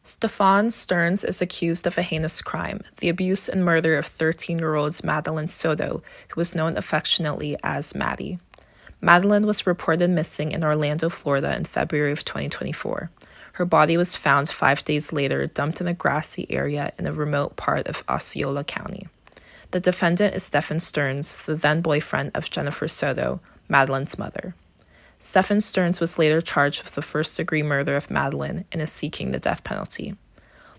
Stephan Sterns is accused of a heinous crime, the abuse and murder of 13-year-old Madeline Soto, who was known affectionately as Maddie. Madeline was reported missing in Orlando, Florida in February of 2024. Her body was found 5 days later, dumped in a grassy area in a remote part of Osceola County. The defendant is Stephan Sterns, the then-boyfriend of Jennifer Soto, Madeline's mother. Stephan Sterns was later charged with the first-degree murder of Madeline and is seeking the death penalty.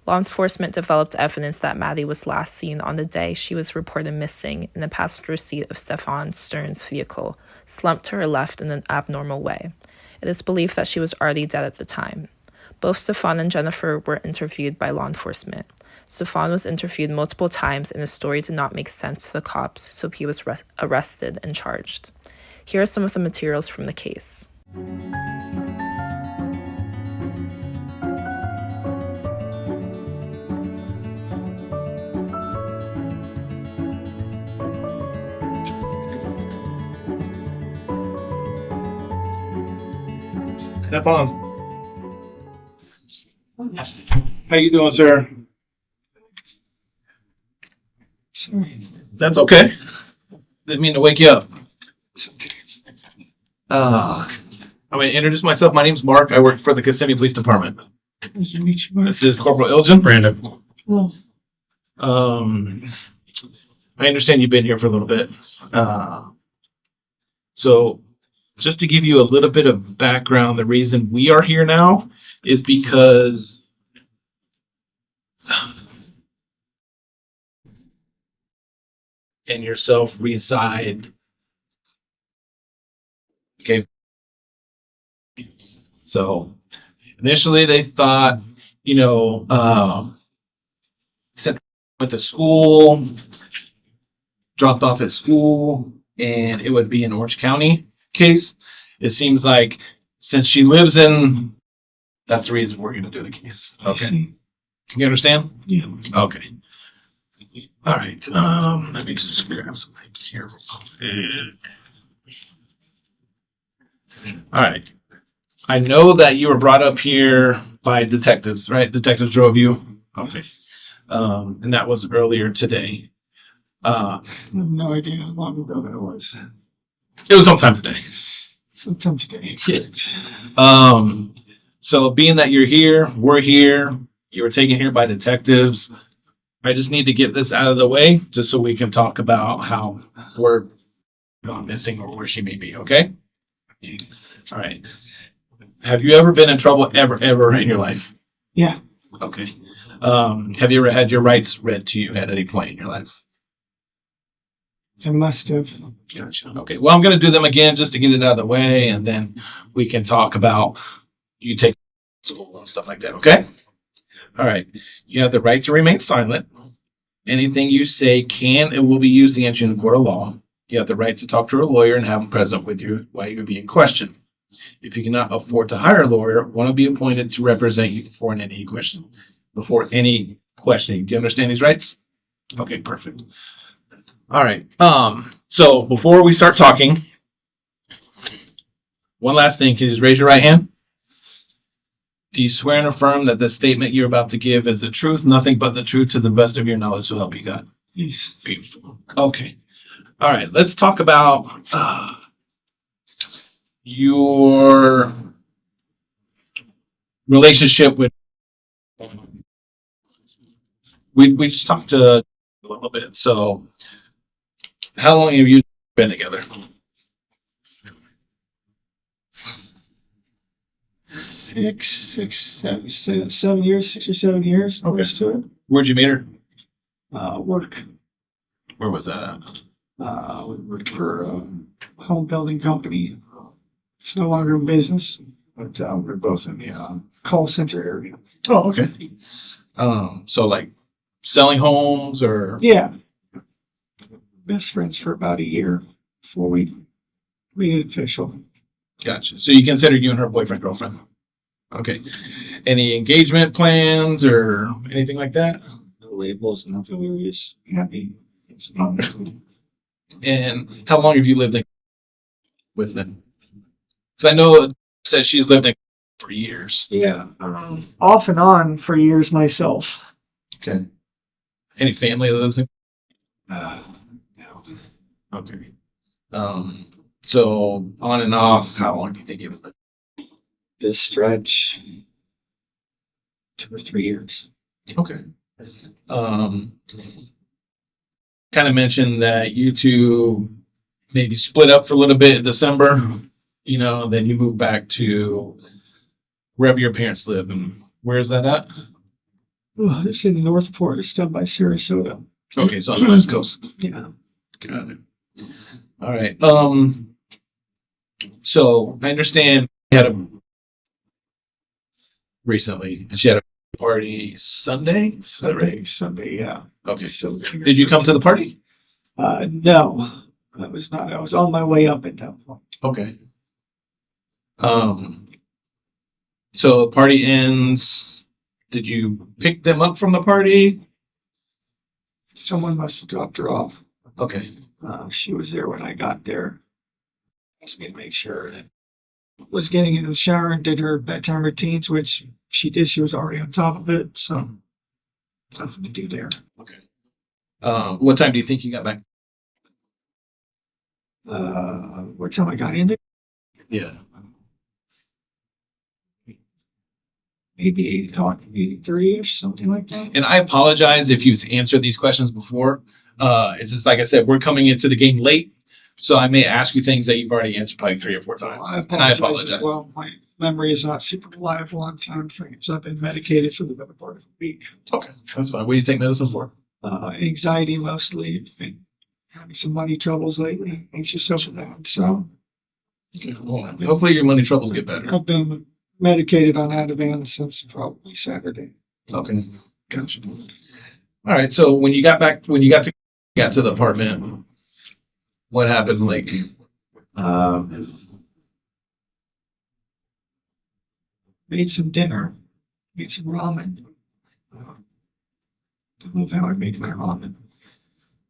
Law enforcement developed evidence that Maddie was last seen on the day she was reported missing in the passenger seat of Stephan Sterns' vehicle, slumped to her left in an abnormal way. It is believed that she was already dead at the time. Both Stephan and Jennifer were interviewed by law enforcement. Stephan was interviewed multiple times and his story did not make sense to the cops, so he was arrested and charged. Here are some of the materials from the case. Stephan. How you doing, sir? That's okay. Didn't mean to wake you up. I'm going to introduce myself. My name's Mark. I work for the Kissimmee Police Department. Nice to meet you, Mark. This is Corporal Ilgen. Brandon. Hello. I understand you've been here for a little bit. So just to give you a little bit of background, the reason we are here now is because and yourself reside. Okay. So initially they thought, went to school, dropped off at school, and it would be an Orange County case. It seems like since she lives in, that's the reason we're going to do the case. Okay. You understand? Yeah. Okay. All right. Let me just grab some things here. All right. I know that you were brought up here by detectives, right? Detectives drove you. Okay. And that was earlier today. I have no idea how long ago that was. It was sometime today. Sometime today. So being that you're here, we're here, you were taken here by detectives. I just need to get this out of the way just so we can talk about how we're gone missing or where she may be, okay? All right. Have you ever been in trouble ever in your life? Yeah. Okay. Have you ever had your rights read to you at any point in your life? I must have. Gotcha. Okay. Well, I'm going to do them again just to get it out of the way, and then we can talk about you take school and stuff like that, okay? All right. You have the right to remain silent. Anything you say can and will be used against you in a court of law. You have the right to talk to a lawyer and have him present with you while you're being questioned. If you cannot afford to hire a lawyer, one will be appointed to represent you before any questioning. Do you understand these rights? Okay, perfect. All right. So before we start talking, one last thing. Can you just raise your right hand? Do you swear and affirm that the statement you're about to give is the truth, nothing but the truth, to the best of your knowledge, so help you God? Yes. Beautiful. Okay. All right. Let's talk about your relationship with. We just talked a little bit. So, how long have you been together? 7 years, 6 or 7 years. Okay. Close to it. Where'd you meet her? Work. Where was that at? We worked for a home building company. It's no longer in business, but we're both in the call center area. Oh, okay. So like selling homes or? Yeah. Best friends for about a year before we made it official. Gotcha. So you consider you and her boyfriend, girlfriend? Okay. Any engagement plans or anything like that? No labels, nothing. We were just happy. And how long have you lived with them? Because I know it says she's lived in for years. Yeah, off and on for years myself. Okay. Any family that lives in? No. Okay. So on and off, how long do you think it would? This stretch, 2 or 3 years. Okay. Kind of mentioned that you two maybe split up for a little bit in December, then you move back to wherever your parents live. And where is that at? Oh, it's in Northport. It's down by Sarasota. Okay, so on the West Coast. Yeah. Got it. All right. So I understand you had a recently, and she had a party Sunday. Is that right? Sunday, yeah. Okay. So Did you come to the party? No, I was not. I was on my way up at that point. Okay. So the party ends. Did you pick them up from the party? Someone must have dropped her off. Okay. She was there when I got there. Asked me to make sure that I was getting into the shower and did her bedtime routines, which she did. She was already on top of it, so nothing to do there. Okay. What time do you think you got back? What time I got in there? Yeah. Maybe 8 o'clock, maybe 3-ish, something like that. And I apologize if you've answered these questions before. It's just like I said, we're coming into the game late, so I may ask you things that you've already answered probably 3 or 4 times. I apologize as well. My memory is not super reliable on time frames. I've been medicated for the better part of a week. Okay, that's fine. What do you take medicine for? Anxiety mostly. Been having some money troubles lately. Anxious over that. So Okay, well, hopefully your money troubles get better. I've been medicated on Ativan since probably Saturday. Okay, gotcha. All right, so when you got to the apartment, what happened? Like, made some dinner, made some ramen. I love how I make my ramen.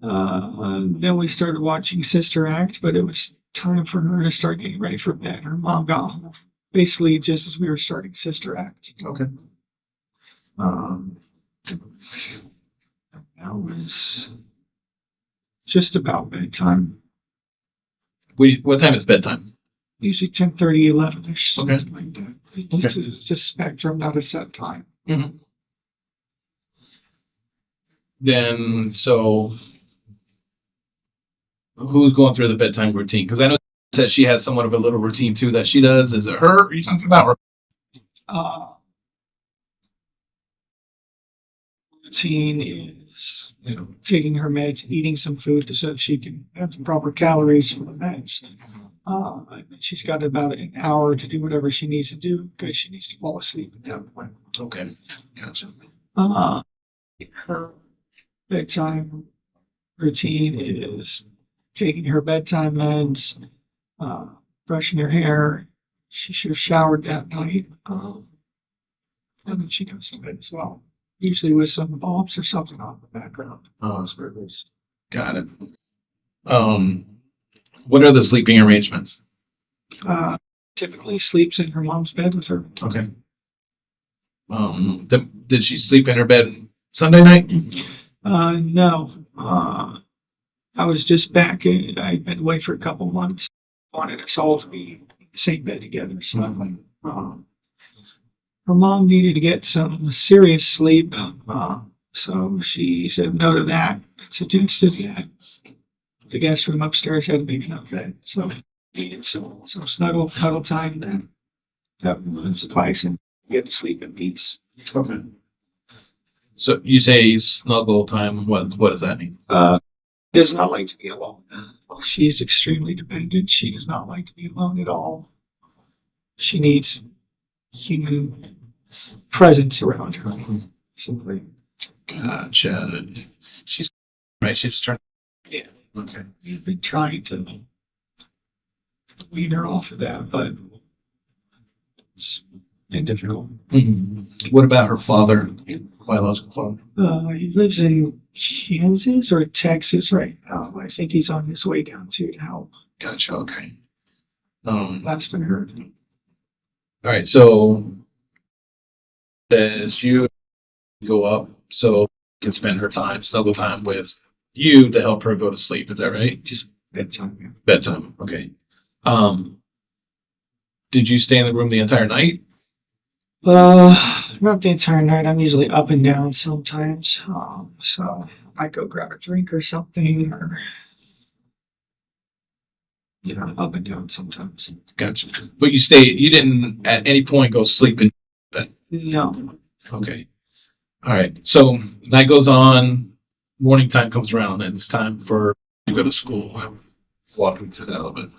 Then we started watching Sister Act, but it was time for her to start getting ready for bed. Her mom got home basically just as we were starting Sister Act. okay, That was just about bedtime. what time is bedtime? Usually 10:30, 11-ish, something Okay. like that. Okay. It's just spectrum, not a set time. Mm-hmm. Then, so who's going through the bedtime routine? Because I know that she has somewhat of a little routine too that she does. Is it her? Are you talking about? Routine is, taking her meds, eating some food so that she can have the proper calories for the meds. She's got about an hour to do whatever she needs to do because she needs to fall asleep at that point. Okay, gotcha. Her bedtime routine is taking her bedtime meds, brushing her hair. She should have showered that night, and then she goes to bed as well. Usually with some bops or something on the background. Got it. What are the sleeping arrangements? Typically sleeps in her mom's bed with her. Okay. Did she sleep in her bed Sunday night? No. I was just back. I'd been away for a couple months. Wanted us all to be in the same bed together. So her mom needed to get some serious sleep. So she said no to that. Suggested that the guest room upstairs had a big enough bed. So needed some snuggle, cuddle time that would suffice and get to sleep in peace. Okay. So you say snuggle time. What does that mean? Does not like to be alone. She is extremely dependent. She does not like to be alone at all. She needs human presence around her. Simply. Gotcha. She's right. She's trying. Yeah. Okay. We've been trying to wean her off of that, but it's been difficult. Mm-hmm. What about her father, biological father? He lives in Kansas or Texas right now. I think he's on his way down to help. Gotcha. Okay. Last I heard. All right, so says you go up so you can spend her time, snuggle time with you to help her go to sleep. Is that right? Just bedtime. Yeah. Bedtime. Okay. Did you stay in the room the entire night? Not the entire night. I'm usually up and down sometimes. So I might go grab a drink or something, or up and down sometimes. Gotcha. But you stayed. You didn't at any point go sleep in bed. No. Okay. All right. So night goes on. Morning time comes around, and it's time for you to go to school. Walk me through that a little bit.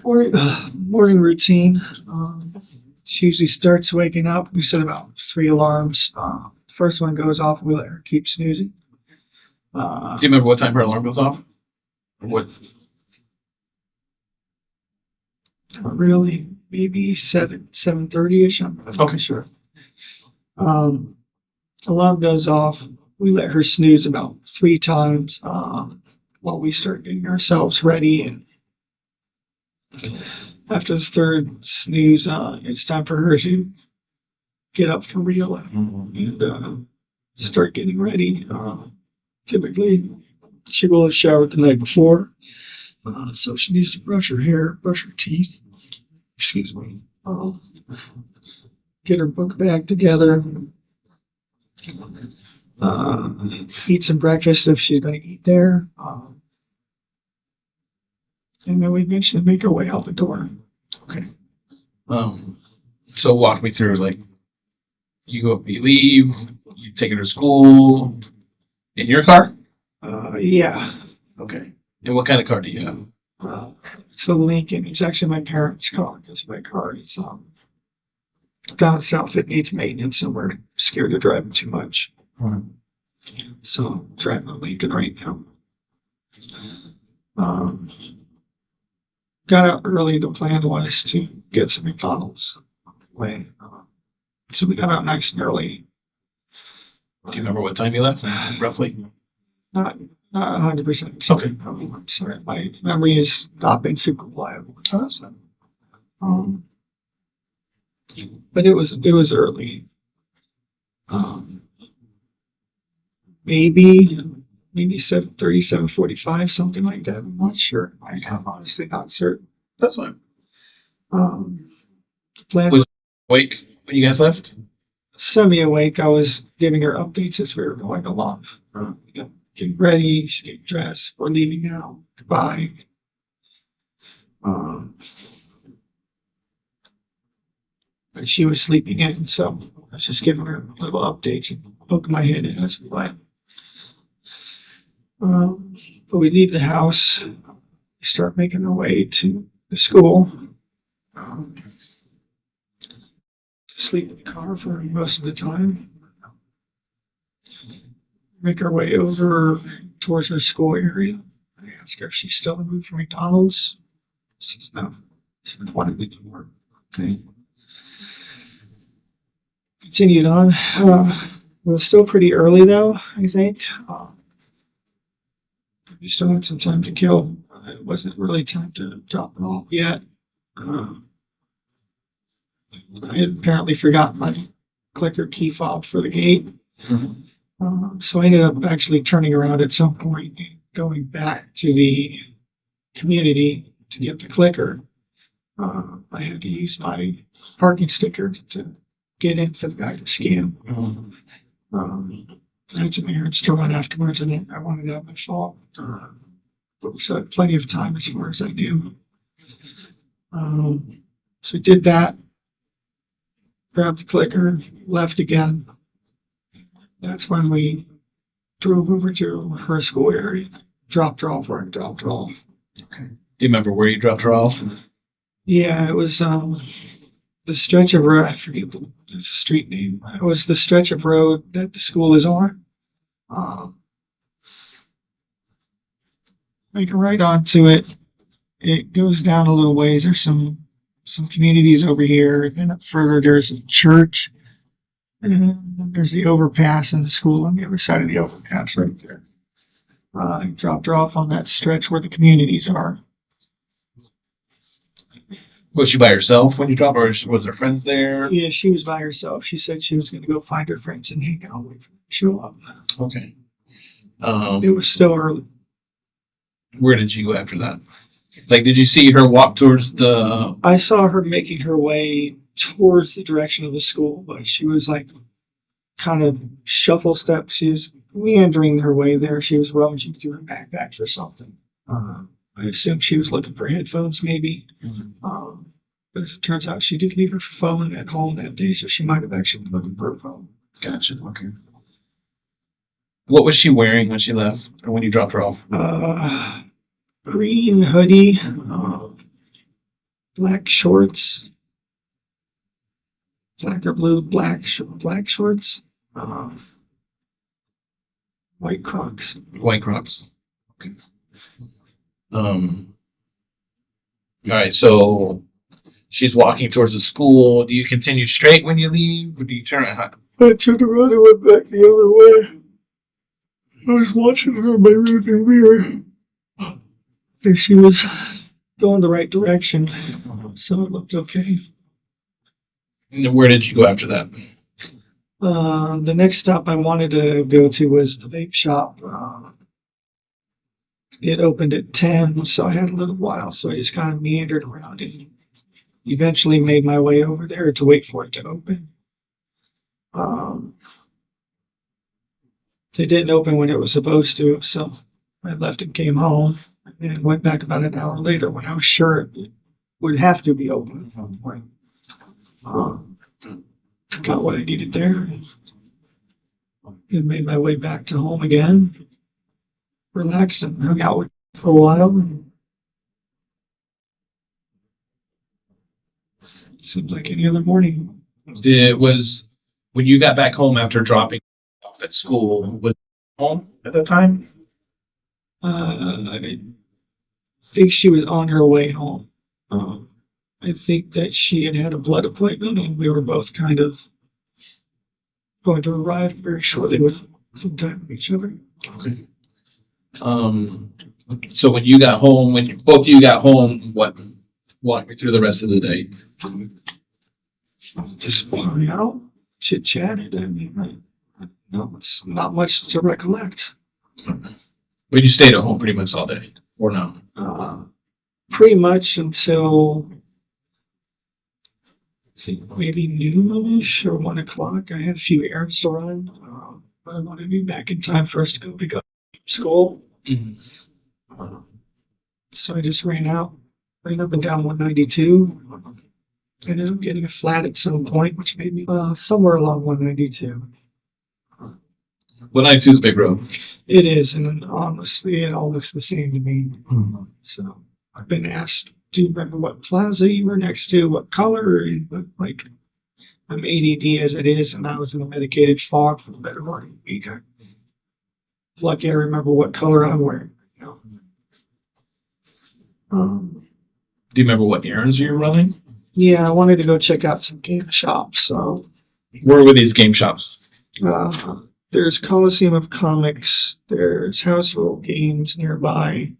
Morning routine. She usually starts waking up. We set about 3 alarms. First one goes off, we let her keep snoozing. Do you remember what time her alarm goes off? Or what? Not really. Maybe 7:30ish. I'm not Okay. sure. Alarm goes off. We let her snooze about 3 times while we start getting ourselves ready. And after the third snooze, it's time for her to get up for real and start getting ready. Typically, she will have showered the night before, so she needs to brush her hair, brush her teeth. Excuse me. Get her book bag together. Eat some breakfast if she's going to eat there. And then we eventually make our way out the door. Okay. So walk me through, like, you leave, you take her to school in your car? Yeah. Okay. And what kind of car do you have? So Lincoln, it's actually my parents' car because my car is down south. It needs maintenance and we're scared of driving too much. So I'm driving a Lincoln right now. Got out early. The plan was to get some McDonald's away. So we got out nice and early. Do you remember what time you left, roughly? Not 100%. Okay. I'm sorry. My memory has not been super reliable. Oh, that's fine. But it was early. Maybe 7:30, 7:45, something like that. I'm not sure. I'm honestly not certain. That's fine. The plan Was awake when you guys left? semi-awake. I was giving her updates as we were going along. Getting ready, she's getting dressed. We're leaving now. Goodbye. But she was sleeping in, so I was just giving her little updates and poking my head in as we went. But we leave the house, we start making our way to the school. Sleep in the car for most of the time. Make our way over towards her school area. I ask her if she's still in the mood for McDonald's. She says no. She doesn't want to do more. Okay. Continued on. It was still pretty early though, I think. We still had some time to kill. It wasn't really time to drop her off yet. I had apparently forgotten my clicker key fob for the gate. So I ended up actually turning around at some point and going back to the community to get the clicker. I had to use my parking sticker to get in for the guy to scan. I had some errands to run afterwards, and I wanted to have my phone. But we still had plenty of time as far as I knew. So we did that, grabbed the clicker, left again. That's when we drove over to her school area, dropped her off where I dropped her off. Okay. Do you remember where you dropped her off? Yeah, it was the stretch of road. I forget the street name. It was the stretch of road that the school is on. Make a right onto it. It goes down a little ways. There's some communities over here, and then up further there's a church. And then there's the overpass and the school on the other side of the overpass right there. I dropped her off on that stretch where the communities are. Was she by herself when you dropped her, or was there friends there? Yeah, she was by herself. She said she was going to go find her friends and hang out, wait for them to show up. Okay. It was still early. Where did you go after that? Like, did you see her walk towards the? I saw her making her way towards the direction of the school, but she was like kind of shuffle steps. She was meandering her way there. She was rummaging through her backpack for something. I assumed she was looking for headphones, maybe. But as it turns out, she did leave her phone at home that day, so she might have actually been looking for her phone. Gotcha. Okay. What was she wearing when she left, or when you dropped her off? Green hoodie, black shorts, black or blue, black shorts, white Crocs. White Crocs. Okay. All right. So she's walking towards the school. Do you continue straight when you leave, or do you turn? I turned around and went back the other way. I was watching her in my rearview mirror, and she was going the right direction, so it looked okay. And where did you go after that? The next stop I wanted to go to was the vape shop. It opened at 10, so I had a little while, so I just kind of meandered around and eventually made my way over there to wait for it to open. They didn't open when it was supposed to, so I left and came home, and went back about an hour later when I was sure it would have to be open at some point. Got what I needed there, and made my way back to home again. Relaxed and hung out with her for a while. Seems like any other morning. When you got back home after dropping off at school, was home at that time? I think she was on her way home. I think that she had had a blood appointment, and we were both kind of going to arrive very shortly with some time with each other. Okay. So when you got home, both of you got home, walk me through the rest of the day. Just hung out, chit chatted. I mean, no, it's not much to recollect. But you stayed at home pretty much all day, or no? Pretty much until maybe noonish or 1 o'clock. I had a few errands to run, but I wanted to be back in time for us to go pick up school. Mm-hmm. So I just ran up and down 192. Ended up getting a flat at some point, which made me somewhere along 192. 192 is a big road. It is, and honestly, it all looks the same to me. Mm-hmm. So I've been asked, do you remember what plaza you were next to, what color? But like, I'm ADD as it is, and I was in a medicated fog for the better part of a week. I'm lucky I remember what color I'm wearing. You know? Do you remember what errands you were running? Yeah, I wanted to go check out some game shops. So, where were these game shops? There's Coliseum of Comics. There's House Rule Games nearby.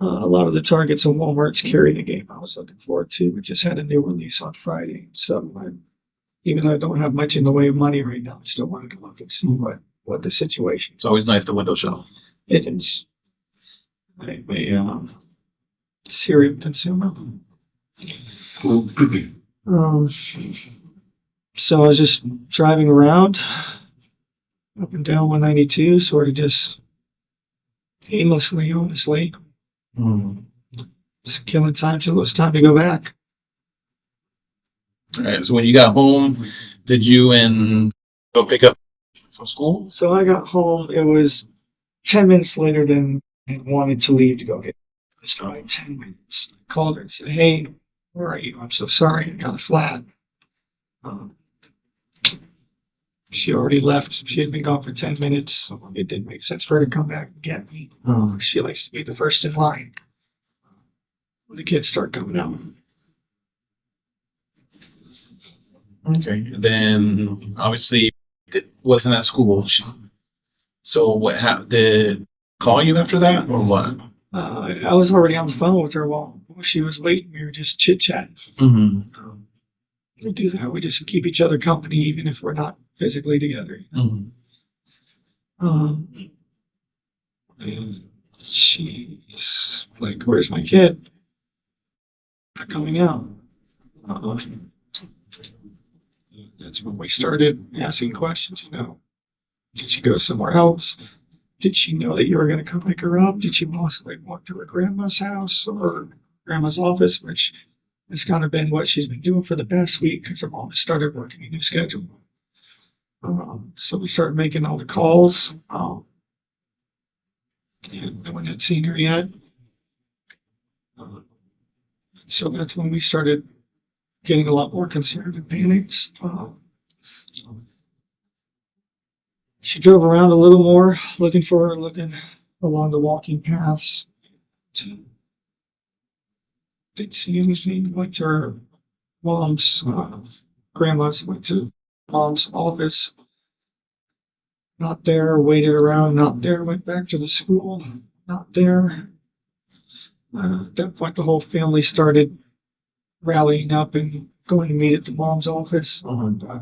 A lot of the Targets and Walmarts carry the game I was looking forward to. We just had a new release on Friday. So even though I don't have much in the way of money right now, I still wanted to look and see what the situation is. It's always nice to window shop. It is. I'm a serial consumer. So I was just driving around up and down 192, sort of just aimlessly, honestly. Just killing time till it was time to go back. All right. So when you got home, did you go pick up from school? So I got home. It was 10 minutes later than I wanted to leave to go get. It's probably 10 minutes. I called her and said, "Hey, where are you? I'm so sorry. I got a flat." She already left. She had been gone for 10 minutes. So it didn't make sense for her to come back and get me. She likes to be the first in line when the kids start coming out. Okay. Then obviously it wasn't at school. So what happened? Did call you after that, or what? I was already on the phone with her while she was waiting. We were just chit-chatting. Mm-hmm. We do that. We just keep each other company, even if we're not physically together. Mm-hmm. And she's like, "Where's my kid? Not coming out." That's when we started asking questions. Did she go somewhere else? Did she know that you were going to come pick her up? Did she possibly walk to her grandma's house or grandma's office, which has kind of been what she's been doing for the past week because her mom has started working a new schedule. So we started making all the calls. And no one had seen her yet. So that's when we started getting a lot more concerned and panicked. She drove around a little more, looking for her, looking along the walking paths. Didn't see anything. Went to her mom's, grandma's, went to mom's office. Not there. Waited around. Not there. Went back to the school. Not there. At that point, the whole family started rallying up and going to meet at the mom's office. And I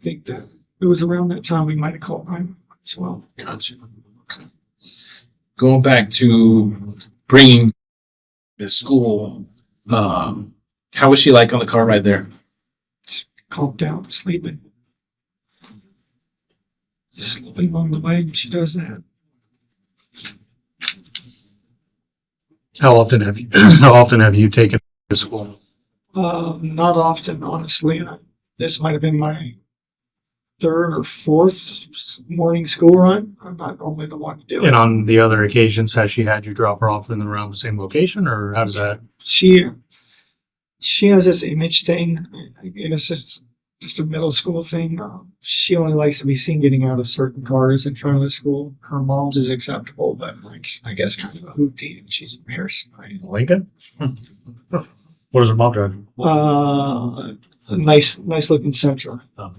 think that it was around that time we might have called 911 as well. Gotcha. Okay. Going back to bringing to school, how was she like on the car ride there? Calmed down, sleeping. Sleeping along the way, she does that. How often have you taken her to school? Not often, honestly. This might have been my third or fourth morning school run. I'm not normally the one to do it. And on the other occasions, has she had you drop her off in and around the same location, or how does that? She has this image thing. I guess it's just a middle school thing. She only likes to be seen getting out of certain cars in front of the school. Her mom's is acceptable, but mine's, I guess, kind of a hoopty, and she's embarrassed by it. Lincoln? What does her mom drive? A nice looking Sentra. Oh,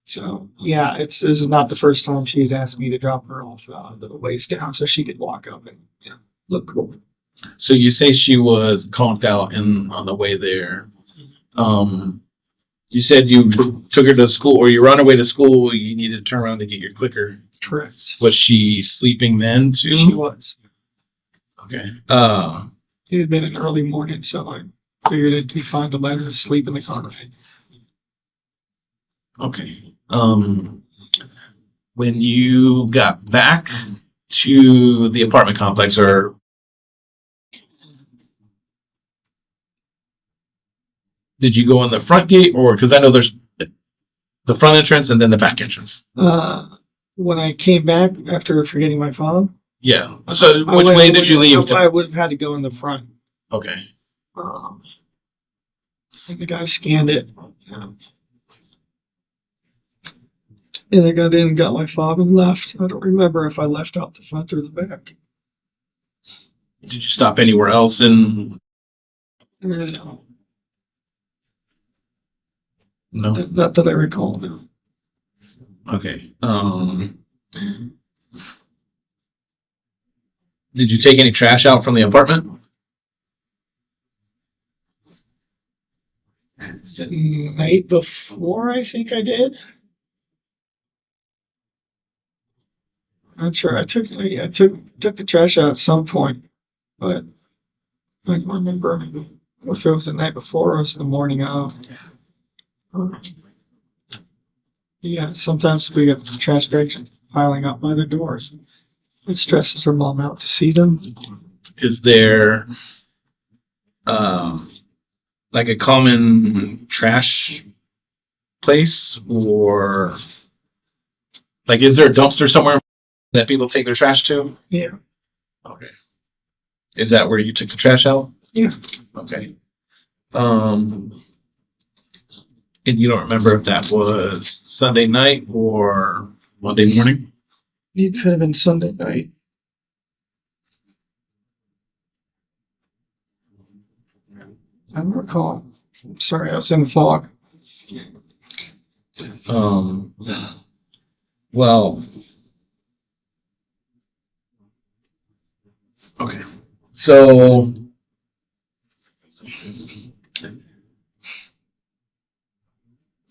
So yeah, this is not the first time she's asked me to drop her off the waist down so she could walk up and look cool. So you say she was conked out on the way there. You said you took her to school, or you were on her way to school. You needed to turn around to get your clicker. Correct. Was she sleeping then too? She was. Okay. It had been an early morning, so I figured it'd be fine to let her sleep in the car ride. Okay. When you got back to the apartment complex, or did you go in the front gate, or because I know there's the front entrance and then the back entrance? When I came back after forgetting my phone. Yeah. So which way did you leave? I would have had to go in the front. Okay. I think the guy scanned it. And I got in and got my fob and left. I don't remember if I left out the front or the back. Did you stop anywhere else in? No. No. Not that I recall, no. Okay. Did you take any trash out from the apartment? The night before, I think I did. I'm sure I took the trash out at some point, but I don't remember if it was the night before or it was the morning of. Yeah, sometimes we get trash bags piling up by the doors. It stresses her mom out to see them. Is there like a common trash place, or like is there a dumpster somewhere that people take their trash to? Yeah. Okay. Is that where you took the trash out? Yeah. Okay. And you don't remember if that was Sunday night or Monday morning? It could have been Sunday night. I don't recall. I'm sorry, I was in the fog. Well, Okay. So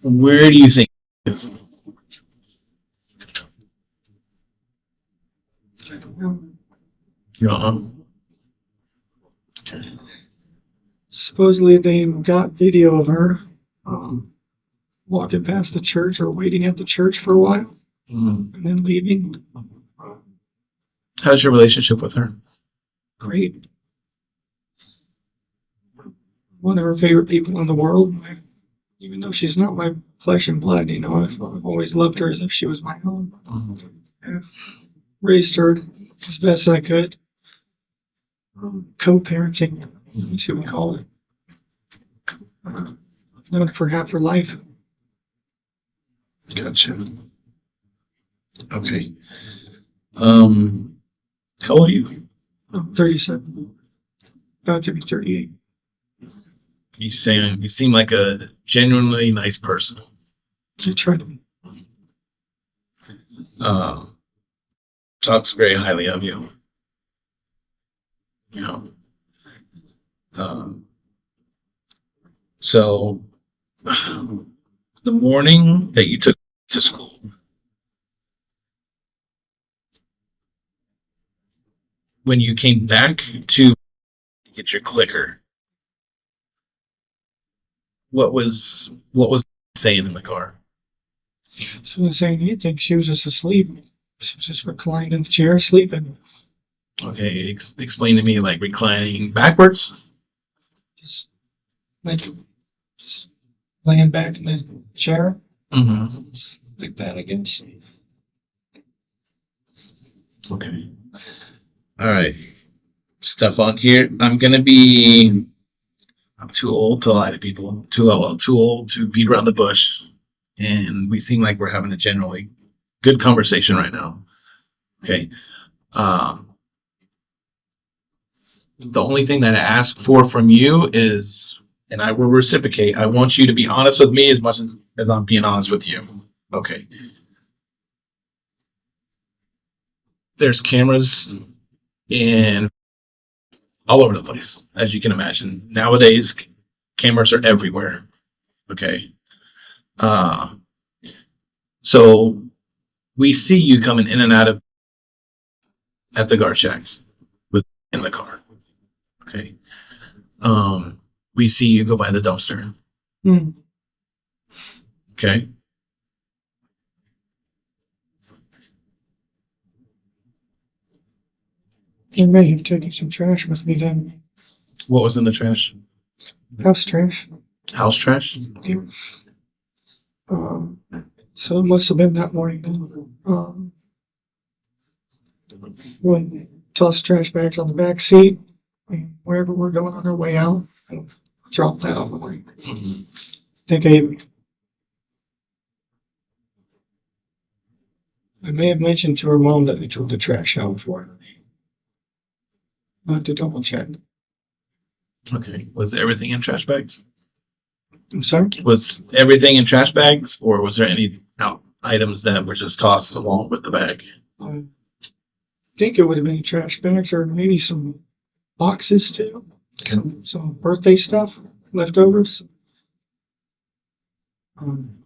where do you think it is? Uh-huh. Okay. Supposedly they got video of her walking past the church or waiting at the church for a while Mhm. and then leaving. How's your relationship with her? Great. One of her favorite people in the world. Even though she's not my flesh and blood, I've always loved her as if she was my own. I've raised her as best I could. Co-parenting, that's what we call it. I've known her for half her life. Gotcha. Okay. How old are you? I'm 37, about to be 38. You seem like a genuinely nice person. I try to be. Uh, Talks very highly of you. You know. Um, so the morning that you took to school, when you came back to get your clicker, what was saying in the car? She wasn't saying anything. She was just asleep. She was just reclined in the chair, sleeping. Okay, explain to me, like reclining backwards. Just like, just laying back in the chair. Mm-hmm. Like that, I guess. Okay. All right. Stefan here. I'm too old to lie to people. Too old to beat around the bush. And we seem like we're having a generally good conversation right now. Okay. The only thing that I ask for from you is, and I will reciprocate, I want you to be honest with me as much as I'm being honest with you. Okay. There's cameras in all over the place, as you can imagine. Nowadays, cameras are everywhere. Okay. Uh, so we see you coming in and out of at the guard shack with in the car. Okay. We see you go by the dumpster. Hmm. Okay. I may have taken some trash with me then. What was in the trash? House trash. House trash? Yeah. Um, so it must have been that morning then. When toss trash bags on the back seat, and wherever we're going on our way out, and drop that on the way. Mm-hmm. I may have mentioned to her mom that we took the trash out for her. I'll have to double check. Okay. Was everything in trash bags? I'm sorry? Was everything in trash bags, or was there any items that were just tossed along with the bag? I think it would have been trash bags or maybe some boxes too. Okay. Some birthday stuff, leftovers.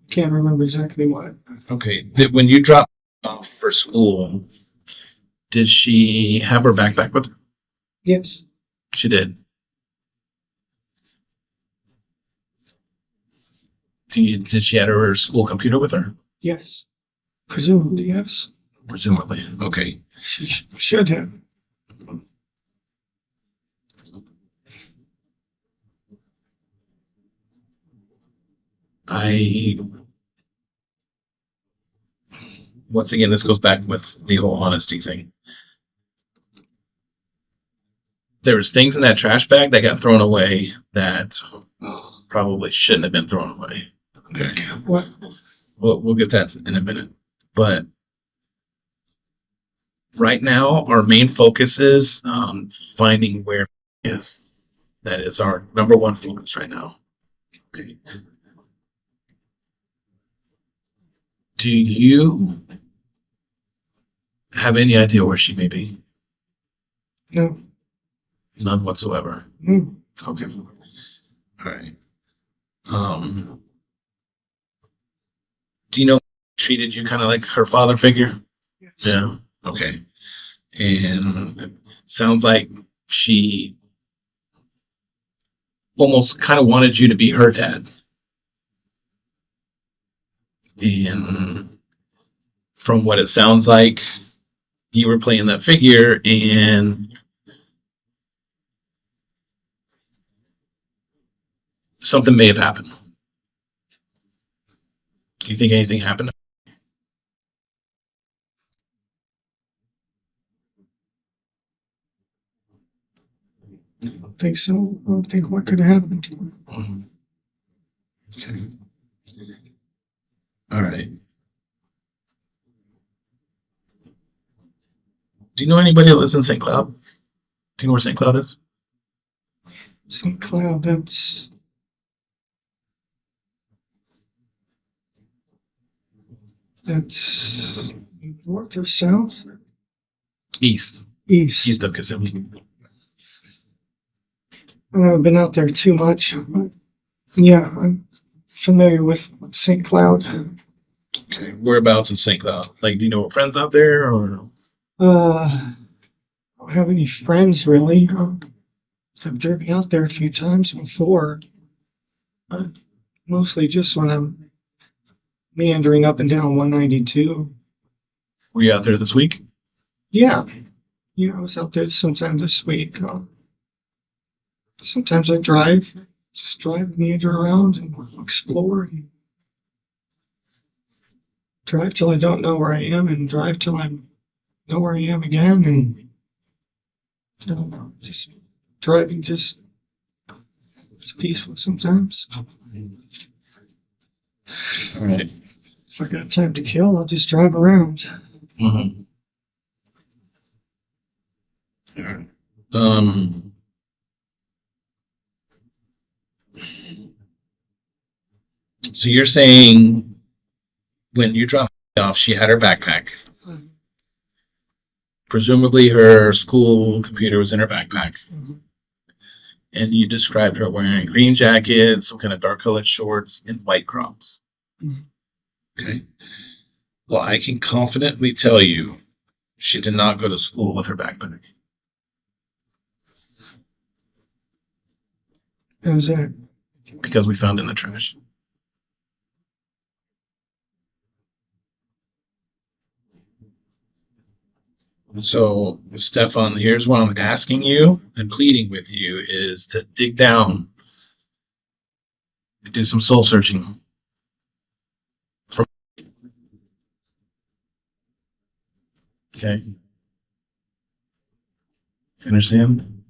Can't remember exactly what. Okay. When you dropped off for school, did she have her backpack with her? Yes. She did. Did she have her school computer with her? Yes. Presumably, yes. Presumably. Okay. She should have. Once again, this goes back with the whole honesty thing. There was things in that trash bag that got thrown away that probably shouldn't have been thrown away. Okay. What? We'll get that in a minute. But right now, our main focus is on finding where it is. That is our number one focus right now. Okay. Do you have any idea where she may be? No. None whatsoever. Mm. Okay. All right. Um, do you know treated you kind of like her father figure? Yes. Yeah. Okay. And it sounds like she almost kind of wanted you to be her dad. And from what it sounds like, you were playing that figure, and something may have happened. Do you think anything happened? I don't think so. I don't think what could have happened to her. Mhm. Okay. All right. Do you know anybody that lives in St. Cloud? Do you know where St. Cloud is? St. Cloud, that's north or south? East. East. East of Kissimmee. I've been out there too much. But yeah, I'm familiar with St. Cloud. Okay. Whereabouts in St. Cloud? Like, do you know friends out there, or? I don't have any friends really. I've driven out there a few times before. Uh, Mostly just when I'm meandering up and down 192. Were you out there this week? Yeah, yeah, I was out there sometime this week. Sometimes I just drive, meander around and explore, and drive till I don't know where I am, and drive till I know where I am again, and I don't know, just driving, just it's peaceful sometimes. All right. If I got time to kill, I'll just drive around. Mm-hmm. All right. Um. So you're saying when you dropped her off, she had her backpack. Presumably, her school computer was in her backpack, Mhm. and you described her wearing a green jacket, some kind of dark colored shorts, and white Crocs. Mhm. Okay. Well, I can confidently tell you she did not go to school with her backpack. How's that? Because we found it in the trash. So, Stefan, here's what I'm asking you and pleading with you is to dig down and do some soul searching. Okay? Understand?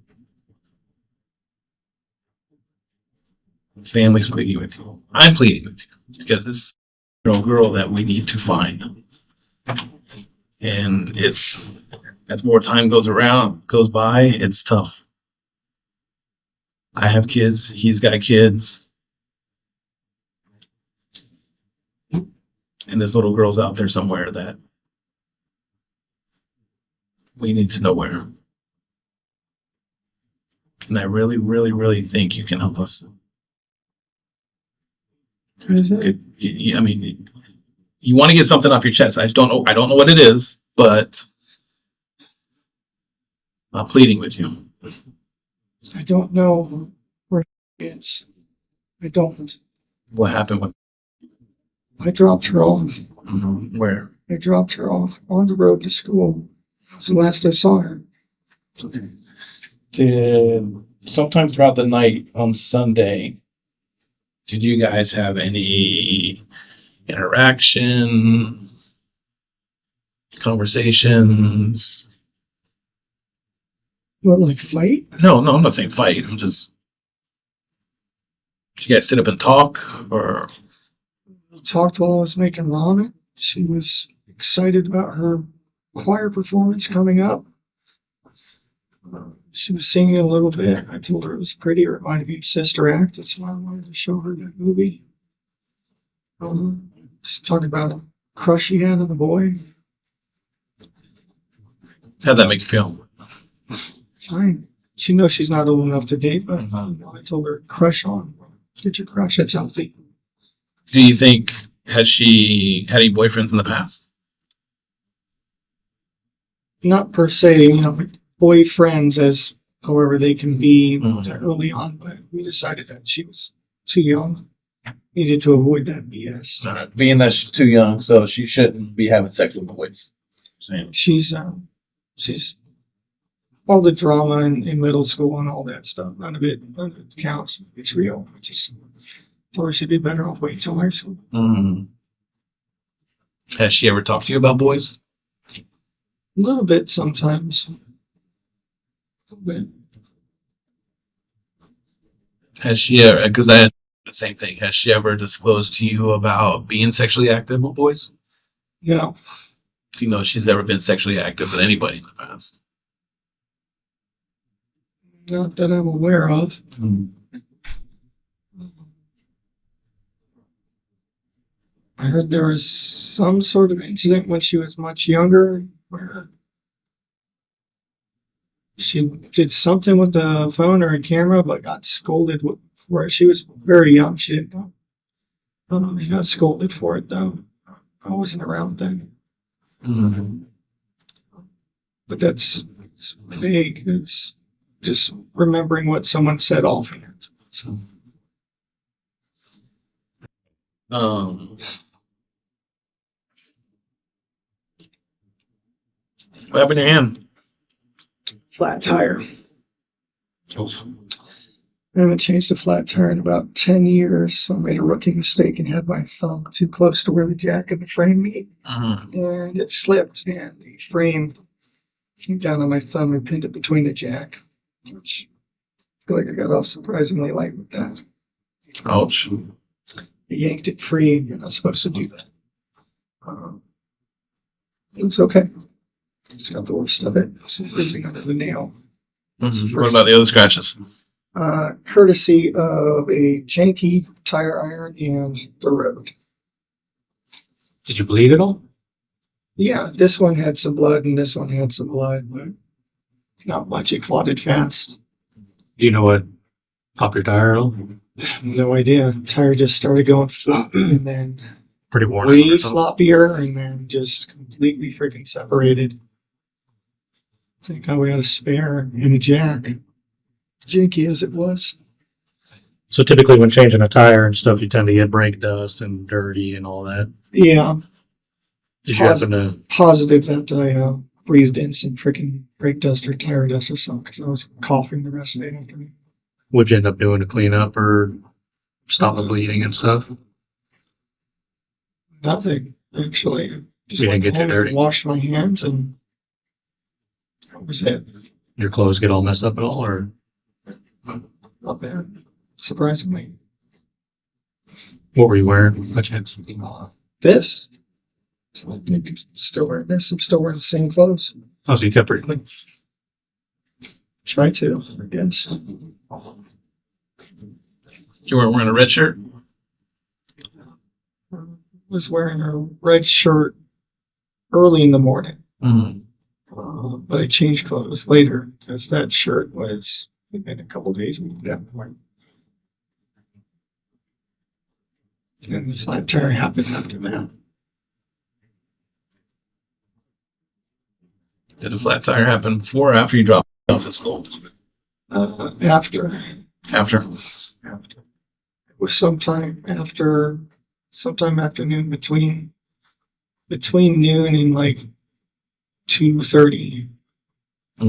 Family's pleading with you. I'm pleading with you because this is a girl that we need to find. And it's as more time goes by, it's tough. I have kids, he's got kids, and this little girl's out there somewhere that we need to know where. And I really, really, really think you can help us. How's that? I mean, you want to get something off your chest. I just don't know. I don't know what it is, but I'm pleading with you. I don't know where it is. I don't. What happened with I dropped her off. where? I dropped her off on the road to school. That was the last I saw her. Did sometime throughout the night on Sunday, did you guys have any interaction, conversations? What, like fight? No, I'm not saying fight. I'm just. Did you guys sit up and talk, or? We talked while I was making ramen. She was excited about her choir performance coming up. She was singing a little bit. I told her it was pretty. It reminded me of Sister Act. That's why I wanted to show her that movie. Just talking about a crush she had on the boy. How'd that make you feel? Fine. She knows she's not old enough to date, but I told her, crush on. Get your crush. That's healthy. Do you think, has she had any boyfriends in the past? Not per se, boyfriends as however they can be early on, but we decided that she was too young. Needed to avoid that BS. Being that she's too young, so she shouldn't be having sex with boys. She's all the drama in middle school and all that stuff. None of it counts. It's real. Just thought she should be better off waiting till high school. Mm-hmm. Has she ever talked to you about boys? A little bit sometimes. A little bit. Has she ever, because I had the same thing, has she ever disclosed to you about being sexually active with boys? No. Do you know if she's ever been sexually active with anybody in the past? Not that I'm aware of. I heard there was some sort of incident when she was much younger where she did something with the phone or a camera, but got scolded for it. She was very young. She didn't know. She got scolded for it, though. I wasn't around then. But it's vague. It's just remembering what someone said offhand. So. What happened to your hand? Flat tire. Oof. I haven't changed a flat tire in about 10 years, so I made a rookie mistake and had my thumb too close to where the jack and the frame meet. And it slipped, and the frame came down on my thumb and pinned it between the jack, which I feel like I got off surprisingly light with that. Ouch. I yanked it free. You're not supposed to do that. It looks okay. It's got the worst of it. Some bruising under the nail. What about the other scratches? Courtesy of a janky tire iron and the road. Did you bleed at all? Yeah, this one had some blood and this one had some blood, but not much. It clotted fast. Do you know what popped your tire at all? No idea. Tire just started going floppy and then Pretty worn. way floppier and then just completely freaking separated. Thank God we had a spare and a jack. Janky as it was. So typically when changing a tire and stuff, you tend to get brake dust and dirty and all that. Yeah. Did you happen to... Positive that I breathed in some freaking brake dust or tire dust or something because I was coughing the rest of the afternoon. What'd you end up doing to clean up or stop the bleeding and stuff? Nothing, actually. Just You went didn't get too home dirty? and washed my hands and that was it. Your clothes get all messed up at all, or Not bad, surprisingly. what were you wearing by chance? This. So I think I'm still wearing this. I'm still wearing the same clothes. Oh, so you kept pretty clean. Try to, I guess. You weren't wearing a red shirt? Was wearing a red shirt early in the morning. But I changed clothes later because that shirt was in a couple days at that point. And the flat tire happened after that. Did the flat tire happen before or after you dropped off at school? After. After. It was sometime afternoon between noon and like 2:30. I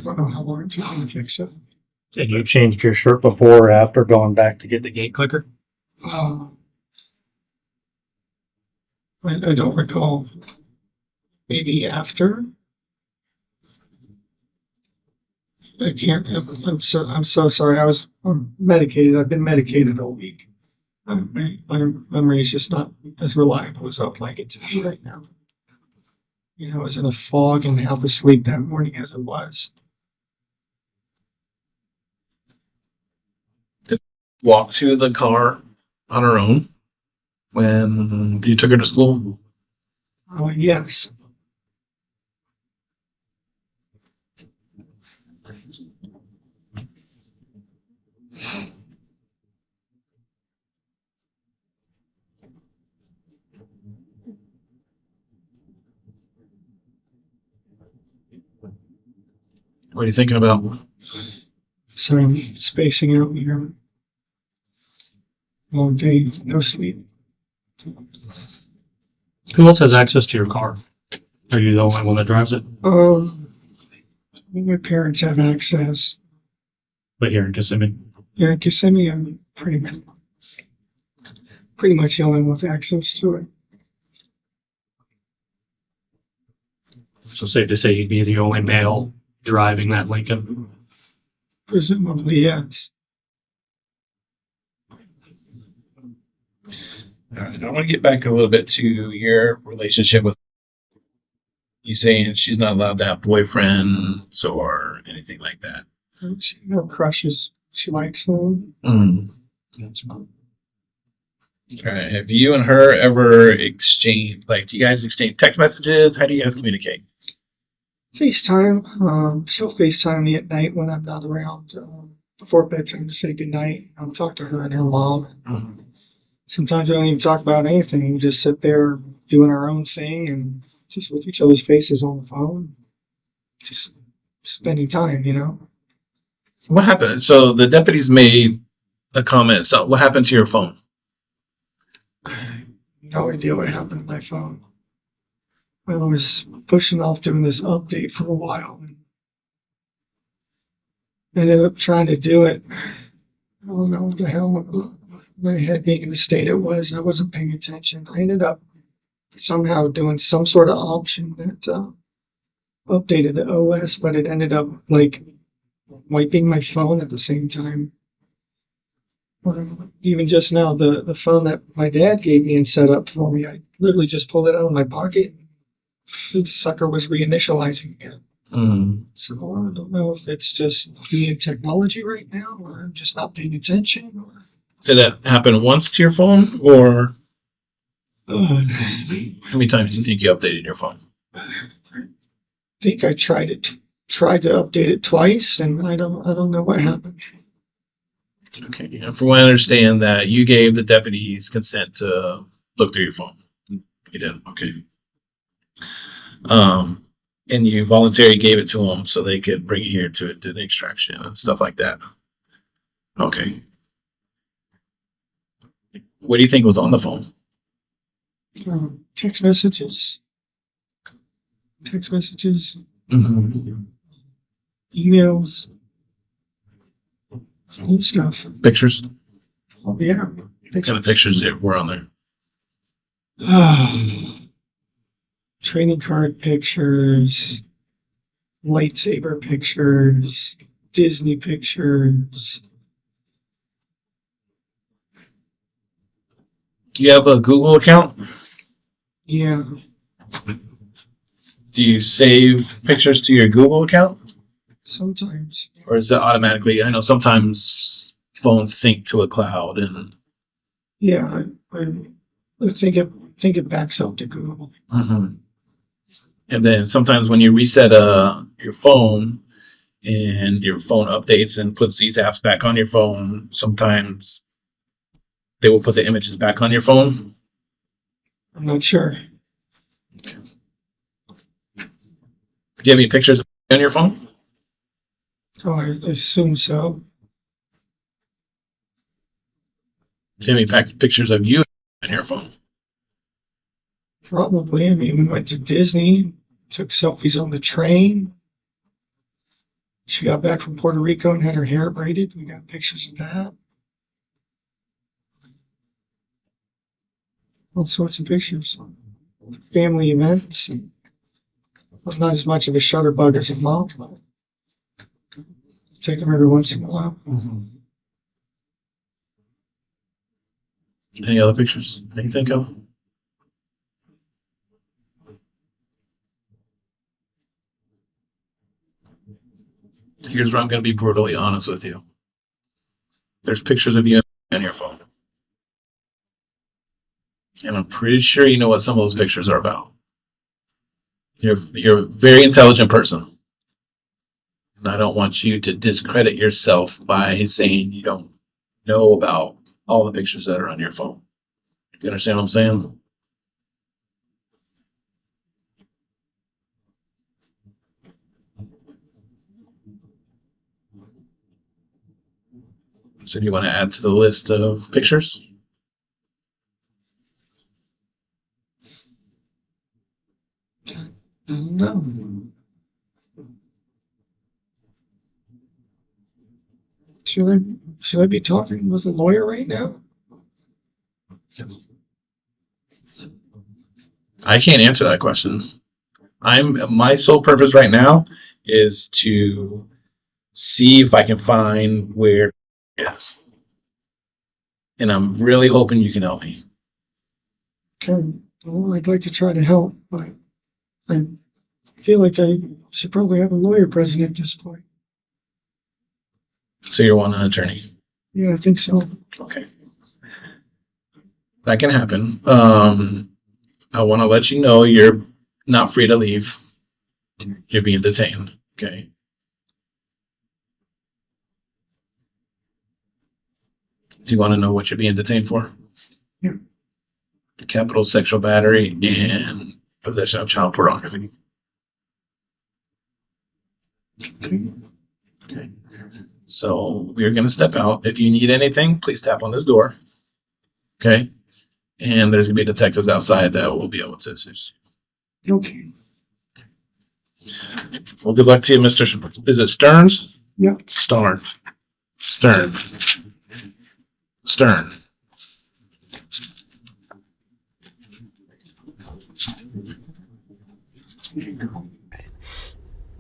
don't know how long it took me to fix it. And you changed your shirt before or after going back to get the gate clicker? I don't recall. Maybe after. I can't. I'm so sorry. I'm medicated. I've been medicated all week. My memory is just not as reliable as I would like it to be right now. I was in a fog and half asleep that morning as it was. Walk to the car on her own when you took her to school? Yes. What are you thinking about? So I'm spacing out here. Long day, no sleep. Who else has access to your car? Are you the only one that drives it? My parents have access. But here in Kissimmee. Here in Kissimmee, I'm pretty much the only one with access to it. So safe to say you'd be the only male driving that Lincoln. Presumably, yes. All right, I want to get back a little bit to your relationship with you saying she's not allowed to have boyfriends or anything like that. She has crushes. She likes them. Mm. All right. Have you and her ever exchanged, like, do you guys exchange text messages? How do you guys communicate? FaceTime. She'll FaceTime me at night when I'm not around. Before bedtime to say goodnight. I'll talk to her and her mom. Mm-hmm. Sometimes we don't even talk about anything. We just sit there doing our own thing and just with each other's faces on the phone. Just spending time, you know. What happened? So the deputies made a comment. So what happened to your phone? No idea what happened to my phone. I was pushing off doing this update for a while. I ended up trying to do it. I don't know what the hell my head being in the state it was. I wasn't paying attention. I ended up somehow doing some sort of option that updated the OS, but it ended up like wiping my phone at the same time. Even just now, the phone that my dad gave me and set up for me, I literally just pulled it out of my pocket. The sucker was reinitializing again. Mm. So I don't know if it's just me and technology right now, or I'm just not paying attention. Or Did that happen once to your phone, or I how many times do you think you updated your phone? think I tried to update it twice, and I don't know what happened. Okay. From what I understand, that you gave the deputies consent to look through your phone. You did. Okay. And you voluntarily gave it to them so they could bring you here to do the extraction and stuff like that. Okay. What do you think was on the phone? Text messages, Mm-hmm. emails, old stuff. Pictures? Oh yeah, What kind of pictures were on there? Training card pictures, lightsaber pictures, Disney pictures. Do you have a Google account? Yeah, Do you save pictures to your Google account? sometimes. Or is it automatically? I know sometimes phones sync to a cloud and. Yeah, I think it backs up to Google. Mhm. And then sometimes when you reset your phone and your phone updates and puts these apps back on your phone, sometimes they will put the images back on your phone. I'm not sure. Okay. Do you have any pictures on your phone? Oh, I assume so. Do you have any pictures of you on your phone? Probably. I mean, we went to Disney, took selfies on the train. She got back from Puerto Rico and had her hair braided. We got pictures of that. All sorts of pictures. Family events. I'm not as much of a shutterbug as a mom, but take them every once in a while. Any other pictures that you think of? Here's where I'm going to be brutally honest with you. There's pictures of you on your phone. And I'm pretty sure you know what some of those pictures are about. You're a very intelligent person. And I don't want you to discredit yourself by saying you don't know about all the pictures that are on your phone. You understand what I'm saying? So do you want to add to the list of pictures? No. Should I be talking with a lawyer right now? I can't answer that question. My sole purpose right now is to see if I can find where yes. And I'm really hoping you can help me. Okay. Well, I'd like to try to help, but I feel like I should probably have a lawyer present at this point. So you're wanting an attorney. Yeah, I think so. Okay. That can happen. I want to let you know you're not free to leave. You're being detained. Okay. Do you want to know what you're being detained for? Yeah. Capital sexual battery and possession of child pornography. Okay. Okay. So we're going to step out. If you need anything, please tap on this door. Okay. And there's going to be detectives outside that will be able to assist you. Okay. Well, good luck to you, Mr. Is it Sterns? Yeah. Stern.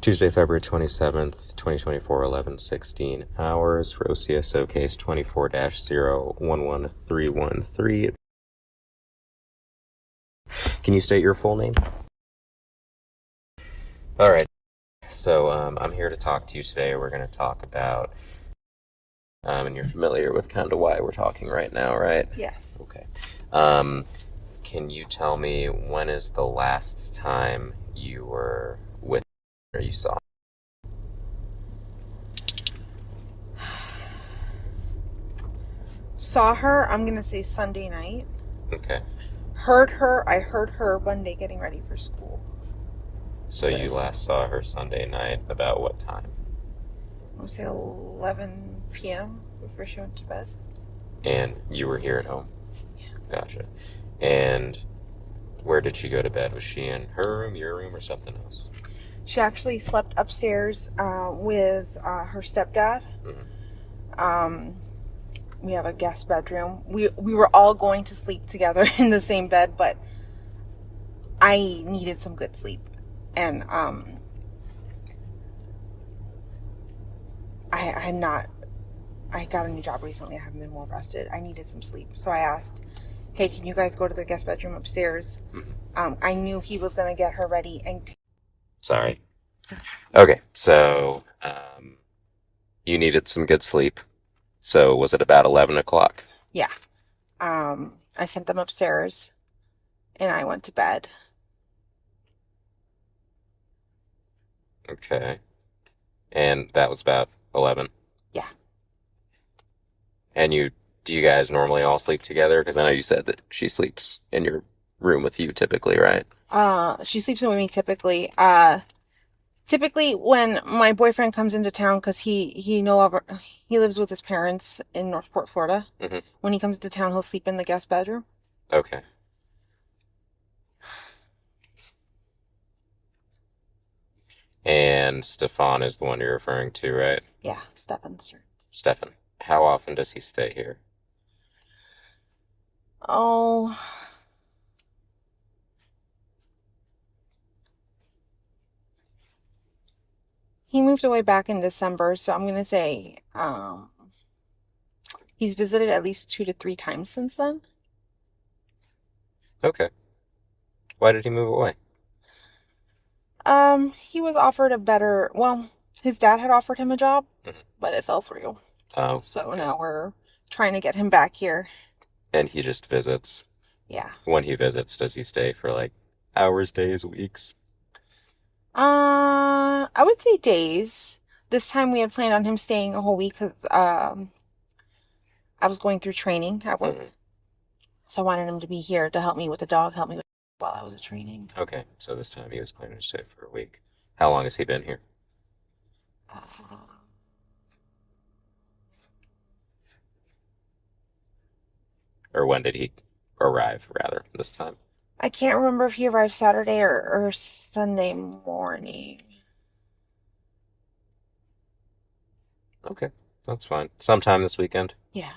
Tuesday, February 27th, 2024, 11:16 hours for OCSO case 24-011313. Can you state your full name? All right. So I'm here to talk to you today. We're going to talk about, and you're familiar with kind of why we're talking right now, right? Yes. Okay. Can you tell me when is the last time you were with or you saw? Saw her, I'm going to say Sunday night. Okay. I heard her Monday getting ready for school. So you last saw her Sunday night about what time? I would say 11 p.m. before she went to bed. And you were here at home? Yeah. Gotcha. And where did she go to bed? Was she in her room, your room, or something else? She actually slept upstairs with her stepdad. Mm-hmm. We have a guest bedroom. We were all going to sleep together in the same bed, but I needed some good sleep. And I got a new job recently. I haven't been well rested. I needed some sleep. So I asked, hey, can you guys go to the guest bedroom upstairs? Mm-hmm. I knew he was going to get her ready. Sorry. Okay, so you needed some good sleep. So was it about 11 o'clock? Yeah. I sent them upstairs and I went to bed. Okay. And that was about 11? Yeah. And do you guys normally all sleep together? Because I know you said that she sleeps in your room with you typically, right? She sleeps with me typically. Typically when my boyfriend comes into town, because he lives with his parents in Northport, Florida. Mm-hmm. When he comes to town, he'll sleep in the guest bedroom. Okay. And Stephan is the one you're referring to, right? Yeah, Stephan Sterns. Stephan. How often does he stay here? Oh, he moved away back in December, so I'm going to say he's visited at least 2 to 3 times since then. Okay. Why did he move away? He was offered his dad had offered him a job, Mm-hmm. but it fell through. Oh. So now we're trying to get him back here. And he just visits? Yeah. When he visits, does he stay for like hours, days, weeks? I would say days. This time we had planned on him staying a whole week because I was going through training at work. Mm-hmm. So I wanted him to be here to help me with the dog, while I was at training. Okay, so this time he was planning to stay for a week. How long has he been here? Or when did he arrive, rather, this time? I can't remember if he arrived Saturday or Sunday morning. Okay, that's fine. Sometime this weekend? Yeah.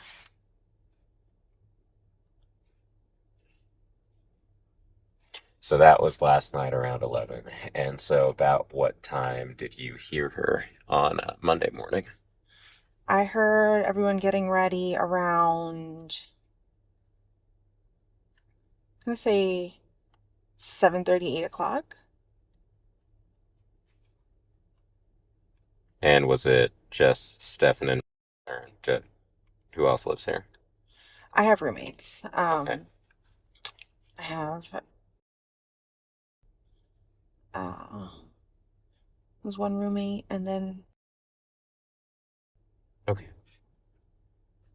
So that was last night around 11. And so about what time did you hear her on Monday morning? I heard everyone getting ready around, I'm going to say 7:30, 8 o'clock. And was it just Stephan and or who else lives here? I have roommates. Okay. I have there's one roommate, and then Okay.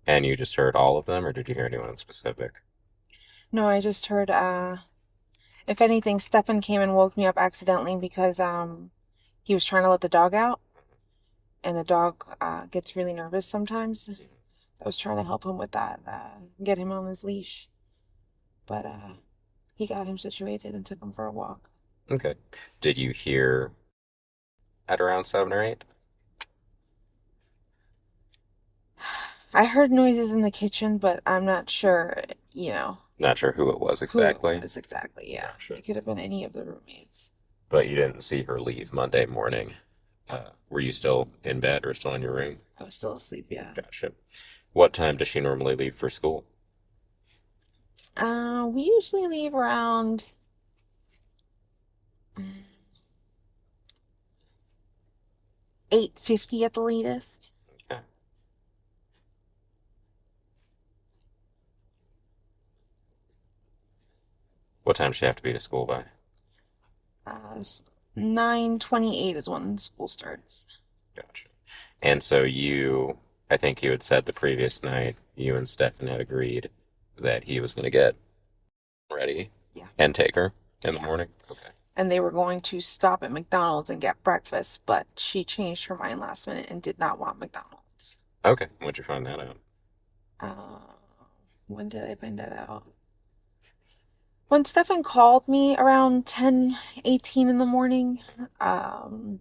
And you just heard all of them, or did you hear anyone in specific? no, I just heard if anything, Stephan came and woke me up accidentally because he was trying to let the dog out, and the dog gets really nervous sometimes. I was trying to help him with that, get him on his leash, but he got him situated and took him for a walk. Okay. Did you hear at around 7 or 8? I heard noises in the kitchen, but I'm not sure, Not sure who it was exactly. who it was exactly, yeah. Gotcha. It could have been any of the roommates. But you didn't see her leave Monday morning. Were you still in bed or still in your room? I was still asleep, yeah. Gotcha. What time does she normally leave for school? We usually leave around 8:50 at the latest. Okay. What time does she have to be to school by? 9:28 is when school starts. Gotcha. And so I think you had said the previous night, you and Stephan had agreed that he was going to get ready Yeah. and take her in the Yeah. morning? Okay. And they were going to stop at McDonald's and get breakfast, but she changed her mind last minute and did not want McDonald's. Okay. When'd you find that out? When did I find that out? When Stephan called me around 10:18 in the morning, I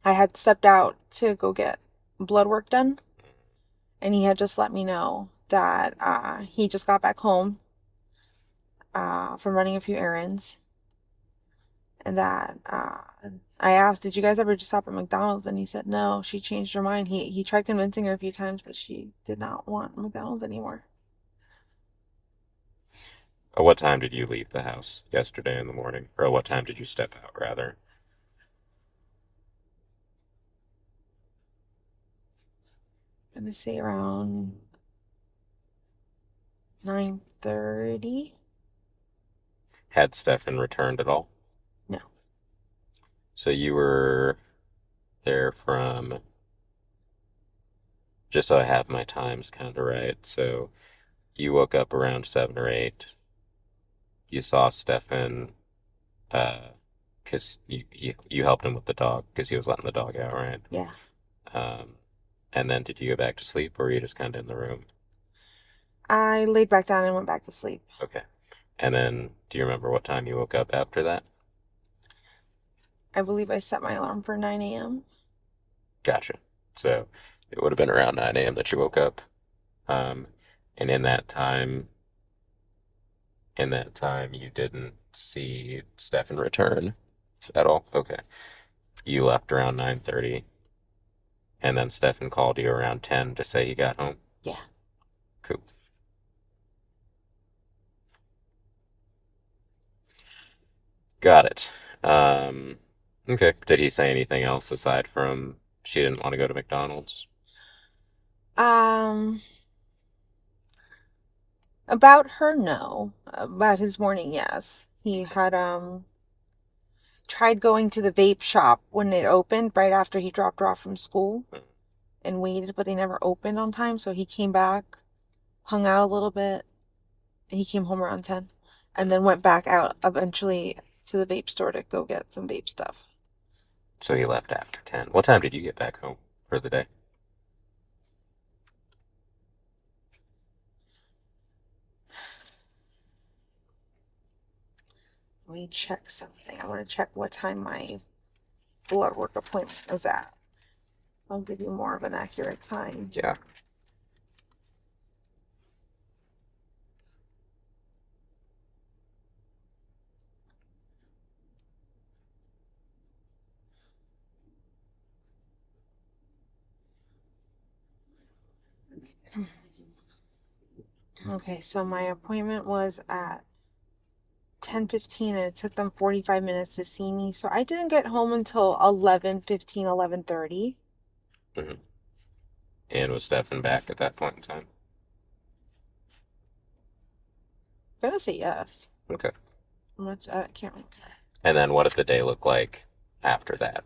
had stepped out to go get blood work done, and he had just let me know that he just got back home from running a few errands, and that I asked, "Did you guys ever just stop at McDonald's?" And he said, "No, she changed her mind. He tried convincing her a few times, but she did not want McDonald's anymore." What time did you leave the house yesterday in the morning? Or what time did you step out, rather? I'm gonna say around 9:30. Had Stephan returned at all? No. So you were there from, just so I have my times kind of right. So you woke up around 7 or 8. You saw Stephan, because you helped him with the dog because he was letting the dog out, right? Yeah. And then did you go back to sleep or were you just kind of in the room? I laid back down and went back to sleep. Okay. And then do you remember what time you woke up after that? I believe I set my alarm for 9 a.m. Gotcha. So it would have been around 9 a.m. that you woke up. And in that time, you didn't see Stephan return at all? Okay. You left around 9:30, and then Stephan called you around 10 to say he got home? Yeah. Cool. Got it. Okay. Did he say anything else aside from she didn't want to go to McDonald's? About her, no. About his morning, yes. He had tried going to the vape shop when it opened right after he dropped her off from school and waited, but they never opened on time, so he came back, hung out a little bit, and he came home around 10 and then went back out eventually to the vape store to go get some vape stuff. So he left after 10. What time did you get back home for the day? Let me check something. I want to check what time my blood work appointment was at. I'll give you more of an accurate time. Yeah. Okay, so my appointment was at 10:15 and it took them 45 minutes to see me. So I didn't get home until 11:15, 11:30. Mm-hmm. And was Stephan back at that point in time? I'm gonna say yes. Okay. I can't remember. And then what did the day look like after that?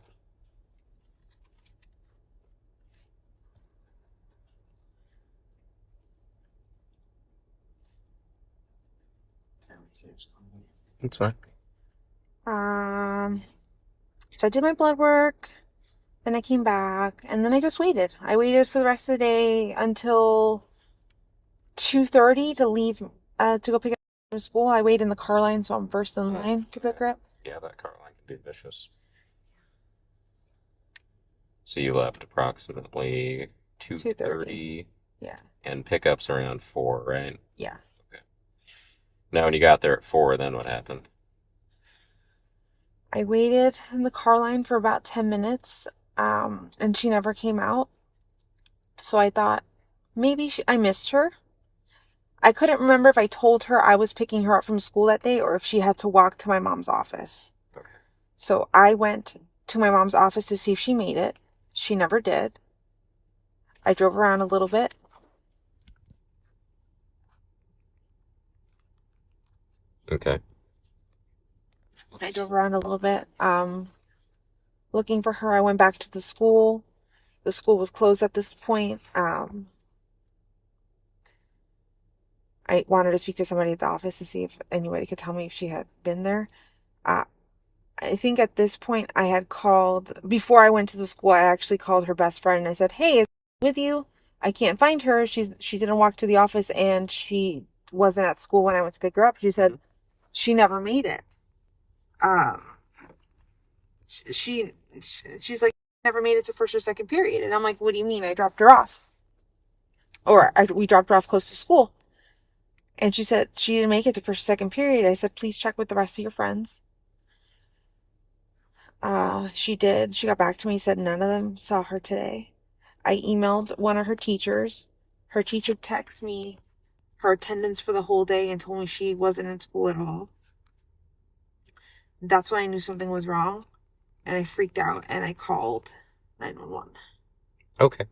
That's fine. So I did my blood work, then I came back, and then I just waited. I waited for the rest of the day until 2:30 to leave, to go pick up from school. I waited in the car line, so I'm first in line to pick her up. Yeah, that car line can be vicious. So you left approximately 2:30. Yeah. And pickups around 4, right? Yeah. Okay. Now when you got there at 4, then what happened? I waited in the car line for about 10 minutes, and she never came out. So I thought maybe I missed her. I couldn't remember if I told her I was picking her up from school that day or if she had to walk to my mom's office. Okay. So I went to my mom's office to see if she made it. She never did. I drove around a little bit. Okay. I drove around a little bit, looking for her. I went back to the school. The school was closed at this point. I wanted to speak to somebody at the office to see if anybody could tell me if she had been there. I think at this point I had called, before I went to the school, I actually called her best friend and I said, "Hey, is she with you? I can't find her. She didn't walk to the office and she wasn't at school when I went to pick her up." She said she never made it. She's like, never made it to first or second period. And I'm like, "What do you mean? I dropped her off. We dropped her off close to school." And she said she didn't make it to first or second period. I said, "Please check with the rest of your friends." She did. She got back to me, said none of them saw her today. I emailed one of her teachers. Her teacher texted me her attendance for the whole day and told me she wasn't in school at all. That's when I knew something was wrong. And I freaked out and I called 911. Okay.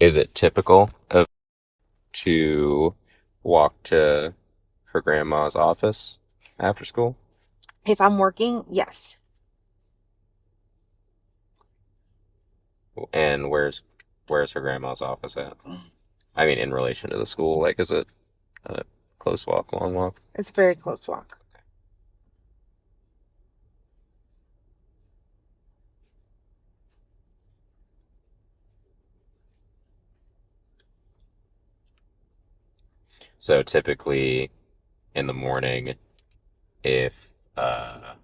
Is it typical of to walk to her grandma's office after school? If I'm working, yes. And where's her grandma's office at? I mean, in relation to the school, like, is it a close walk, long walk? It's a very close walk. So typically in the morning, if, or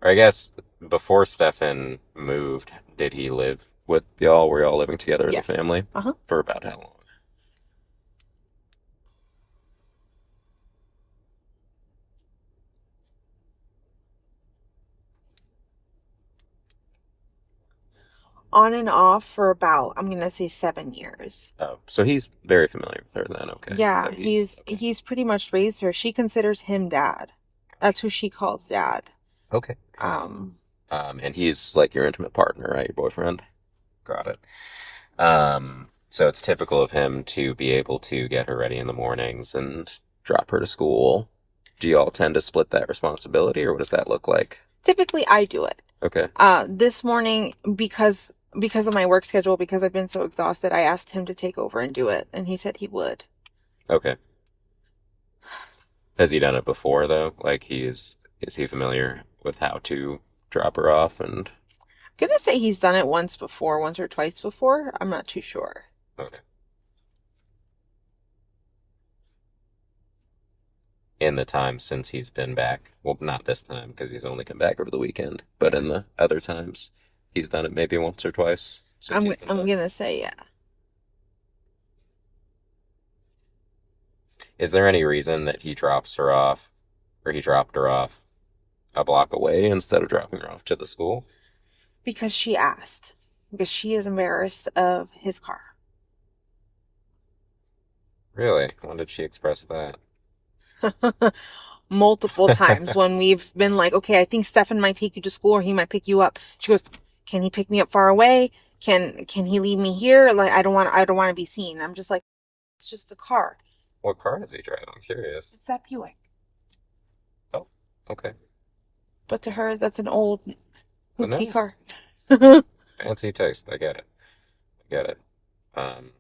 I guess before Stephan moved, did he live with y'all? Were y'all living together as Yeah. a family? Uh-huh. For about how long? On and off for about, I'm going to say 7 years. Oh, so he's very familiar with her then, okay. Yeah, So he's pretty much raised her. She considers him dad. That's who she calls dad. okay. And he's like your intimate partner, right? Your boyfriend? Got it. So it's typical of him to be able to get her ready in the mornings and drop her to school. Do you all tend to split that responsibility, or what does that look like? Typically, I do it. Okay. This morning, because of my work schedule, because I've been so exhausted, I asked him to take over and do it, and he said he would. Okay. Has he done it before, though? Like, is he familiar with how to drop her off? And I'm gonna say he's done it once or twice before. I'm not too sure. okay. in the time since he's been back. Well, not this time because he's only come back over the weekend, but in the other times, he's done it maybe once or twice since he's been I'm back. gonna say yeah. Is there any reason that he drops her off, or he dropped her off a block away instead of dropping her off to the school? Because she asked. Because she is embarrassed of his car. Really? When did she express that? Multiple times when we've been like, okay, I think Stephan might take you to school or he might pick you up. She goes, can he pick me up far away? Can he leave me here? Like, I don't want to be seen. I'm just like, it's just a car. What car is he driving? I'm curious. It's that Buick. Oh, okay. But to her, that's an old hoopty car. Fancy taste. I get it. I get it. Um,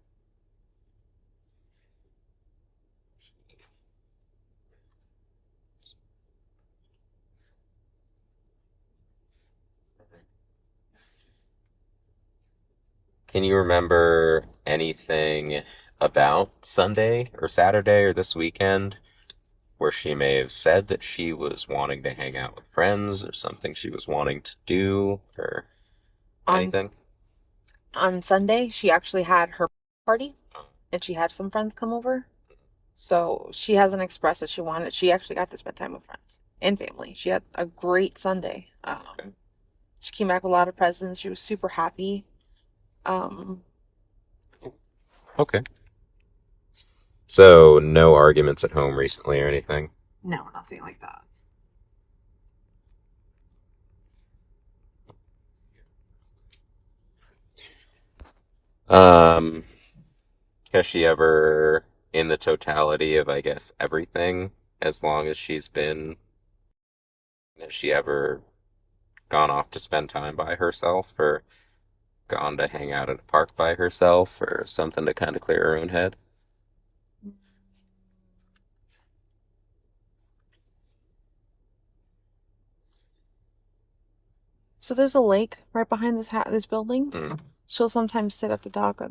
can you remember anything about Sunday or Saturday or this weekend where she may have said that she was wanting to hang out with friends or something she was wanting to do or anything? On Sunday, she actually had her party and she had some friends come over. So she hasn't expressed that she wanted. She actually got to spend time with friends and family. She had a great Sunday. Okay. She came back with a lot of presents. She was super happy. Okay. So, no arguments at home recently or anything? No, nothing like that. Has she ever, in the totality of, I guess, everything, as long as she's been, has she ever gone off to spend time by herself or gone to hang out at a park by herself or something to kind of clear her own head? So there's a lake right behind this building. Mm. She'll sometimes sit at the dock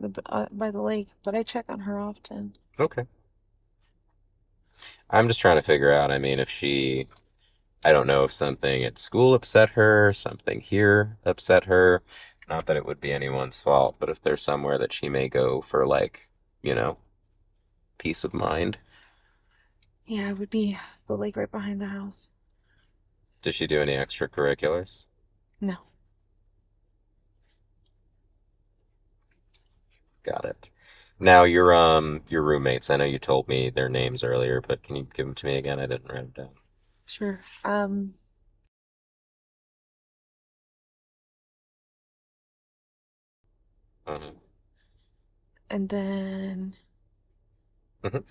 by the lake, but I check on her often. Okay. I'm just trying to figure out, I mean, I don't know if something at school upset her, something here upset her. Not that it would be anyone's fault, but if there's somewhere that she may go for, like, peace of mind. Yeah, it would be the lake right behind the house. Does she do any extracurriculars? No. Got it. Now your roommates, I know you told me their names earlier, but can you give them to me again? I didn't write them down. Sure. Uh-huh. And then Mhm.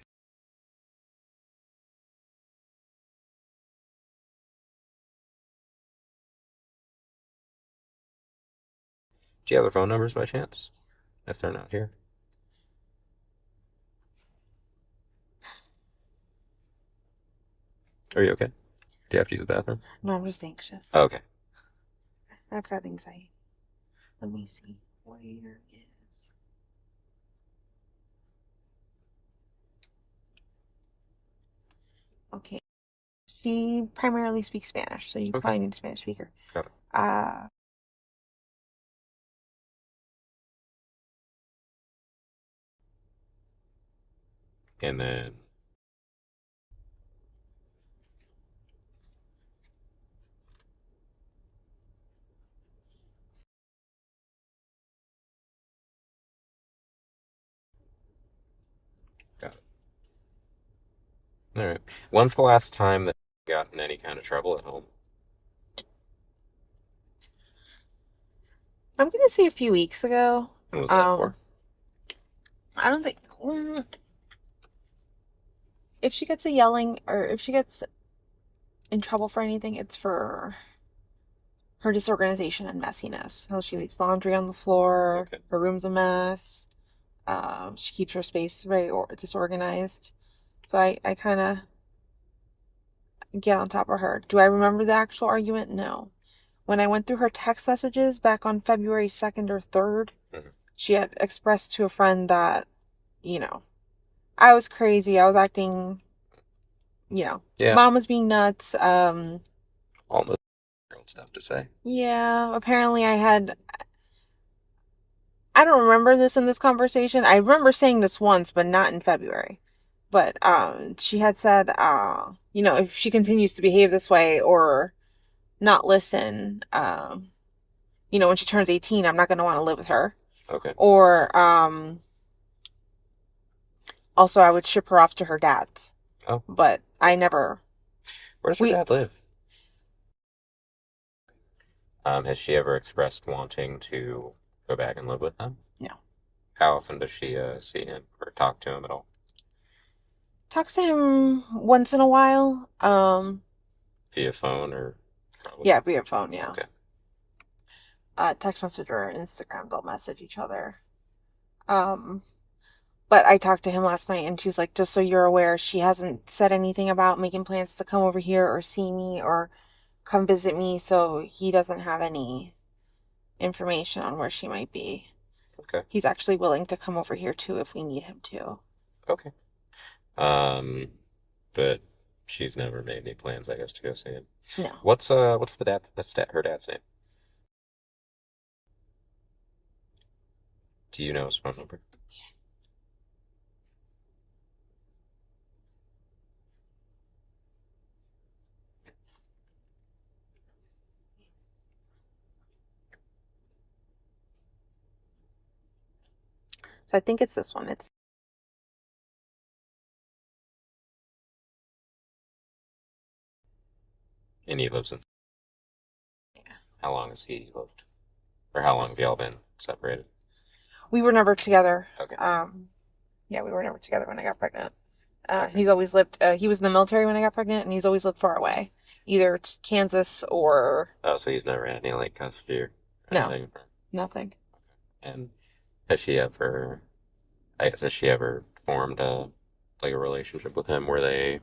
Do you have their phone numbers by chance? If they're not here. Are you okay? Do you have to use the bathroom? no, I'm just anxious. Oh, okay. I've got anxiety. Let me see. Where is... Okay. She primarily speaks Spanish, so you Okay. probably need a Spanish speaker. Got it. And then got it. All right. When's the last time that you got in any kind of trouble at home? I'm gonna say a few weeks ago. When was that for? I don't think if she gets a yelling or if she gets in trouble for anything, it's for her disorganization and messiness. How she leaves laundry on the floor, Okay. her room's a mess. She keeps her space very disorganized. So I kind of get on top of her. Do I remember the actual argument? No. When I went through her text messages back on February 2nd or 3rd, Mhm. she had expressed to a friend that, I was crazy. I was acting Yeah. Mom was being nuts. Almost stuff to say. Yeah, apparently I don't remember this in this conversation. I remember saying this once, but not in February. But she had said, if she continues to behave this way or not listen, when she turns 18, I'm not going to want to live with her. Okay. Or also, I would ship her off to her dad's. Oh. But I never. Where does her dad live? Has she ever expressed wanting to go back and live with them? No. How often does she see him or talk to him at all? Talks to him once in a while. Via phone or? Probably? Yeah, via phone. Yeah. Okay. Text message or Instagram, they'll message each other. But I talked to him last night, and she's like, just so you're aware, she hasn't said anything about making plans to come over here or see me or come visit me, so he doesn't have any information on where she might be. Okay. He's actually willing to come over here too if we need him to. Okay. But she's never made any plans, I guess, to go see him. No. What's her dad's name? Do you know his phone number? So I think it's this one. And he lives in. Yeah. How long has he lived? Or how long have y'all been separated? We were never together. Okay. Yeah, we were never together when I got pregnant. He's always lived. He was in the military when I got pregnant, and he's always lived far away, either it's Kansas or. Oh, so he's never had any like custody or No. anything? Nothing. And has she ever formed a relationship with him where they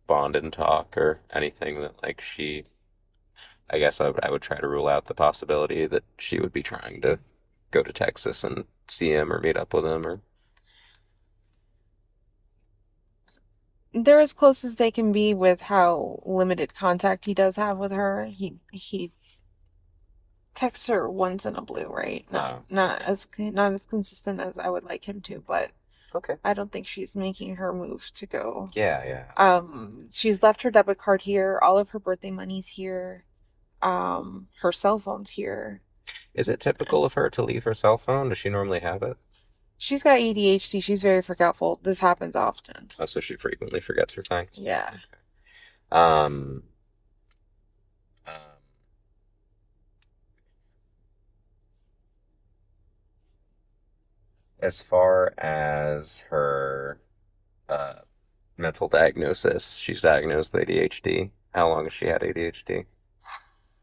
bond and talk or anything that like she? I guess I would try to rule out the possibility that she would be trying to go to Texas and see him or meet up with him or. They're as close as they can be with how limited contact he does have with her. He texts her once in a blue, right? Not as consistent as I would like him to, but okay. I don't think she's making her move to go. Yeah. She's left her debit card here. All of her birthday money's here. Her cell phone's here. Is it typical of her to leave her cell phone? Does she normally have it? She's got ADHD. She's very forgetful. This happens often. Oh, so she frequently forgets her things? Yeah. Okay. As far as her mental diagnosis, she's diagnosed with ADHD. How long has she had ADHD?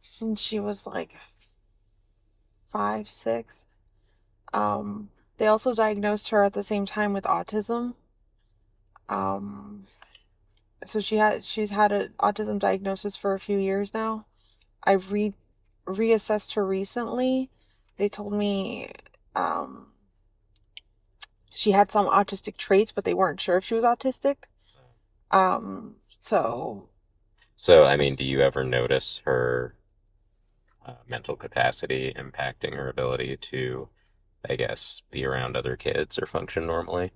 Since she was like 5, 6. They also diagnosed her at the same time with autism. So she's had an autism diagnosis for a few years now. I've reassessed her recently. They told me she had some autistic traits, but they weren't sure if she was autistic. So I mean, do you ever notice her mental capacity impacting her ability to, I guess, be around other kids or function normally?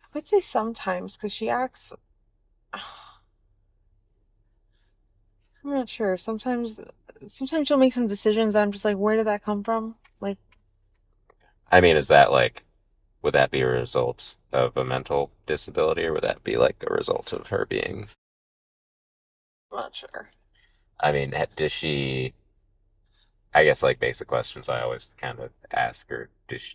I would say sometimes, because she acts. I'm not sure. Sometimes she'll make some decisions that I'm just like, where did that come from? Like, I mean, is that like, would that be a result of a mental disability, or would that be like a result of her being? I'm not sure. I mean, does she? I guess like basic questions I always kind of ask her: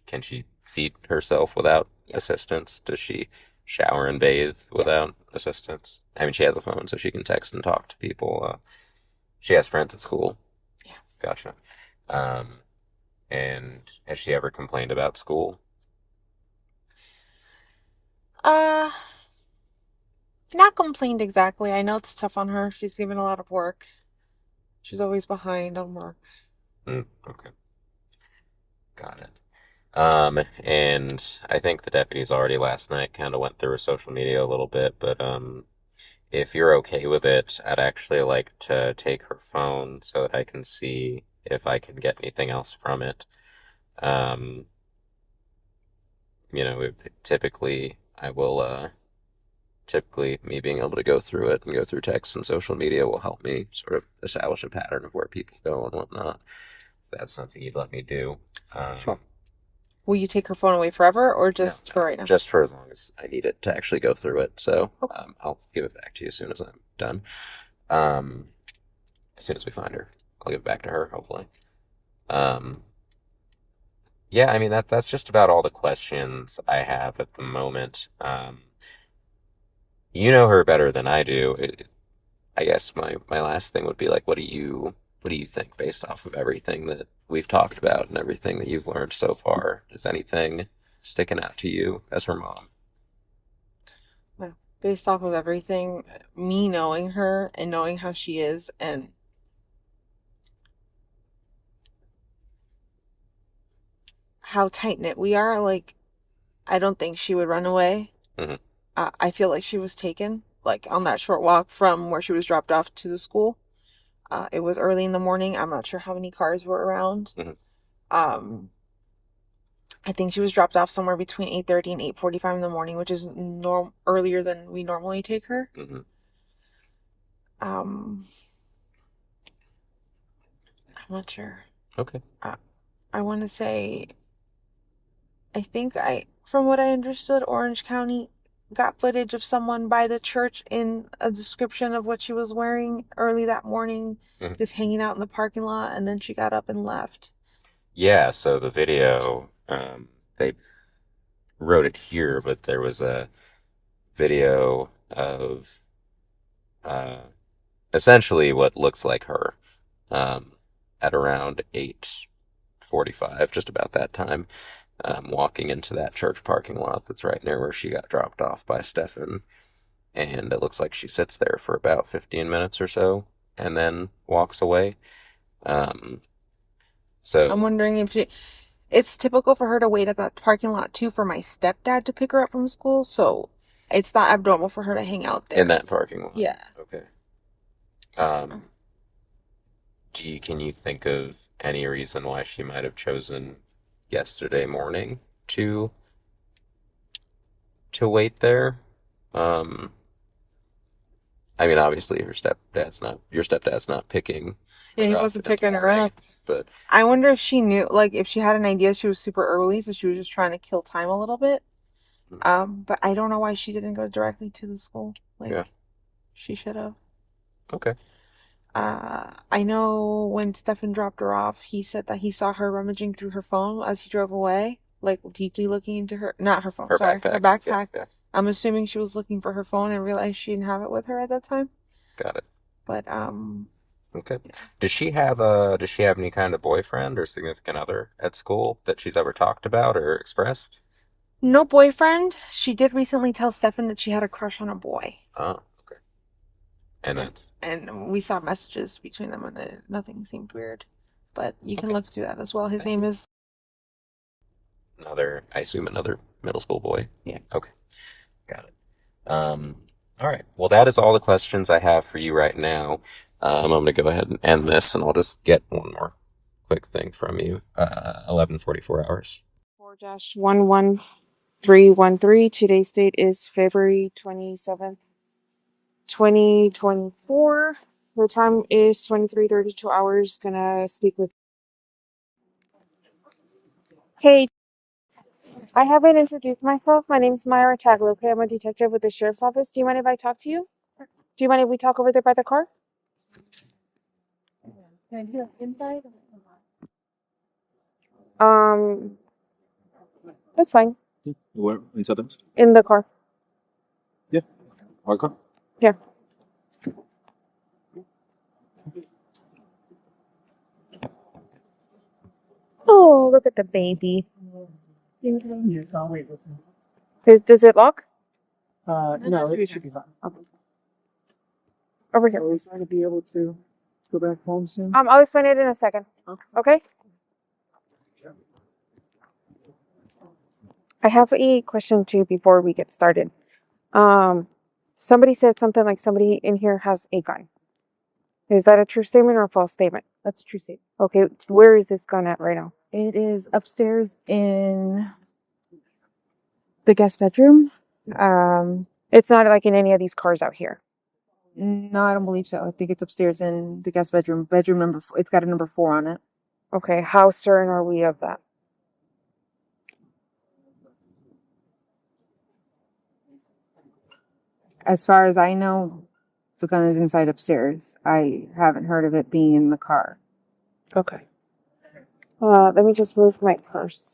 can she feed herself without assistance? Does she shower and bathe without assistance? I mean, she has a phone, so she can text and talk to people. She has friends at school. Yeah. Gotcha. And has she ever complained about school? Not complained exactly. I know it's tough on her. She's given a lot of work. She's always behind on work. Okay. Got it. And I think the deputies already last night kind of went through her social media a little bit, but if you're okay with it, I'd actually like to take her phone so that I can see if I can get anything else from it. Um, typically I will, typically me being able to go through it and go through text and social media will help me sort of establish a pattern of where people go and whatnot. If that's something you'd let me do. Sure. Will you take her phone away forever or just No, for right now? just for as long as I need it to actually go through it. So Okay. I'll give it back to you as soon as I'm done. As soon as we find her, I'll give it back to her, hopefully. Yeah, I mean that's just about all the questions I have at the moment. You know her better than I do. I guess my last thing would be like, what do you think based off of everything that we've talked about and everything that you've learned so far? Is anything sticking out to you as her mom? Well, based off of everything, me knowing her and knowing how she is and how tight knit we are, like, I don't think she would run away. Mm-hmm. I feel like she was taken, like, on that short walk from where she was dropped off to the school. It was early in the morning. I'm not sure how many cars were around. Mm-hmm. I think she was dropped off somewhere between 8:30 and 8:45 in the morning, which is earlier than we normally take her. Mm-hmm. I'm not sure. Okay. I want to say, I think from what I understood, Orange County got footage of someone by the church in a description of what she was wearing early that morning, Mhm. just hanging out in the parking lot, and then she got up and left. Yeah, so the video, they wrote it here, but there was a video of essentially what looks like her um, at around 8:45, just about that time, walking into that church parking lot that's right near where she got dropped off by Stephan. And it looks like she sits there for about 15 minutes or so and then walks away. Um, so I'm wondering if it's typical for her to wait at that parking lot too for my stepdad to pick her up from school, so it's not abnormal for her to hang out there. in that parking lot. Yeah. Okay. Can you think of any reason why she might have chosen yesterday morning to wait there? I mean, obviously, your stepdad's not picking. Yeah, he her up wasn't in the picking her morning, up. but I wonder if she knew, like, if she had an idea she was super early, so she was just trying to kill time a little bit. But I don't know why she didn't go directly to the school. Like, yeah, she should have. okay, I know when Stefan dropped her off, he said that he saw her rummaging through her phone as he drove away, like deeply looking into not her phone, her sorry, backpack. her backpack. Yeah, I'm assuming she was looking for her phone and realized she didn't have it with her at that time. got it. But Okay. Does she have any kind of boyfriend or significant other at school that she's ever talked about or expressed? no boyfriend. She did recently tell Stefan that she had a crush on a boy. Oh, okay. And that's And we saw messages between them and nothing seemed weird. But you can Okay. look through that as well. His name is I assume another middle school boy. Yeah. Okay. Got it. All right. Well, that is all the questions I have for you right now. I'm going to go ahead and end this, and I'll just get one more quick thing from you. 11:44 hours. 4-11313. Today's date is February 27th, 2024. The time is 23:32 hours. Gonna speak with. Hey, I haven't introduced myself. My name's Myra Taglo. Okay, I'm a detective with the sheriff's office. Do you mind if I talk to you? Do you mind if we talk over there by the car? Can I do it inside? That's fine. Where inside the house? In the car. Yeah. Our car? Here. Oh, look at the baby. Yes, I'll wait with him. Does it lock? No, it should be fine. Over here, Are we please. going to be able to go back home soon? I'll explain it in a second. Okay? I have a question too before we get started. Somebody said something like somebody in here has a gun. Is that a true statement or a false statement? That's a true statement. Okay, where is this gun at right now? It is upstairs in the guest bedroom. It's not like in any of these cars out here. No, I don't believe so. I think it's upstairs in the guest bedroom. Bedroom number 4. It's got a number 4 on it. Okay, how certain are we of that? As far as I know, the gun is inside upstairs. I haven't heard of it being in the car. Okay. Let me just move my purse.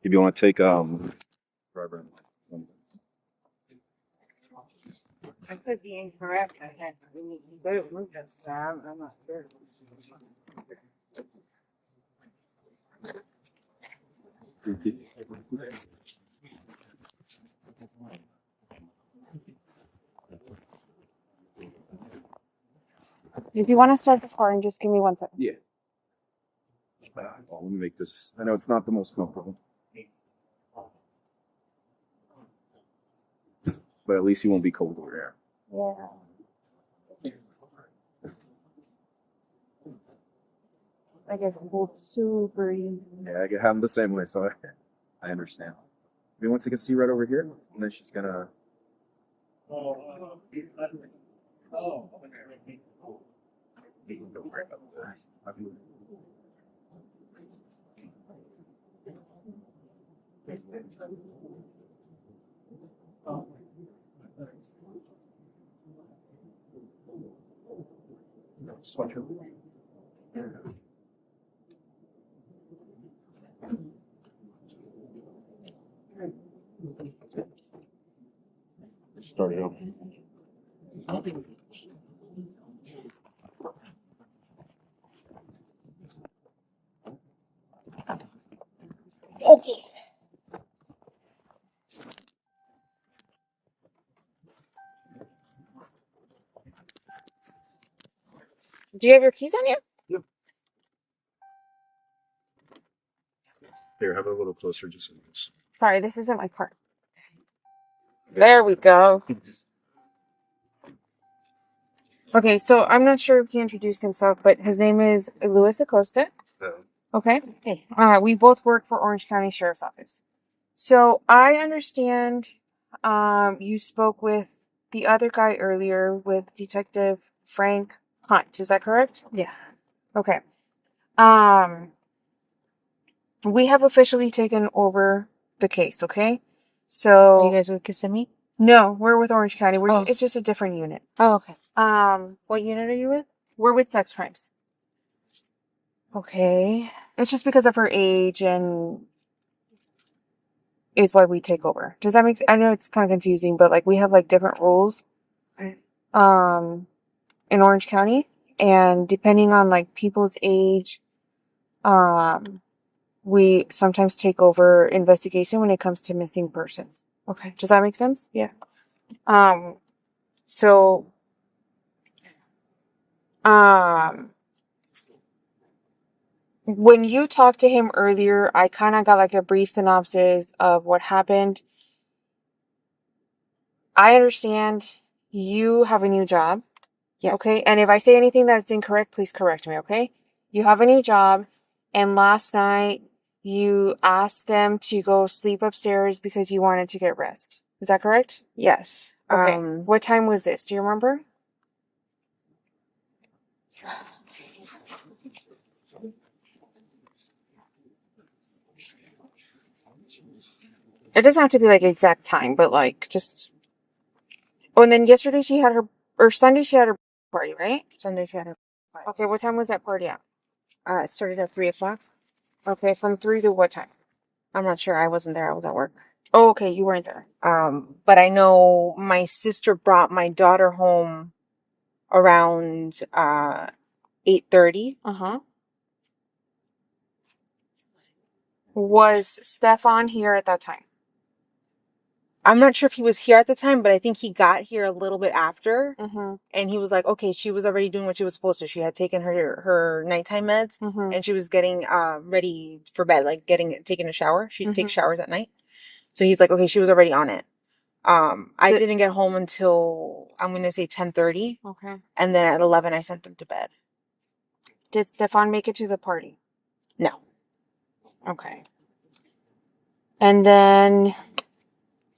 If you want to take driver. I could be incorrect. I had moved it. I'm not sure. If you want to start the car and just give me 1 second. Yeah. Well, let me make this. I know it's not the most comfortable, but at least you won't be cold over there. Yeah. I get cold super easy. Yeah, I get having the same way, so I understand. We want to take a seat right over here, and then she's gonna. Don't worry about that. Swatch over. Start it up. Okay. Do you have your keys on you? Here, have it a little closer, just like this. Sorry, this isn't my car. There we go. Okay, so I'm not sure if he introduced himself, but his name is Luis Acosta. Okay. Hey. We both work for Orange County Sheriff's Office. So I understand you spoke with the other guy earlier with Detective Frank Hunt. Is that correct? Yeah. Okay. We have officially taken over the case, okay? So Are you guys with Kissimmee? no, we're with Orange County. Oh. It's just a different unit. Oh, okay. What unit are you with? We're with sex crimes. Okay. It's just because of her age and is why we take over. Does that make sense? I know it's kind of confusing, but like we have like different rules in Orange County, and depending on like people's age, we sometimes take over investigation when it comes to missing persons. Okay. Does that make sense? Yeah. So when you talked to him earlier, I kind of got like a brief synopsis of what happened. I understand you have a new job. Yeah. Okay. And if I say anything that's incorrect, please correct me. Okay. You have a new job. And last night you asked them to go sleep upstairs because you wanted to get rest. Is that correct? Yes. Okay. What time was this? Do you remember? It doesn't have to be like exact time, but like just. Oh, and then yesterday Sunday she had her party, right? Sunday she had her party. Okay, what time was that party at? It started at 3:00. Okay, from 3 to what time? I'm not sure. I wasn't there. I was at work. Oh, okay, you weren't there. But I know my sister brought my daughter home around 8:30. Uh-huh. Was Stephan here at that time? I'm not sure if he was here at the time, but I think he got here a little bit after. Mm-hmm. And he was like, okay, she was already doing what she was supposed to. She had taken her nighttime meds, Mm-hmm. and she was getting ready for bed, like taking a shower. She Mm-hmm. takes showers at night. So he's like, okay, she was already on it. I didn't get home until, I'm going to say 10:30. Okay. And then at 11, I sent them to bed. Did Stephan make it to the party? No. Okay. And then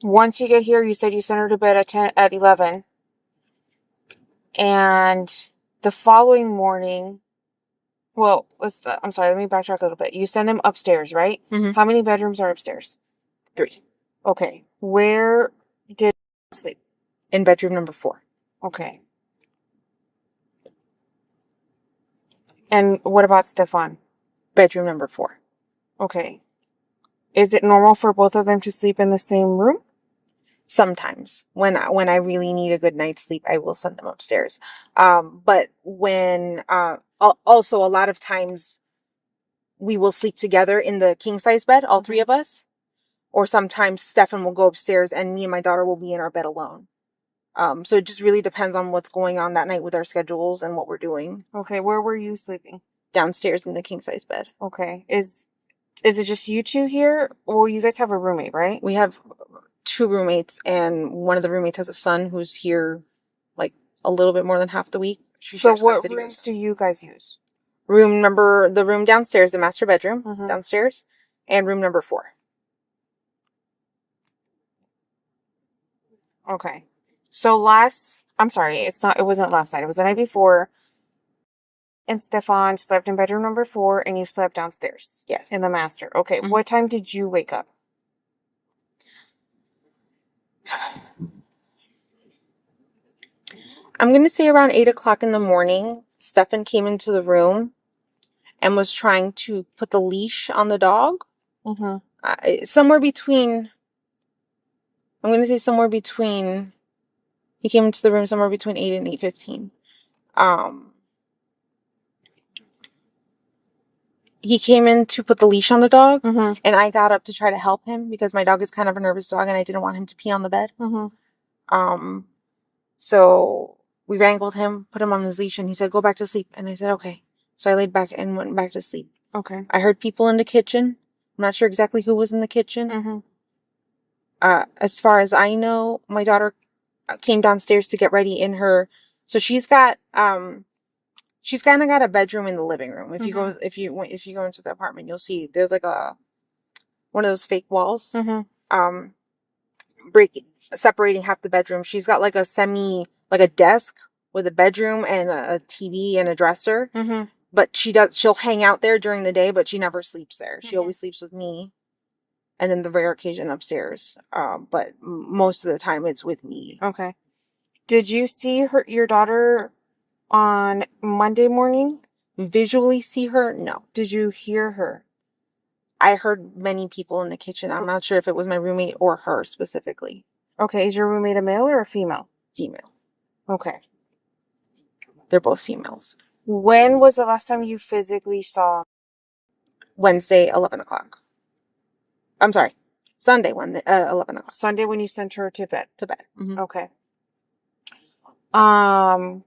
once you get here, you said you sent her to bed at 11. And the following morning, well, I'm sorry, let me backtrack a little bit. You send them upstairs, right? Mm-hmm. How many bedrooms are upstairs? 3. Okay. Where did you sleep? In bedroom number 4. Okay. And what about Stephan? Bedroom number 4. Okay. Is it normal for both of them to sleep in the same room? Sometimes when I really need a good night's sleep, I will send them upstairs. But when also a lot of times we will sleep together in the king size bed, all 3 of us. Or sometimes Stephan will go upstairs and me and my daughter will be in our bed alone. So it just really depends on what's going on that night with our schedules and what we're doing. Okay, where were you sleeping? Downstairs in the king size bed. Okay. Is it just you two here? Well, you guys have a roommate, right? We have 2 roommates, and one of the roommates has a son who's here like a little bit more than half the week. So what rooms do you guys use? The room downstairs, the master bedroom downstairs, and room number 4. Okay. So it wasn't last night. It was the night before. And Stephan slept in bedroom number 4 and you slept downstairs. Yes. In the master. Okay. Mm-hmm. What time did you wake up? I'm going to say around 8 o'clock in the morning. Stephan came into the room and was trying to put the leash on the dog. Mm-hmm. He came into the room somewhere between 8 and 8:15. He came in to put the leash on the dog, and I got up to try to help him because my dog is kind of a nervous dog and I didn't want him to pee on the bed. So we wrangled him, put him on his leash, and he said, go back to sleep. And I said, okay. So I laid back and went back to sleep. Okay. I heard people in the kitchen. I'm not sure exactly who was in the kitchen. As far as I know, my daughter came downstairs to get ready in her. So she's kind of got a bedroom in the living room. If you go into the apartment, you'll see there's like one of those fake walls, separating half the bedroom. She's got like a desk with a bedroom and a TV and a dresser. But she'll hang out there during the day, but she never sleeps there. She always sleeps with me. And then the rare occasion upstairs. But most of the time it's with me. Okay. Did you see your daughter on Monday morning? Visually see her? No. Did you hear her? I heard many people in the kitchen. I'm not sure if it was my roommate or her specifically. Okay. Is your roommate a male or a female? Female. Okay. They're both females. When was the last time you physically saw? Wednesday, 11 o'clock. I'm sorry. Sunday, 11 o'clock. Sunday when you sent her to bed? To bed. Okay. Well,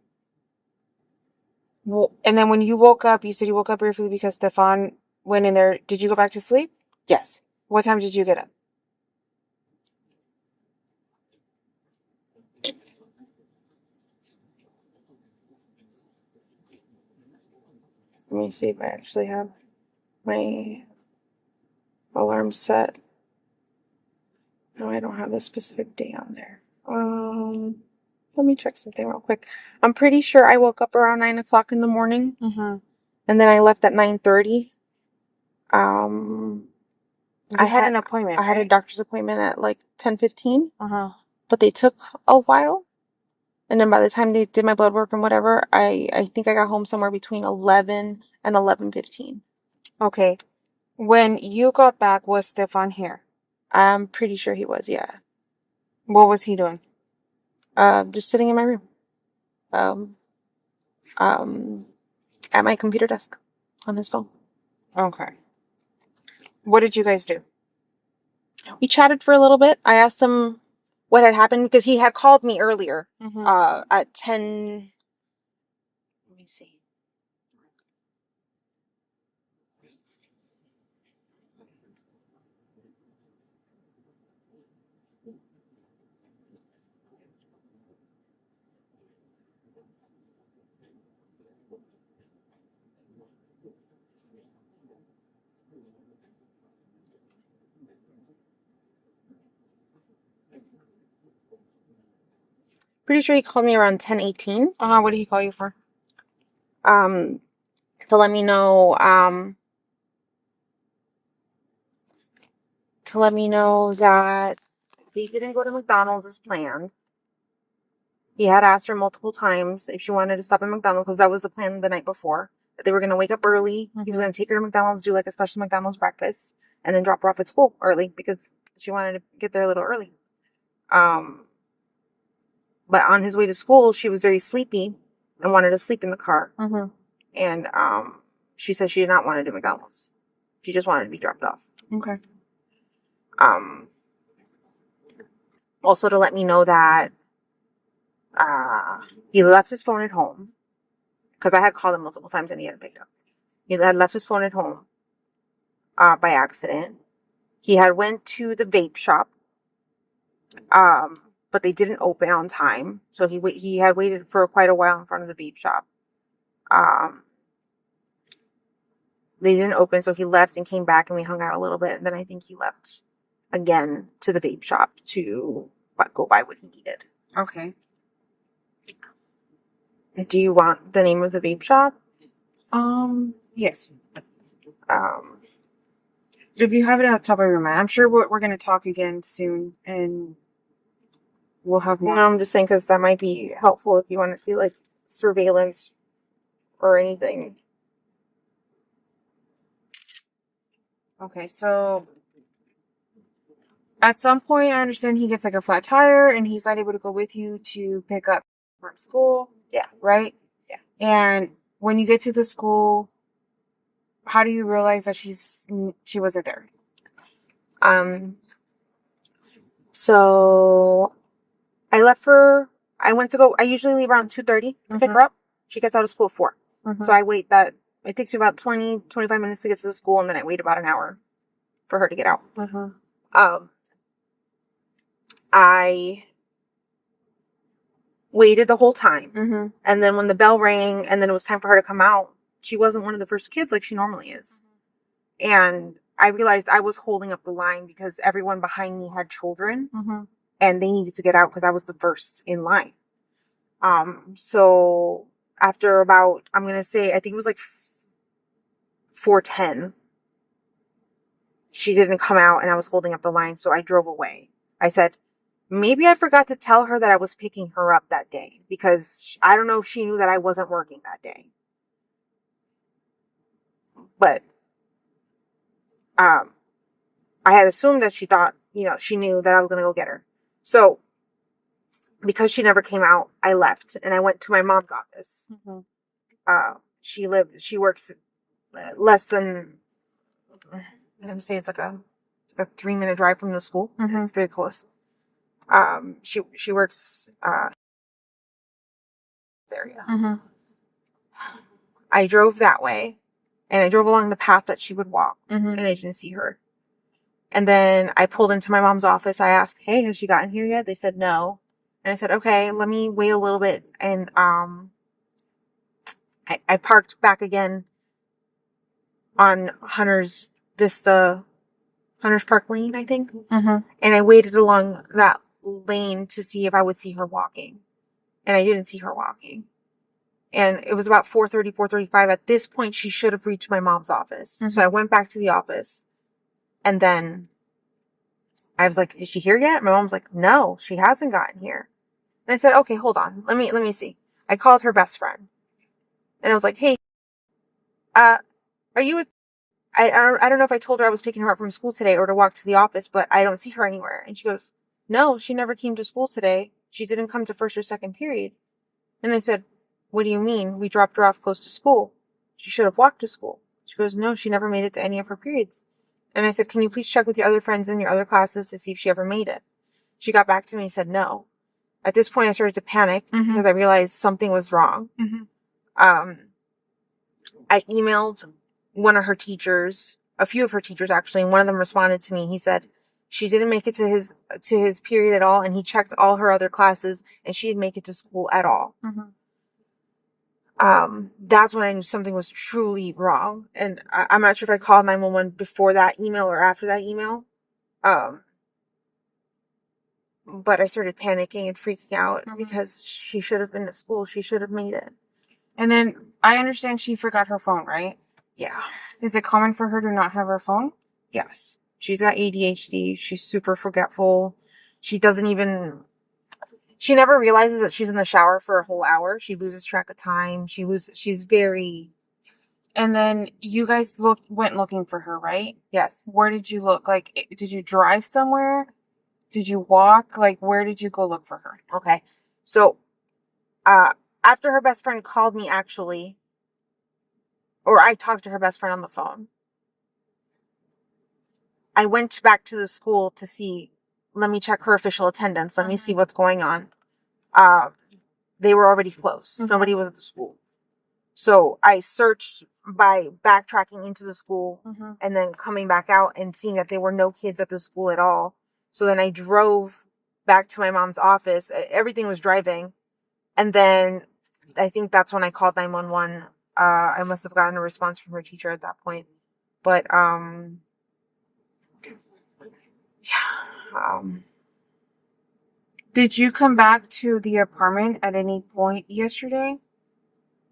and then when you woke up, you said you woke up briefly because Stephan went in there. Did you go back to sleep? Yes. What time did you get up? Let me see if I actually have my alarm set. No, I don't have the specific day on there. Let me check something real quick. I'm pretty sure I woke up around 9 o'clock in the morning. And then I left at 9:30. I had an appointment. I had a doctor's appointment at like 10:15. But they took a while. And then by the time they did my blood work and whatever, I think I got home somewhere between 11 and 11:15. Okay. When you got back, was Stephan here? I'm pretty sure he was, yeah. What was he doing? Just sitting in my room. At my computer desk on his phone. Okay. What did you guys do? We chatted for a little bit. I asked him what had happened, because he had called me earlier Mm-hmm. at 10. Let me see. Pretty sure he called me around 10:18. What did he call you for? To let me know that they didn't go to McDonald's as planned. He had asked her multiple times if she wanted to stop at McDonald's, because that was the plan the night before. That they were going to wake up early. He was going to take her to McDonald's, do like a special McDonald's breakfast, and then drop her off at school early because she wanted to get there a little early. But on his way to school, she was very sleepy and wanted to sleep in the car. Mm-hmm. And she said she did not want to do McDonald's. She just wanted to be dropped off. Okay. Also to let me know that he left his phone at home, because I had called him multiple times and he hadn't picked up. He had left his phone at home by accident. He had went to the vape shop, but they didn't open on time, so he had waited for quite a while in front of the vape shop. They didn't open, so he left and came back, and we hung out a little bit, and then I think he left again to the vape shop to go buy what he needed. Okay. Do you want the name of the vape shop? Yes. If you have it at the top of your mind, I'm sure we're going to talk again soon, and we'll have more. No, I'm just saying because that might be helpful if you want to see like surveillance or anything. Okay, so at some point, I understand he gets like a flat tire, and he's not able to go with you to pick up from school. Yeah. Right? Yeah. And when you get to the school, how do you realize that she wasn't there? So I usually leave around 2:30 to pick her up. She gets out of school at 4. So I wait it takes me about 20-25 minutes to get to the school, and then I wait about an hour for her to get out. I waited the whole time. And then when the bell rang and then it was time for her to come out, she wasn't one of the first kids like she normally is. And I realized I was holding up the line because everyone behind me had children and they needed to get out because I was the first in line. So after about, I'm going to say, I think it was like 4:10, she didn't come out and I was holding up the line. So I drove away. I said, maybe I forgot to tell her that I was picking her up that day, because I don't know if she knew that I wasn't working that day. But I had assumed that she thought, she knew that I was going to go get her. So because she never came out, I left and I went to my mom's office. She works less than, I'm going to say it's like a 3-minute drive from the school. It's very close. She works area. I drove that way, and I drove along the path that she would walk, and I didn't see her. And then I pulled into my mom's office. I asked, "Hey, has she gotten here yet?" They said no, and I said, "Okay, let me wait a little bit." And I parked back again on Hunter's Park Lane, I think, and I waited along that lane to see if I would see her walking, and I didn't see her walking. And it was about 4:30, 4:35. At this point, she should have reached my mom's office. So I went back to the office, and then I was like, "Is she here yet?" My mom's like, "No, she hasn't gotten here." And I said, "Okay, hold on. Let me see." I called her best friend, and I was like, "Hey, are you with?" I don't know if I told her I was picking her up from school today or to walk to the office, but I don't see her anywhere. And she goes, "No, she never came to school today. She didn't come to first or second period." And I said, "What do you mean? We dropped her off close to school. She should have walked to school." She goes, "No, she never made it to any of her periods." And I said, "Can you please check with your other friends in your other classes to see if she ever made it?" She got back to me and said no. At this point, I started to panic because I realized something was wrong. I emailed one of her teachers, a few of her teachers actually, and one of them responded to me. He said she didn't make it to his period at all, and he checked all her other classes, and she didn't make it to school at all. That's when I knew something was truly wrong, and I'm not sure if I called 911 before that email or after that email. But I started panicking and freaking out because she should have been at school. She should have made it. And then I understand she forgot her phone, right? Yeah. Is it common for her to not have her phone? Yes. She's got ADHD. She's super forgetful. She never realizes that she's in the shower for a whole hour. She loses track of time. She's very... And then you guys went looking for her, right? Yes. Where did you look? Like, did you drive somewhere? Did you walk? Like, where did you go look for her? Okay. So, after her best friend called me, actually, or I talked to her best friend on the phone, I went back to the school to see, let me check her official attendance. Let me see what's going on. They were already closed. Nobody was at the school. So I searched by backtracking into the school and then coming back out and seeing that there were no kids at the school at all. So then I drove back to my mom's office. Everything was driving. And then I think that's when I called 911. I must have gotten a response from her teacher at that point. But, did you come back to the apartment at any point yesterday?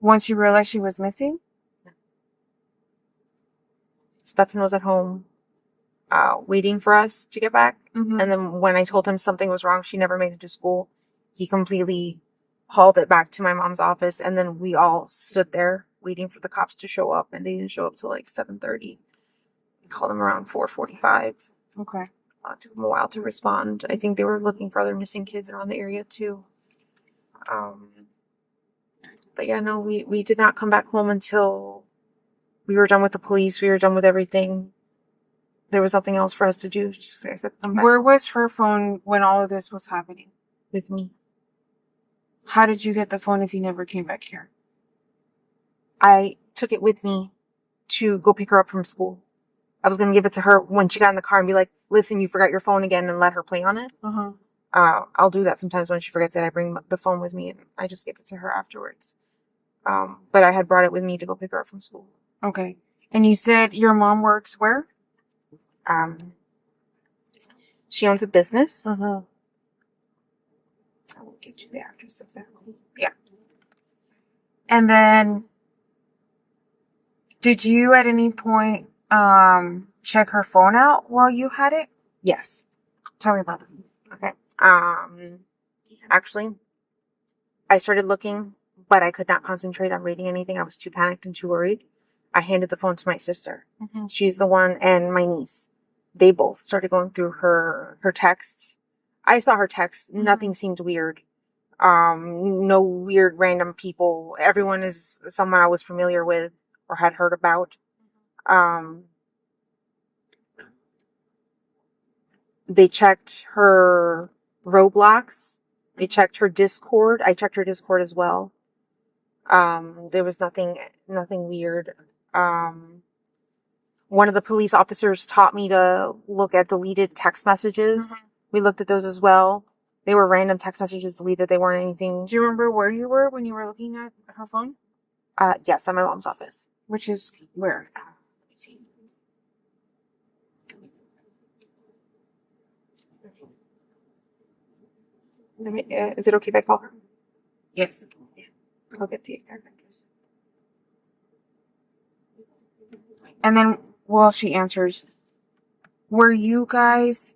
Once you realized she was missing? Stephan was at home, waiting for us to get back. And then when I told him something was wrong, she never made it to school. He completely hauled it back to my mom's office. And then we all stood there waiting for the cops to show up. And they didn't show up till like 7:30. We called them around 4:45. Okay. It took them a while to respond. I think they were looking for other missing kids around the area too. But yeah, no, we did not come back home until we were done with the police. We were done with everything. There was nothing else for us to do except come back. Where was her phone when all of this was happening? With me. How did you get the phone if you never came back here? I took it with me to go pick her up from school. I was going to give it to her when she got in the car and be like, listen, you forgot your phone again, and let her play on it. I'll do that sometimes when she forgets it. I bring the phone with me and I just give it to her afterwards. But I had brought it with me to go pick her up from school. Okay. And you said your mom works where? She owns a business. I will get you the address exactly. Yeah. And then, did you at any point check her phone out while you had it? Yes. Tell me about it. Okay. Actually, I started looking, but I could not concentrate on reading anything. I was too panicked and too worried. I handed the phone to my sister. She's the one, and my niece. They both started going through her texts. I saw her texts. Nothing seemed weird. No weird random people. Everyone is someone I was familiar with or had heard about. They checked her Roblox. They checked her Discord. I checked her Discord as well. There was nothing weird. One of the police officers taught me to look at deleted text messages. We looked at those as well. They were random text messages deleted. They weren't anything. Do you remember where you were when you were looking at her phone? Yes, at my mom's office. Which is where? Let me see. Is it okay if I call her? Yes. Yeah. I'll get the exact address. And then while she answers, were you guys,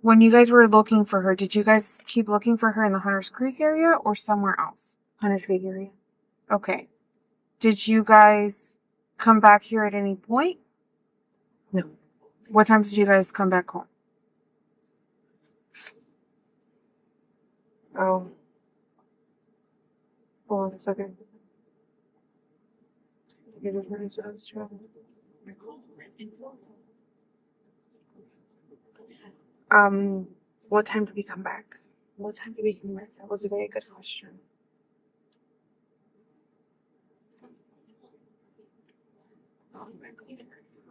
when you guys were looking for her, did you guys keep looking for her in the Hunters Creek area or somewhere else? Hunters Creek area. Okay. Did you guys come back here at any point? No. What time did you guys come back home? Oh. Hold on a second. What time did we come back? What time did we come back? That was a very good question.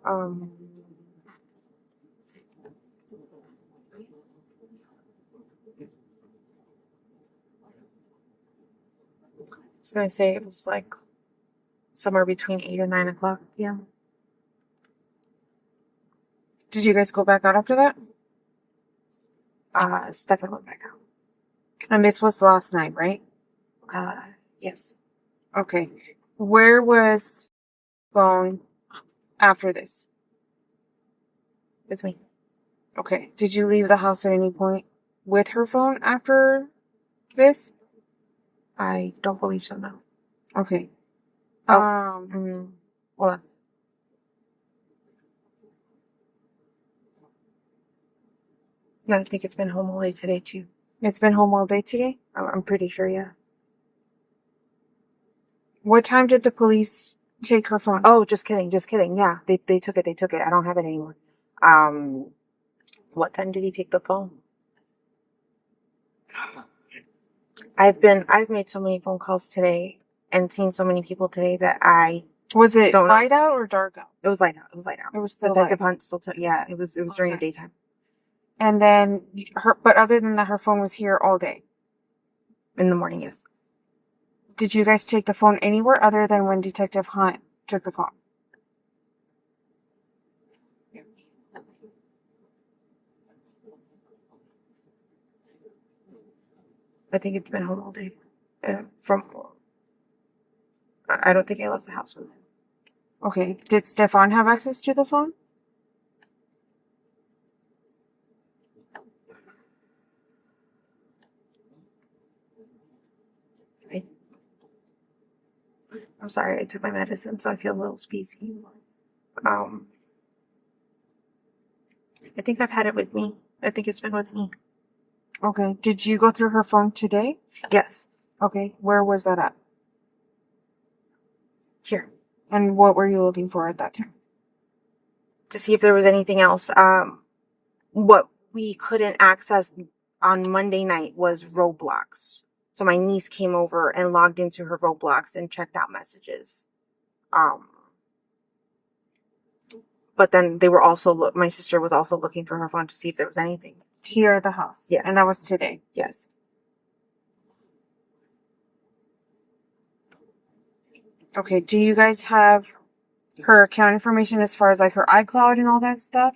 Um, I was gonna say it was like somewhere between 8 and 9 o'clock p.m. Did you guys go back out after that? Stefan went back out. And this was last night, right? Yes. Okay. Where was phone after this? With me. Okay. Did you leave the house at any point with her phone after this? I don't believe so, no. Okay. Oh. Hold on. No, I think it's been home all day today, too. It's been home all day today? I'm pretty sure, yeah. What time did the police take her phone? Oh, just kidding. Yeah, they took it. I don't have it anymore. What time did he take the phone? I've made so many phone calls today and seen so many people today that I Was it don't know. light out or dark out? It was light out. It was still Detective light. Hunt still yeah, it was during the Okay. daytime. And then but other than that, her phone was here all day. In the morning, yes. Did you guys take the phone anywhere other than when Detective Hunt took the phone? I think it's been home all day. I don't think I left the house with him. Okay. Did Stefan have access to the phone? I'm sorry, I took my medicine, so I feel a little speedy. I think I've had it with me. I think it's been with me. Okay. Did you go through her phone today? Yes. Okay. Where was that at? Here. And what were you looking for at that time? To see if there was anything else. What we couldn't access on Monday night was Roblox. So my niece came over and logged into her Roblox and checked out messages. But then they were also my sister was also looking through her phone to see if there was anything here at the house. Yes. And that was today. Yes. Okay. Do you guys have her account information as far as like her iCloud and all that stuff?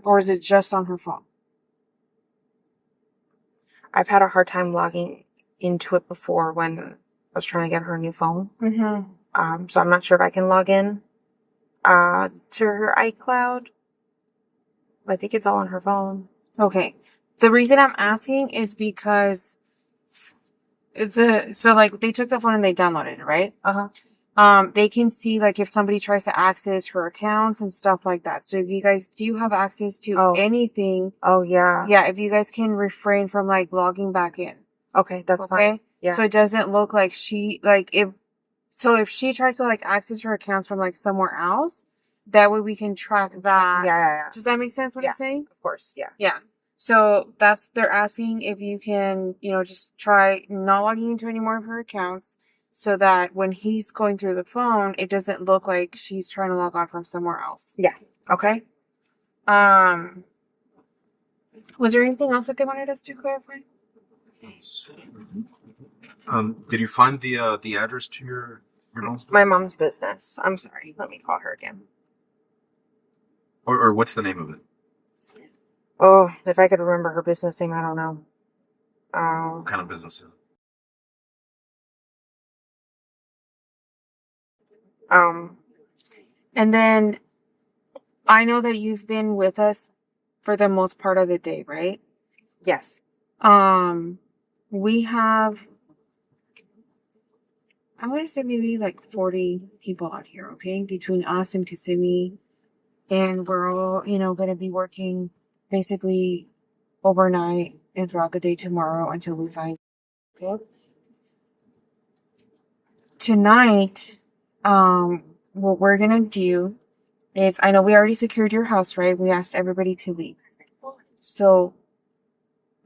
Or is it just on her phone? I've had a hard time logging into it before when I was trying to get her a new phone. Mm-hmm. So I'm not sure if I can log in to her iCloud. I think it's all on her phone. Okay. The reason I'm asking is because so like they took the phone and they downloaded it, right? They can see like if somebody tries to access her accounts and stuff like that. So if you guys do have access to anything, yeah, if you guys can refrain from like logging back in. Okay, that's fine. Yeah. So it doesn't look like if she tries to like access her accounts from like somewhere else, that way we can track that. Yeah. Does that make sense what I'm saying? Of course, yeah. Yeah. So they're asking if you can, just try not logging into any more of her accounts so that when he's going through the phone, it doesn't look like she's trying to log on from somewhere else. Yeah. Okay. Was there anything else that they wanted us to clarify? Did you find the address to your mom's? My mom's business. I'm sorry. Let me call her again. Or what's the name of it? Oh, if I could remember her business name, I don't know. What kind of business is it? And then I know that you've been with us for the most part of the day, right? Yes. We have, I want to say maybe like 40 people out here, okay? Between us and Kissimmee. And we're all, going to be working basically overnight and throughout the day tomorrow until we find, okay? Tonight, what we're going to do is, I know we already secured your house, right? We asked everybody to leave. So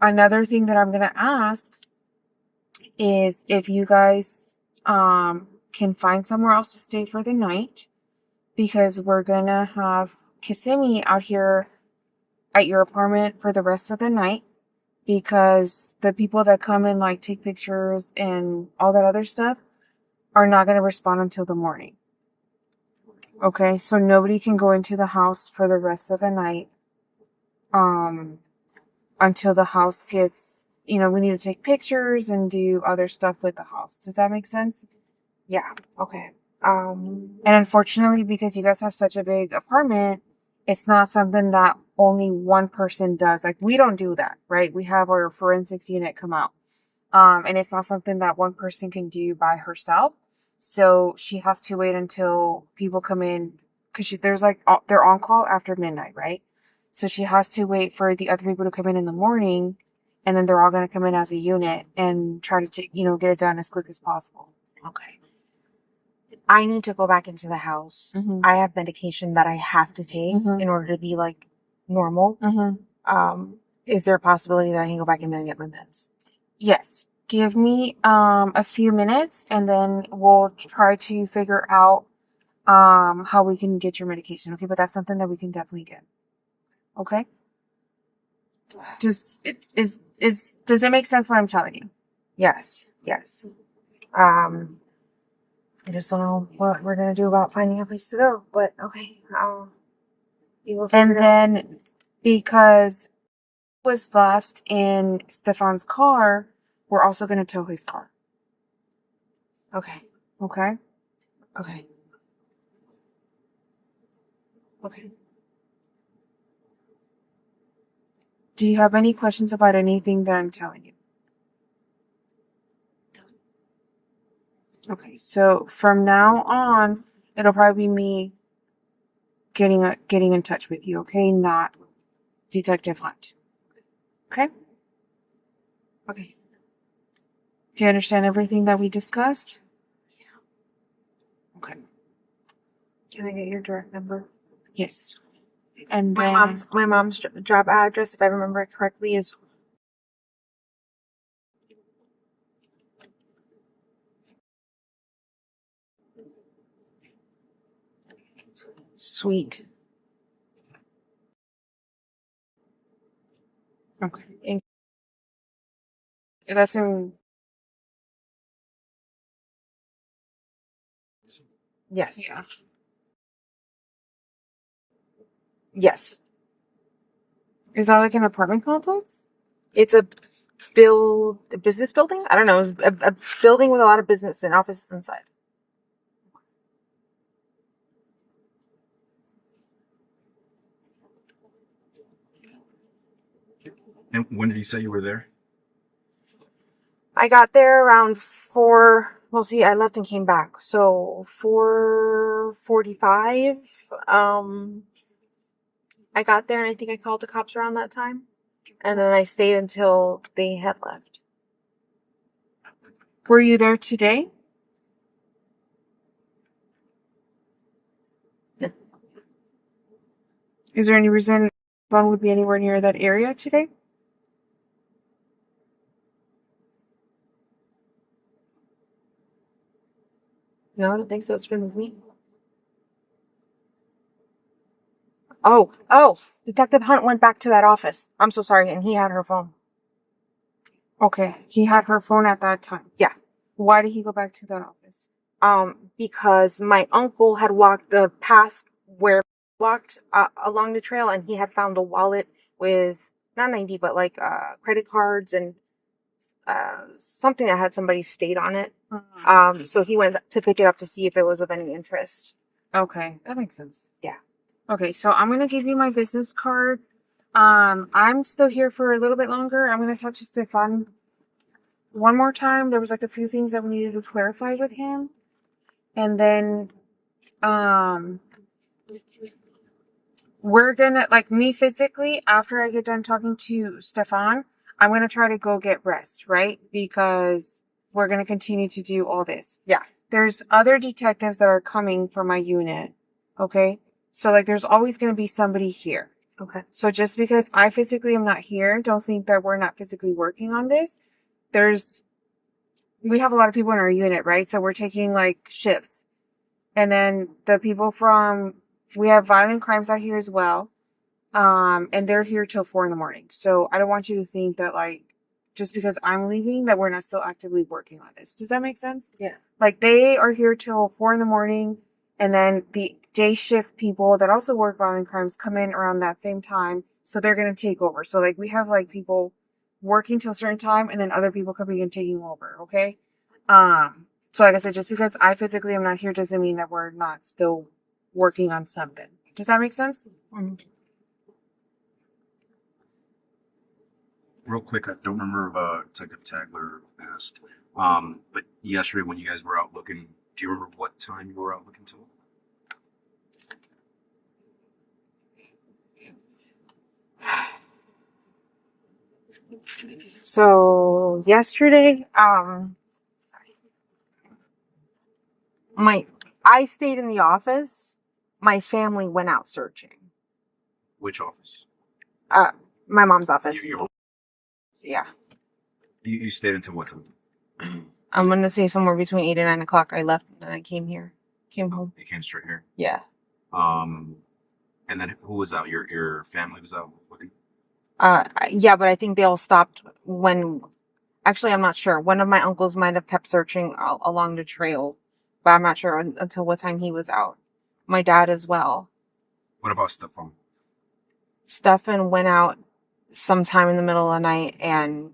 another thing that I'm gonna ask is if you guys can find somewhere else to stay for the night, because we're gonna have Kissimmee out here at your apartment for the rest of the night, because the people that come and like take pictures and all that other stuff are not gonna respond until the morning. Okay, so nobody can go into the house for the rest of the night until the house gets, we need to take pictures and do other stuff with the house. Does that make sense? Yeah. Okay. And unfortunately, because you guys have such a big apartment, it's not something that only one person does. Like, we don't do that, right? We have our forensics unit come out. And it's not something that one person can do by herself. So she has to wait until people come in, because they're on call after midnight, right? So she has to wait for the other people to come in the morning, and then they're all going to come in as a unit and try to get it done as quick as possible. Okay. I need to go back into the house. Mm-hmm. I have medication that I have to take in order to be like normal. Mm-hmm. Is there a possibility that I can go back in there and get my meds? Yes. Give me a few minutes, and then we'll try to figure out how we can get your medication. Okay, but that's something that we can definitely get. Okay? Does it make sense what I'm telling you? Yes. I just don't know what we're gonna do about finding a place to go. But okay, you will figure And it out. then, because it was last in Stephan's car, we're also going to tow his car. Okay. Okay? Okay. Do you have any questions about anything that I'm telling you? Okay, so from now on, it'll probably be me getting in touch with you, okay? Not Detective Hunt. Okay? Okay. Do you understand everything that we discussed? Yeah. Okay. Can I get your direct number? Yes. And My then mom's job address, if I remember it correctly, is Sweet. okay. That's in Yes. yeah. Yes. Is that like an apartment complex? It's a business building? I don't know. It's a building with a lot of business and offices inside. And when did you say you were there? I got there around 4. Well, see, I left and came back. So 4:45. I got there and I think I called the cops around that time. And then I stayed until they had left. Were you there today? No. Is there any reason one would be anywhere near that area today? No, I don't think so. It's been with me. Oh, Detective Hunt went back to that office. I'm so sorry. And he had her phone. Okay, he had her phone at that time. Yeah. Why did he go back to that office? Because my uncle had walked the path where walked along the trail, and he had found a wallet with not 90, but like credit cards and something that had somebody's state on it. Mm-hmm. So he went to pick it up to see if it was of any interest. Okay, that makes sense. Yeah. Okay, so I'm gonna give you my business card. I'm still here for a little bit longer. I'm gonna talk to Stephan one more time. There was like a few things that we needed to clarify with him. And then we're gonna, like, me physically, after I get done talking to Stephan, I'm gonna try to go get rest, right? Because we're gonna continue to do all this. Yeah. There's other detectives that are coming for my unit. Okay? So like there's always gonna be somebody here. Okay. So just because I physically am not here, don't think that we're not physically working on this. We have a lot of people in our unit, right? So we're taking like shifts. And then the people we have violent crimes out here as well. And they're here till 4 a.m. So I don't want you to think that like, just because I'm leaving that we're not still actively working on this. Does that make sense? Yeah. Like they are here till 4 a.m. and then the day shift people that also work violent crimes come in around that same time. So they're going to take over. So like we have like people working till a certain time and then other people coming and taking over. Okay. So like I said, just because I physically am not here doesn't mean that we're not still working on something. Does that make sense? Real quick, I don't remember if Detective Tagler asked, but yesterday when you guys were out looking, do you remember what time you were out looking till? So yesterday, I stayed in the office. My family went out searching. Which office? My mom's office. You Yeah. stayed until what time? I'm gonna say somewhere between 8 and 9 o'clock. I left and I came home. You came straight here. Yeah. And then who was out? Your family was out looking? Yeah, but I think they all stopped actually, I'm not sure. One of my uncles might have kept searching along the trail, but I'm not sure until what time he was out. My dad as well. What about Stephan? Stephan went out sometime in the middle of the night and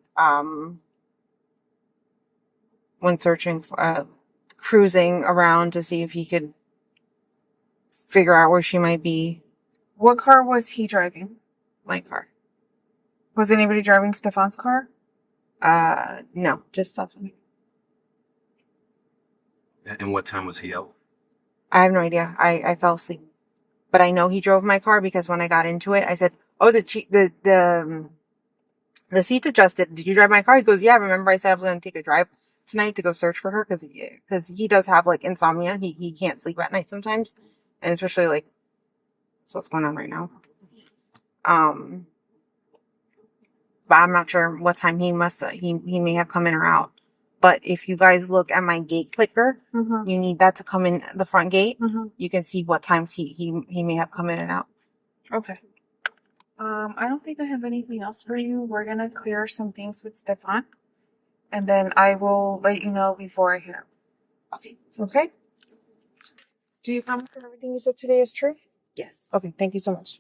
went searching, cruising around to see if he could figure out where she might be. What car was he driving? My car. Was anybody driving Stephan's car? No, just Stephan. And what time was he out? I have no idea. I fell asleep, but I know he drove my car because when I got into it, I said, "Oh, the seat's adjusted. Did you drive my car?" He goes, "Yeah. Remember, I said I was going to take a drive tonight to go search for her because he does have like insomnia. He can't sleep at night sometimes, and especially like that's what's going on right now. But I'm not sure what time he may have come in or out. But if you guys look at my gate clicker, you need that to come in the front gate. You can see what times he may have come in and out. Okay. I don't think I have anything else for you. We're gonna clear some things with Stephan, and then I will let you know before I head out. Okay. Okay. Do you promise that everything you said today is true? Yes. Okay. Thank you so much.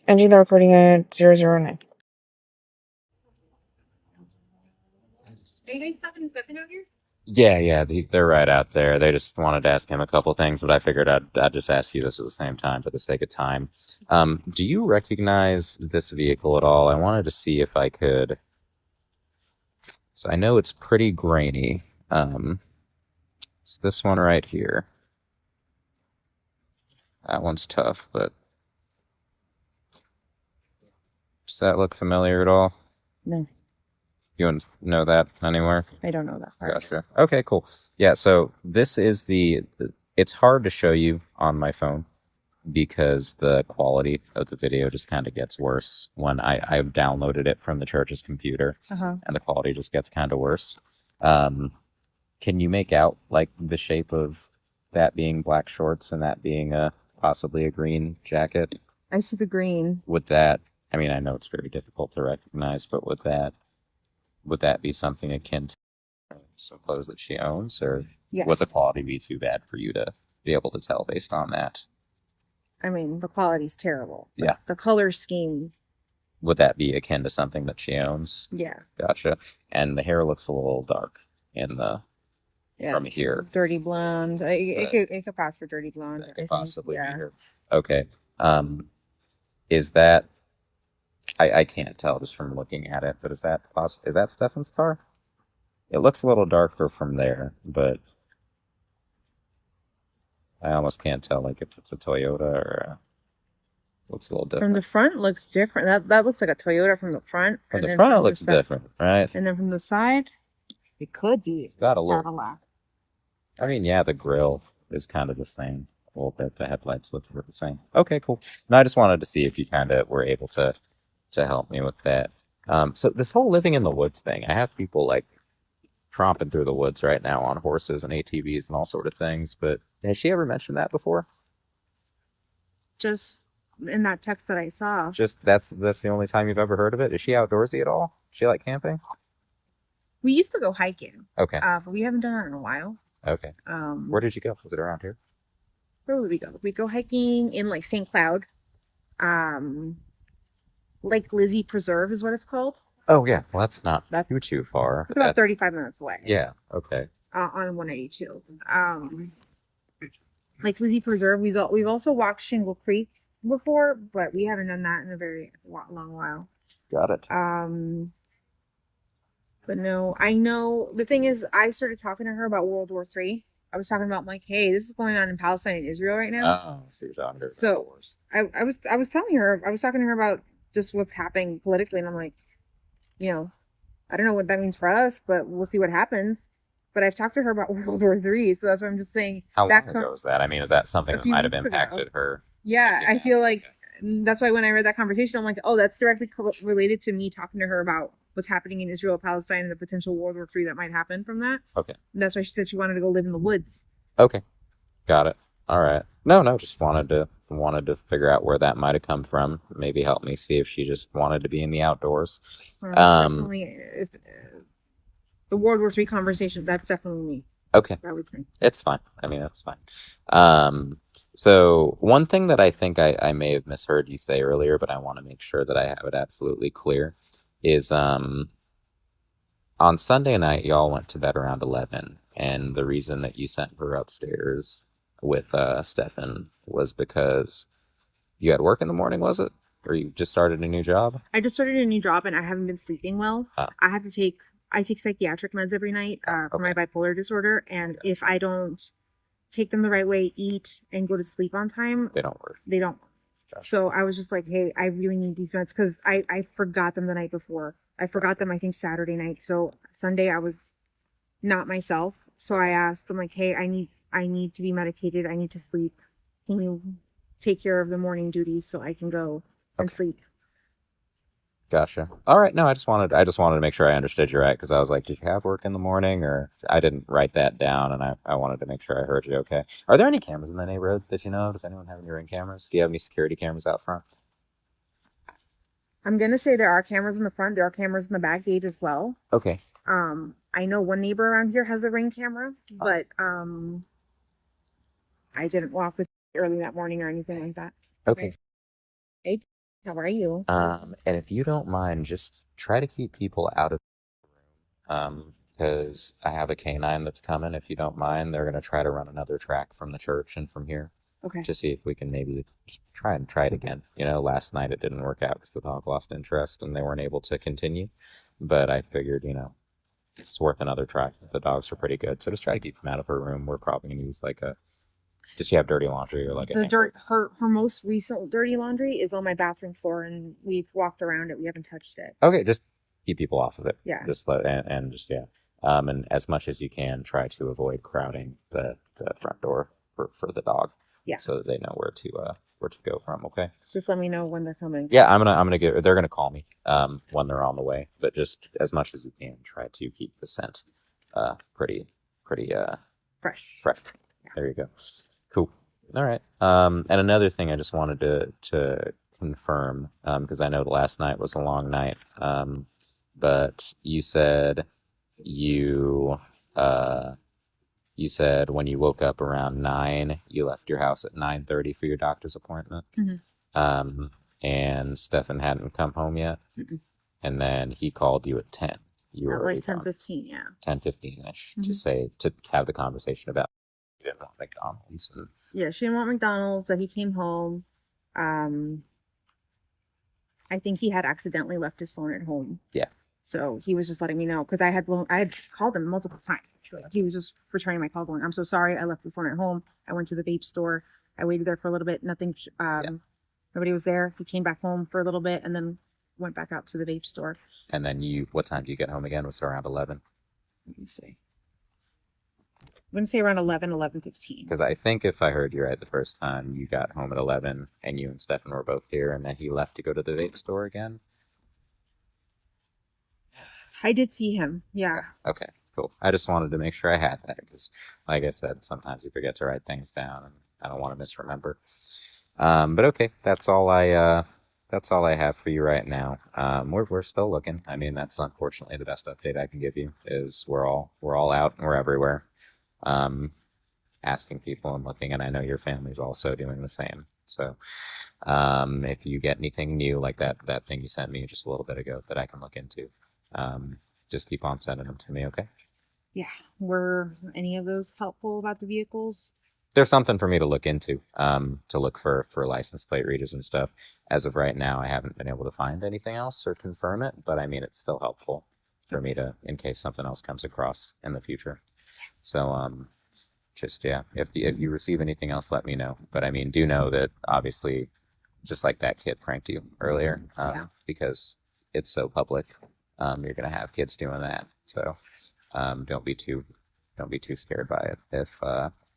Ending the recording at 009. Are you guys stopping Stephan out here? Yeah, they're right out there. They just wanted to ask him a couple things, but I figured I'd just ask you this at the same time for the sake of time. Do you recognize this vehicle at all? I wanted to see if I could. So I know it's pretty grainy. It's this one right here. That one's tough, but does that look familiar at all? No. You wouldn't know that anywhere? I don't know that part. Gotcha. Okay, cool. Yeah, so this is it's hard to show you on my phone because the quality of the video just kind of gets worse when I've downloaded it from the church's computer, and the quality just gets kind of worse. Can you make out like the shape of that being black shorts and that being possibly a green jacket? I see the green. Would that, I mean, I know it's very difficult to recognize, but would that be something akin to some clothes that she owns, or Yes. would the quality be too bad for you to be able to tell based on that? I mean, the quality's terrible. Yeah. The color scheme. Would that be akin to something that she owns? Yeah. Gotcha. And the hair looks a little dark from here. Dirty blonde. It could pass for dirty blonde. That could possibly be her. Okay. Is that? I can't tell just from looking at it, but is that Stephan's car? It looks a little darker from there, but I almost can't tell like if it's a Toyota or looks a little different. From the front, looks different. That looks like a Toyota from the front. From the front, it looks different, right? And then from the side, it could be. It's got a little. Cadillac. I mean, yeah, the grill is kind of the same. Well, the headlights look the same. Okay, cool. No, I just wanted to see if you kind of were able to help me with that. So this whole living in the woods thing, I have people like tromping through the woods right now on horses and ATVs and all sort of things. But has she ever mentioned that before? Just in that text that I saw. Just that's the only time you've ever heard of it? Is she outdoorsy at all? Does she like camping? We used to go hiking. Okay. But we haven't done it in a while. Okay. Where did you go? Was it around here? Where would we go? We go hiking in like St. Cloud. Lake Lizzie Preserve is what it's called. Oh yeah. Well, that's not too far. It's about 35 minutes away. Yeah. Okay. On 182. Lake Lizzie Preserve. We've also walked Shingle Creek before, but we haven't done that in a very long while. Got it. But no, I know the thing is, I started talking to her about World War III. I was talking about like, hey, this is going on in Palestine and Israel right now. Oh, so you're talking to her. So I was telling her, I was talking to her about just what's happening politically, and I'm like, I don't know what that means for us, but we'll see what happens. But I've talked to her about World War III, so that's what I'm just saying. How long ago was that? I mean, is that something that might have impacted her? Yeah, I feel like that's why when I read that conversation, I'm like, oh, that's directly related to me talking to her about what's happening in Israel, Palestine, and the potential World War III that might happen from that. Okay. And that's why she said she wanted to go live in the woods. Okay. Got it. All right. No, just wanted to figure out where that might have come from. Maybe help me see if she just wanted to be in the outdoors. Definitely, the World War III conversation, that's definitely me. Okay. That was me. It's fine. I mean, that's fine. So one thing that I think I may have misheard you say earlier, but I want to make sure that I have it absolutely clear, is on Sunday night, y'all went to bed around 11, and the reason that you sent her upstairs with Stephan was because you had work in the morning, was it? Or you just started a new job? I just started a new job, and I haven't been sleeping well. I take psychiatric meds every night for my bipolar disorder, and if I don't take them the right way, eat, and go to sleep on time, they don't work. Gotcha. So I was just like, hey, I really need these meds because I forgot them the night before. I forgot them, I think, Saturday night. So Sunday I was not myself. So I asked them, like, hey, I need to be medicated. I need to sleep. Can you take care of the morning duties so I can go and sleep? Gotcha. All right. No, I just wanted to make sure I understood you right, because I was like, did you have work in the morning? Or I didn't write that down, and I wanted to make sure I heard you okay. Are there any cameras in the neighborhood that you know? Does anyone have any Ring cameras? Do you have any security cameras out front? I'm gonna say there are cameras in the front. There are cameras in the back gate as well. Okay. I know one neighbor around here has a Ring camera, but I didn't walk with early that morning or anything like that. Okay. Hey, how are you? And if you don't mind, just try to keep people out of the room. Because I have a canine that's coming. If you don't mind, they're gonna try to run another track from the church and from here. Okay. To see if we can maybe just try it again. Last night it didn't work out because the dog lost interest and they weren't able to continue. But I figured, it's worth another try. The dogs are pretty good, so just try to keep them out of her room. We're probably gonna use like a. Does she have dirty laundry or like a dirt? Her most recent dirty laundry is on my bathroom floor, and we've walked around it. We haven't touched it. Okay, just keep people off of it. Yeah. Just and as much as you can, try to avoid crowding the front door for the dog. Yeah. So that they know where to go from. Okay. Just let me know when they're coming. Yeah, I'm gonna they're gonna call me when they're on the way. But just as much as you can, try to keep the scent pretty fresh. Yeah. There you go. Cool. All right. And another thing I just wanted to confirm, because I know last night was a long night. But you said you said when you woke up around 9, you left your house at 9:30 for your doctor's appointment. Mm-hmm. And Stephan hadn't come home yet. Mm-mm. And then he called you at 10. You were like 10:15, yeah. 10:15-ish Mm-hmm. to have the conversation about you didn't want McDonald's. Yeah, she didn't want McDonald's, so he came home. I think he had accidentally left his phone at home. Yeah. So he was just letting me know because I had called him multiple times. He was just returning my call going, I'm so sorry, I left the phone at home. I went to the vape store. I waited there for a little bit. Nothing, nobody was there. He came back home for a little bit and then went back out to the vape store. And then what time did you get home again? Was it around 11? Let me see. I'm going to say around 11:15. Because I think if I heard you right the first time, you got home at 11 and you and Stephan were both here and then he left to go to the vape store again. I did see him. Yeah. Okay, cool. I just wanted to make sure I had that because, like I said, sometimes you forget to write things down and I don't want to misremember. But okay, that's all I have for you right now. We're still looking. I mean, that's unfortunately the best update I can give you is we're all out and we're everywhere. Asking people and looking, and I know your family's also doing the same. So, if you get anything new like that thing you sent me just a little bit ago that I can look into, just keep on sending them to me, okay? Yeah. Were any of those helpful about the vehicles? There's something for me to look into, to look for license plate readers and stuff. As of right now, I haven't been able to find anything else or confirm it, but I mean, it's still helpful for me to, in case something else comes across in the future. So, just, yeah, if you receive anything else, let me know. But I mean, do know that obviously, just like that kid pranked you earlier, because it's so public, you're going to have kids doing that. So, don't be too scared by it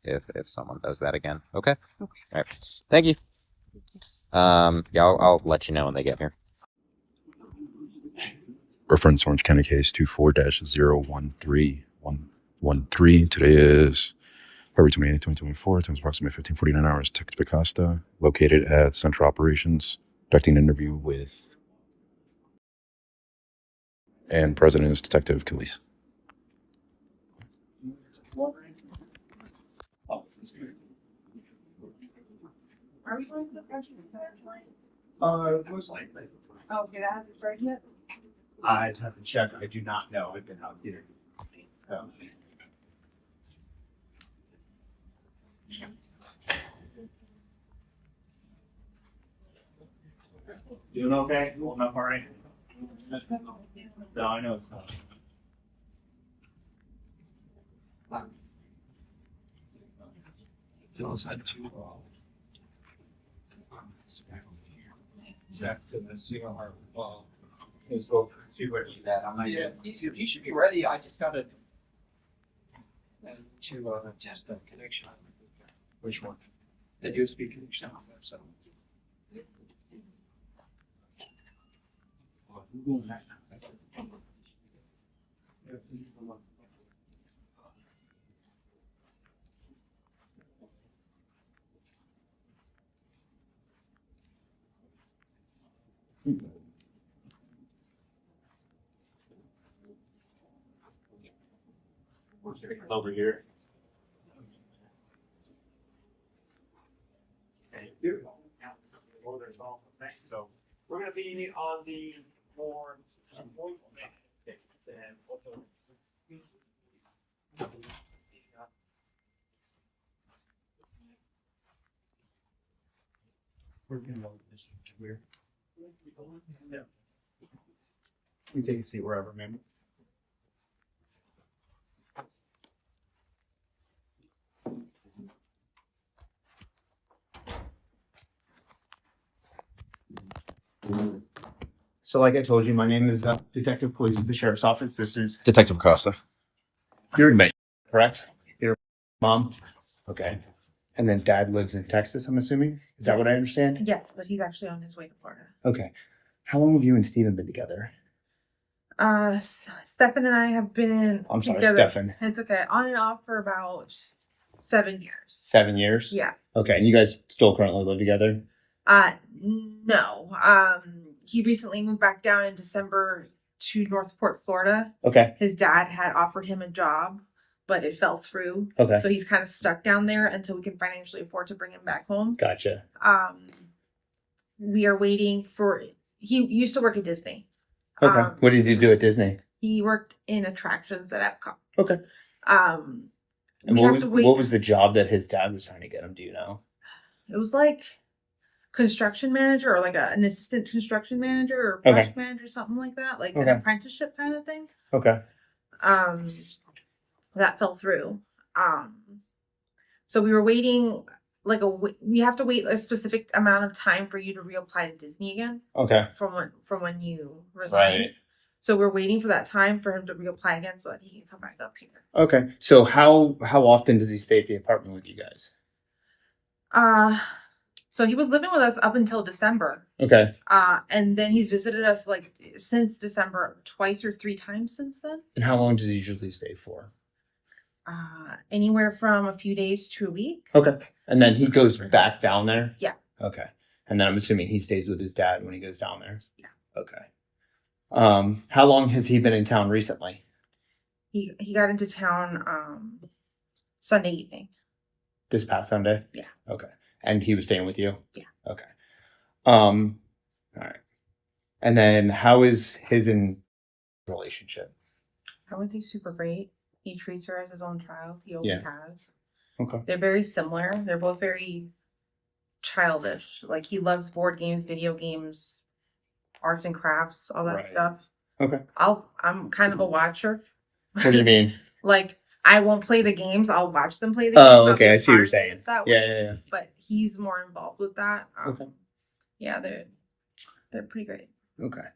if someone does that again. Okay? All right. Thank you. Yeah, I'll let you know when they get here. Reference Orange County case 24-013113. Today is February 28, 2024. Time is approximately 15:49 hours. Detective Acosta, located at Central Operations, conducting an interview with, and President is Detective Calise. Are we going to the freshman line? Most likely. Oh, okay, that hasn't started yet? I have to check. I do not know. I've been out here. Doing okay? Holding up all right? No, I know it's not. Back to the CR. Well, let's go see where he's at. I'm not yet. You should be ready. I just got to test the connection. Which one? The USB connection. So. Over here. So we're going to be on the more voice and also we're going to go this weird. Yeah. You take a seat wherever, man. So like I told you, my name is Detective Police of the Sheriff's Office. This is Detective Acosta. your roommate, correct? Your mom? Okay. And then dad lives in Texas, I'm assuming? Is that what I understand? Yes, but he's actually on his way to Florida. Okay. How long have you and Stephen been together? Stephan and I have been I'm sorry, together. Stephan. It's okay. On and off for about 7 years. 7 years? Yeah. Okay. And you guys still currently live together? No. He recently moved back down in December to Northport, Florida. Okay. His dad had offered him a job, but it fell through. Okay. So he's kind of stuck down there until we can financially afford to bring him back home. Gotcha. We are waiting for. He used to work at Disney. Okay. What did you do at Disney? He worked in attractions at Epcot. Okay. And what was the job that his dad was trying to get him? Do you know? It was like construction manager or like an assistant construction manager or project manager, something like that, like an apprenticeship kind of thing. Okay. That fell through. So we were waiting we have to wait a specific amount of time for you to reapply to Disney again. Okay. From when you resigned. Right. So we're waiting for that time for him to reapply again so that he can come back up here. Okay. So how often does he stay at the apartment with you guys? So he was living with us up until December. Okay. And then he's visited us like since December twice or 3 times since then. And how long does he usually stay for? Anywhere from a few days to a week. Okay. And then he goes back down there? Yeah. Okay. And then I'm assuming he stays with his dad when he goes down there? Yeah. Okay. How long has he been in town recently? He got into town Sunday evening. This past Sunday? Yeah. Okay. And he was staying with you? Yeah. Okay. All right. And then how is his relationship? I would say super great. He treats her as his own child. He always has. Okay. They're very similar. They're both very childish. Like he loves board games, video games, arts and crafts, all that Right. stuff. Okay. I'm kind of a watcher. What do you mean? Like I won't play the games. I'll watch them play the games. Oh, I'll okay. be I see what you're part of saying. it that way. Yeah. But he's more involved with that. Okay. Yeah, they're pretty great. Okay.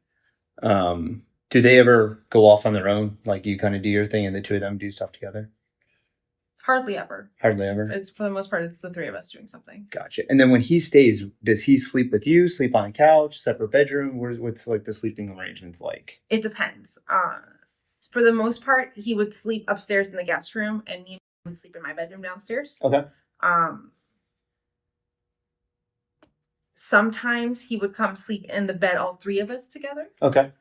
Do they ever go off on their own? Like you kind of do your thing and the two of them do stuff together? Hardly ever. Hardly ever? It's for the most part, it's the 3 of us doing something. Gotcha. And then when he stays, does he sleep with you, sleep on a couch, separate bedroom? What's like the sleeping arrangements like? It depends. For the most part, he would sleep upstairs in the guest room, and me would sleep in my bedroom downstairs. Okay. Sometimes he would come sleep in the bed, all 3 of us together. Okay.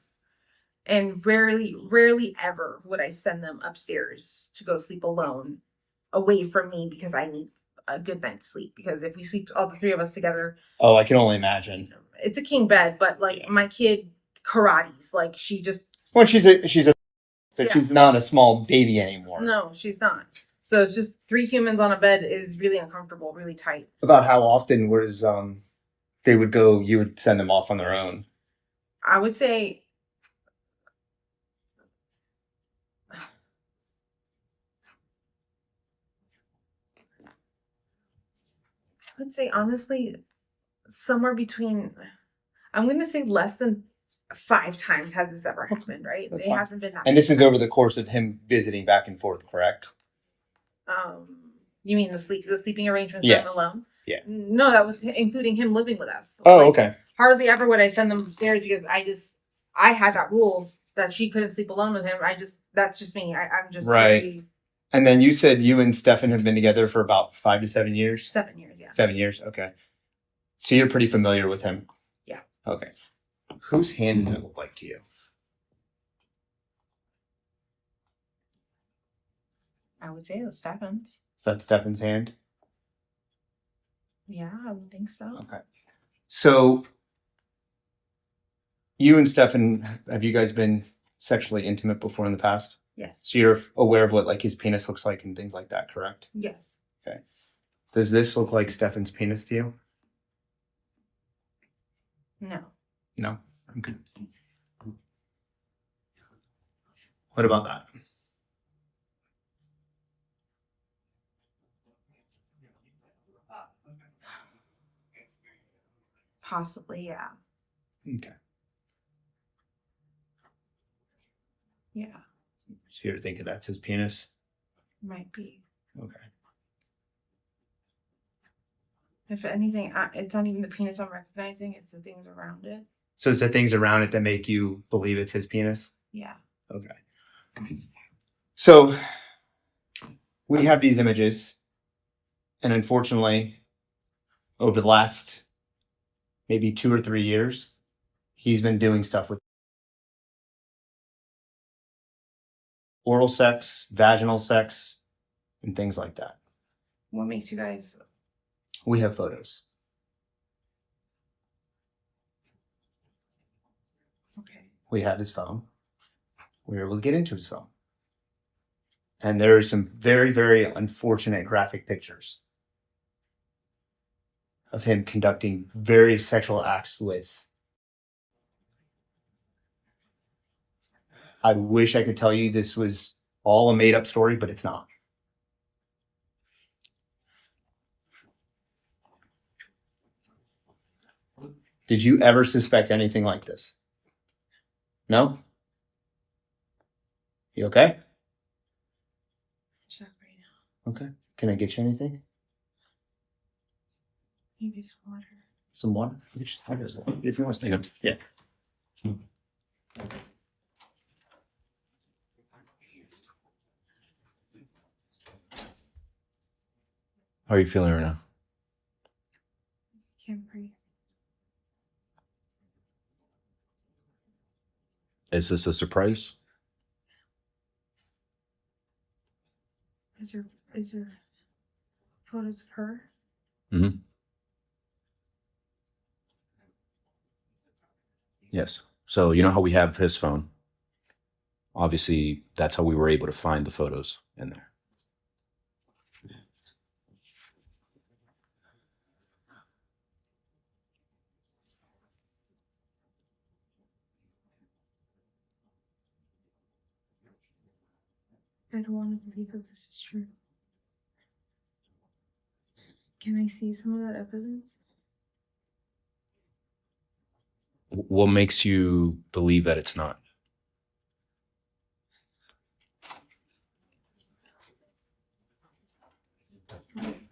And rarely ever would I send them upstairs to go sleep alone, away from me, because I need a good night's sleep. Because if we sleep all the 3 of us together, Oh, I can only imagine. it's a king bed. But like my kid karates, like she just Well, she's but she's not a small baby anymore. no, she's not. So it's just 3 humans on a bed is really uncomfortable, really tight. About how often was they would go? You would send them off on their own. I would say honestly, somewhere between, I'm going to say less than 5 times has this ever happened, right? That's It fine. hasn't been that. And this is over the course of him visiting back and forth, correct? You mean the sleeping arrangements Yeah. done alone? Yeah. No, that was including him living with us. Oh, Like, okay. Hardly ever would I send them upstairs because I had that rule that she couldn't sleep alone with him. That's just me. I'm just Right. very- And then you said you and Stephan have been together for about 5 to 7 years? 7 years, yeah. 7 years, okay. So you're pretty familiar with him? Yeah. Okay. Whose hand does it look like to you? I would say the Stephan's. Is that Stephan's hand? Yeah, I would think so. Okay. So you and Stephan, have you guys been sexually intimate before in the past? Yes. So you're aware of what like his penis looks like and things like that, correct? Yes. Okay. Does this look like Stephan's penis to you? No. No. Okay. What about that? Possibly, yeah. Okay. Yeah. So you're thinking that's his penis? Might be. Okay. If anything, it's not even the penis I'm recognizing, it's the things around it. So it's the things around it that make you believe it's his penis? Yeah. Okay. So we have these images, and unfortunately, over the last maybe 2 or 3 years, he's been doing stuff with oral sex, vaginal sex, and things like that. What makes you guys... We have photos. Okay. We have his phone. We were able to get into his phone. And there are some very, very unfortunate graphic pictures of him conducting very sexual acts with. I wish I could tell you this was all a made up story, but it's not. Did you ever suspect anything like this? No? You okay? Check right now. Okay. Can I get you anything? Maybe some water. Some water? Just water as well. If you want to stay up. Yeah. How are you feeling right now? Can't breathe. Is this a surprise? Is there photos of her? Mm-hmm. Yes. So you know how we have his phone? Obviously, that's how we were able to find the photos in there. I don't want to believe that this is true. Can I see some of that evidence? What makes you believe that it's not?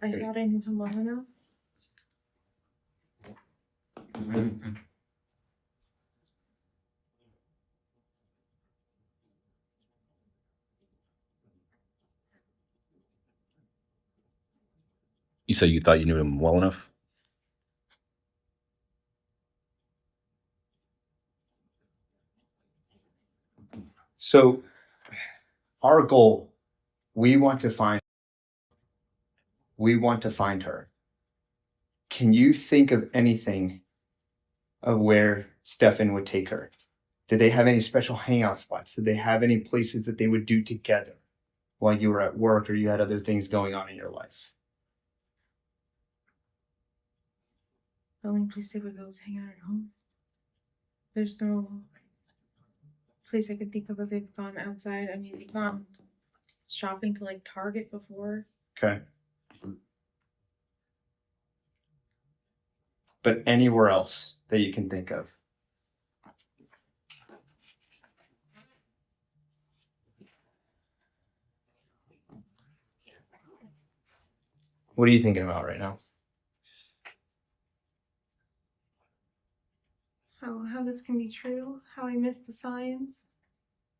I thought I knew him well enough. You said you thought you knew him well enough? So, our goal, we want to find her. Can you think of anything of where Stephan would take her? Did they have any special hangout spots? Did they have any places that they would do together while you were at work or you had other things going on in your life? The only place they would go is hang out at home. There's no place I could think of if they've gone outside. I mean, they've gone shopping to like Target before. Okay. But anywhere else that you can think of? What are you thinking about right now? How this can be true? How I missed the signs?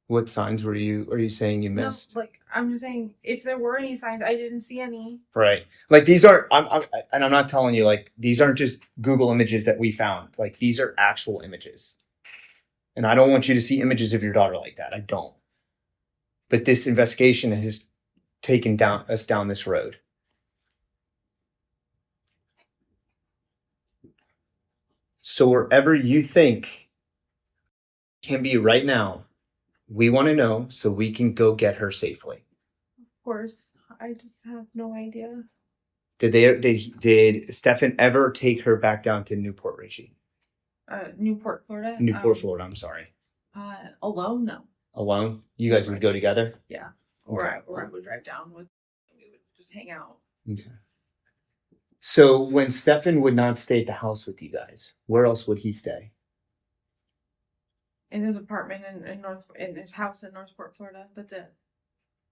What signs are you saying you missed? No, like I'm just saying, if there were any signs, I didn't see any. Right. Like these aren't. I'm not telling you. Like these aren't just Google images that we found. Like these are actual images. And I don't want you to see images of your daughter like that. I don't. But this investigation has taken us down this road. So wherever you think can be right now, we want to know so we can go get her safely. Of course, I just have no idea. Did Stephan ever take her back down to Newport, Richie? Newport, Florida. Newport, Florida. I'm sorry. Alone, no. Alone? You guys would go together? Yeah. Or I would drive down with. We would just hang out. Okay. So when Stephan would not stay at the house with you guys, where else would he stay? In his apartment in his house in Northport, Florida. That's it.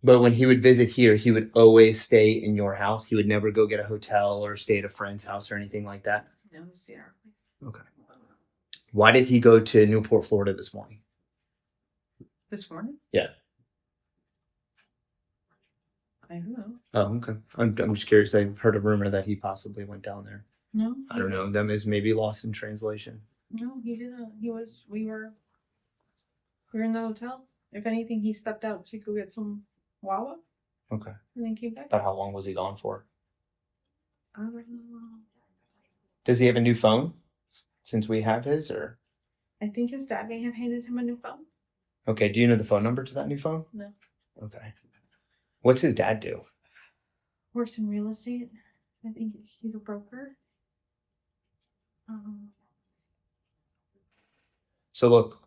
But when he would visit here, he would always stay in your house. He would never go get a hotel or stay at a friend's house or anything like that. No, Sierra. Okay. Why did he go to Newport, Florida this morning? This morning? Yeah. I don't know. Oh, okay. I'm just curious. I heard a rumor that he possibly went down there. No. I don't know. That is maybe lost in translation. No, he didn't. We were in the hotel. If anything, he stepped out to go get some Wawa. Okay. And then came back. About how long was he gone for? I don't know. Does he have a new phone since we have his, or? I think his dad may have handed him a new phone. Okay. Do you know the phone number to that new phone? No. Okay. What's his dad do? Works in real estate. I think he's a broker. So look,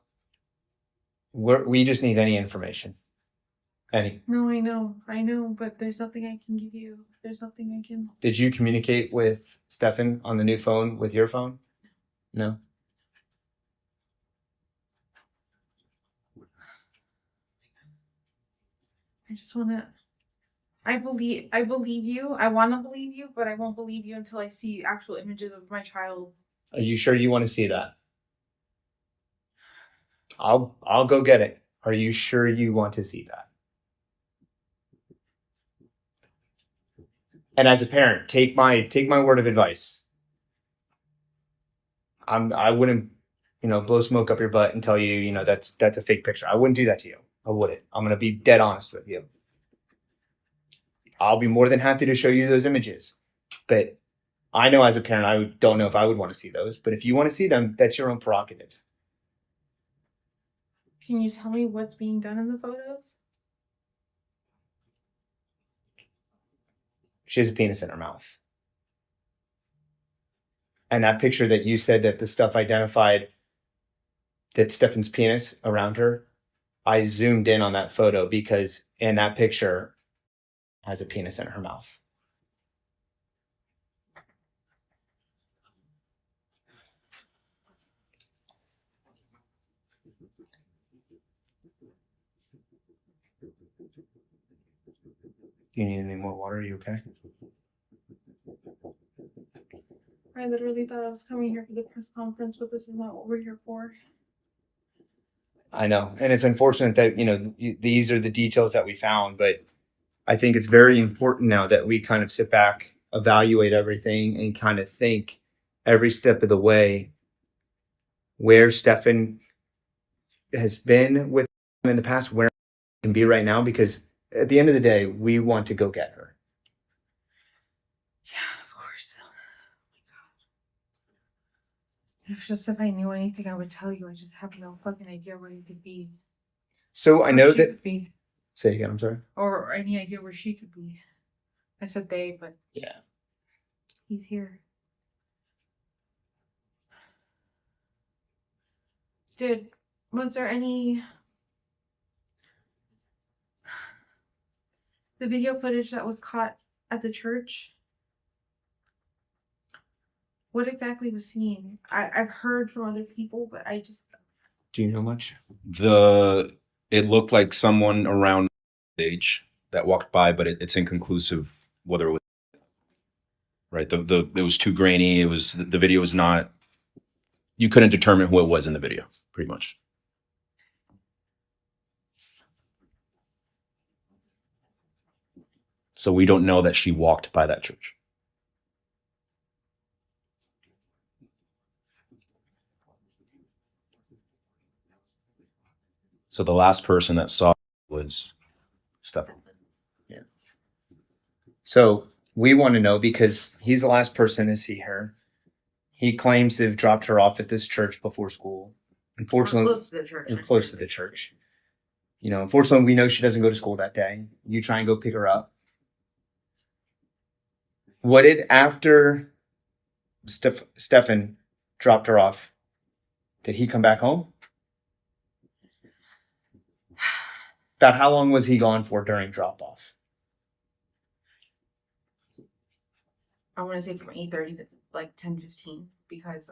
we just need any information. Any. No, I know, but there's nothing I can give you. There's nothing I can. Did you communicate with Stephan on the new phone with your phone? No. I just want to. I believe you. I want to believe you, but I won't believe you until I see actual images of my child. Are you sure you want to see that? I'll go get it. Are you sure you want to see that? And as a parent, take my word of advice. I wouldn't, blow smoke up your butt and tell you, that's a fake picture. I wouldn't do that to you. I wouldn't. I'm gonna be dead honest with you. I'll be more than happy to show you those images. But I know as a parent, I don't know if I would want to see those. But if you want to see them, that's your own prerogative. Can you tell me what's being done in the photos? She has a penis in her mouth. And that picture that you said that the stuff identified that Stephan's penis around her, I zoomed in on that photo because in that picture has a penis in her mouth. You need any more water? Are you okay? I literally thought I was coming here for the press conference, but this is not what we're here for. I know. And it's unfortunate that, these are the details that we found, but I think it's very important now that we kind of sit back, evaluate everything, and kind of think every step of the way where Stephan has been with in the past, where he can be right now, because at the end of the day, we want to go get her. Yeah, of course. Oh my God. If I knew anything, I would tell you. I just have no fucking idea where he could be. So I know that. Say again, I'm sorry. Or any idea where she could be. I said they, but yeah, he's here. Was there any the video footage that was caught at the church? What exactly was seen? I've heard from other people, but I just... Do you know much? It looked like someone around age that walked by, but it's inconclusive whether it was right. It was too grainy. The video was not. You couldn't determine who it was in the video, pretty much. So we don't know that she walked by that church. So the last person that saw was Stephan. Yeah. So we want to know because he's the last person to see her. He claims to have dropped her off at this church before school. Unfortunately, close to the church. And close to the church. Unfortunately, we know she doesn't go to school that day. You try and go pick her up. What did after Stephan dropped her off? Did he come back home? About how long was he gone for during drop off? I want to say from 8:30 to like 10:15 because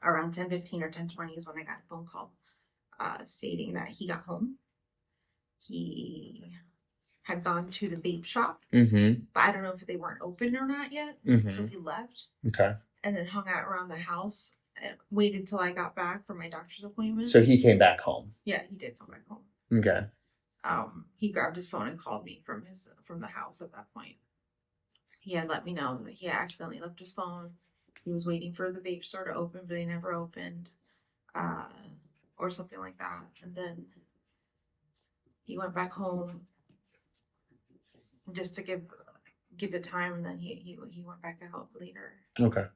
around 10:15 or 10:20 is when I got a phone call stating that he got home. He had gone to the vape shop, but I don't know if they weren't open or not yet. So he left. Okay. And then hung out around the house and waited till I got back for my doctor's appointment. So he came back home. Yeah, he did come back home. Okay. He grabbed his phone and called me from the house at that point. He had let me know that he accidentally left his phone. He was waiting for the vape store to open, but they never opened, or something like that. And then he went back home just to give it time, and then he went back out later. Okay.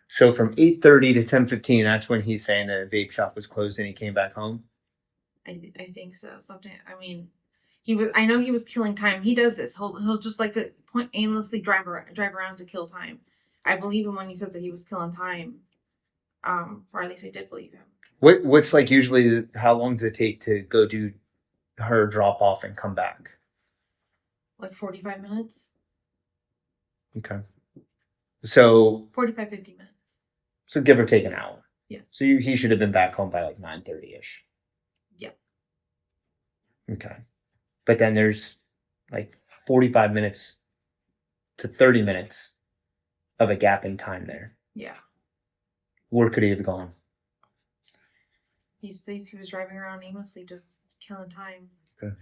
So from 8:30 to 10:15, that's when he's saying the vape shop was closed and he came back home? I think so. Something. I mean, I know he was killing time. He does this. He'll just like to aimlessly drive around to kill time. I believe him when he says that he was killing time. Or at least I did believe him. What's like usually how long does it take to go do her drop off and come back? Like 45 minutes. Okay. So 45, 50 minutes. So give or take an hour. Yeah. So he should have been back home by like 9:30ish. Yeah. Okay. but then there's like 45 minutes to 30 minutes of a gap in time there. Yeah. Where could he have gone? He states he was driving around aimlessly, just killing time. Okay.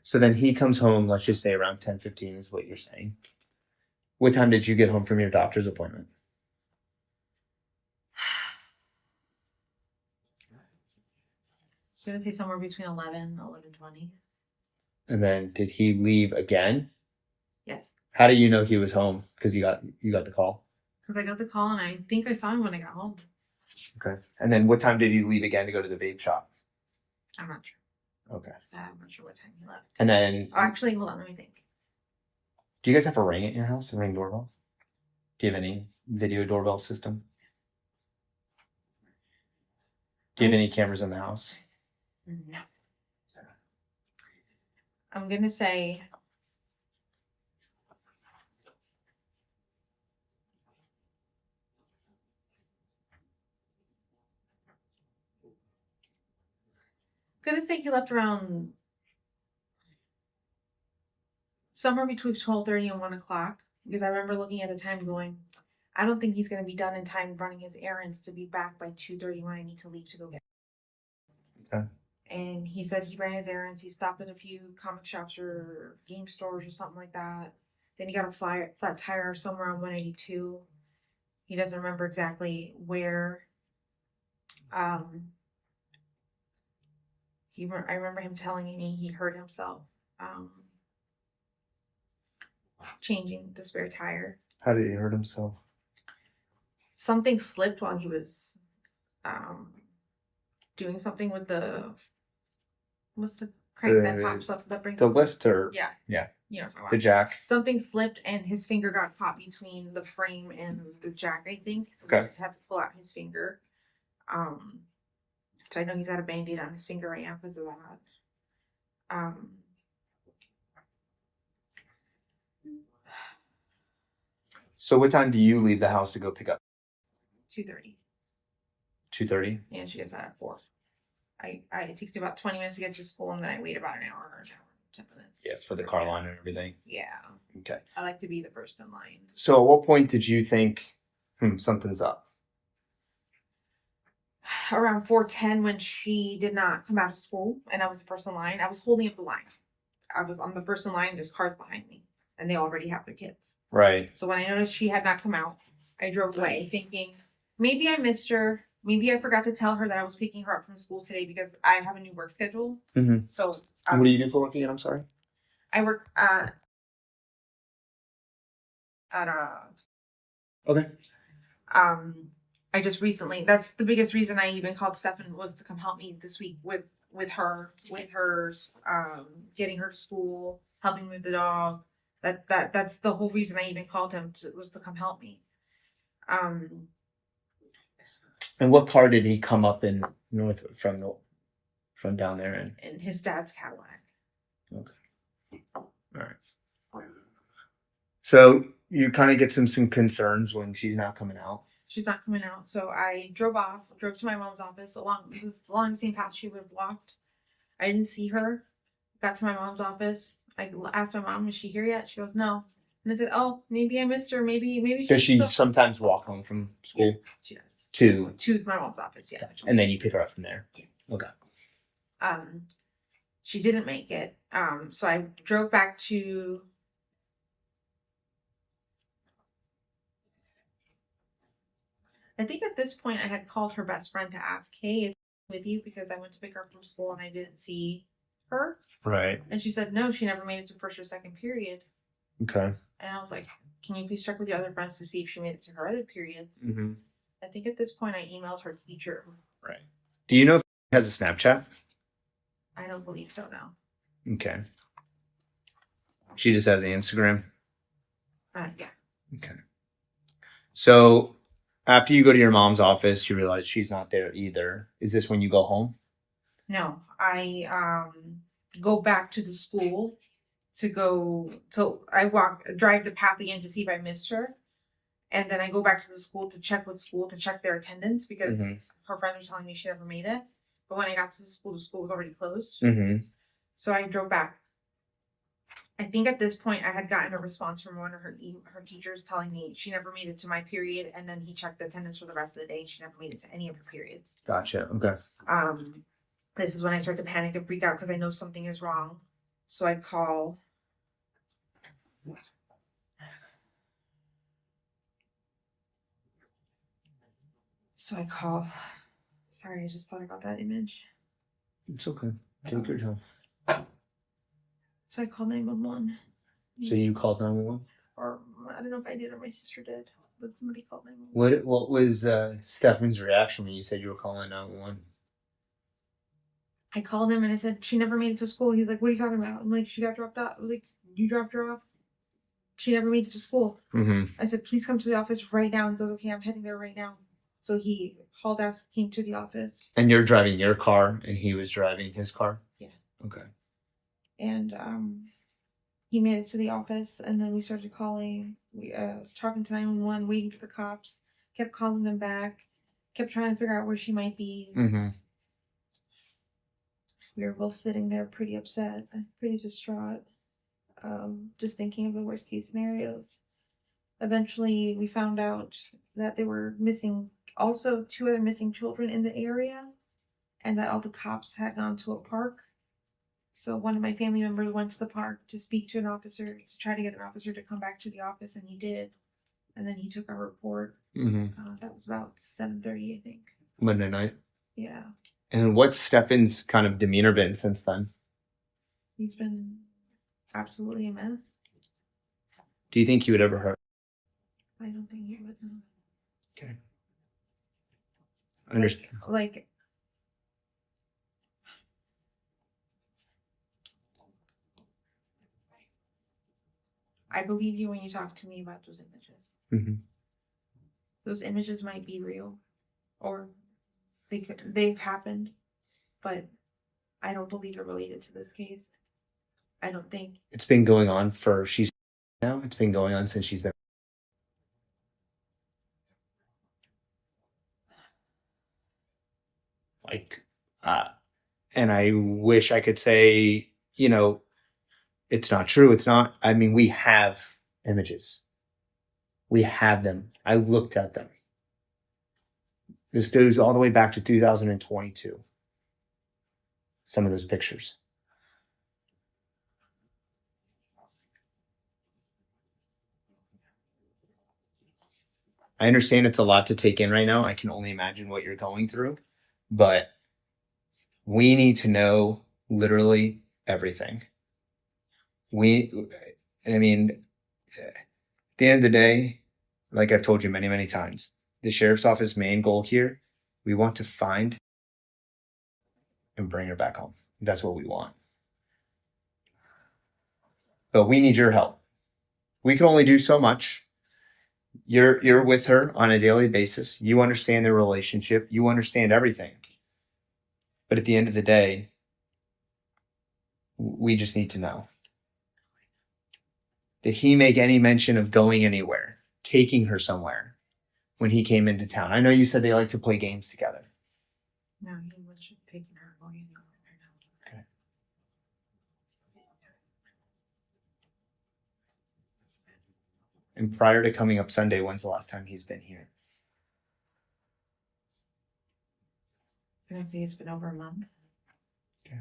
So then he comes home, let's just say around 10:15 is what you're saying. What time did you get home from your doctor's appointment? I'm going to say somewhere between 11 and 11:20. And then did he leave again? Yes. How do you know he was home? Because you got the call. Because I got the call and I think I saw him when I got home. Okay. And then what time did he leave again to go to the vape shop? I'm not sure. Okay. I'm not sure what time he left. And then Oh, actually, hold on. Let me think. do you guys have a ring at your house? A ring doorbell? Do you have any video doorbell system? Do you have any cameras in the house? No. I'm going to say he left around somewhere between 12:30 and 1 o'clock, because I remember looking at the time going, I don't think he's going to be done in time running his errands to be back by 2:30 when I need to leave to go get him. Okay. And he said he ran his errands. He stopped at a few comic shops or game stores or something like that. Then he got a flat tire somewhere on 182. He doesn't remember exactly where. I remember him telling me he hurt himself changing the spare tire. How did he hurt himself? Something slipped while he was doing something with what's the crank that pops up that brings the lift or yeah. You know what I'm talking about. The jack. Something slipped and his finger got caught between the frame and the jack, I think. So Okay. he had to pull out his finger. So I know he's got a Band-Aid on his finger right now because of that. So what time do you leave the house to go pick up? 2:30. 2:30? And she gets out at 4. It takes me about 20 minutes to get to school, and then I wait about an hour or 10 minutes. Yes, for the car line and everything. Yeah. Okay. I like to be the first in line. So at what point did you think, something's up? Around 4:10 when she did not come out of school and I was the first in line. I was holding up the line. I'm the first in line, there's cars behind me. And they already have their kids. Right. So when I noticed she had not come out, I drove away thinking, maybe I missed her. Maybe I forgot to tell her that I was picking her up from school today because I have a new work schedule. Mm-hmm. So what do you do for work again? I'm sorry. I work at Okay. I just recently, that's the biggest reason I even called Stephan was to come help me this week with her getting her to school, helping with the dog. That's the whole reason I even called him was to come help me. And what car did he come up in from down there in? In his dad's Cadillac. Okay. All right. So you kind of get some concerns when she's not coming out. She's not coming out. So I drove to my mom's office along the same path she would have walked. I didn't see her. Got to my mom's office. I asked my mom, is she here yet? She goes, no. And I said, oh, maybe I missed her. Maybe Does she sometimes walk home from school? Yeah, she does. To my mom's office, yeah. Gotcha. And then you pick her up from there. Yeah. Okay. She didn't make it. So I drove back to I think at this point I had called her best friend to ask, hey, is she with you? Because I went to pick her up from school and I didn't see her. Right. And she said, no, she never made it to first or second period. Okay. And I was like, can you please check with your other friends to see if she made it to her other periods? Mm-hmm. I think at this point I emailed her teacher. Right. Do you know if she has a Snapchat? I don't believe so now. Okay. She just has an Instagram? Yeah. Okay. So after you go to your mom's office, you realize she's not there either. Is this when you go home? No, I go back to the school I drive the path again to see if I missed her. And then I go back to the school to check their attendance because her friends were telling me she never made it. But when I got to the school was already closed. Mm-hmm. So I drove back I think at this point I had gotten a response from one of her teachers telling me she never made it to my period, and then he checked the attendance for the rest of the day and she never made it to any of her periods. Gotcha. Okay. This is when I start to panic and freak out because I know something is wrong. So I call. Sorry, I just thought about that image. It's okay. Take your time. So I called 911. So you called 911? Or I don't know if I did or my sister did, but somebody called 911. What was Stephan's reaction when you said you were calling 911? I called him and I said, she never made it to school. He's like, what are you talking about? I'm like, she got dropped off. I was like, you dropped her off? She never made it to school. Mm-hmm. I said, please come to the office right now. He goes, okay, I'm heading there right now. So he hauled ass, came to the office. And you're driving your car and he was driving his car? Yeah. Okay. And he made it to the office, and then we started calling. We was talking to 911, waiting for the cops. Kept calling them back. Kept trying to figure out where she might be. Mm-hmm. We were both sitting there pretty upset, pretty distraught, just thinking of the worst case scenarios. Eventually, we found out that there were missing, also 2 other missing children in the area, and that all the cops had gone to a park. So one of my family members went to the park to speak to an officer, to try to get an officer to come back to the office, and he did. And then he took our report. Mm-hmm. That was about 7:30, I think. Monday night? Yeah. And what's Stephan's kind of demeanor been since then? He's been absolutely a mess. Do you think he would ever hurt? I don't think he would. No. Okay. I understand. Like I believe you when you talk to me about those images. Mm-hmm. Those images might be real, or they've happened, but I don't believe they're related to this case. I don't think. It's been going on it's been going on since she's been. And I wish I could say, it's not true. It's not. I mean, we have images. We have them. I looked at them. This goes all the way back to 2022. Some of those pictures. I understand it's a lot to take in right now. I can only imagine what you're going through, but we need to know literally everything. At the end of the day, like I've told you many, many times, the sheriff's office main goal here, we want to find and bring her back home. That's what we want. But we need your help. We can only do so much. You're with her on a daily basis. You understand their relationship. You understand everything. But at the end of the day, we just need to know. Did he make any mention of going anywhere, taking her somewhere when he came into town? I know you said they like to play games together. No, he wasn't taking her going anywhere right now. Okay. And prior to coming up Sunday, when's the last time he's been here? I see it's been over a month. Okay.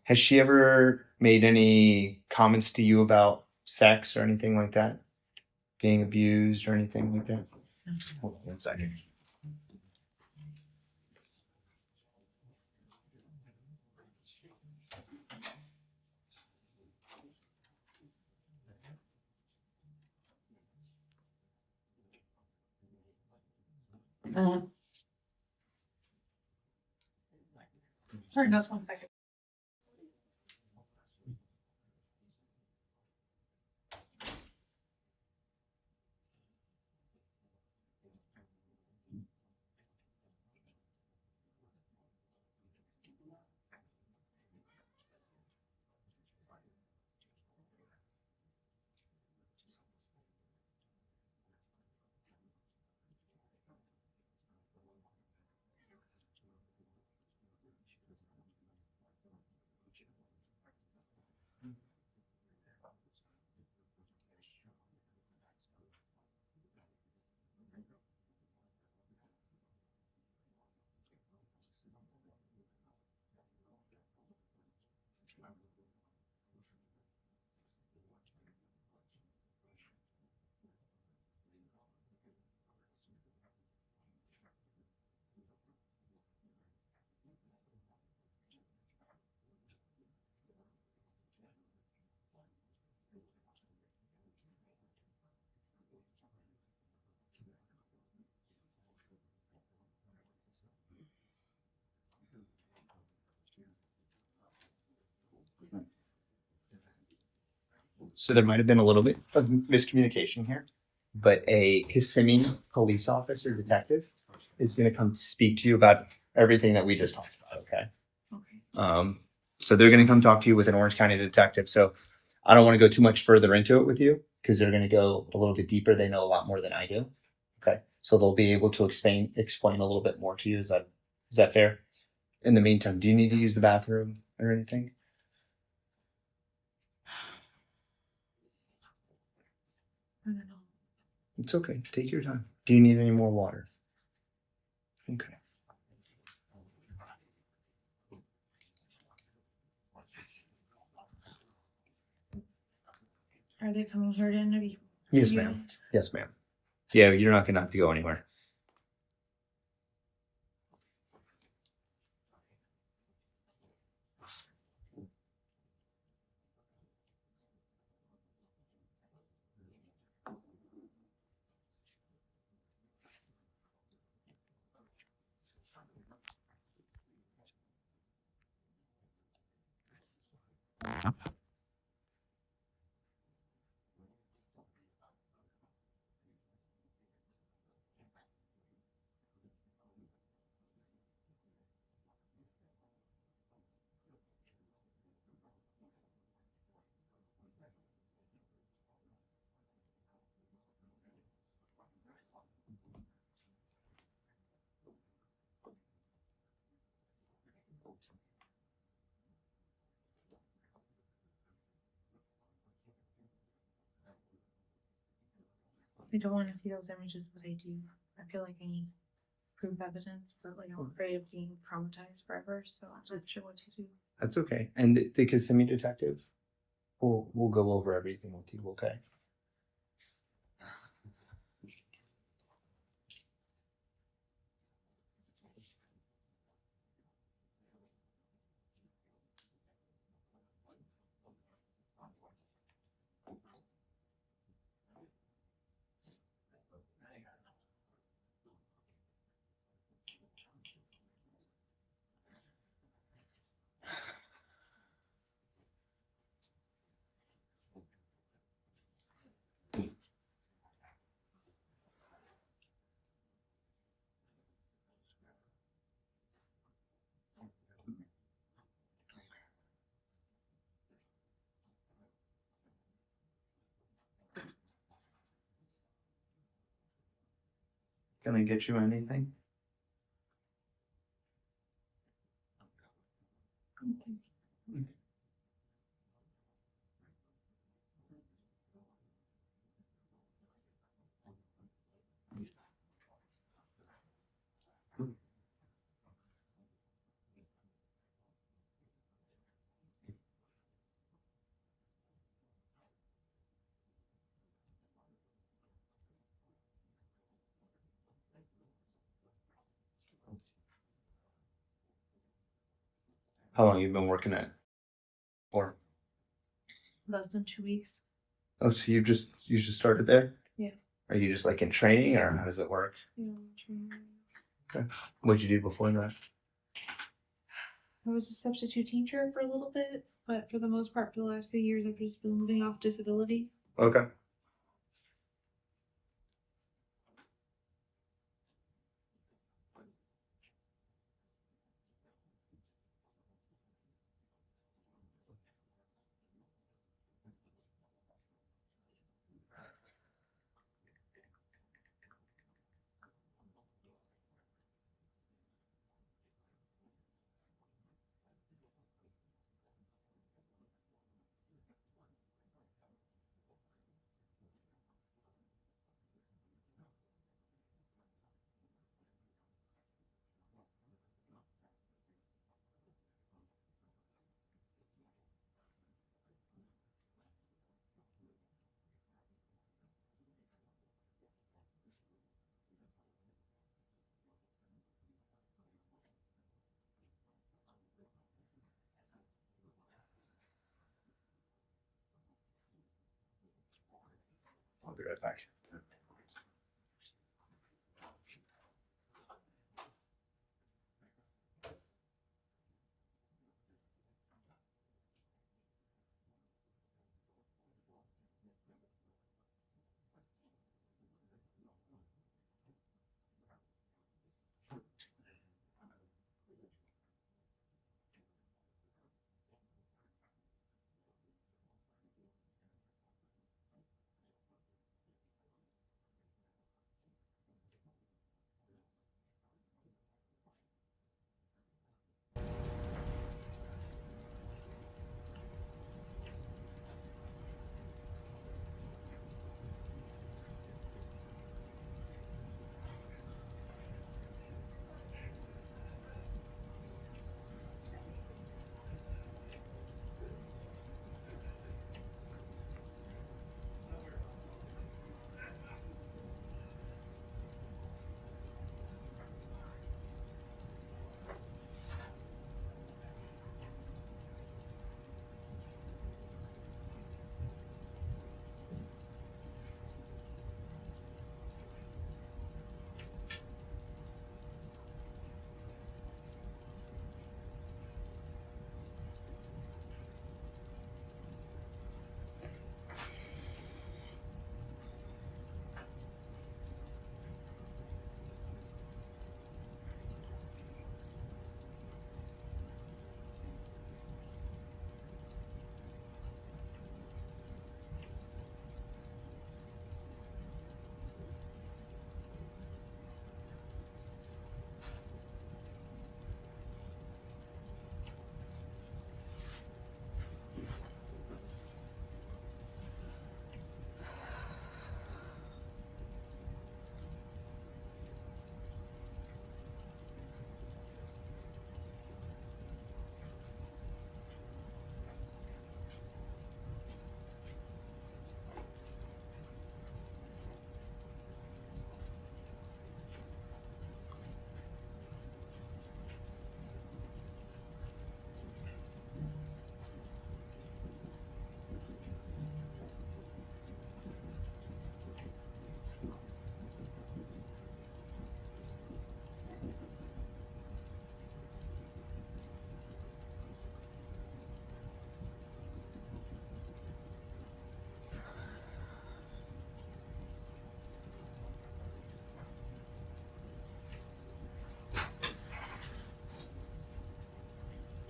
Has she ever made any comments to you about sex or anything like that? Being abused or anything like that? Hold on 1 second. Sorry, just 1 second. So there might have been a little bit of miscommunication here, but a Kissimmee police officer detective is going to come speak to you about everything that we just talked about. Okay. Okay. So they're going to come talk to you with an Orange County detective. So I don't want to go too much further into it with you because they're going to go a little bit deeper. They know a lot more than I do. Okay. So they'll be able to explain a little bit more to you. Is that fair? In the meantime, do you need to use the bathroom or anything? I don't know. It's okay. Take your time. Do you need any more water? Okay. Are they coming here to interview? Yes, ma'am. Yes, ma'am. Yeah, you're not gonna have to go anywhere. I don't want to see those images, but I do. I feel like I need proof evidence, but like I'm afraid of being traumatized forever, so I'm not sure what to do. That's okay. And the Kissimmee detective, we'll go over everything with you. Okay. Can I get you anything? How long you been working at? Or Less than 2 weeks. oh, so you just started there? Yeah. Are you just like in training, or how does it work? Yeah. Okay. What'd you do before that? I was a substitute teacher for a little bit, but for the most part, for the last few years, I've just been living off disability. Okay. I'll be right back.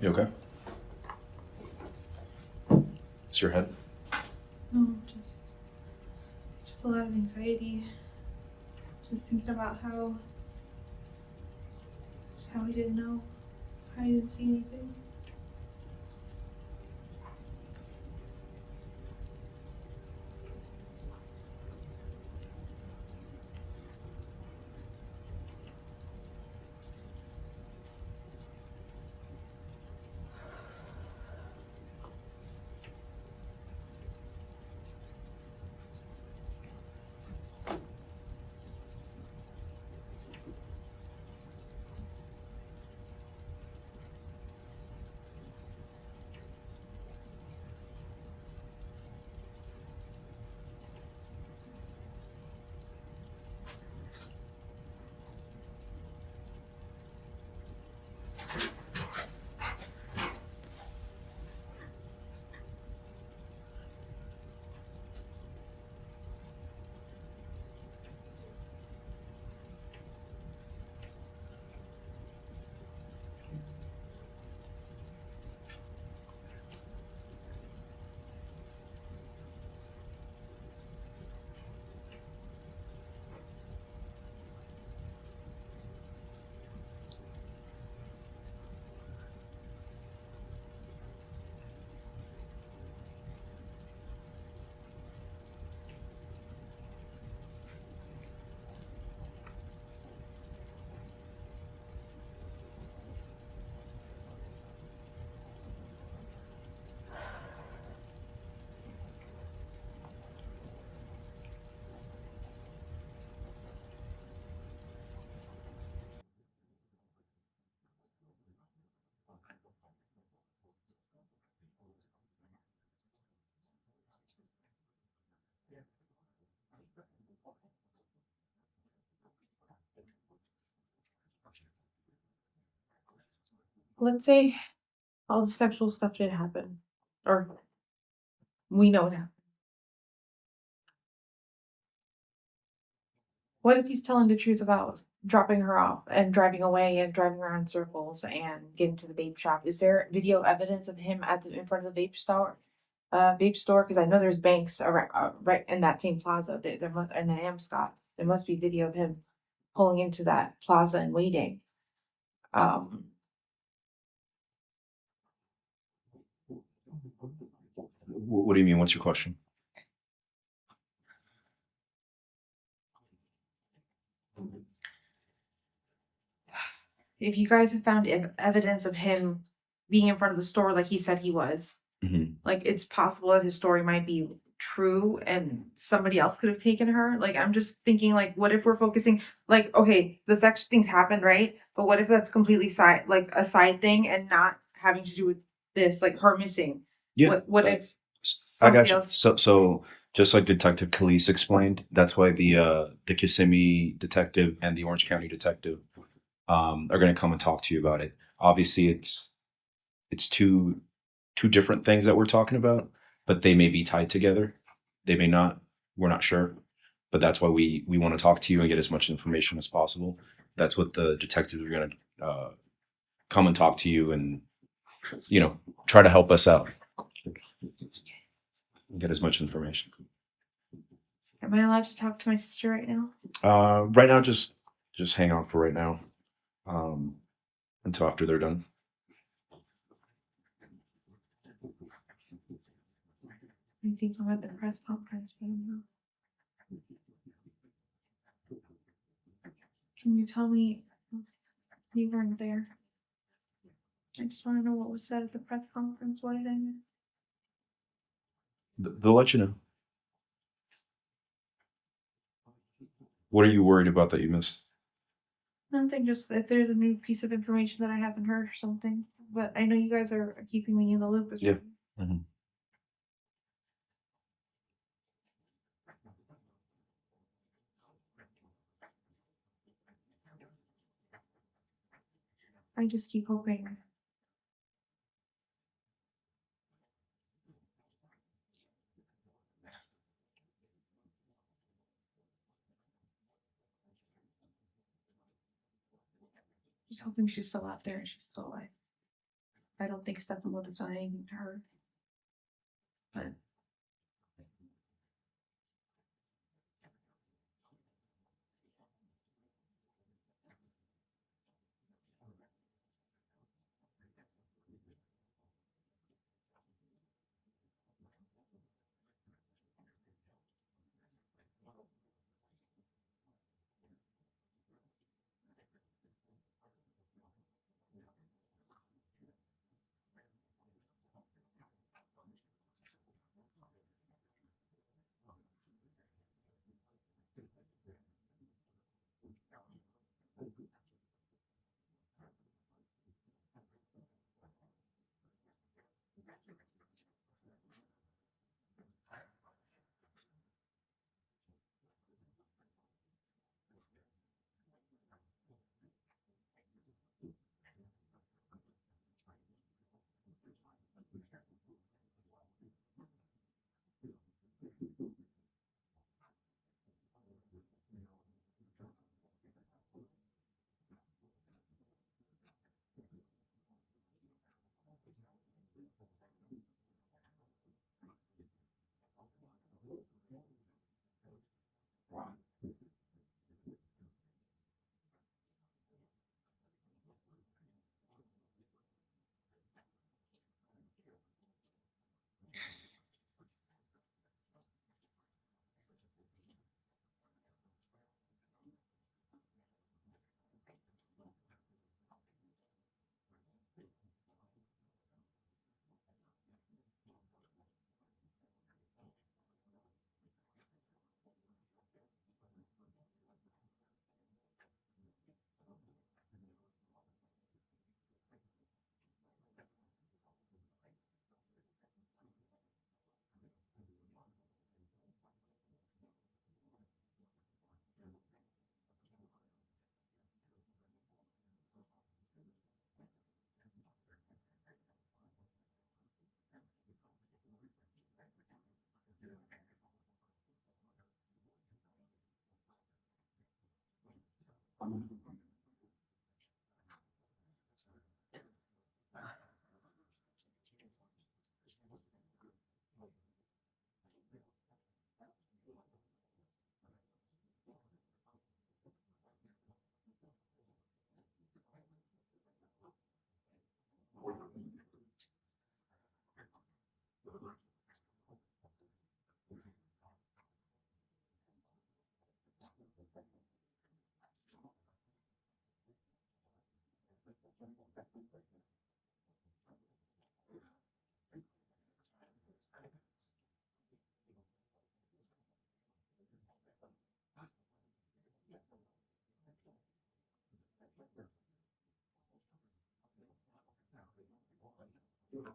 You okay? It's your head? No, just a lot of anxiety. Just thinking about how he didn't know, how he didn't see anything. Let's say all the sexual stuff did happen, or we know it happened. What if he's telling the truth about dropping her off and driving away and driving around in circles and getting to the vape shop? Is there video evidence of him in front of the vape store? Because I know there's banks around, right in that same plaza. There must, in an Amscot, there must be video of him pulling into that plaza and waiting. What do you mean? What's your question? If you guys have found evidence of him being in front of the store like he said he was, like it's possible that his story might be true and somebody else could have taken her. Like I'm just thinking, like, what if we're focusing, like, okay, the sex things happened, right? But what if that's completely a side thing and not having to do with this, like her missing? Yeah. What if I got somebody you. else? So just like Detective Khalees explained, that's why the Kissimmee detective and the Orange County detective are going to come and talk to you about it. Obviously, it's two different things that we're talking about, but they may be tied together. They may not. We're not sure, but that's why we want to talk to you and get as much information as possible. That's what the detectives are going to come and talk to you and try to help us out. Get as much information. Am I allowed to talk to my sister right now? Right now, just hang on for right now, until after they're done. I think I'm at the press conference, but I don't know. Can you tell me you weren't there? I just want to know what was said at the press conference. What did I miss? They'll let you know. What are you worried about that you missed? Nothing, just if there's a new piece of information that I haven't heard or something. But I know you guys are keeping me in the loop as well. Mhm. I just keep hoping. Just hoping she's still out there and she's still alive. I don't think Stephan would have done anything to her. But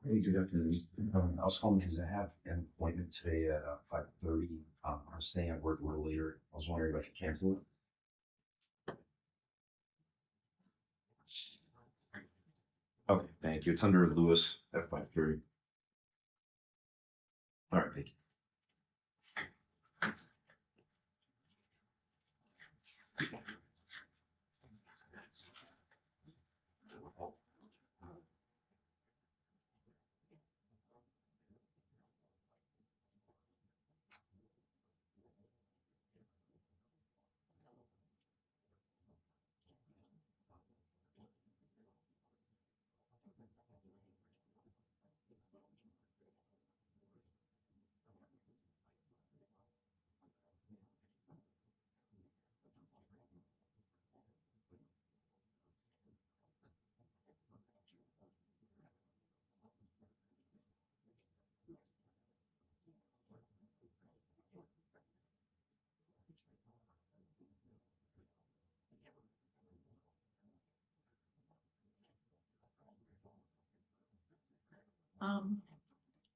Hey, good afternoon. I was calling because I have an appointment today at 5:30. I'm staying at work a little later. I was wondering if I could cancel it. Okay, thank you. It's under Lewis at 5:30. All right, thank you.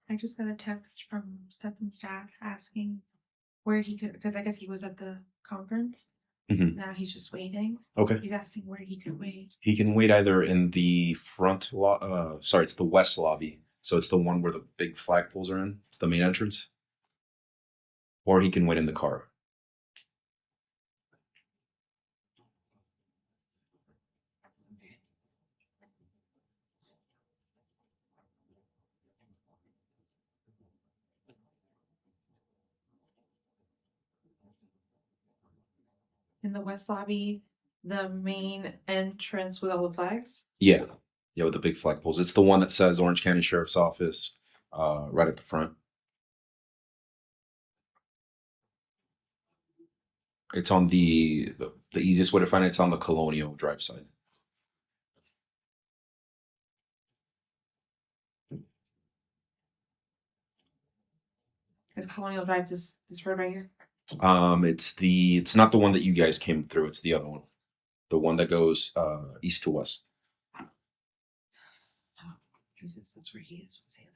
I just got a text from Stephan's dad asking where he could, because I guess he was at the conference. Mhm. Now he's just waiting. Okay. He's asking where he could wait. He can wait either in the front sorry, it's the west lobby. So it's the one where the big flagpoles are in. It's the main entrance. Or he can wait in the car. In the west lobby, the main entrance with all the flags. Yeah. Yeah, with the big flagpoles. It's the one that says Orange County Sheriff's Office, right at the front. It's on the easiest way to find it. It's on the Colonial Drive side. Is Colonial Drive this road right here? It's not the one that you guys came through. It's the other one, the one that goes east to west. Oh, Jesus, that's where he is. What's the other?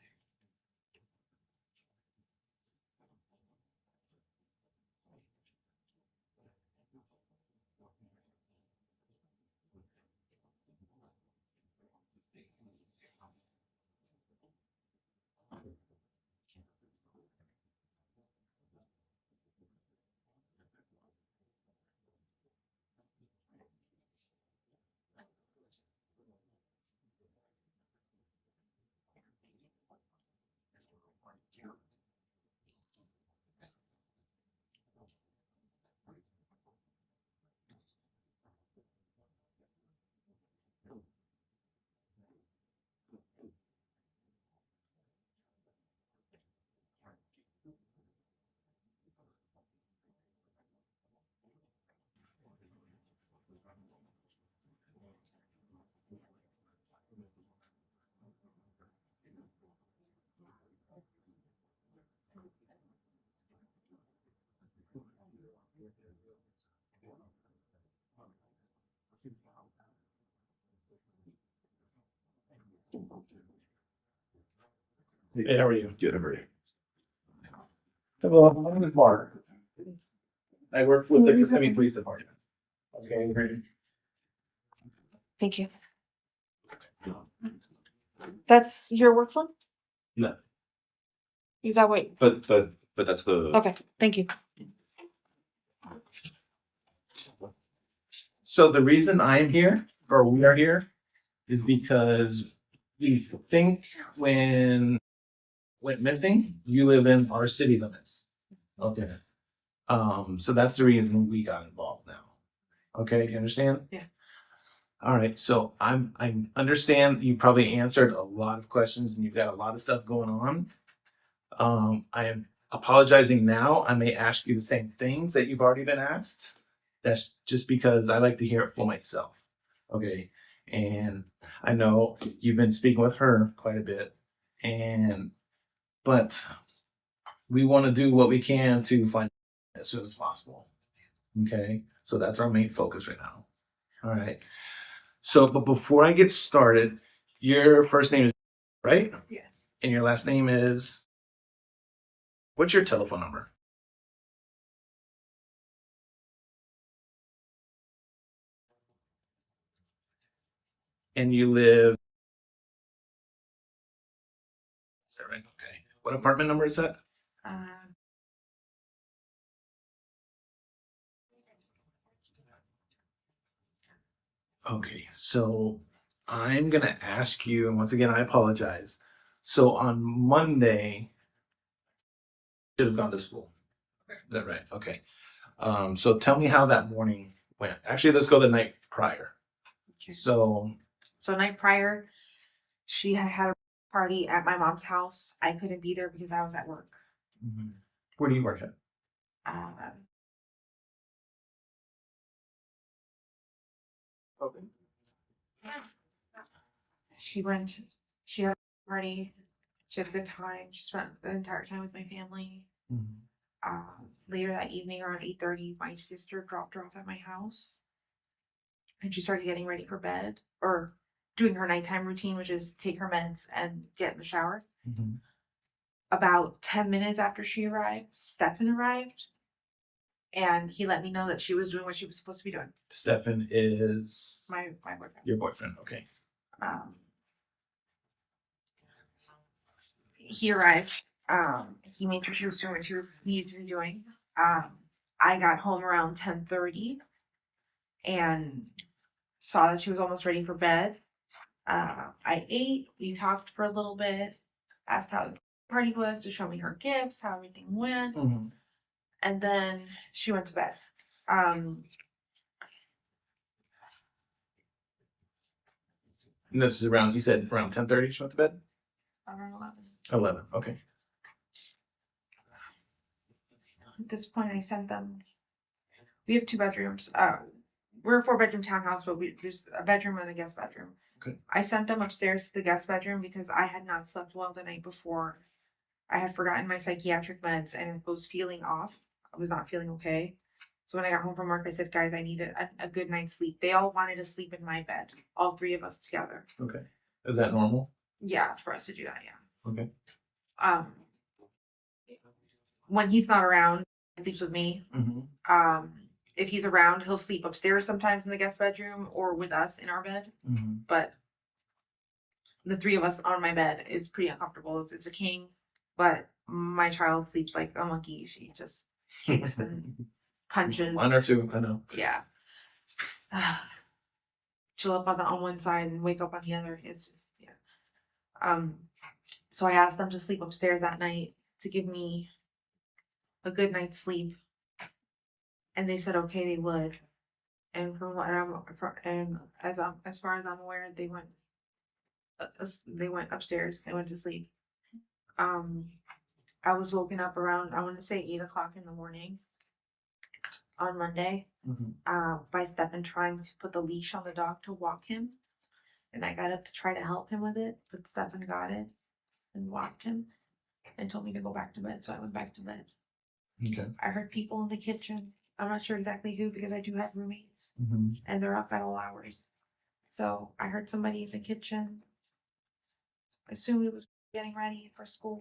Hey, how are you? Good, how are you? Hello, my name is Mark. I work with the Kissimmee Police Department. Okay, great. Thank you. That's your work phone? No, Is that what? but that's the. Okay, thank you. So the reason I'm here, or we are here, is because we think when went missing, you live in our city limits. Okay. So that's the reason we got involved now. Okay, you understand? Yeah. All right, so I understand you probably answered a lot of questions and you've got a lot of stuff going on. I am apologizing now. I may ask you the same things that you've already been asked. That's just because I like to hear it for myself. Okay. And I know you've been speaking with her quite a bit. But we want to do what we can to find as soon as possible. Okay. So that's our main focus right now. All right. So, but before I get started, your first name is right? Yeah. And your last name is, what's your telephone number? And you live, is that right? Okay. What apartment number is that? Okay. So I'm going to ask you, and once again, I apologize. So on Monday, should have gone to school. Is that right? Okay. So tell me how that morning went. Actually, let's go the night prior. Okay. So night prior, she had a party at my mom's house. I couldn't be there because I was at work. where do you work at? Okay. She had a party. She had a good time. She spent the entire time with my family. Later that evening around 8:30, my sister dropped her off at my house. And she started getting ready for bed or doing her nighttime routine, which is take her meds and get in the shower. About 10 minutes after she arrived, Stephan arrived. And he let me know that she was doing what she was supposed to be doing. Stephan is My boyfriend. your boyfriend. Okay. He arrived. He made sure she was doing what she was needed to be doing. I got home around 10:30 and saw that she was almost ready for bed. I ate. We talked for a little bit. Asked how the party was to show me her gifts, how everything went, and then she went to bed. And this is around, you said around 10:30 she went to bed? Around 11. 11, okay. At this point, I sent them. We have 2 bedrooms. We're a 4-bedroom townhouse, but there's a bedroom and a guest bedroom. Okay. I sent them upstairs to the guest bedroom because I had not slept well the night before. I had forgotten my psychiatric meds and was feeling off. I was not feeling okay. So when I got home from work, I said, guys, I need a good night's sleep. They all wanted to sleep in my bed, all 3 of us together. Okay. Is that normal? Yeah, for us to do that, yeah. Okay. When he's not around, he sleeps with me. Mm-hmm. If he's around, he'll sleep upstairs sometimes in the guest bedroom or with us in our bed. Mm-hmm. But the 3 of us on my bed is pretty uncomfortable. It's a king, but my child sleeps like a monkey. She just kicks and punches. 1 or 2, I know. Yeah. She'll up on one side and wake up on the other. It's just, yeah. So I asked them to sleep upstairs that night to give me a good night's sleep. And they said, okay, they would. And from what as far as I'm aware, they went upstairs. They went to sleep. I was woken up around, I want to say 8 o'clock in the morning on Monday, by Stephan trying to put the leash on the dog to walk him. And I got up to try to help him with it, but Stephan got it and walked him and told me to go back to bed. So I went back to bed. Okay. I heard people in the kitchen. I'm not sure exactly who because I do have roommates Mm-hmm. and they're up at all hours. So I heard somebody in the kitchen. I assumed it was getting ready for school.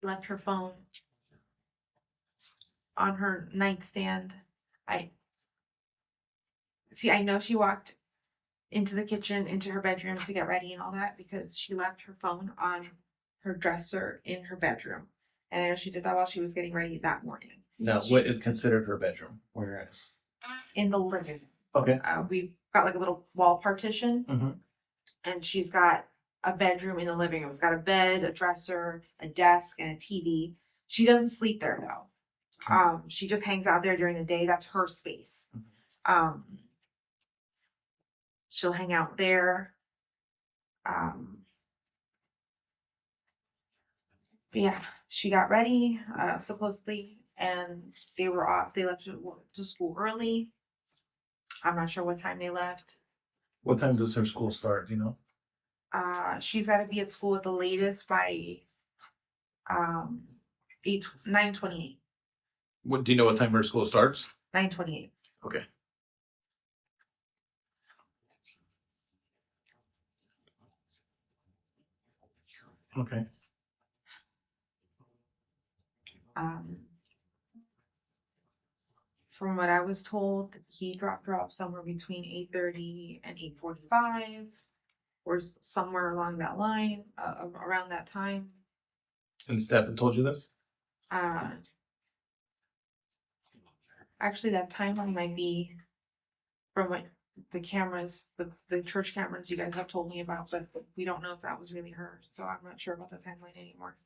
Left her phone on her nightstand. I know she walked into the kitchen, into her bedroom to get ready and all that because she left her phone on her dresser in her bedroom. And I know she did that while she was getting ready that morning. Now, what is considered her bedroom? Where at? In the living room. Okay. We've got like a little wall partition. Mm-hmm. And she's got a bedroom in the living room. It's got a bed, a dresser, a desk, and a TV. She doesn't sleep there though. She just hangs out there during the day. That's her space. She'll hang out there. Yeah, she got ready, supposedly, and they were off. They left to school early. I'm not sure what time they left. What time does her school start, you know? She's got to be at school at the latest by 9:28. What do you know what time her school starts? 9:28. Okay. Okay. From what I was told, he dropped her off somewhere between 8:30 and 8:45, or somewhere along that line, around that time. And Stephan told you this? Actually, that timeline might be from what the cameras, the church cameras you guys have told me about, but we don't know if that was really her, so I'm not sure about the timeline anymore.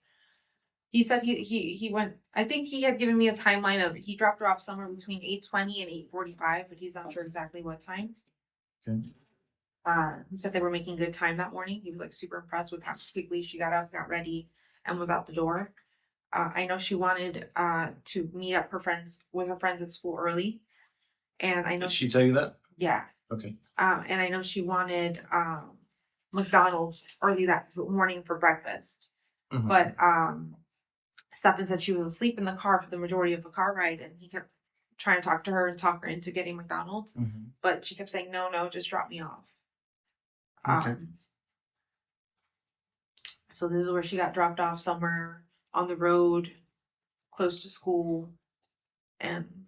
He said he went, I think he had given me a timeline of, he dropped her off somewhere between 8:20 and 8:45, but he's not sure exactly what time. Okay. He said they were making good time that morning. He was like super impressed with how quickly she got up, got ready, and was out the door. I know she wanted to meet up with her friends at school early. And I know Did she tell you that? Yeah. Okay. And I know she wanted McDonald's early that morning for breakfast. Mhm. But Stephan said she was asleep in the car for the majority of the car ride, and he kept trying to talk to her and talk her into getting McDonald's. Mhm. But she kept saying, no, just drop me off. Okay. So this is where she got dropped off somewhere on the road, close to school, and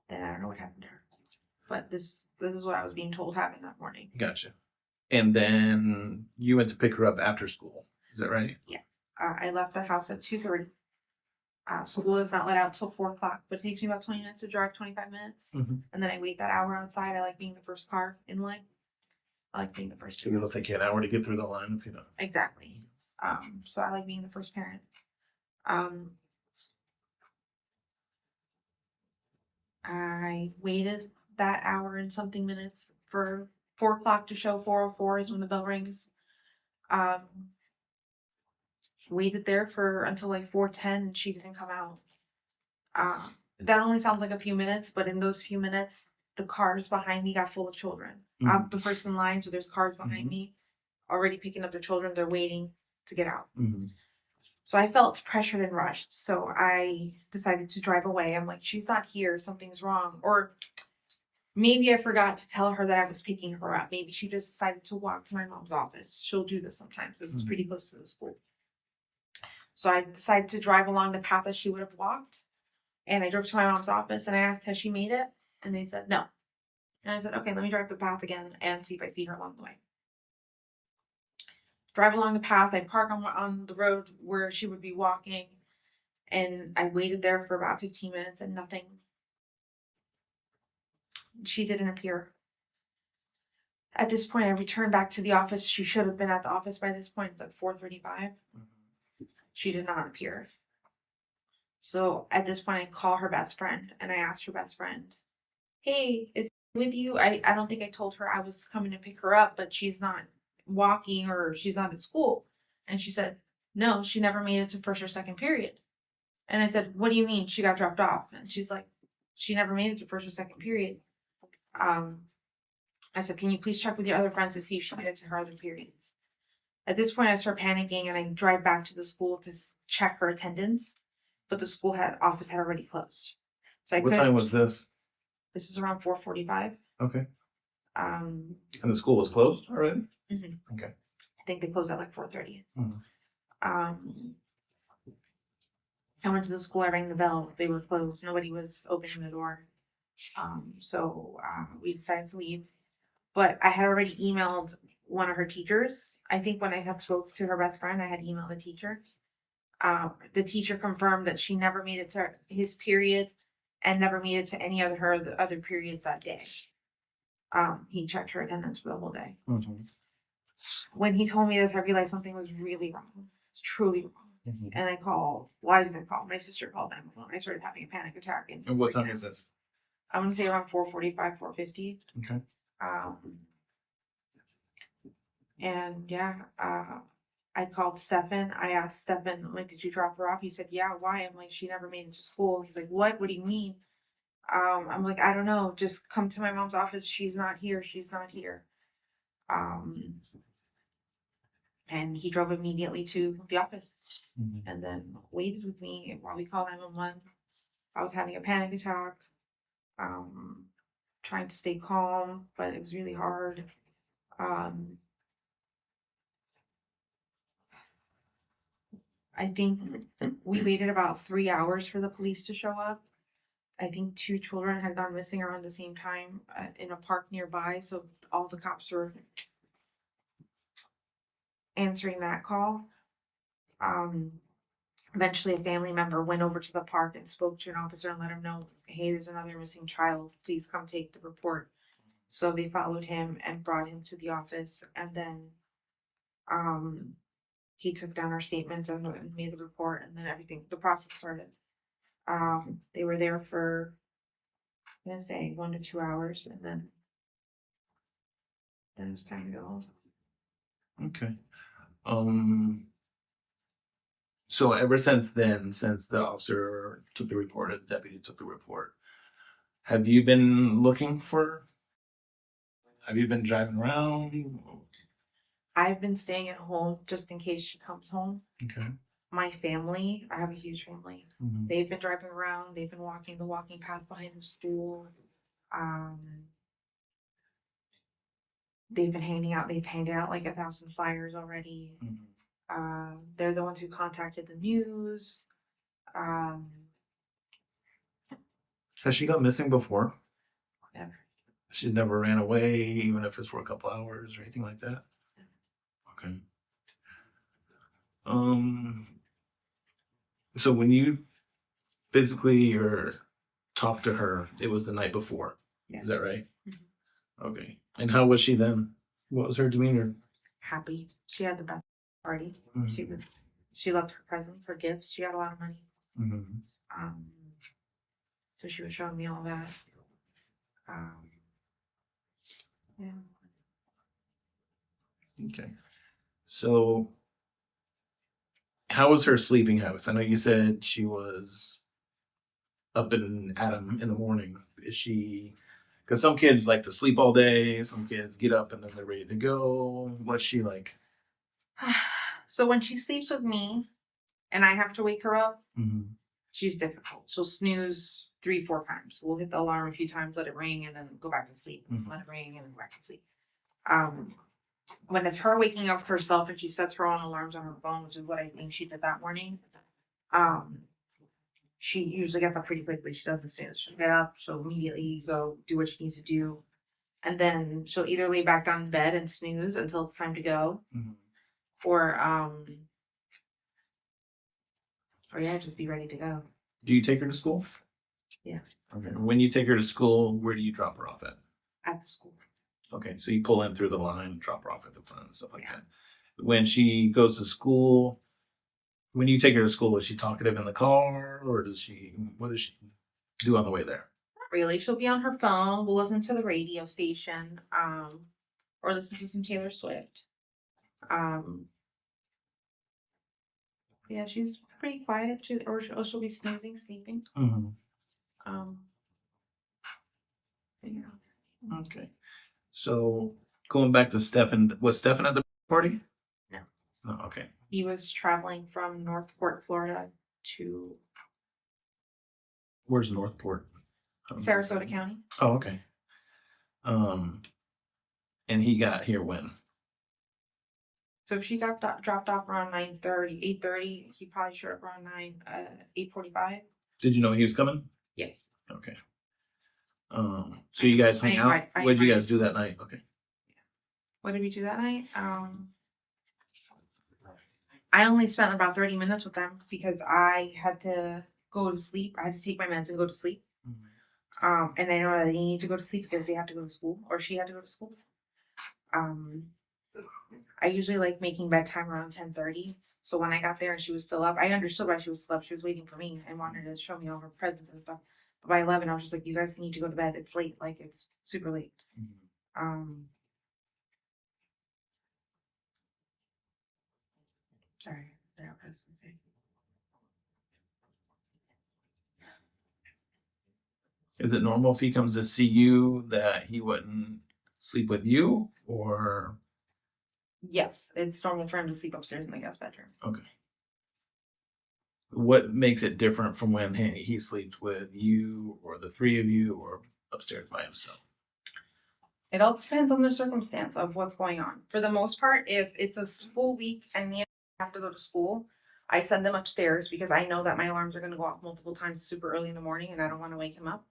then I don't know what happened to her. But this is what I was being told happened that morning. Gotcha. And then you went to pick her up after school. Is that right? Yeah. I left the house at 2:30. School is not let out till 4 o'clock, but it takes me about 20 minutes to drive, 25 minutes. Mhm. And then I wait that hour outside. I like being the first car in line. I like being the first. So it'll take you an hour to get through the line if you know. Exactly. So I like being the first parent. I waited that hour and something minutes for 4 o'clock to show. 4:04 is when the bell rings. Waited there for until like 4:10 and she didn't come out. That only sounds like a few minutes, but in those few minutes, the cars behind me got full of children. I'm the first in line, so there's cars behind me already picking up their children. They're waiting to get out. So I felt pressured and rushed. So I decided to drive away. I'm like, she's not here. Something's wrong. Or maybe I forgot to tell her that I was picking her up. Maybe she just decided to walk to my mom's office. She'll do this sometimes. This is pretty close to the school. So I decided to drive along the path that she would have walked. And I drove to my mom's office and I asked, has she made it? And they said, no. And I said, okay, let me drive the path again and see if I see her along the way. Drive along the path. I park on the road where she would be walking. And I waited there for about 15 minutes and nothing. She didn't appear. At this point, I returned back to the office. She should have been at the office by this point. It's like 4:35. She did not appear. So at this point, I call her best friend and I asked her best friend, hey, is she with you? I don't think I told her I was coming to pick her up, but she's not walking or she's not at school. And she said, no, she never made it to first or second period. And I said, what do you mean she got dropped off? And she's like, she never made it to first or second period. I said, can you please check with your other friends to see if she made it to her other periods? At this point, I start panicking and I drive back to the school to check her attendance, but the school office had already closed. So What time was this? This is around 4:45. Okay. And the school was closed already? Okay. I think they closed at like 4:30. Mhm. I went to the school, I rang the bell, they were closed, nobody was opening the door. So we decided to leave. But I had already emailed one of her teachers. I think when I had spoke to her best friend, I had emailed the teacher. The teacher confirmed that she never made it to his period and never made it to any of the other periods that day. He checked her attendance for the whole day. When he told me this, I realized something was really wrong. It's truly wrong. And I called. Why did I call? My sister called 911. I started having a panic attack. And what time is this? I want to say around 4:45, 4:50. Okay. And yeah, I called Stephan. I asked Stephan, I'm like, did you drop her off? He said, yeah, why? I'm like, she never made it to school. He's like, what? What do you mean? I'm like, I don't know. Just come to my mom's office. She's not here. She's not here. And he drove immediately to the office and then waited with me while we called 911. I was having a panic attack, trying to stay calm, but it was really hard. I think we waited about 3 hours for the police to show up. I think 2 children had gone missing around the same time in a park nearby, so all the cops were answering that call. Eventually a family member went over to the park and spoke to an officer and let him know, hey, there's another missing child. Please come take the report. So they followed him and brought him to the office, and then he took down our statements and made the report, and then the process started. They were there for, I'm gonna say 1 to 2 hours, and then it was time to go home. Okay. So ever since then, since the officer took the report, or the deputy took the report, have you been driving around? I've been staying at home just in case she comes home. Okay. My family, I have a huge family. They've been driving around. They've been walking the walking path behind the school. They've been handing out. They've handed out like 1,000 flyers already. They're the ones who contacted the news. Has she gone missing before? Never. She never ran away, even if it's for a couple hours or anything like that? Okay. So when you physically or talked to her, it was the night before. Yes. Is that right? Okay. And how was she then? What was her demeanor? Happy. She had the best party. She loved her presents, her gifts. She had a lot of money. So she was showing me all that. Yeah. Okay. So, how was her sleeping habits? I know you said she was up and at 'em in the morning. Is she? Because some kids like to sleep all day. Some kids get up and then they're ready to go. What's she like? So when she sleeps with me and I have to wake her up, Mm-hmm. she's difficult. She'll snooze 3, 4 times. We'll hit the alarm a few times, let it ring, and then go back to sleep. Let it ring and then go back to sleep. When it's her waking up herself and she sets her own alarms on her phone, which is what I think she did that morning, she usually gets up pretty quickly. She doesn't snooze. She'll get up, she'll immediately go do what she needs to do. And then she'll either lay back down in bed and snooze until it's time to go, or yeah, just be ready to go. Do you take her to school? Yeah. Okay. When you take her to school, where do you drop her off at? At the school. Okay, so you pull in through the line and drop her off at the front and stuff like that. When she goes to school, when you take her to school, is she talkative in the car, or what does she do on the way there? Not really. She'll be on her phone. We'll listen to the radio station, or listen to some Taylor Swift. Yeah, she's pretty quiet. She'll be snoozing, sleeping. Yeah. Okay. So going back to Stephan, was Stephan at the party? No. No. Okay. He was traveling from Northport, Florida to Where's Northport? Sarasota County. Oh, okay. And he got here when? So if she got dropped off around 9:30, 8:30, he probably showed up around 8:45. Did you know he was coming? Yes. Okay. So you guys hang out? What did you guys do that night? Okay. What did we do that night? I only spent about 30 minutes with them because I had to go to sleep. I had to take my meds and go to sleep. And I know that they need to go to sleep because they have to go to school, or she had to go to school. I usually like making bedtime around 10:30. So when I got there and she was still up, I understood why she was still up. She was waiting for me and wanted to show me all her presents and stuff. But by 11, I was just like, you guys need to go to bed. It's late. Like, it's super late. Sorry. Is it normal if he comes to see you that he wouldn't sleep with you, or? Yes, it's normal for him to sleep upstairs in the guest bedroom. Okay. What makes it different from when he sleeps with you or the three of you or upstairs by himself? It all depends on the circumstance of what's going on. For the most part, if it's a school week and me and have to go to school, I send them upstairs because I know that my alarms are going to go off multiple times super early in the morning and I don't want to wake him up.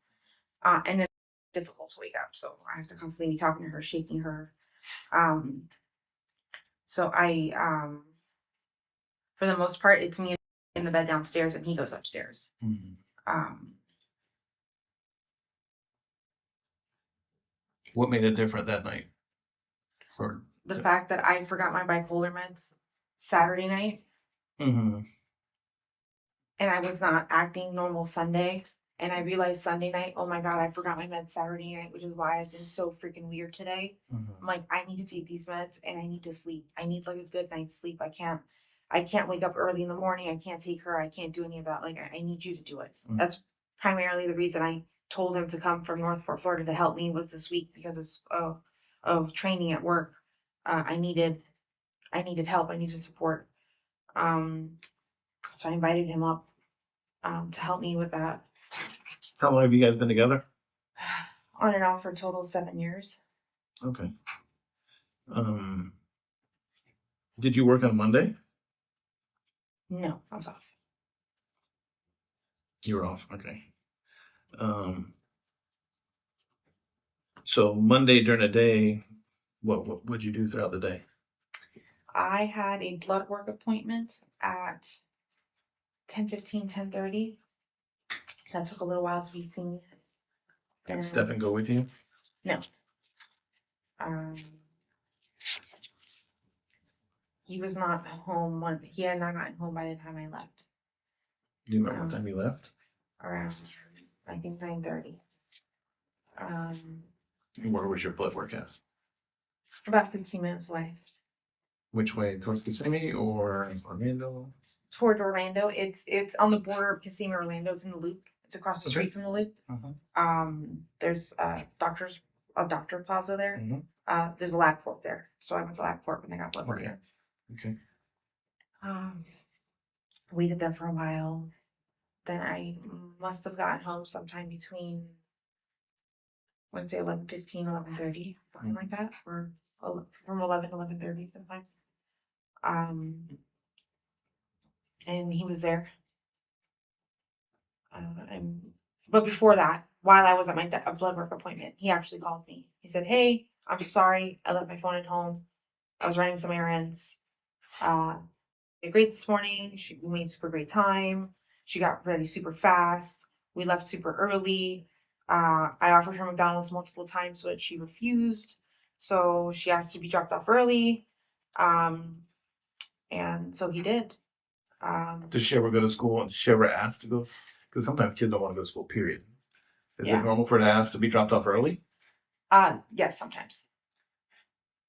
And then it's difficult to wake up. So I have to constantly be talking to her, shaking her. So for the most part, it's me in the bed downstairs and he goes upstairs. What made it different that night? For the fact that I forgot my bipolar meds Saturday night. And I was not acting normal Sunday. And I realized Sunday night, oh my God, I forgot my meds Saturday night, which is why I've been so freaking weird today. I'm like, I need to take these meds and I need to sleep. I need like a good night's sleep. I can't wake up early in the morning. I can't take her. I can't do any of that. Like, I need you to do it. That's primarily the reason I told him to come from Northport, Florida to help me with this week because of training at work. I needed help. I needed support. So I invited him up to help me with that. How long have you guys been together? On and off for a total of 7 years. Okay. Did you work on Monday? No, I was off. You were off. Okay. So Monday during the day, what would you do throughout the day? I had a blood work appointment at 10:15, 10:30. That took a little while to be seen. Did Stephan go with you? No. He was not home. He had not gotten home by the time I left. Do you remember what time you left? Around, I think 9:30. Where was your blood work at? About 15 minutes away. Which way? Towards Kissimmee or Orlando? Toward Orlando. It's on the border of Kissimmee, Orlando. It's in the loop. It's across the street from the loop. There's a doctor plaza there. There's a LabCorp there. So I went to LabCorp when they got blood work there. Okay. Waited there for a while. Then I must have gotten home sometime between, I would say 11:15, 11:30, something like that, or from 11 to 11:30 sometime. And he was there. But before that, while I was at my blood work appointment, he actually called me. He said, "Hey, I'm sorry, I left my phone at home. I was running some errands. Did great this morning. We made super great time. She got ready super fast. We left super early. I offered her McDonald's multiple times, but she refused. So she asked to be dropped off early. And so he did. Does she ever go to school? Did she ever ask to go? Because sometimes kids don't want to go to school, period. Is it normal for her to ask to be dropped off early? Yes, sometimes.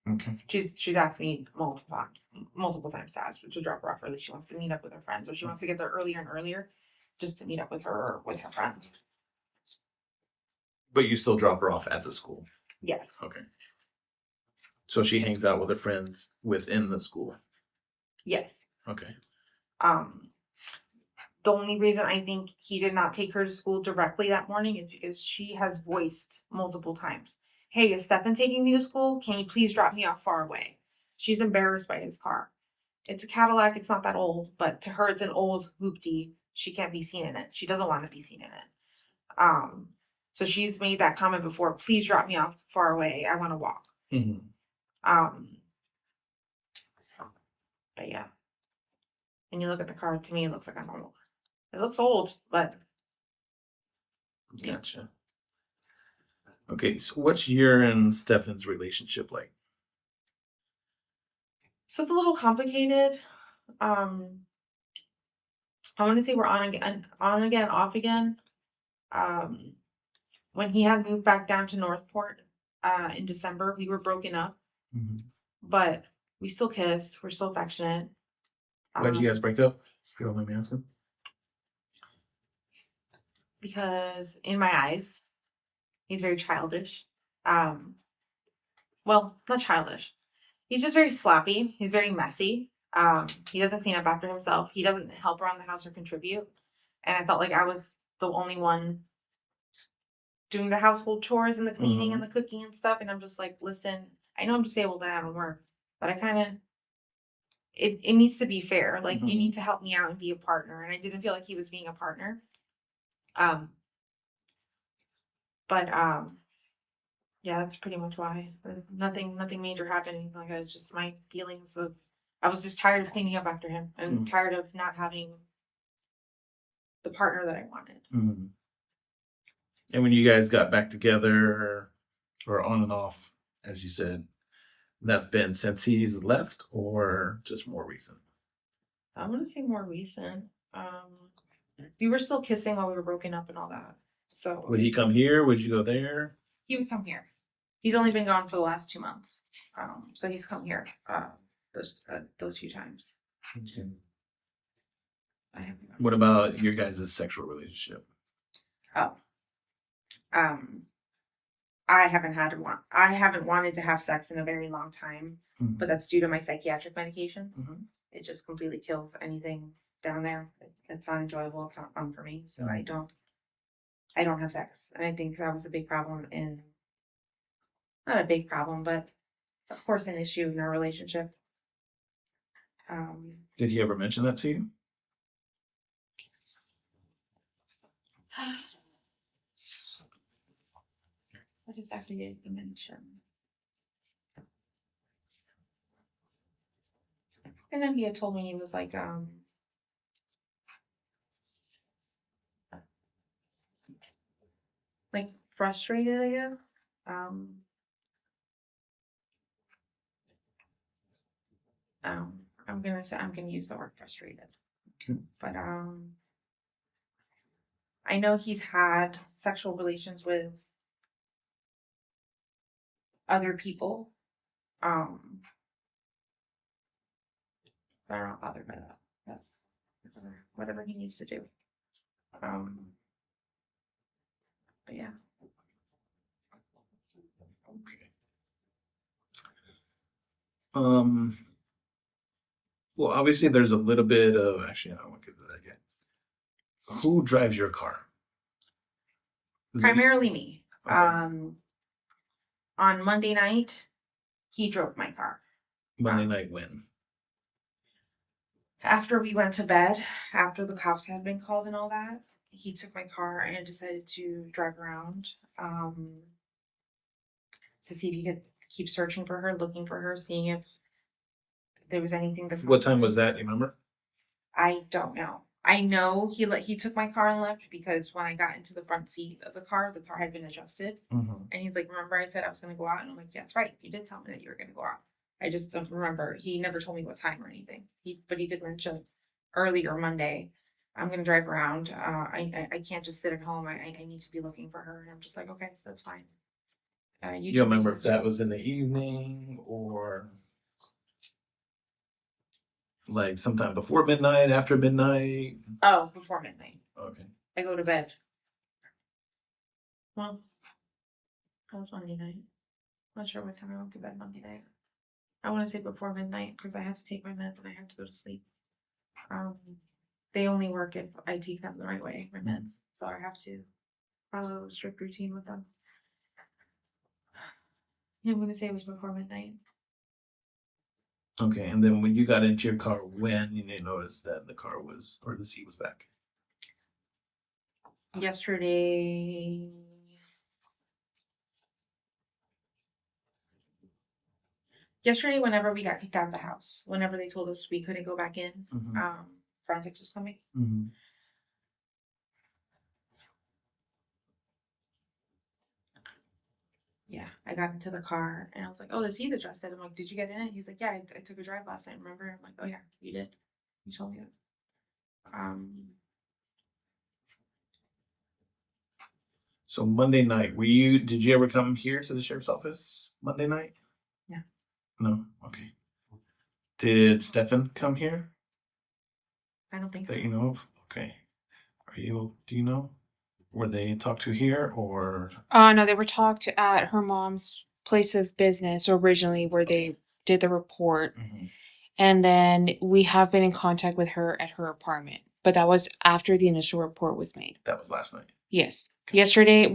Okay. She's asked me multiple times to ask to drop her off early. She wants to meet up with her friends, or she wants to get there earlier and earlier, just to meet up with her friends. But you still drop her off at the school? Yes. Okay. So she hangs out with her friends within the school? Yes. Okay. The only reason I think he did not take her to school directly that morning is because she has voiced multiple times, "Hey, is Stephan taking me to school? Can you please drop me off far away?" She's embarrassed by his car. It's a Cadillac. It's not that old, but to her, it's an old hoopty. She can't be seen in it. She doesn't want to be seen in it. So she's made that comment before. "Please drop me off far away. I want to walk." But yeah. When you look at the car, to me, it looks like a normal car. It looks old, but. Gotcha. Okay, so what's your and Stephan's relationship like? So it's a little complicated. I want to say we're on again, off again. When he had moved back down to Northport in December, we were broken up, but we still kissed. We're still affectionate. Why did you guys break up? If you don't mind me asking. Because in my eyes, he's very childish. Well, not childish. He's just very sloppy. He's very messy. He doesn't clean up after himself. He doesn't help around the house or contribute. And I felt like I was the only one doing the household chores and the cleaning and the cooking and stuff. And I'm just like, listen, I know I'm disabled and I don't work, but I kind of, it needs to be fair. Like, you need to help me out and be a partner. And I didn't feel like he was being a partner. Yeah, that's pretty much why. There's nothing major happening like that. It's just my feelings of, I was just tired of cleaning up after him and tired of not having the partner that I wanted. And when you guys got back together, or on and off, as you said, that's been since he's left, or just more recent? I'm gonna say more recent. We were still kissing while we were broken up and all that. So would he come here? Would you go there? He would come here. He's only been gone for the last 2 months. So he's come here those few times. Okay. What about your guys' sexual relationship? I haven't wanted to have sex in a very long time, but that's due to my psychiatric medications. It just completely kills anything down there. It's not enjoyable. It's not fun for me. So I don't have sex. And I think that was a big problem not a big problem, but of course an issue in our relationship. Did he ever mention that to you? What exactly did he mention? I know he had told me he was like frustrated, I guess. I'm gonna use the word frustrated. Okay. But I know he's had sexual relations with other people. I don't know, bothered by that. That's whatever he needs to do. But yeah. Okay. Well, obviously, there's a little bit of actually. I don't want to give that again. Who drives your car? Is it- Primarily me. Okay. On Monday night, he drove my car. Monday night when? After we went to bed, after the cops had been called and all that, he took my car and decided to drive around to see if he could keep searching for her, looking for her, seeing if there was anything that's. What time was that? You remember? I don't know. I know he took my car and left because when I got into the front seat of the car had been adjusted. Mm-hmm. And he's like, "Remember I said I was going to go out?" And I'm like, "Yeah, that's right. You did tell me that you were going to go out. I just don't remember." He never told me what time or anything. But he did mention earlier Monday, "I'm going to drive around. I can't just sit at home. I need to be looking for her." And I'm just like, "Okay, that's fine." You remember if that was in the evening or like sometime before midnight, after midnight? Oh, before midnight. Okay. I go to bed. Well, that was Monday night. Not sure what time I went to bed Monday night. I want to say before midnight because I had to take my meds and I had to go to sleep. They only work if I take them the right way, my meds. So I have to follow a strict routine with them. Yeah, I'm going to say it was before midnight. Okay, and then when you got into your car, when you noticed that the car was, or the seat was back? Yesterday. Whenever we got kicked out of the house, whenever they told us we couldn't go back in, forensics was coming. Mm-hmm. Yeah, I got into the car and I was like, "Oh, the seat's adjusted." I'm like, "Did you get in it?" He's like, "Yeah, I took a drive last night. Remember?" I'm like, "Oh yeah, you did. You told me that." So Monday night, did you ever come here to the sheriff's office Monday night? Yeah. No? Okay. Did Stephan come here I don't think that so. you know of? Okay. Do you know? Were they talked to here or? No, they were talked at her mom's place of business originally where they did the report. Mm-hmm. And then we have been in contact with her at her apartment. But that was after the initial report was made. That was last night. Yes. Yesterday,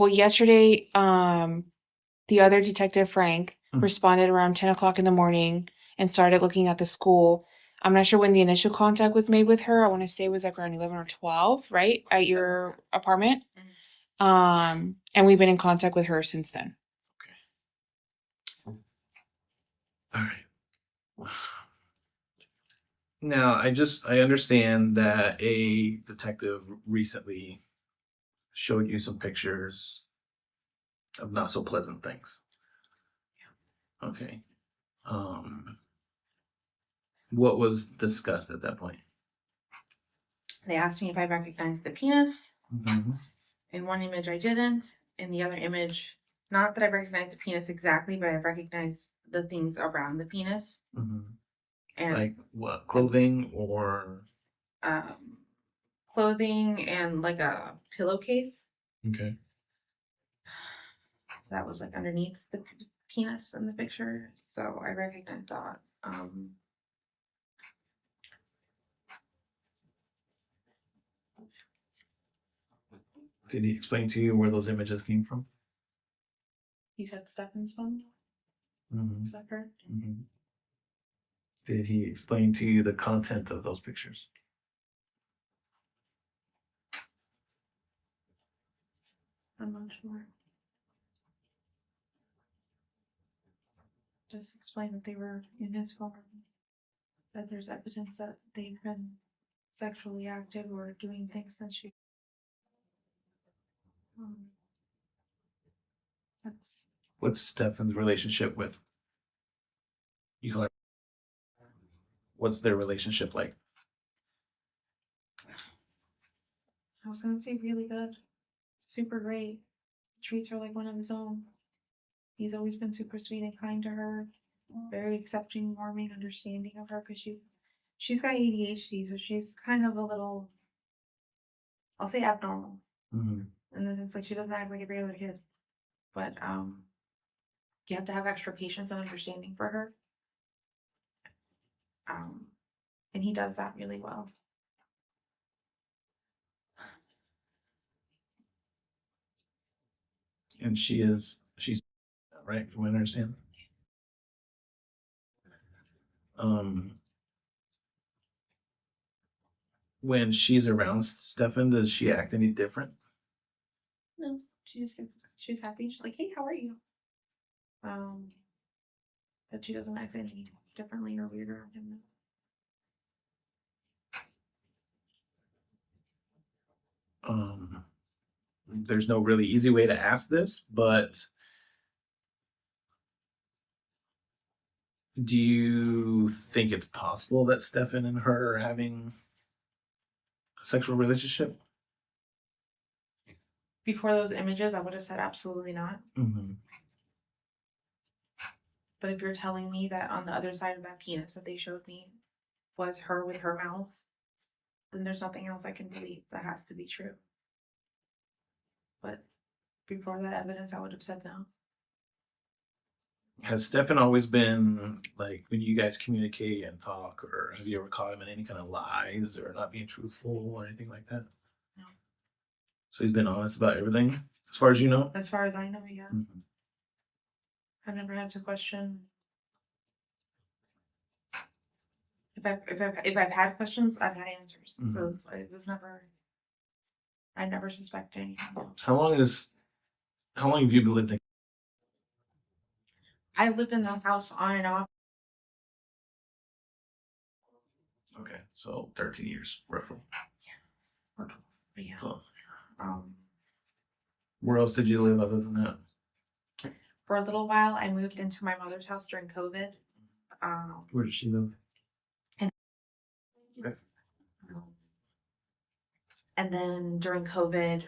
the other detective, Frank, responded around 10 o'clock in the morning and started looking at the school. I'm not sure when the initial contact was made with her. I want to say it was like around 11 or 12, right? At your apartment. And we've been in contact with her since then. Okay. All right. Now, I understand that a detective recently showed you some pictures of not so pleasant things. Okay. What was discussed at that point? They asked me if I recognized the penis. Mm-hmm. In one image, I didn't. In the other image, not that I recognized the penis exactly, but I recognized the things around the penis. Mm-hmm. And like what? Clothing or? Clothing and like a pillowcase. Okay. That was like underneath the penis in the picture. So I recognized that. Did he explain to you where those images came from? He said Stephan's phone. Mm-hmm. Is that correct? Mm-hmm. Did he explain to you the content of those pictures? I'm not sure. Just explain that they were in his phone. That there's evidence that they've been sexually active or doing things since she. That's. What's Stephan's relationship with? What's their relationship like? I was gonna say really good. Super great. Treats her like one of his own. He's always been super sweet and kind to her, very accepting, warming, understanding of her because she's got ADHD, so she's kind of a little, I'll say abnormal. Mm-hmm. In the sense like she doesn't act like every other kid. But you have to have extra patience and understanding for her. And he does that really well. And she's right, from what I understand. When she's around Stefan, does she act any different? No, she's happy. She's like, hey, how are you? But she doesn't act any differently or weirder around him. There's no really easy way to ask this, but do you think it's possible that Stefan and her are having a sexual relationship? Before those images, I would have said absolutely not. Mm-hmm. But if you're telling me that on the other side of that penis that they showed me was her with her mouth, then there's nothing else I can believe. That has to be true. But before that evidence, I would have said no. Has Stefan always been like when you guys communicate and talk, or have you ever caught him in any kind of lies or not being truthful or anything like that? No. So he's been honest about everything, as far as you know? As far as I know, yeah. Mm-hmm. I've never had to question. If I've had questions, I've had answers. Mm-hmm. So it was never. I never suspected anything. How long have you lived in? I lived in the house on and off. Okay, so 13 years roughly. But yeah. So, Um, where else did you live other than that? for a little while, I moved into my mother's house during COVID. Where did she live? Okay. And then during COVID,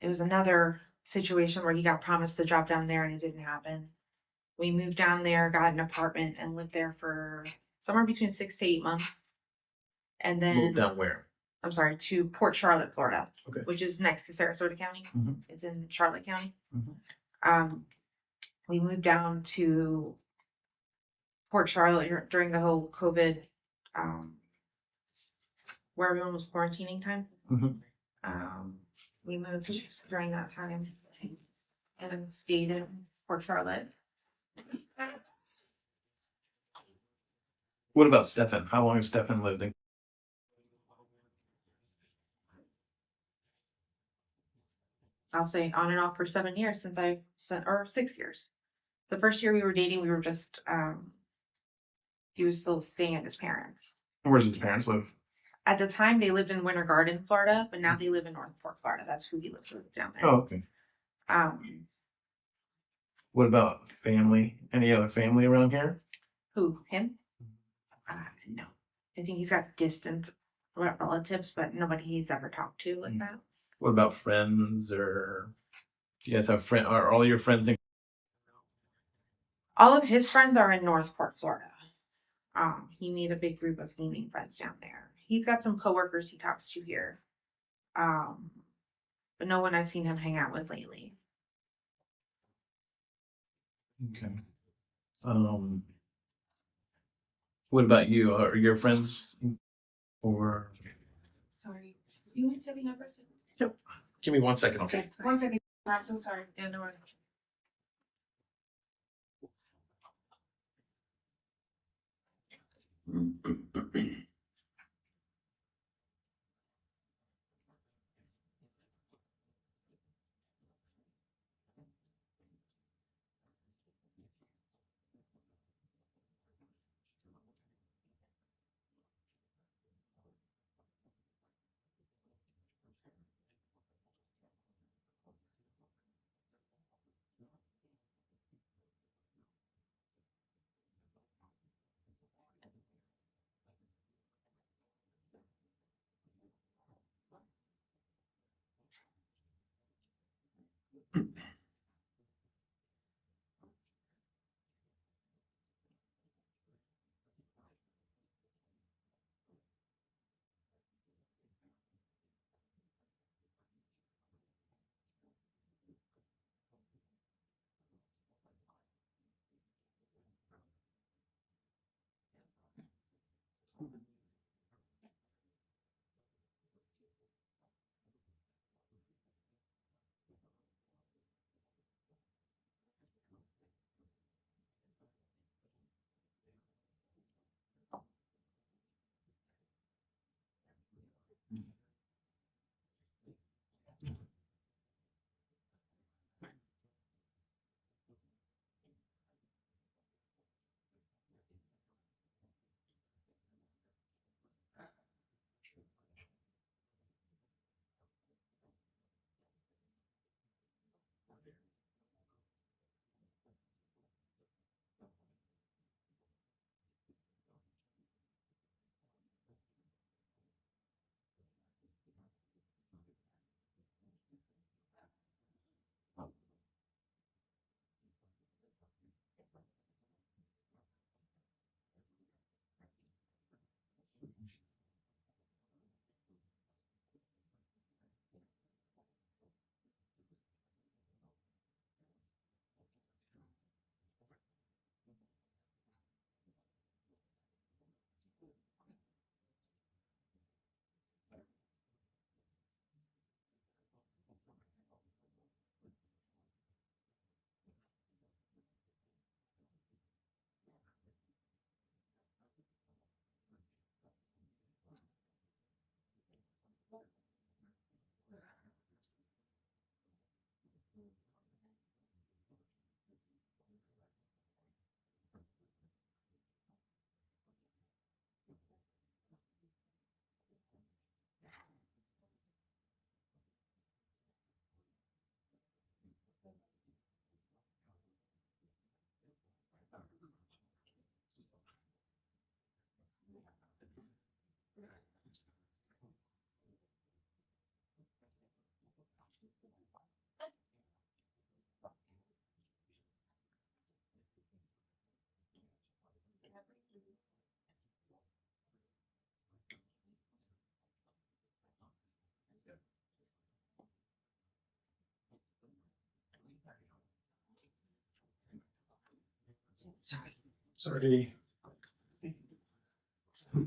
it was another situation where he got promised the job down there and it didn't happen. We moved down there, got an apartment, and lived there for somewhere between 6 to 8 months. And then Moved down where? I'm sorry, to Port Charlotte, Florida, Okay. which is next to Sarasota County. Mm-hmm. It's in Charlotte County. Mm-hmm. We moved down to Port Charlotte during the whole COVID, where everyone was quarantining time. Mm-hmm. We moved during that time and stayed in Port Charlotte. What about Stefan? How long has Stefan lived in? I'll say on and off for 7 years or 6 years. The first year we were dating, we were just, he was still staying at his parents. Where does his parents live? At the time, they lived in Winter Garden, Florida, but now they live in Northport, Florida. That's who he lives with down there. Oh, okay. What about family? Any other family around here? Who? Him? No. I think he's got distant relatives, but nobody he's ever talked to like that. What about friends, or do you guys have friends? Are all your friends in? All of his friends are in Northport, Florida. He made a big group of gaming friends down there. He's got some coworkers he talks to here. But no one I've seen him hang out with lately. Okay. What about you? Are your friends or? Sorry. Do you mind stepping up for a second? Yep. Give me 1 second, okay? 1 second. I'm so sorry. Yeah, no worries. Sorry. Sorry. Oh,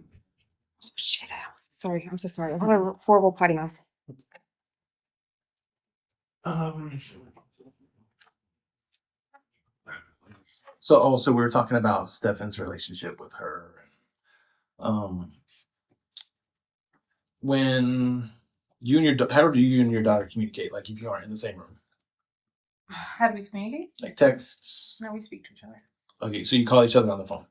shit. Sorry. I'm so sorry. I had a horrible potty mouth. So we were talking about Stefan's relationship with her. When you and how do you and your daughter communicate? Like if you aren't in the same room, How do we communicate? like texts. No, we speak to each other. Okay, so you call each other on the phone.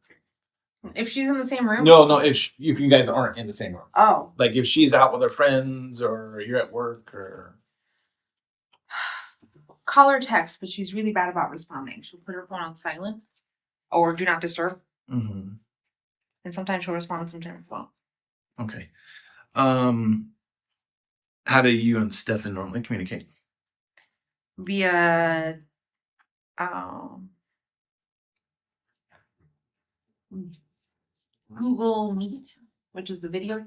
If she's in the same room? No. If you guys aren't in the same room, Oh. like if she's out with her friends or you're at work or. Call or text, but she's really bad about responding. She'll put her phone on silent or do not disturb. Mm-hmm. And sometimes she'll respond, sometimes she won't. Okay. How do you and Stefan normally communicate? Via Google Meet, which is the video,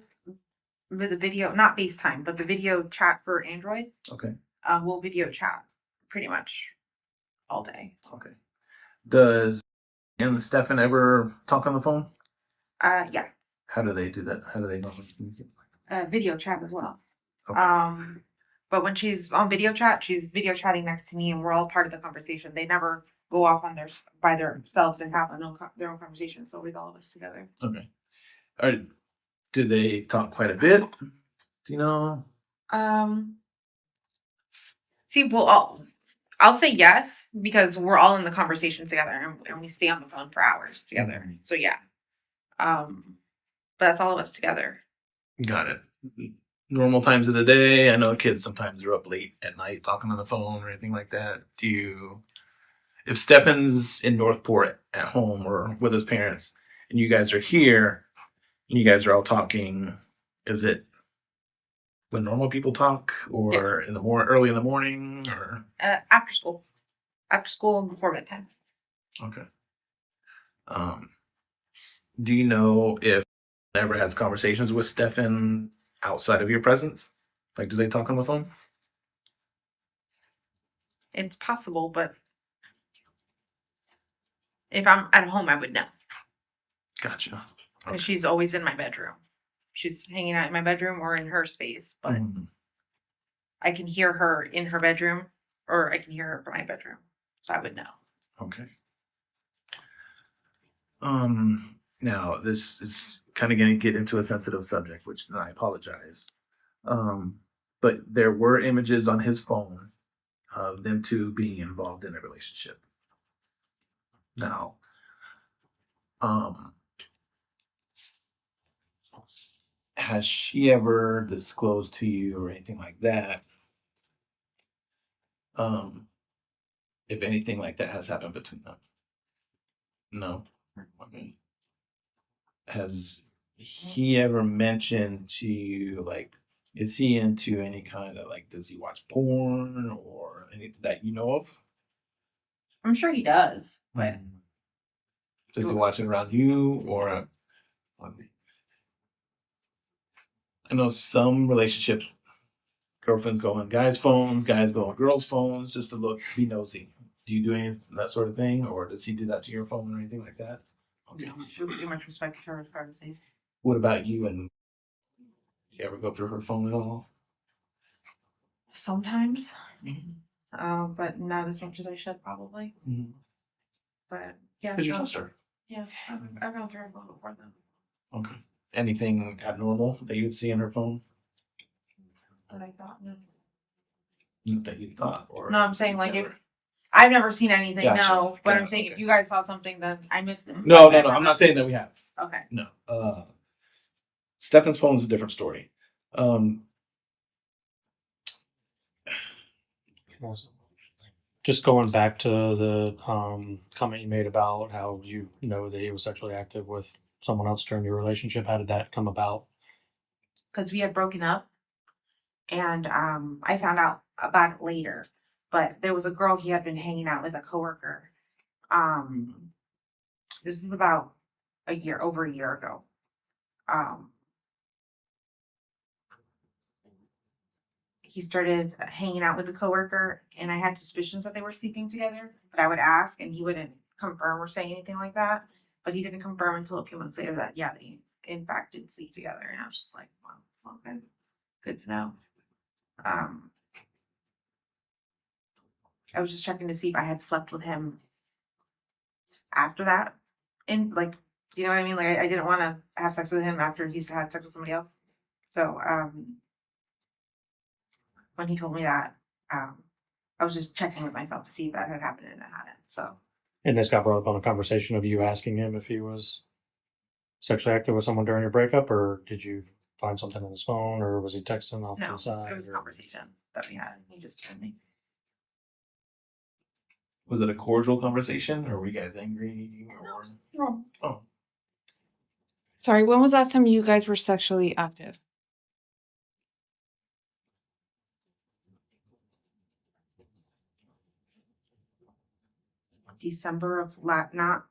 not FaceTime, but the video chat for Android. Okay. We'll video chat pretty much all day. Okay. Does and Stefan ever talk on the phone? Yeah. How do they do that? How do they normally communicate? Video chat as well. Okay. But when she's on video chat, she's video chatting next to me, and we're all part of the conversation. They never go off on by themselves and have their own conversation. It's always all of us together. Okay. All right. Do they talk quite a bit? Do you know? See, well, I'll say yes because we're all in the conversation together, and we stay on the phone for hours together. Mm-hmm. So yeah. But that's all of us together. Got it. Normal times of the day. I know kids sometimes are up late at night talking on the phone or anything like that. If Stefan's in Northport at home or with his parents and you guys are here and you guys are all talking, is it when normal people talk or in the early in the morning or? After school and before bedtime. Okay. Do you know if ever has conversations with Stefan outside of your presence? Like, do they talk on the phone? It's possible, but if I'm at home, I would know. Gotcha. Because she's always in my bedroom. She's hanging out in my bedroom or in her space, but I can hear her in her bedroom or I can hear her from my bedroom. So I would know. Okay. Now this is kind of going to get into a sensitive subject, which I apologize. But there were images on his phone of them two being involved in a relationship. Now, has she ever disclosed to you or anything like that? If anything like that has happened between them? No. Okay. Has he ever mentioned to you, like, is he into any kind of, like, does he watch porn or anything that you know of? I'm sure he does, but Does he watch it around you or? I know some relationships, girlfriends go on guys' phones, guys go on girls' phones just to be nosy. Do you do any that sort of thing, or does he do that to your phone or anything like that? Okay. too much respect for her privacy. What about you? And you ever go through her phone at all? Sometimes, but not as much as I should probably. Mm-hmm. But yeah, Because you trust her. Yeah, I've gone through her phone before then. Okay. Anything abnormal that you'd see in her phone? That I thought, no. That you thought, or No, I'm saying like if I've never seen anything. Gotcha. No, but I'm Gotcha. saying if you guys saw something, then I missed it. No. I'm not saying that we have. Okay. No. Stefan's phone is a different story. Just going back to the comment you made about how you know that he was sexually active with someone else during your relationship. How did that come about? Because we had broken up, and I found out about it later. But there was a girl he had been hanging out with, a coworker. This is about over a year ago. He started hanging out with a coworker, and I had suspicions that they were sleeping together. But I would ask, and he wouldn't confirm or say anything like that. But he didn't confirm until a few months later that yeah, they in fact did sleep together, and I was just like, well, okay, good to know. I was just checking to see if I had slept with him after that, and like, do you know what I mean? Like, I didn't want to have sex with him after he's had sex with somebody else. So, when he told me that, I was just checking with myself to see if that had happened, and it hadn't. So, And this got brought up on a conversation of you asking him if he was sexually active with someone during your breakup, or did you find something on his phone, or was he texting off to no, the side? it was a conversation that we had. He just told me. Was it a cordial conversation, or were you guys angry? Or... No. Oh, Sorry, when was the last time you guys were sexually active? December of not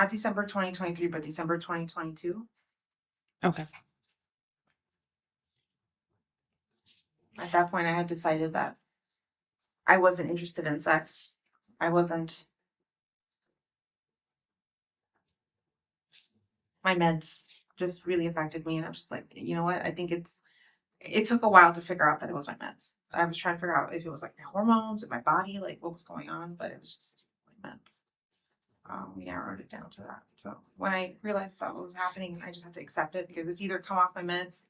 December 2023, but December 2022. Okay. At that point, I had decided that I wasn't interested in sex. I wasn't. My meds just really affected me, and I was just like, you know what? I think it took a while to figure out that it was my meds. I was trying to figure out if it was like my hormones or my body, like what was going on, but it was just my meds. We narrowed it down to that. So when I realized that what was happening, I just had to accept it because it's either come off my meds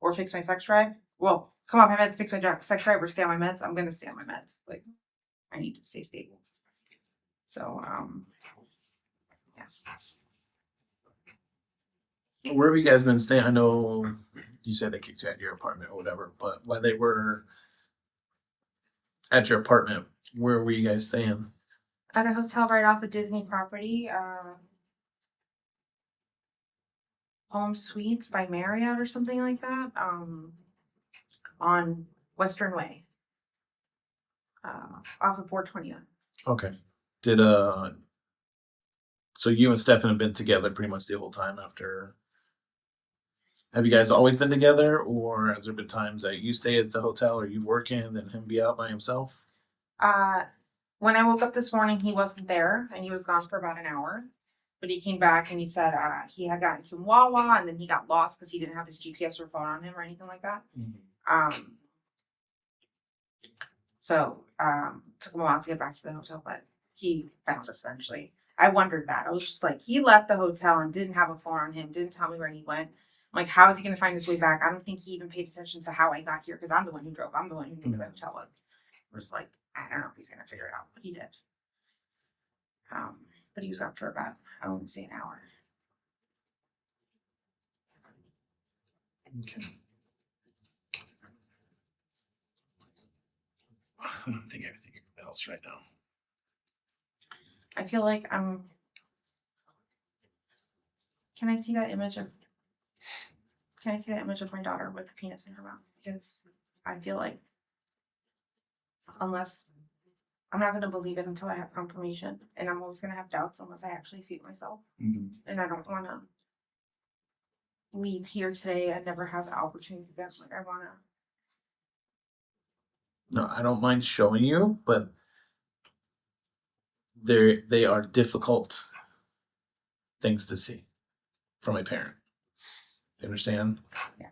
or fix my sex drive. Well, come off my meds, fix my sex drive, or stay on my meds. I'm gonna stay on my meds. Like, I need to stay stable. So, yeah. where have you guys been staying? I know you said they kicked you out of your apartment or whatever, but while they were at your apartment, where were you guys staying? At a hotel right off the Disney property, Home Suites by Marriott or something like that, on Western Way, off of 421. Okay. Did so you and Stephan have been together pretty much the whole time after? Have you guys always been together, or has there been times that you stay at the hotel or you working and him be out by himself? When I woke up this morning, he wasn't there, and he was gone for about an hour. But he came back and he said he had gotten some Wawa, and then he got lost because he didn't have his GPS or phone on him or anything like that. So took him a while to get back to the hotel, but he found us eventually. I wondered that. I was just like, he left the hotel and didn't have a phone on him, didn't tell me where he went. I'm like, how is he going to find his way back? I don't think he even paid attention to how I got here because I'm the one who drove. I'm the one who knew where the hotel was. I was like, I don't know if he's going to figure it out, but he did. But he was up for about, I wouldn't say an hour. Okay. I don't think everything else right now. I feel like I'm. Can I see that image of? Can I see that image of my daughter with the penis in her mouth? Because I feel like, unless I'm not going to believe it until I have confirmation, and I'm always going to have doubts unless I actually see it myself. Mm-hmm. And I don't want to leave here today and never have the opportunity to get like I want to. No, I don't mind showing you, but they are difficult things to see from a parent. You understand? Yeah.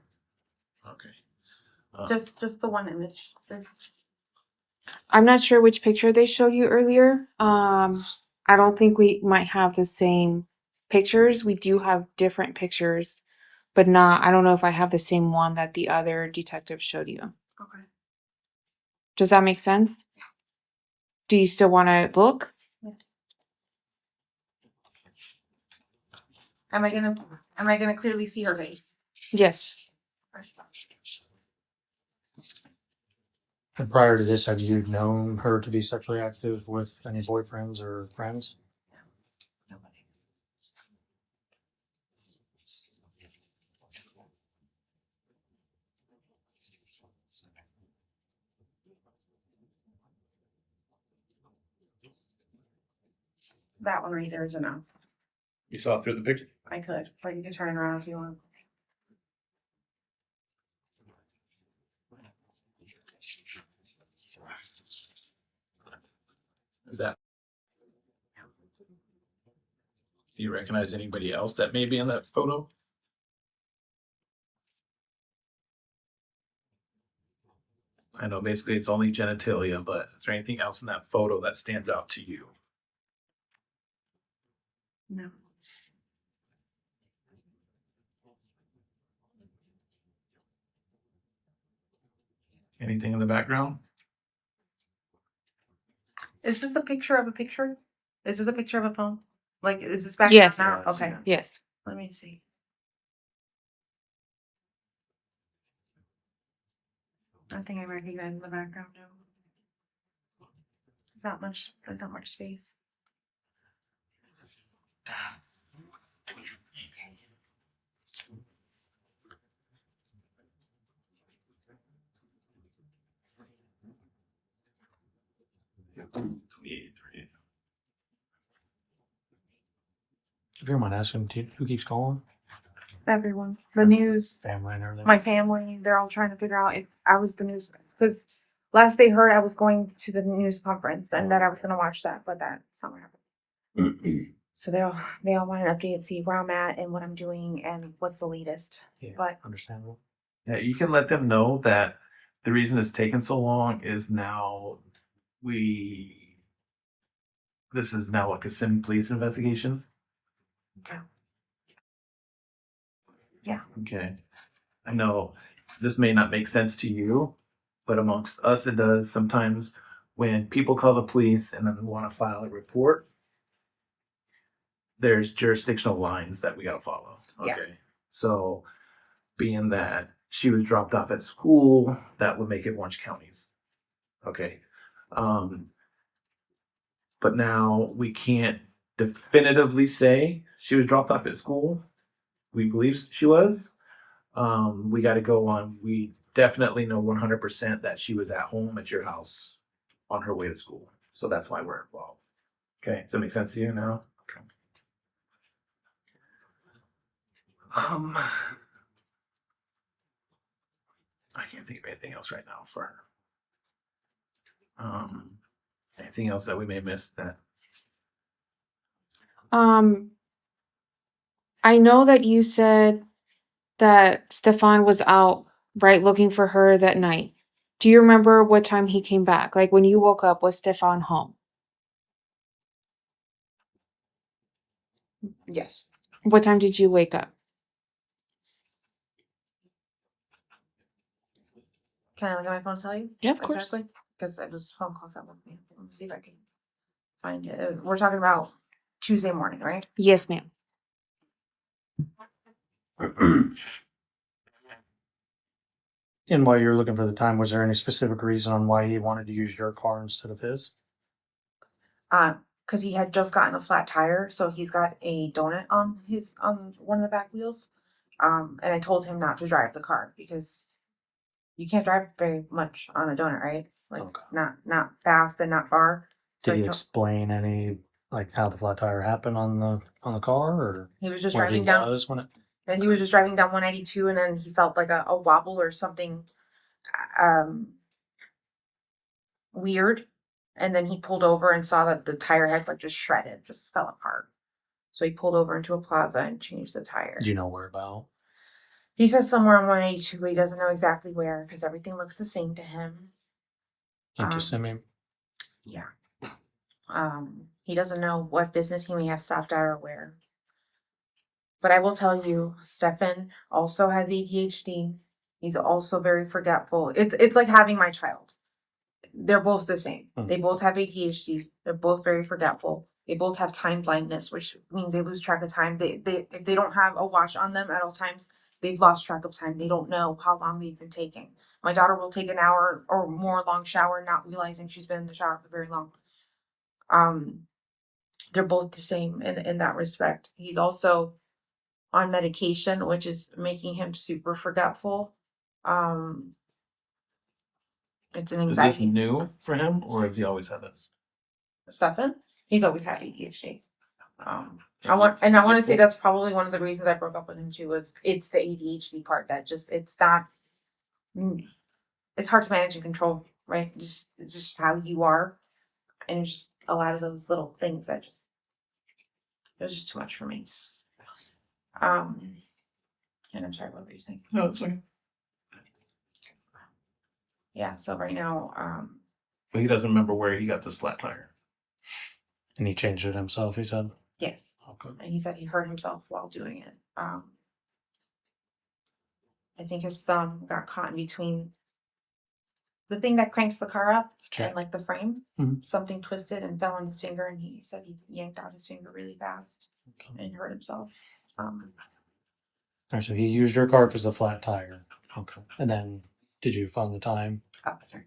Okay. Just the one image. I'm not sure which picture they showed you earlier. I don't think we might have the same pictures. We do have different pictures, but I don't know if I have the same one that the other detective showed you. Okay. Does that make sense? Do you still want to look? Yes. Am I gonna clearly see her face? Yes. And prior to this, have you known her to be sexually active with any boyfriends or friends? Nobody. That one right there is enough. You saw it through the picture? I could, but you can turn it around if you want. Is that? Do you recognize anybody else that may be in that photo? I know basically it's only genitalia, but is there anything else in that photo that stands out to you? No. Anything in the background? Is this a picture of a picture? Is this a picture of a phone? Like, is this back Yes. now? Okay. Yes. Let me see. I think I recognize in the background now. There's not much space. If you don't mind asking, who keeps calling? Everyone. The news, Family and everything. my family, they're all trying to figure out if I was the news. Because last they heard, I was going to the news conference and that I was going to watch that, but that's not what happened. So they all want an update, see where I'm at and what I'm doing and what's the latest. Yeah, But understandable. Yeah, you can let them know that the reason it's taken so long is now this is now like a sim police investigation. yeah. Yeah. Okay. I know this may not make sense to you, but amongst us it does. Sometimes when people call the police and then want to file a report, there's jurisdictional lines that we got to follow. Okay. Yeah. So being that she was dropped off at school, that would make it Orange counties. Okay. But now we can't definitively say she was dropped off at school. We believe she was. We got to go on. We definitely know 100% that she was at home at your house on her way to school. So that's why we're involved. Okay. Does that make sense to you now? Okay. I can't think of anything else right now for her. Anything else that we may miss that? I know that you said that Stefan was out, right, looking for her that night. Do you remember what time he came back? Like when you woke up, was Stefan home? Yes. What time did you wake up? Can I look at my phone and tell you? Yeah, of course. Exactly. Because it was phone calls that with me. Let me see if I can find it. We're talking about Tuesday morning, right? Yes, ma'am. And while you were looking for the time, was there any specific reason on why he wanted to use your car instead of his? Because he had just gotten a flat tire, so he's got a donut on one of the back wheels. And I told him not to drive the car because you can't drive very much on a donut, right? Like Okay. not fast and not far. So Did he explain any like how the flat tire happened on the car, or he was just where driving he down. was when it? And he was just driving down 192, and then he felt like a wobble or something weird. And then he pulled over and saw that the tire had like just shredded, just fell apart. So he pulled over into a plaza and changed the tire. Do you know where about? He says somewhere on 182, but he doesn't know exactly where because everything looks the same to him. In Kissimmee? Yeah. He doesn't know what business he may have stopped at or where. But I will tell you, Stefan also has ADHD. He's also very forgetful. It's like having my child. They're both the same. They both have ADHD. They're both very forgetful. They both have time blindness, which means they lose track of time. They if they don't have a watch on them at all times, they've lost track of time. They don't know how long they've been taking. My daughter will take an hour or more long shower, not realizing she's been in the shower for very long. They're both the same in that respect. He's also on medication, which is making him super forgetful. It's an Is this anxiety. new for him, or has he always had this? Stefan, he's always had ADHD. I want to say that's probably one of the reasons I broke up with him too. Was it's the ADHD part that just it's hard to manage and control, right? It's just how you are, and it's just a lot of those little things that just It was just too much for me. And I'm sorry, what were you saying? No, it's okay. Yeah, so right now, But he doesn't remember where he got this flat tire. And he changed it himself, he said. yes. Okay. And he said he hurt himself while doing it. I think his thumb got caught in between the thing that cranks the car up and like the frame. Mhm. Something twisted and fell on his finger, and he said he yanked out his finger really fast Okay. and hurt himself. All right, so he used your car because of the flat tire. Okay. And then did you find the time? Sorry.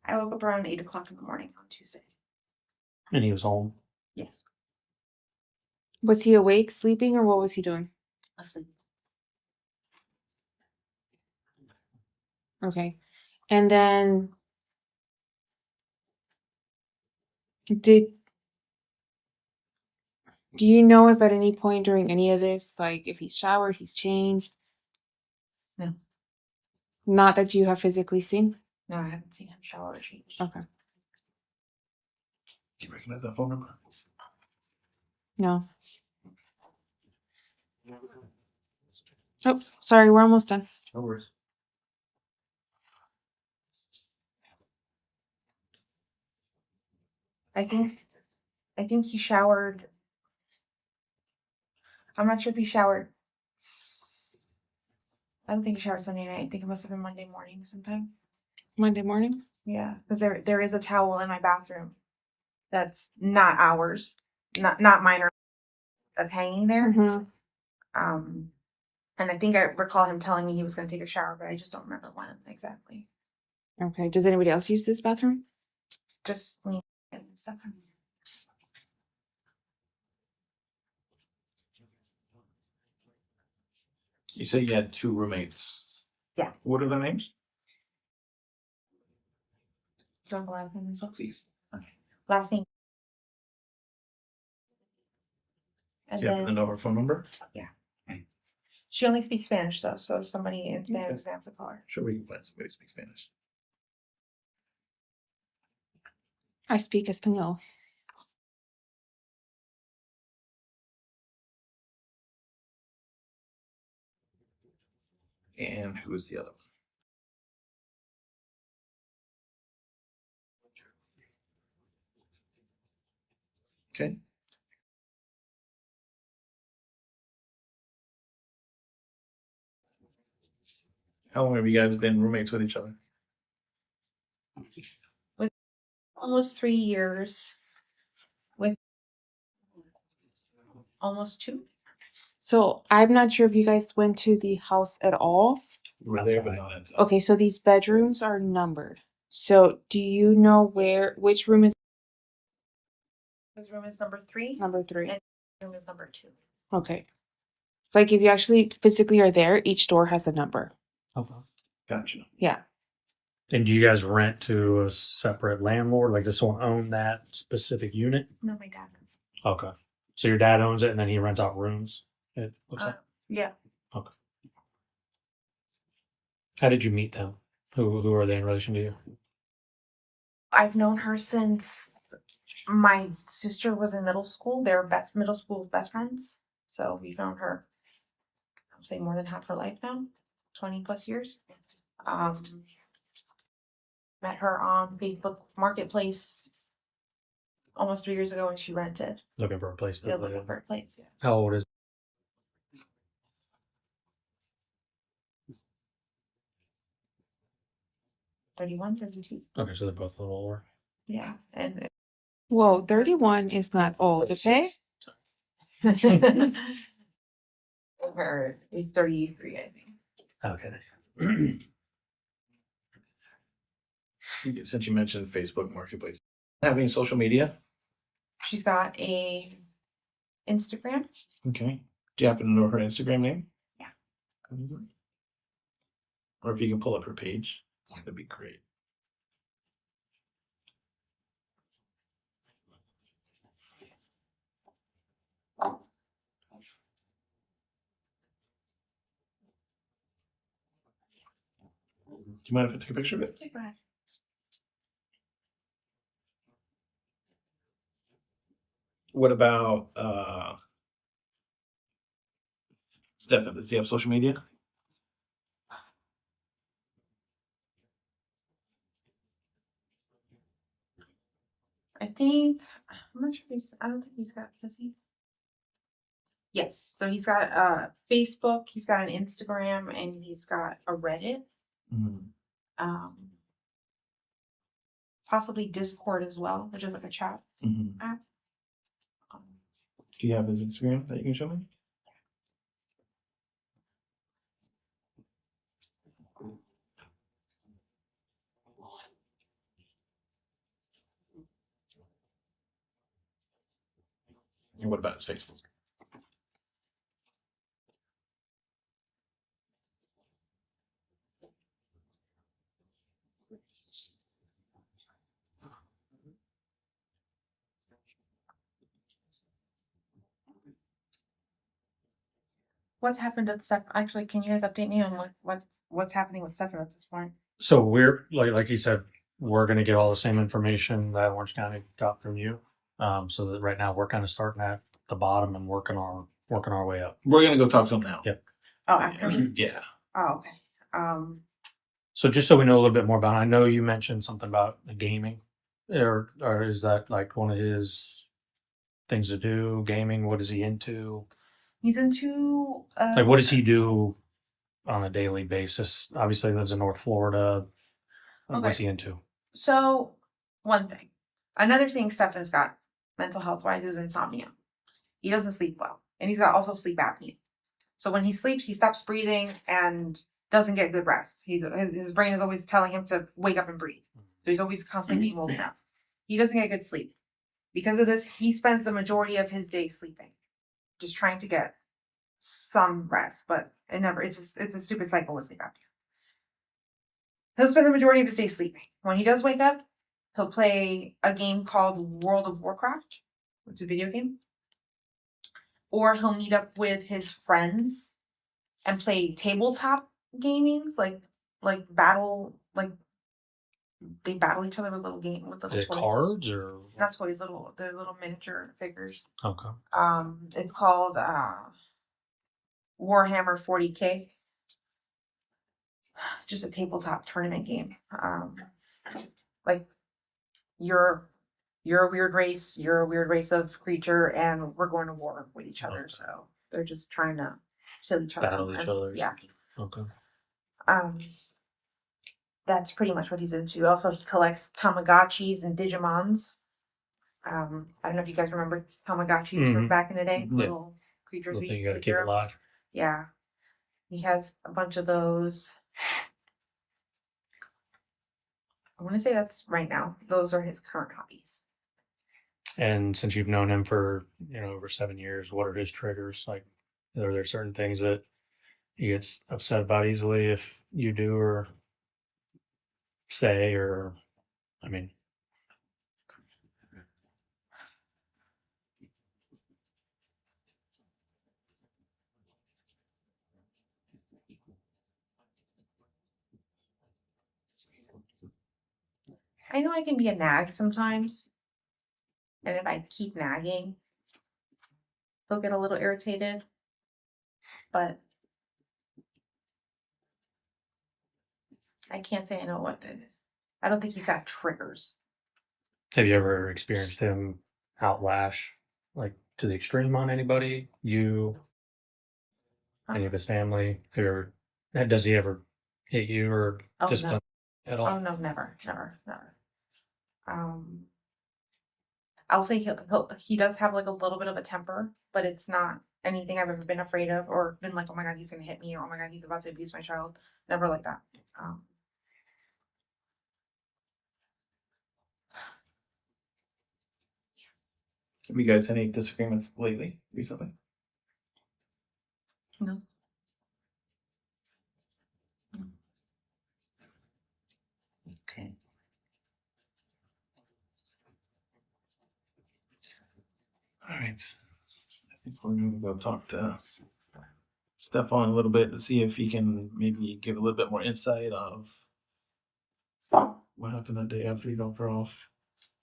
I woke up around 8 o'clock in the morning on Tuesday. And he was home. Yes, Was he awake, sleeping, or what was he doing? asleep. Okay. And then do you know if at any point during any of this, like if he's showered, he's changed? No. Not that you have physically seen? No, I haven't seen him shower or change. Okay. Do you recognize that phone number? No. Oh, sorry, we're almost done. No worries. I think he showered. I'm not sure if he showered. I don't think he showered Sunday night. I think it must have been Monday morning sometime. Monday morning? Yeah, because there is a towel in my bathroom that's not ours, not mine, or that's hanging there. Mm-hmm. And I think I recall him telling me he was going to take a shower, but I just don't remember when exactly. Okay. Does anybody else use this bathroom? Just me and stuff. You said you had 2 roommates. Yeah. What are their names? Do you want the last name as well? Please. Okay. Last name. And Do you happen to know her phone number? Yeah. She only speaks Spanish though, so if somebody in Spanish is gonna have to call her. Sure, we can find somebody who speaks Spanish. I speak Espanol. And who is the other one? Okay. How long have you guys been roommates with each other? With almost 3 years. With almost 2. So I'm not sure if you guys went to the house at all. We were there, but not inside. Okay, so these bedrooms are numbered. So do you know which room is His room is number 3. number 3? And room is number 2. Okay. Like if you actually physically are there, each door has a number. Okay. Gotcha. Yeah. And do you guys rent to a separate landlord? Like, does someone own that specific unit? No, my dad. Okay. So your dad owns it and then he rents out rooms? It looks like. Yeah. Okay. How did you meet them? Who are they in relation to you? I've known her since my sister was in middle school. They were middle school best friends. So we've known her, I would say, more than half her life now, 20 plus years. Met her on Facebook Marketplace almost 3 years ago when she rented. Looking for a place to Looking live. for a place, yeah. How old is 31, 32. Okay, so they're both a little older. Yeah. And Whoa, 31 is not old, okay? her is 33, I think. Okay. Since you mentioned Facebook Marketplace, have any social media? She's got a Instagram. Okay. Do you happen to know her Instagram name? Yeah. Or if you can pull up her page, that'd be great. Do you mind if I take a picture of it? Okay, go ahead. What about Stephan? Does he have social media? I'm not sure I don't think he's got, does he? Yes. So he's got Facebook, he's got an Instagram, and he's got a Reddit. Um, possibly Discord as well, which is like a chat app. Do you have his Instagram that you can show me? And what about his Facebook? What's happened at Steph? Actually, can you guys update me on what's happening with Stephan at this point? So we're like you said, we're gonna get all the same information that Orange County got from you. So that right now we're kind of starting at the bottom and working our way up. We're gonna go talk to him now. Yep. Oh, after me? Yeah. Oh, okay. So just so we know a little bit more about it, I know you mentioned something about the gaming, or is that like one of his things to do? Gaming? What is he into? He's into Like, what does he do on a daily basis? Obviously, he lives in North Florida. What's he into? So, one thing. Another thing Stephan's got, mental health wise, is insomnia. He doesn't sleep well. And he's got also sleep apnea. So when he sleeps, he stops breathing and doesn't get good rest. His brain is always telling him to wake up and breathe. So he's always constantly being woken up. He doesn't get good sleep. Because of this, he spends the majority of his day sleeping. Just trying to get some rest, but it's a stupid cycle with sleep apnea. He'll spend the majority of his day sleeping. When he does wake up, he'll play a game called World of Warcraft, which is a video game. Or he'll meet up with his friends and play tabletop gamings, like battle, like they battle each other with little toys. Cards or not toys, they're little miniature figures. Okay. It's called Warhammer 40K. It's just a tabletop tournament game. Like you're a weird race, of creature, and we're going to war with each other. So they're just trying to kill each other. Battle each other. Yeah. Okay. That's pretty much what he's into. Also, he collects Tamagotchis and Digimons. I don't know if you guys remember Tamagotchis from back in the day. Little creatures we used to keep alive. Yeah. He has a bunch of those. I want to say that's right now. Those are his current hobbies. And since you've known him for, over 7 years, what are his triggers? Like, are there certain things that he gets upset about easily if you do or say, or, I mean. I know I can be a nag sometimes. And if I keep nagging, he'll get a little irritated. But I can't say I know what to. I don't think he's got triggers. Have you ever experienced him outlash, like to the extreme on anybody? You, any of his family? Does he ever hit you or discipline at all? Oh no, never. I'll say he does have like a little bit of a temper, but it's not anything I've ever been afraid of or been like, oh my god, he's gonna hit me, or oh my god, he's about to abuse my child. Never like that. Have you guys had any disagreements recently? No. Okay. All right. I think we're going to go talk to Stephan a little bit to see if he can maybe give a little bit more insight of what happened that day after you dropped her off.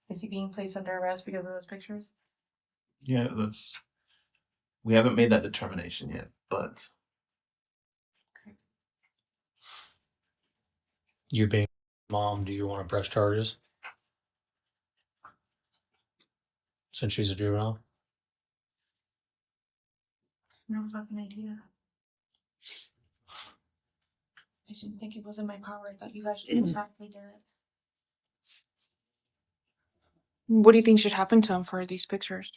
Is he being placed under arrest because of those pictures? Yeah, we haven't made that determination yet, but You being mom, do you want to press charges? Since she's a juvenile? No fucking idea. I didn't think it was in my power. I thought you guys just automatically did it. What do you think should happen to him for these pictures?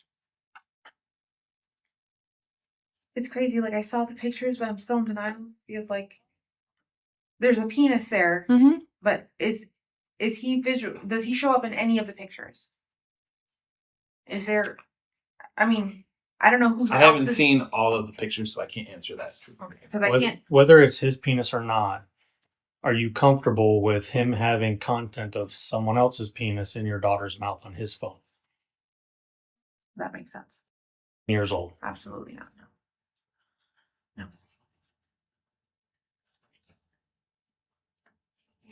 It's crazy. Like, I saw the pictures, but I'm still in denial because, like, there's a penis there, Mm-hmm. but is he visual? Does he show up in any of the pictures? Is there? I mean, I don't know who. I haven't seen all of the pictures, so I can't answer that. Because I can't. Whether it's his penis or not, are you comfortable with him having content of someone else's penis in your daughter's mouth on his phone? That makes sense. Years old. Absolutely not. No.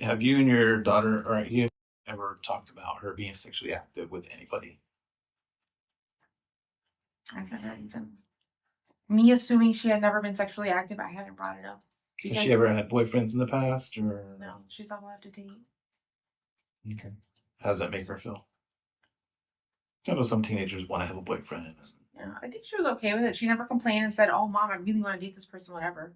Have you and your daughter, or you ever talked about her being sexually active with anybody? I've never even. Me assuming she had never been sexually active, I hadn't brought it up. Has she ever had boyfriends in the past, or No, she's not allowed to date. Okay. How does that make her feel? I know some teenagers want to have a boyfriend. Yeah, I think she was okay with it. She never complained and said, "Oh, mom, I really want to date this person, whatever."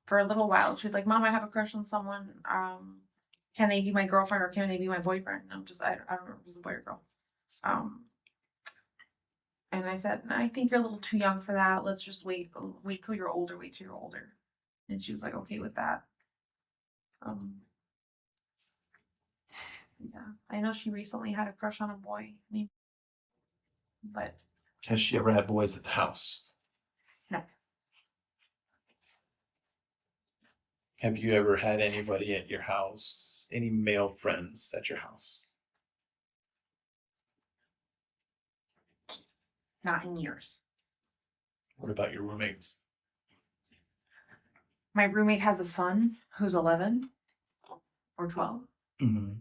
For a little while, she was like, "Mom, I have a crush on someone. Can they be my girlfriend or can they be my boyfriend?" And I don't remember if it was a boy or girl. And I said, "I think you're a little too young for that. Let's just wait till you're older. Wait till you're older." And she was like, "Okay with that." Yeah, I know she recently had a crush on a boy, but Has she ever had boys at the house? no. Have you ever had anybody at your house, any male friends at your house? Not in years. What about your roommates? My roommate has a son who's 11 or 12, Mm-hmm.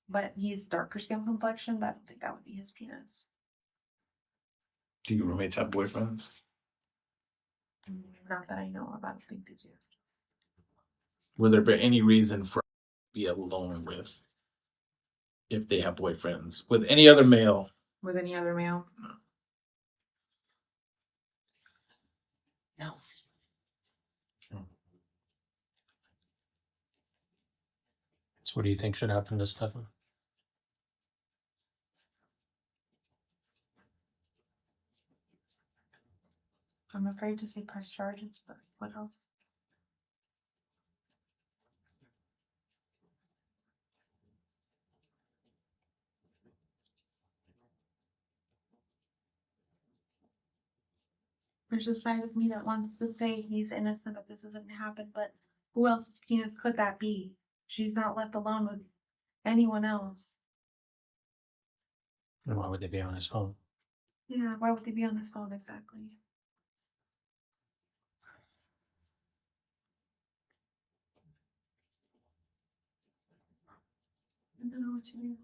but he's darker skin complexion. I don't think that would be his penis. Do your roommates have boyfriends? Not that I know of. I don't think they do. Would there be any reason for be alone with if they have boyfriends with any other male? With any other male? No. So what do you think should happen to Stephan? I'm afraid to say press charges, but what else? There's a side of me that wants to say he's innocent, that this doesn't happen, but who else's penis could that be? She's not left alone with anyone else. And why would they be on his phone? Yeah, why would they be on his phone exactly? I don't know what to do.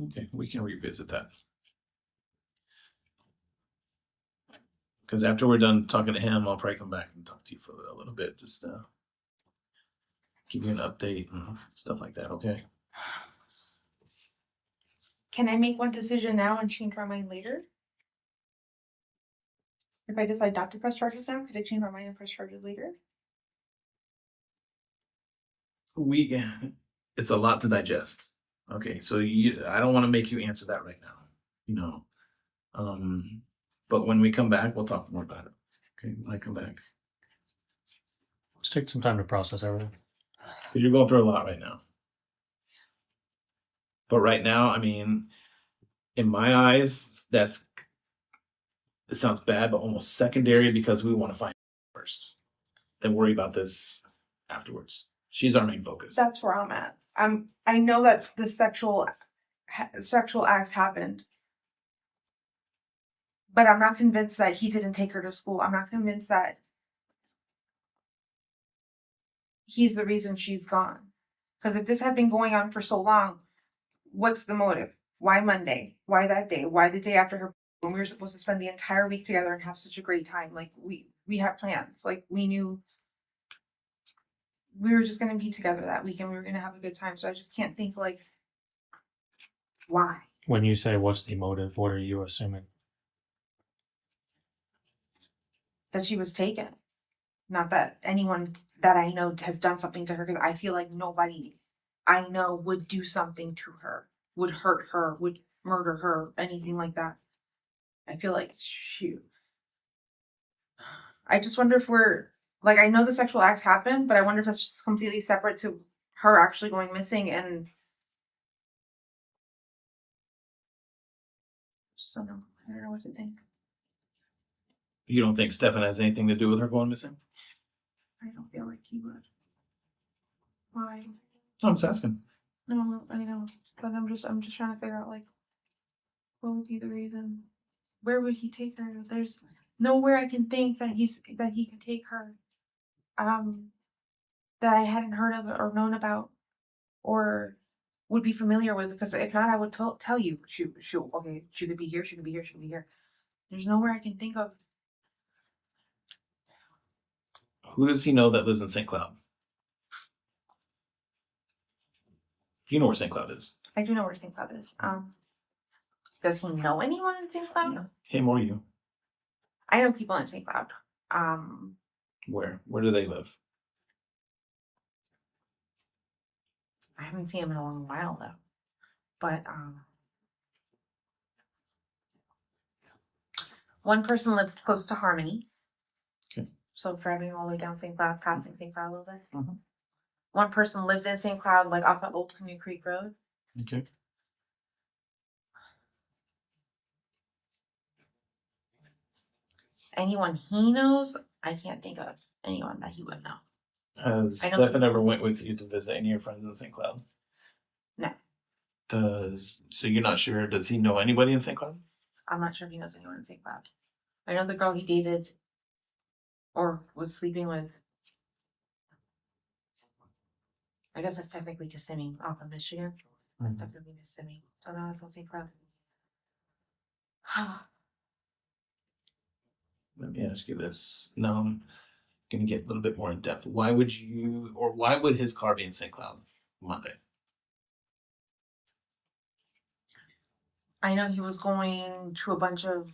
Okay, we can revisit that. Because after we're done talking to him, I'll probably come back and talk to you for a little bit, just give you an update and stuff like that, okay? Can I make one decision now and change my mind later? If I decide not to press charges now, could I change my mind and press charges later? It's a lot to digest. Okay, so I don't want to make you answer that right now, but when we come back, we'll talk more about it. Okay, when I come back. Let's take some time to process everything. Because you're going through a lot right now. But right now, I mean, in my eyes, it sounds bad, but almost secondary because we want to find her first. Then worry about this afterwards. She's our main focus. That's where I'm at. I know that the sexual acts happened, but I'm not convinced that he didn't take her to school. I'm not convinced that he's the reason she's gone. Because if this had been going on for so long, what's the motive? Why Monday? Why that day? Why the day after her? When we were supposed to spend the entire week together and have such a great time. Like we had plans. Like we knew we were just gonna be together that week and we were gonna have a good time. So I just can't think like why. When you say what's the motive, what are you assuming? That she was taken. Not that anyone that I know has done something to her, because I feel like nobody I know would do something to her, would hurt her, would murder her, anything like that. I feel like, shoot. I just wonder if we're, like, I know the sexual acts happen, but I wonder if that's just completely separate to her actually going missing and just don't know. I don't know what to think. You don't think Stephan has anything to do with her going missing? I don't feel like he would. Why? No, I'm just asking. No, I know, but I'm just trying to figure out like what would be the reason? Where would he take her? There's nowhere I can think that he could take her. That I hadn't heard of or known about, or would be familiar with. Because if not, I would tell you. Shoot. Okay, she could be here. She could be here. She could be here. There's nowhere I can think of. Who does he know that lives in St. Cloud? You know where St. Cloud is. I do know where St. Cloud is. Does he know anyone in St. Cloud? Him or you? I know people in St. Cloud. Where? Where do they live? I haven't seen him in a long while though. But one person lives close to Harmony. Okay. So driving all the way down St. Cloud, passing St. Cloud a little bit. Mm-hmm. One person lives in St. Cloud, like off of Old Canoe Creek Road. Okay. Anyone he knows, I can't think of anyone that he would know. Has Stephan ever went with you to visit any of your friends in St. Cloud? No. So you're not sure, does he know anybody in St. Cloud? I'm not sure if he knows anyone in St. Cloud. I know the girl he dated or was sleeping with. I guess that's technically Kissimmee off of Michigan. That's technically Kissimmee. So no, it's not St. Cloud. Let me ask you this. Now I'm going to get a little bit more in depth. Why would his car be in St. Cloud Monday? I know he was going to a bunch of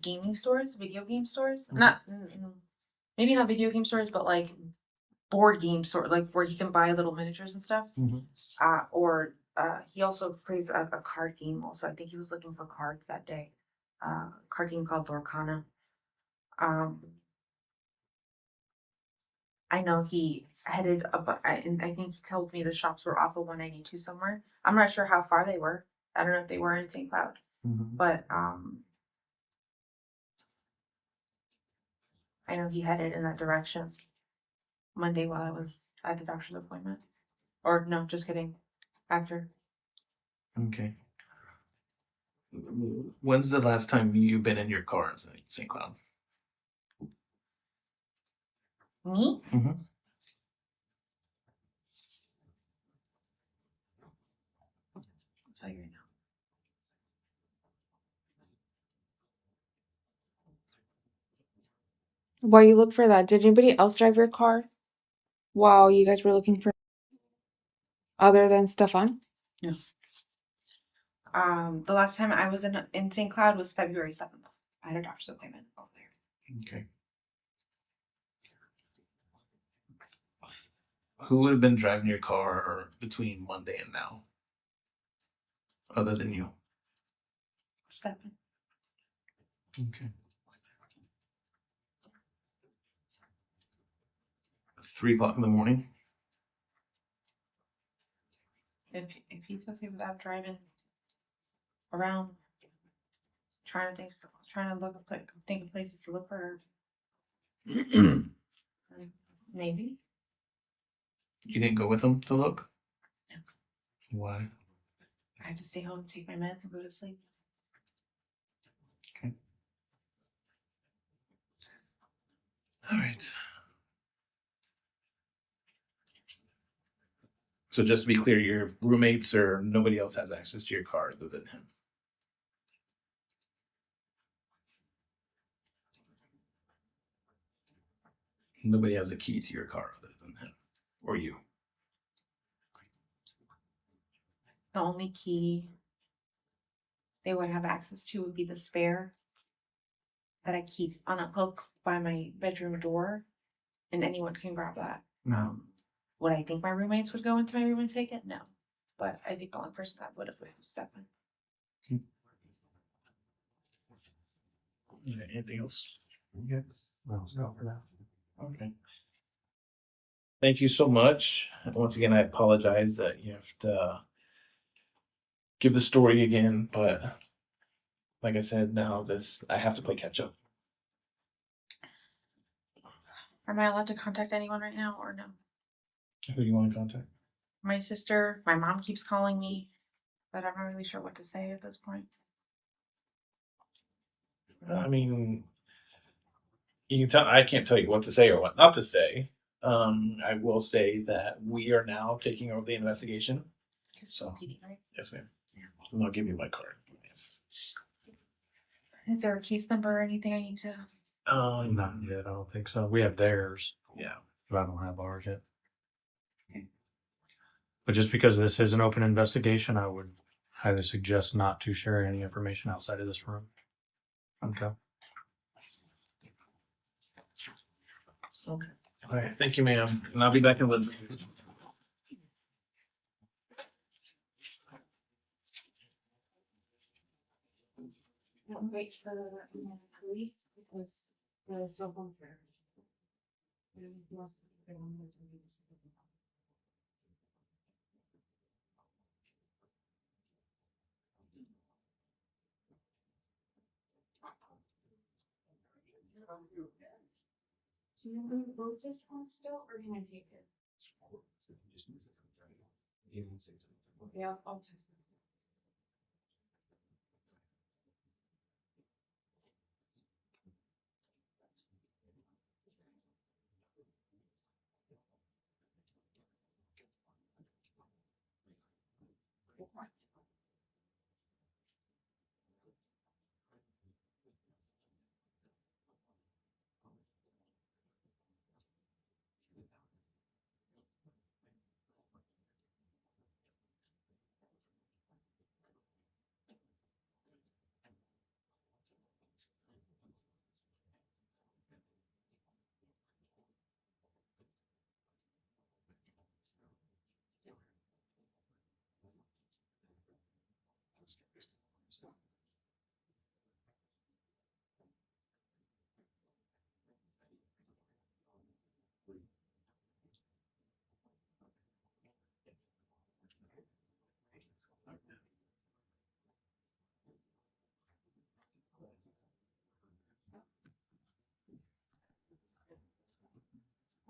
gaming stores, video game stores. Mm-hmm. Not maybe not video game stores, but like board game store, like where he can buy little miniatures and stuff. Mm-hmm. Or he also plays a card game. Also, I think he was looking for cards that day. Card game called Lorcana. I know he headed up, and I think he told me the shops were off of 192 somewhere. I'm not sure how far they were. I don't know if they were in St. Cloud, but I know he headed in that direction Monday while I was at the doctor's appointment. Or no, just kidding. After. Okay. When's the last time you've been in your car in St. Cloud? Me? Mm-hmm. I'll tell you right now. While you look for that, did anybody else drive your car while you guys were looking for other than Stephan? No. The last time I was in St. Cloud was February 7th. I had a doctor's appointment over there. Okay. Who would have been driving your car between Monday and now? Other than you? Stephan. Okay. 3 o'clock in the morning? If if he says he was out driving around trying to think of places to look for her, maybe. You didn't go with them to look? Why? I have to stay home, take my meds, and go to sleep. All right. So just to be clear, your roommates or nobody else has access to your car other than him? Nobody has a key to your car other than him or you? The only key they would have access to would be the spare that I keep on a hook by my bedroom door, and anyone can grab that. Would I think my roommates would go into my room and take it? No. But I think the only person that would have was Stephan. Anything else? Yes. No, stop for now. Okay. Thank you so much. Once again, I apologize that you have to give the story again, but like I said, now I have to play catch up. Am I allowed to contact anyone right now or no? Who do you want to contact? My sister, my mom keeps calling me, but I'm not really sure what to say at this point. I mean, you can tell. I can't tell you what to say or what not to say. I will say that we are now taking over the investigation. So, PD, right? yes, ma'am. And I'll give you my card. Is there a case number or anything I need to? Not yet. I don't think so. We have theirs, Yeah. but I don't have ours yet. But just because this is an open investigation, I would highly suggest not to share any information outside of this room. Okay. Okay. All right. Thank you, ma'am. And I'll be back in a little bit. Wait for the police because there's so unfair. Do you want to close this one still, or can I take it? Okay, I'll test it.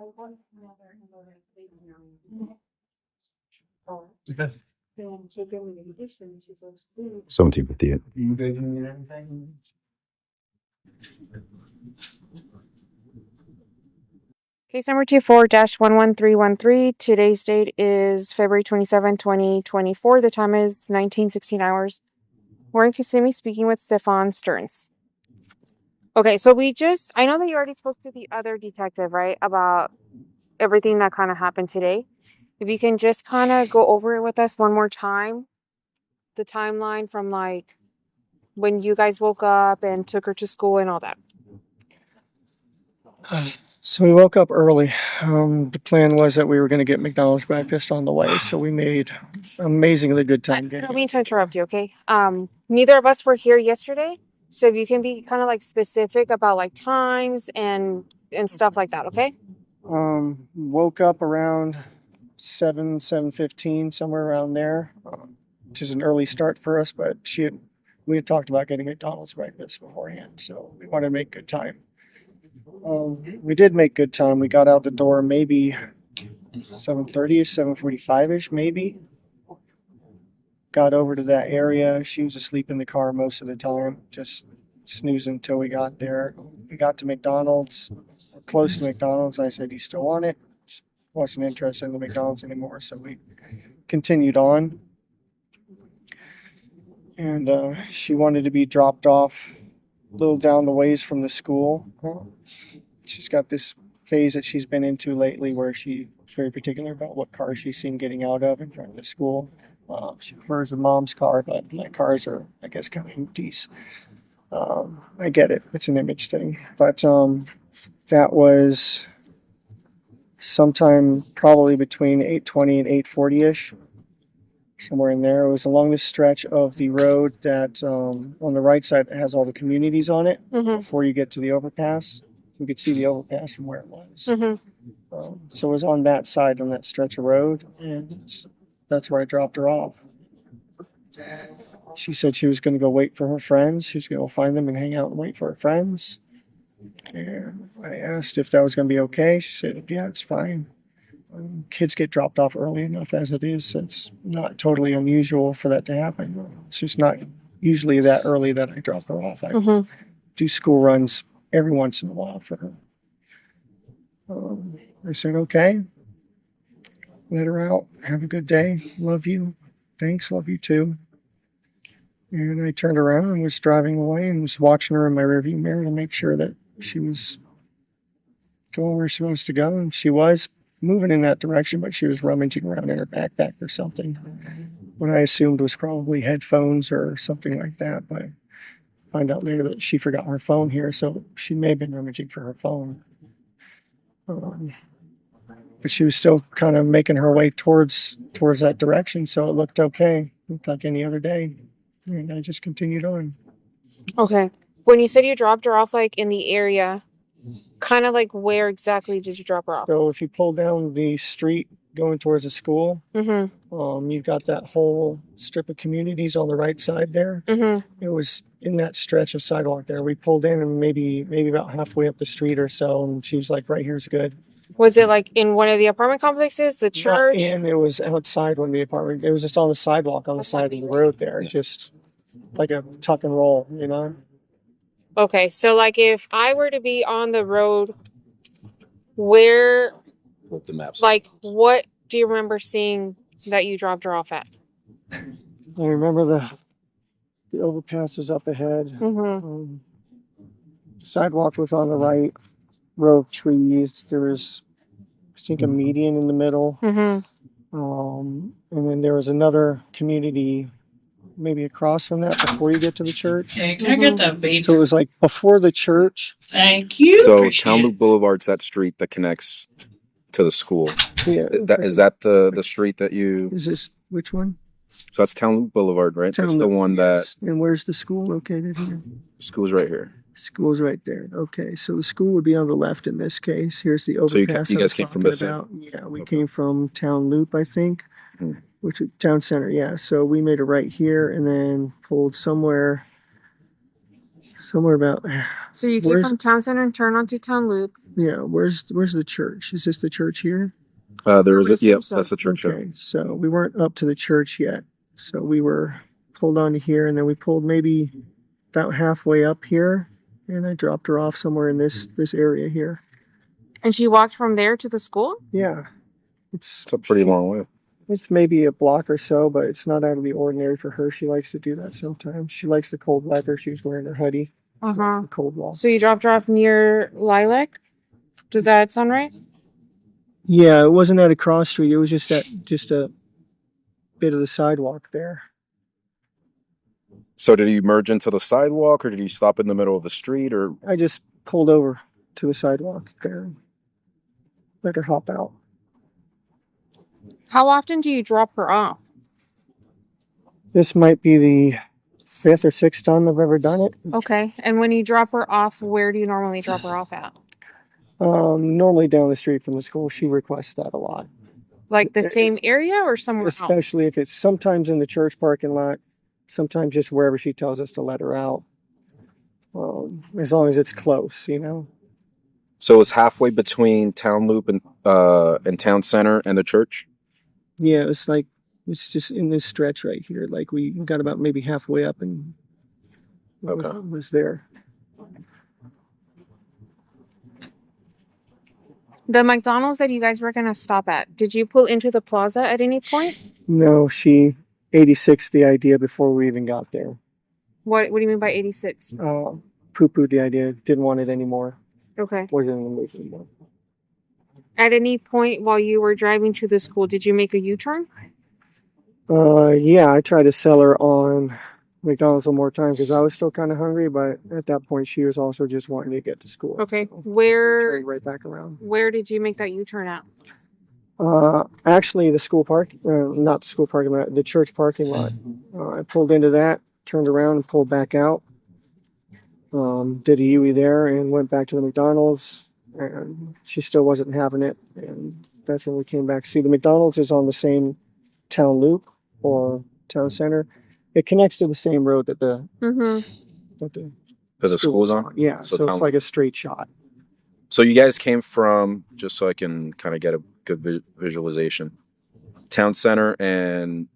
I want another 1758. You guys need anything? Case number 24-11313. Today's date is February 27, 2024. The time is 19:16 hours. We're in Kissimmee speaking with Stephan Sterns. Okay, so I know that you already spoke to the other detective, right, about everything that kind of happened today. If you can just kind of go over it with us one more time, the timeline from like when you guys woke up and took her to school and all that. So we woke up early. The plan was that we were going to get McDonald's breakfast on the way, so we made amazingly good time I getting. don't mean to interrupt you, okay? Neither of us were here yesterday, so if you can be kind of like specific about like times and stuff like that, okay? Woke up around 7:15, somewhere around there, which is an early start for us. But we had talked about getting McDonald's breakfast beforehand, so we wanted to make good time. We did make good time. We got out the door maybe 7:30ish, 7:45ish, maybe. Got over to that area. She was asleep in the car most of the time, just snoozing until we got there. We got to McDonald's, close to McDonald's. I said, "You still want it?" She wasn't interested in the McDonald's anymore, so we continued on. And she wanted to be dropped off a little down the ways from the school. She's got this phase that she's been into lately where she's very particular about what car she's seen getting out of in front of the school. She prefers her mom's car, but my cars are, I guess, kind of empties. I get it. It's an image thing. But that was sometime probably between 8:20 and 8:40ish, somewhere in there. It was along the stretch of the road that on the right side that has all the communities on it. Before you get to the overpass. You could see the overpass from where it was. So it was on that side, on that stretch of road, and that's where I dropped her off. She said she was going to go wait for her friends. She was going to go find them and hang out and wait for her friends. And I asked if that was going to be okay. She said, "Yeah, it's fine. Kids get dropped off early enough as it is. It's not totally unusual for that to happen. It's just not usually that early that I drop her off. I do school runs every once in a while for her." I said, "Okay." Let her out. Have a good day. Love you. Thanks. Love you too. And I turned around and was driving away and was watching her in my rearview mirror to make sure that she was going where she was supposed to go. And she was moving in that direction, but she was rummaging around in her backpack or something. What I assumed was probably headphones or something like that. But I find out later that she forgot her phone here, so she may have been rummaging for her phone. But she was still kind of making her way towards that direction, so it looked okay. It looked like any other day. And I just continued on. Okay. When you said you dropped her off, like, in the area, kind of like where exactly did you drop her off? So if you pull down the street going towards the school, you've got that whole strip of communities on the right side there. It was in that stretch of sidewalk there. We pulled in and maybe about halfway up the street or so, and she was like, "Right here's good." Was it like in one of the apartment complexes, the church? And it was outside one of the apartment. It was just on the sidewalk on the side of the road there, just like a tuck and roll, you know? Okay, so like if I were to be on the road, where, With the maps. like, what do you remember seeing that you dropped her off at? I remember the overpass is up ahead. Sidewalk was on the right, row of trees. There was, I think, a median in the middle. And then there was another community maybe across from that before you get to the church. Okay, can I get that baby? So it was like before the church. Thank you. So Appreciate Town it. Loop Boulevard's that street that connects to the school. Yeah. Is that the street that you? Is this which one? So that's Town Loop Boulevard, right? Town That's the Loop, one that yes. And where's the school located here? school's right here. School's right there. Okay, so the school would be on the left in this case. Here's the So you overpass. guys I was came from talking this side? about. Yeah, we came from Town Loop, I think, which is Town Center. Yeah, so we made a right here and then pulled somewhere about. So you came from Town Center and turned onto Town Loop. Yeah, where's the church? Is this the church here? There is I a, yep, assume so. that's the church. Okay, so we weren't up to the church yet. So we were pulled onto here, and then we pulled maybe about halfway up here, and I dropped her off somewhere in this area here. And she walked from there to the school? Yeah. It's a pretty long way. It's maybe a block or so, but it's not out of the ordinary for her. She likes to do that sometimes. She likes the cold weather. She was wearing her hoodie. The cold wall. So you dropped her off near Lilac? Does that sound right? Yeah, it wasn't at a cross street. It was just a bit of the sidewalk there. So did you merge into the sidewalk, or did you stop in the middle of the street, or? I just pulled over to the sidewalk there and let her hop out. How often do you drop her off? This might be the 5th or 6th time I've ever done it. Okay. And when you drop her off, where do you normally drop her off at? Normally down the street from the school. She requests that a lot. Like the same area or somewhere else? Especially if it's sometimes in the church parking lot, sometimes just wherever she tells us to let her out. As long as it's close, you know. So it's halfway between Town Loop and Town Center and the church? Yeah, it's just in this stretch right here. Like we got about maybe halfway up and was there. The McDonald's that you guys were gonna stop at, did you pull into the plaza at any point? No, she 86 the idea before we even got there. What do you mean by 86? Poo-pooed the idea, didn't want it anymore. Okay. Wasn't in the mood anymore. At any point while you were driving to the school, did you make a U-turn? Yeah, I tried to sell her on McDonald's one more time because I was still kind of hungry, but at that point she was also just wanting to get to school. Okay. So Where turned right back around. Where did you make that U-turn at? Actually the school park, not the school parking lot, the church parking lot. I pulled into that, turned around and pulled back out. Did a U-turn there and went back to the McDonald's, and she still wasn't having it, and that's when we came back. See, the McDonald's is on the same town loop or town center. It connects to the same road that the school's on? Yeah, so it's like a straight shot. So you guys came from, just so I can kind of get a good visualization, Town Center, and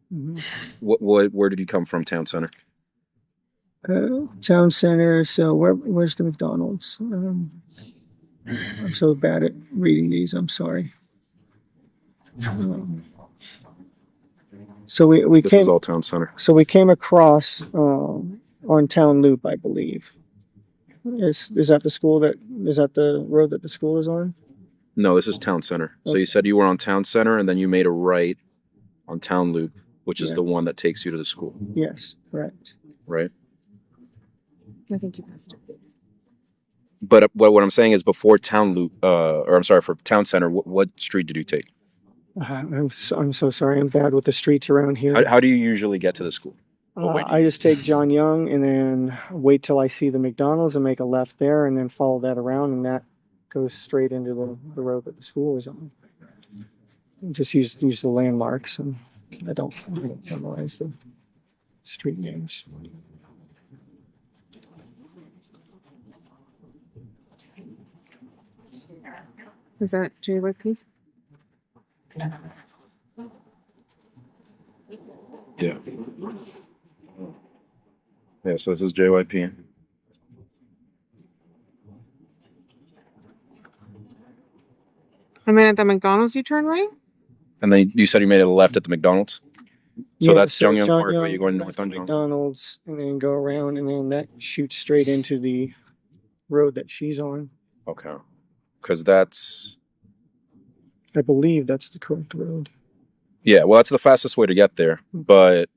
where did you come from, Town Center? Town center. So where's the McDonald's? I'm so bad at reading these. I'm sorry. So we This came. is all Town Center. So we came across on Town Loop, I believe. Is that the school is that the road that the school is on? No, this is Town Center. So you said you were on Town Center, and then you made a right on Town Loop, which is the one that takes you to the school. Yes, correct. Right. I think you passed it. But what I'm saying is, before Town Loop, or I'm sorry, for Town Center, what street did you take? I'm so sorry. I'm bad with the streets around here. How do you usually get to the school? I just take John Young and then wait till I see the McDonald's and make a left there, and then follow that around, and that goes straight into the road that the school is on. Just use the landmarks, and I don't memorize the street names. Is that JYP? Yeah. Yeah, so this is JYP. I mean, at the McDonald's you turn right? And then you said you made a left at the McDonald's? So that's Jungyoung Park, where you're going north on McDonald's, and then go around, and then that shoots straight into the road that she's on. Okay. Because that's... I believe that's the correct road. Yeah, well, that's the fastest way to get there. But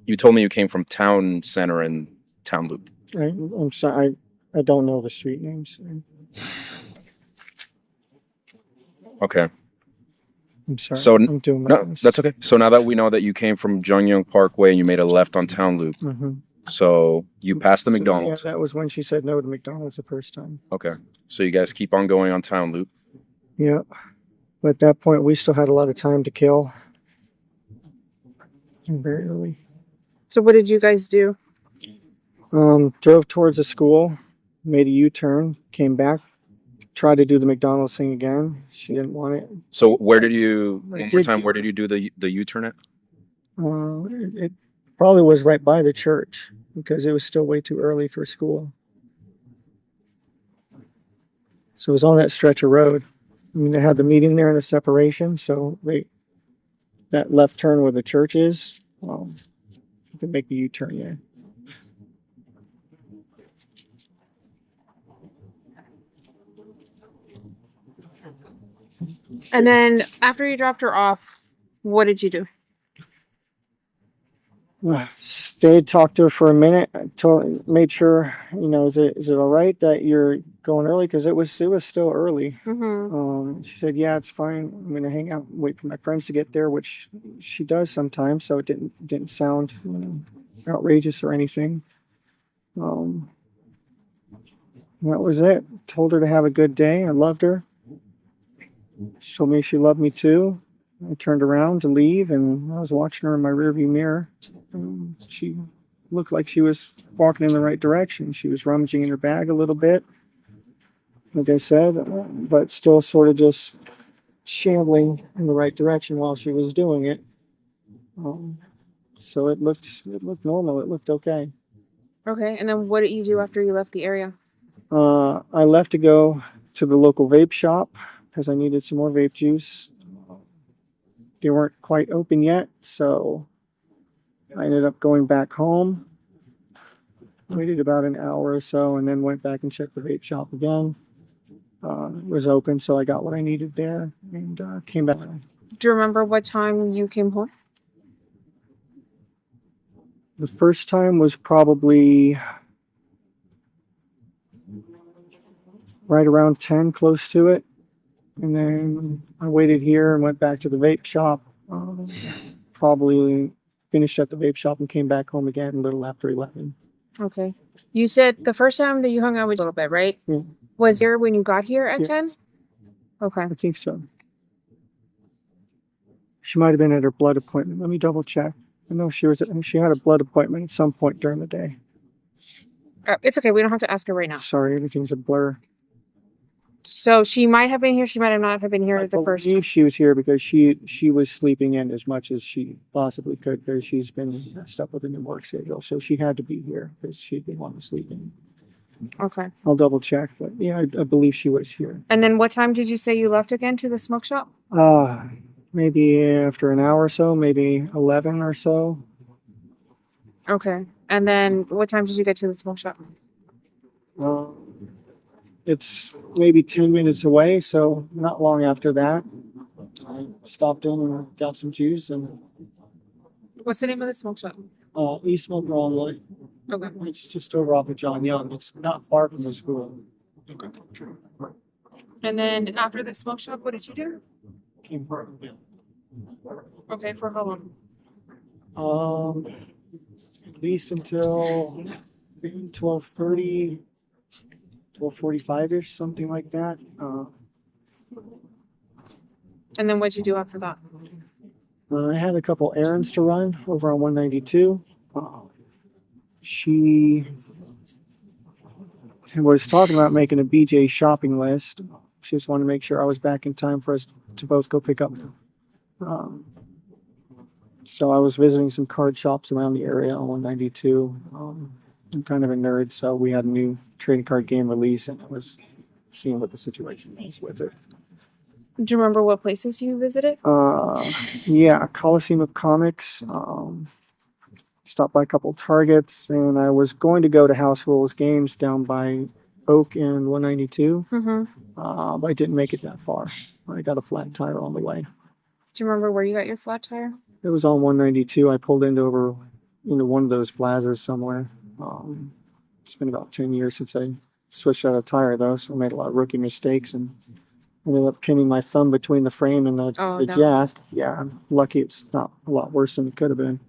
you told me you came from Town Center and Town Loop. I'm sorry, I don't know the street names. Okay. I'm sorry. So I'm doing my best. that's okay. So now that we know that you came from Jungyoung Parkway and you made a left on Town Loop, so you passed the McDonald's. Yeah, that was when she said no to McDonald's the first time. Okay. So you guys keep on going on Town Loop. Yeah. But at that point, we still had a lot of time to kill. Very early. So what did you guys do? Drove towards the school, made a U-turn, came back, tried to do the McDonald's thing again. She didn't want it. So where did you, one more time, where did you do the U-turn at? It probably was right by the church because it was still way too early for school. So it was on that stretch of road. I mean, they had the meeting there in the separation, so that left turn where the church is, you can make the U-turn there. And then after you dropped her off, what did you do? Stayed, talked to her for a minute, made sure, is it all right that you're going early? Because it was still early. She said, yeah, it's fine. I'm going to hang out and wait for my friends to get there, which she does sometimes, so it didn't sound outrageous or anything. That was it. Told her to have a good day. I loved her. She told me she loved me too. I turned around to leave, and I was watching her in my rearview mirror. She looked like she was walking in the right direction. She was rummaging in her bag a little bit, like I said, but still sort of just shambling in the right direction while she was doing it. So it looked normal. It looked okay. Okay, and then what did you do after you left the area? I left to go to the local vape shop because I needed some more vape juice. They weren't quite open yet, so I ended up going back home. Waited about an hour or so, and then went back and checked the vape shop again. It was open, so I got what I needed there, and came back. Do you remember what time you came home? The first time was probably right around 10, close to it. And then I waited here and went back to the vape shop. Probably finished at the vape shop and came back home again a little after 11. Okay. You said the first time that you hung out with a little bit, right? Yeah. Was there when you got here at Yeah. 10? Okay. I think so. She might have been at her blood appointment. Let me double check. I know she had a blood appointment at some point during the day. It's okay. We don't have to ask her right now. Sorry, everything's a blur. So she might have been here. She might not have been here the first time. She was here because she was sleeping in as much as she possibly could because she's been messed up with a new work schedule. So she had to be here because she didn't want to sleep in. Okay. I'll double check, but yeah, I believe she was here. And then what time did you say you left again to the smoke shop? Maybe after an hour or so, maybe 11 or so. Okay. And then what time did you get to the smoke shop? It's maybe 10 minutes away, so not long after that. I stopped in and got some juice and What's the name of the smoke shop? East Smoke Broadway. Okay. It's just over off of John Young. It's not far from the school. And then after the smoke shop, what did you do? Came from it. Okay, for how long? At least until 12:30, 12:45-ish, something like that. And then what'd you do after that? I had a couple errands to run over on 192. She was talking about making a BJ shopping list. She just wanted to make sure I was back in time for us to both go pick up. So I was visiting some card shops around the area on 192. I'm kind of a nerd, so we had a new trading card game release, and I was seeing what the situation was with it. Do you remember what places you visited? Yeah, Coliseum of Comics. Stopped by a couple Targets, and I was going to go to House Rules Games down by Oak and 192. But I didn't make it that far. I got a flat tire on the way. Do you remember where you got your flat tire? It was on 192. I pulled into one of those plazas somewhere. It's been about 10 years since I switched out a tire, though, so I made a lot of rookie mistakes and ended up pinning my thumb between the frame and the jack. Yeah, I'm lucky it's not a lot worse than it could have been.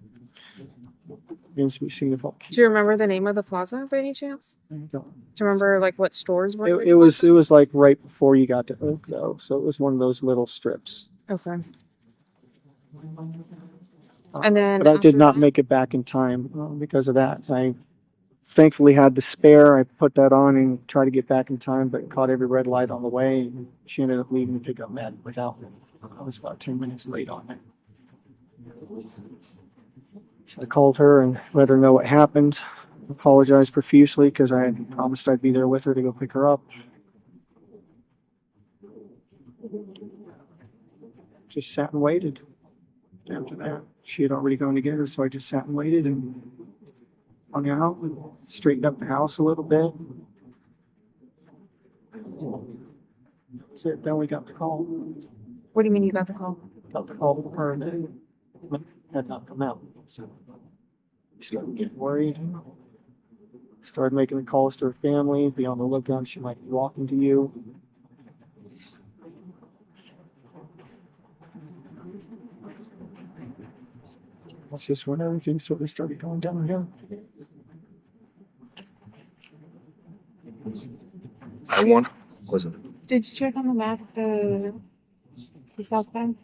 Remains to be seen if I'll Do you remember the name of the plaza by any chance? I don't. Do you remember like what stores were? It was like right before you got to Oak, though, so it was one of those little strips. Okay. And then, but I did not make it back in time because of that. I thankfully had the spare. I put that on and tried to get back in time, but caught every red light on the way. And she ended up leaving to pick up Maddie without me. I was about 10 minutes late on it. So I called her and let her know what happened. Apologized profusely because I had promised I'd be there with her to go pick her up. Just sat and waited. After that, she had already gone to get her, so I just sat and waited and hung out and straightened up the house a little bit. That's it. Then we got the call. What do you mean you got the call? Got the call from her and had not come out. So we started getting worried. Started making the calls to her family. Be on the lookout. She might be walking to you. That's just when everything sort of started going downhill. I won. Wasn't it? Did you check on the map? The South Bend.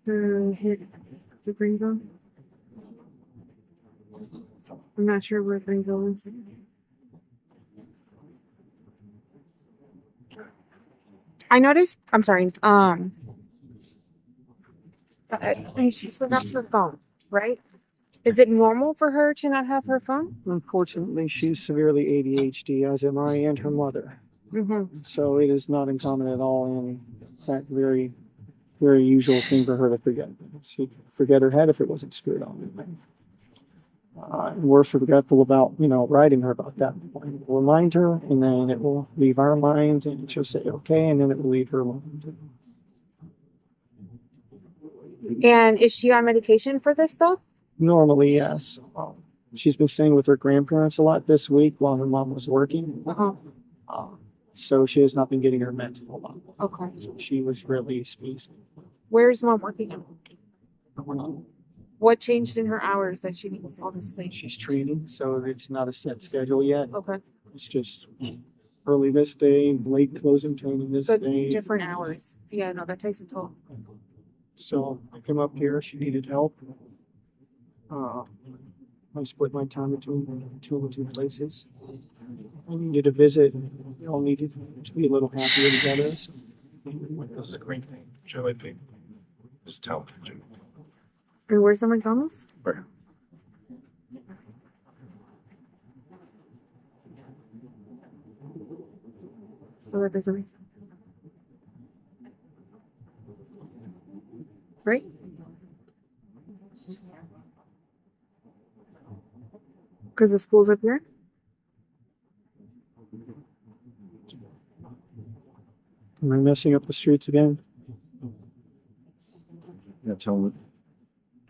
The Greenville. I'm not sure where Greenville is. I noticed. I'm sorry. She's without her phone, right? Is it normal for her to not have her phone? Unfortunately, she's severely ADHD, as am I and her mother. So it is not uncommon at all, and in fact, very, very usual thing for her to forget. She'd forget her head if it wasn't screwed on. We're forgetful about, writing her about that. We'll remind her, and then it will leave our mind, and she'll say okay, and then it will leave her mind. And is she on medication for this stuff? Normally, yes. She's been staying with her grandparents a lot this week while her mom was working. So she has not been getting her meds a lot. Okay. So she was really squeezed. Where's mom working at? What changed in her hours that she needs all this sleep? She's training, so it's not a set schedule yet. Okay. It's just early this day, late closing training this So day. different hours. Yeah, no, that takes a toll. So I came up here. She needed help. I split my time between two places. I needed a visit. We all needed to be a little happier together. So. This is a great thing. Joey Pig. Just tell them. And where's the McDonald's? Right. So that doesn't make sense. Right? Because the school's up here? Am I messing up the streets again? Yeah, tell them.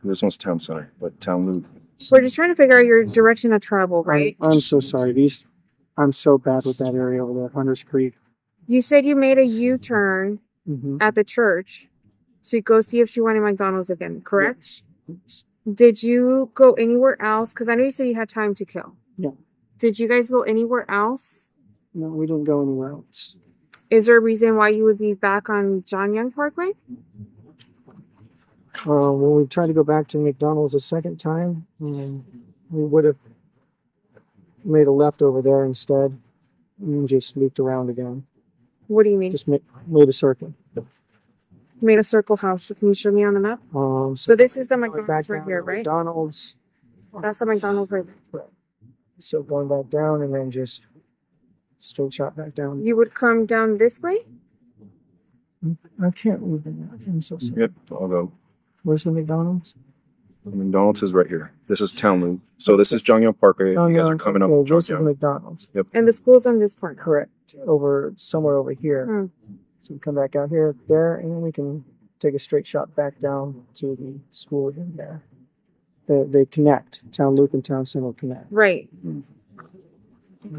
This one's town center, but town loop. We're just trying to figure out your direction of travel, right? I'm so sorry. I'm so bad with that area over there, Hunters Creek. You said you made a U-turn at the church to go see if she wanted McDonald's again, correct? Yes. Did you go anywhere else? Because I know you said you had time to kill. Yeah. Did you guys go anywhere else? No, we didn't go anywhere else. Is there a reason why you would be back on John Young Parkway? When we tried to go back to McDonald's a second time, we would have made a left over there instead and just looped around again. What do you mean? Just made a circle. Made a circle house. Can you show me on the map? So this is the McDonald's right here, right? McDonald's. That's the McDonald's right there. So going back down and then just straight shot back down. You would come down this way? I can't move in that. I'm so sorry. Yep, I'll go. Where's the McDonald's? The McDonald's is right here. This is town loop. So this is Jonghyun Parkway. You guys are coming up. This is McDonald's. Yep. And the school's on this part. Correct. Somewhere over here. So we come back out here, there, and then we can take a straight shot back down to the school in there. They connect. Town loop and town center connect. Right.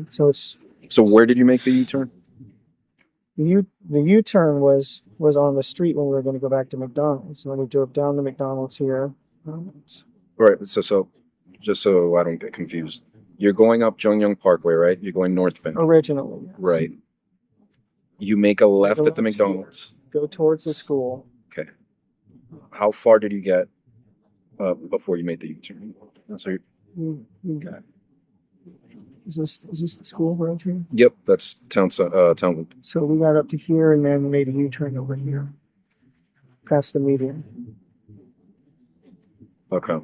So it's. So where did you make the U-turn? The U-turn was on the street when we were going to go back to McDonald's. And then we drove down the McDonald's here. Right. So just so I don't get confused, you're going up Jonghyun Parkway, right? You're going northbound. Originally. Yes. Right. You make a left at the McDonald's. Go towards the school. Okay. How far did you get before you made the U-turn? So We got. Is this the school right here? Yep, that's town loop. So we got up to here and then made a U-turn over here, past the median. Okay.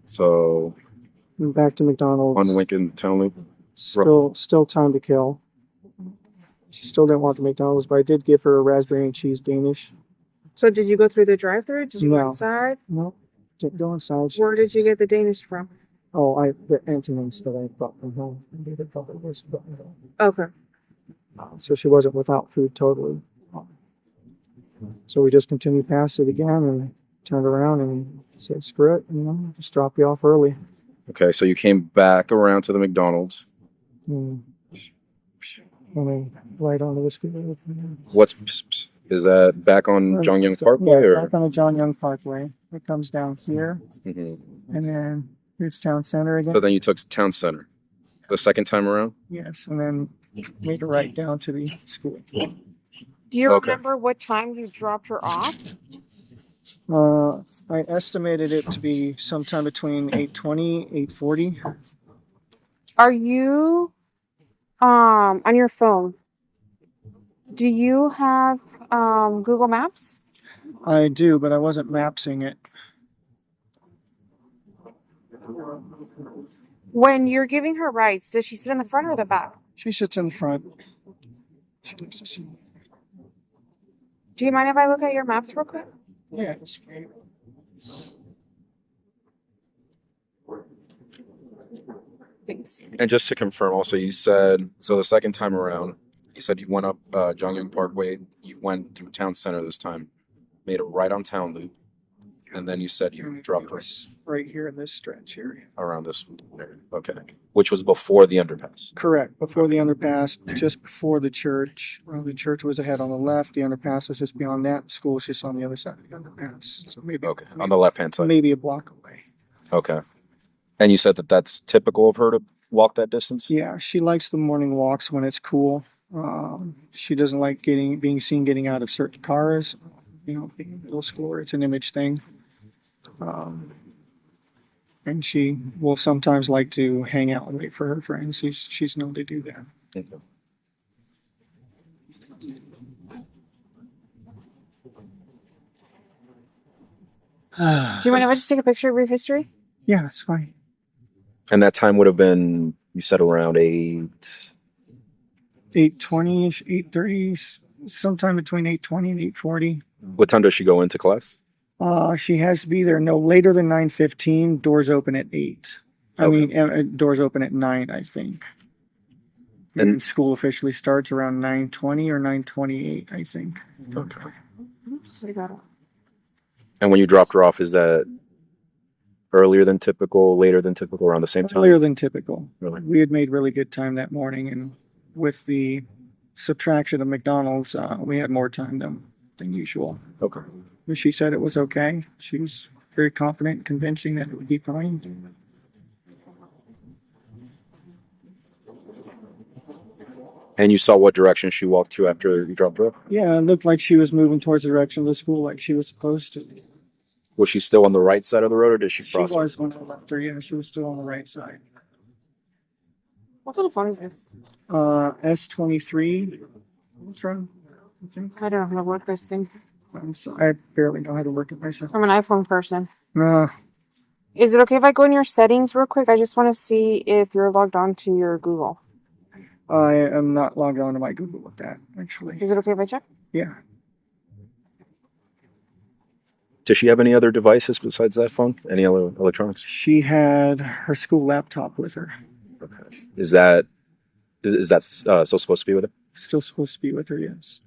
So. And back to McDonald's. On Lincoln town loop. Still time to kill. She still didn't want the McDonald's, but I did give her a raspberry and cheese Danish. So did you go through the drive-thru? Just No. go inside? No, didn't go inside. Where did you get the Danish from? Oh, the antonyms that I brought from home. They thought it was from home. Okay. So she wasn't without food totally. So we just continued past it again and turned around and said, screw it, just drop you off early. Okay, so you came back around to the McDonald's. And then right onto the street. Is that back on Jonghyun Parkway? Yeah, or? back on the John Young Parkway. It comes down here. And then here's town center again. So then you took town center the second time around? Yes, and then made a right down to the school. Do you Okay. remember what time you dropped her off? I estimated it to be sometime between 8:20, 8:40. Are you on your phone? Do you have Google Maps? I do, but I wasn't mapsing it. When you're giving her rides, does she sit in the front or the back? She sits in front. She likes to see. Do you mind if I look at your maps real quick? Yeah, it's fine. Thanks. And just to confirm, also, you said, so the second time around, you said you went up Jongyang Parkway, you went through town center this time, made a right on town loop, and then you said you dropped her Right here in this stretch area. around this area. Okay. Which was before the underpass. Correct. Before the underpass, just before the church. Well, the church was ahead on the left. The underpass was just beyond that. The school was just on the other side of the underpass. So maybe Okay. On the left-hand side. maybe a block away. Okay. And you said that that's typical of her to walk that distance? Yeah, she likes the morning walks when it's cool. She doesn't like being seen getting out of certain cars. You know, being a middle schooler, it's an image thing. And she will sometimes like to hang out and wait for her friends. She's known to do that. Thank you. Do you mind if I just take a picture of your history? Yeah, it's fine. And that time would have been, you said around 8:20ish, 8:30, sometime between 8:20 and 8:40. What time does she go into class? She has to be there no later than 9:15. Doors open at 8. Doors open at 9, I think. And school officially starts around 9:20 or 9:28, I think. Okay. Oops, I got it. And when you dropped her off, is that earlier than typical, later than typical, around the same time? Earlier than typical. Really? We had made really good time that morning, and with the subtraction of McDonald's, we had more time than usual. Okay. But she said it was okay. She was very confident and convincing that it would be fine. And you saw what direction she walked to after you dropped her off? Yeah, it looked like she was moving towards the direction of the school like she was supposed to. Was she still on the right side of the road, or did she She cross? was when I left her. Yeah, she was still on the right side. What kind of phone is this? S23 Ultra, I think. I don't know how to work this thing. I'm sorry, I barely know how to work it myself. I'm an iPhone person. Uh, Is it okay if I go in your settings real quick? I just want to see if you're logged on to your Google. I am not logged on to my Google with that, actually. Is it okay if I check? Yeah. Does she have any other devices besides that phone? Any other electronics? She had her school laptop with her. Okay. Is that still supposed to be with her? Still supposed to be with her, yes.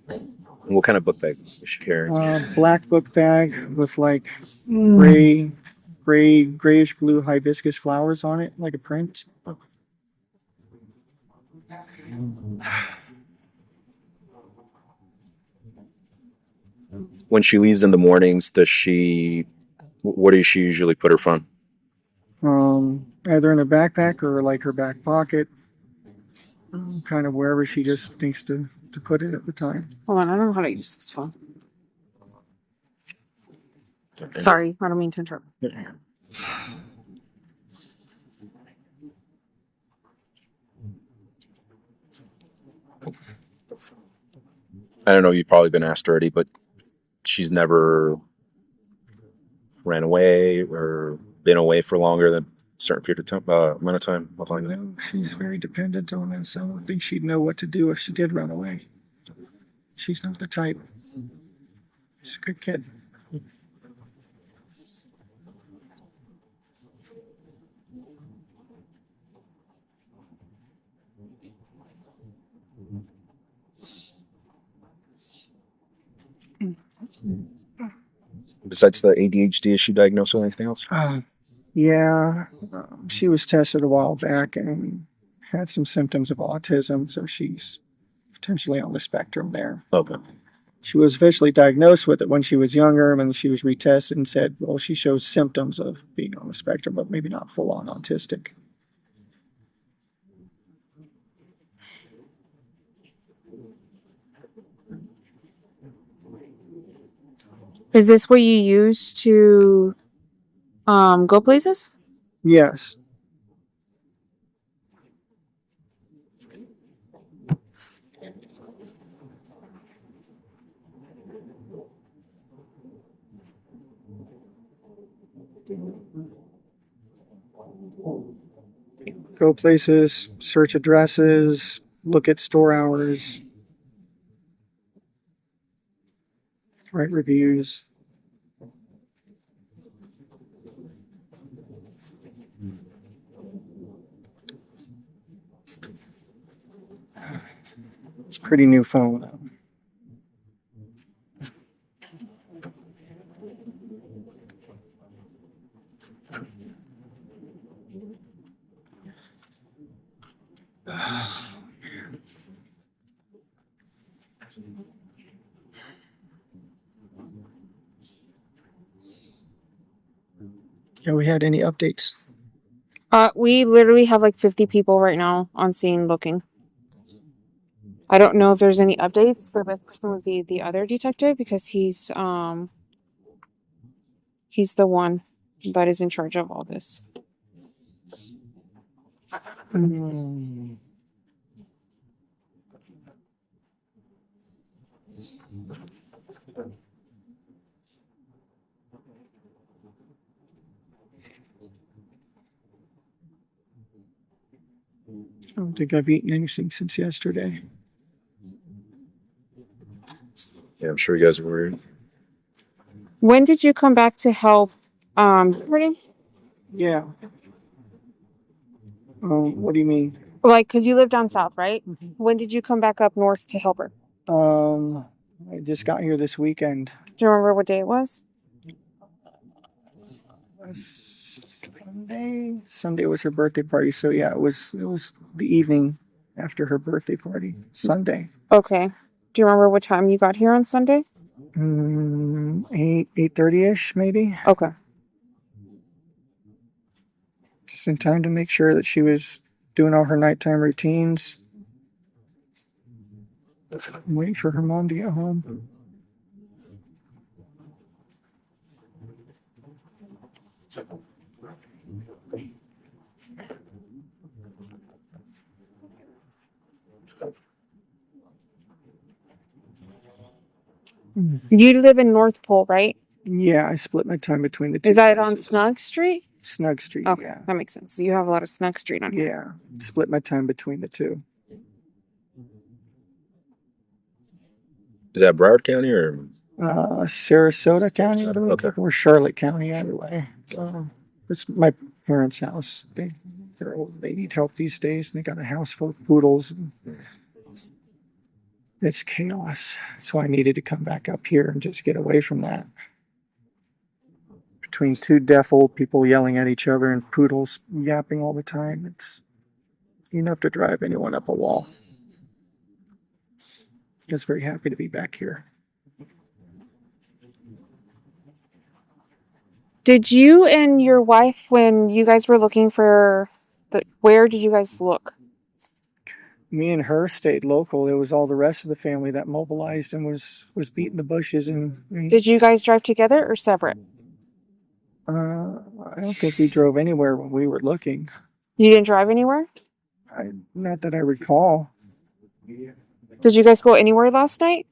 And what kind of book bag is she carrying? Black book bag with like grayish blue hibiscus flowers on it, like a print. When she leaves in the mornings, what does she usually put her phone? Either in a backpack or like her back pocket, kind of wherever she just thinks to put it at the time. Hold on, I don't know how to use this phone. Sorry, I don't mean to interrupt. I don't know, you've probably been asked already, but she's never ran away or been away for longer than a certain period of time, amount of time. No, she's very dependent on us, so I don't think she'd know what to do if she did run away. She's not the type. She's a good kid. Besides the ADHD, is she diagnosed with anything else? Yeah, she was tested a while back and had some symptoms of autism, so she's potentially on the spectrum there. Okay. She was officially diagnosed with it when she was younger, and she was retested and said, well, she shows symptoms of being on the spectrum, but maybe not full-on autistic. Is this what you use to go places? Yes. Go places, search addresses, look at store hours, write reviews. It's a pretty new phone. Have we had any updates? We literally have like 50 people right now on scene looking. I don't know if there's any updates. The best person would be the other detective because he's the one that is in charge of all this. I don't think I've eaten anything since yesterday. Yeah, I'm sure you guys are worried. When did you come back to help Brittany? Yeah. What do you mean? Like, because you live down south, right? When did you come back up north to help her? I just got here this weekend. Do you remember what day it was? Sunday. Sunday was her birthday party, so yeah, it was the evening after her birthday party. Sunday. Okay. Do you remember what time you got here on Sunday? 8:30ish maybe. Okay. Just in time to make sure that she was doing all her nighttime routines. I'm waiting for her mom to get home. You live in North Pole, right? Yeah, I split my time between the two. Is that on places. Snug Street? Snug Street. Okay, Yeah. that makes sense. You have a lot of Snug Street on here. Yeah, split my time between the two. Is that Broward County or? Sarasota County, I believe, Okay. or Charlotte County, either way. It's my parents' house. They're old. They need help these days, and they got a house full of poodles. And it's chaos. That's why I needed to come back up here and just get away from that. Between two deaf old people yelling at each other and poodles yapping all the time, it's enough to drive anyone up a wall. Just very happy to be back here. Did you and your wife, when you guys were looking for where did you guys look? Me and her stayed local. It was all the rest of the family that mobilized and was beating the bushes. And Did you guys drive together or separate? I don't think we drove anywhere when we were looking. You didn't drive anywhere? Not that I recall. Did you guys go anywhere last night?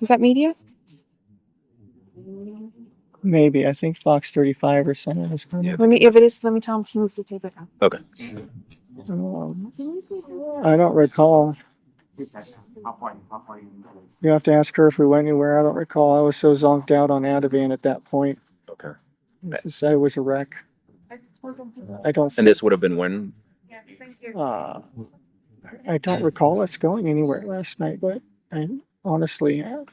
Was that media? Maybe. I think Fox 35 or something was coming. If it is, let me tell him he needs to take it down. Okay. I don't recall. You have to ask her if we went anywhere. I don't recall. I was so zonked out on Ativan at that point. Okay. I was a wreck. I don't. And this would have been when? I don't recall us going anywhere last night, but honestly, at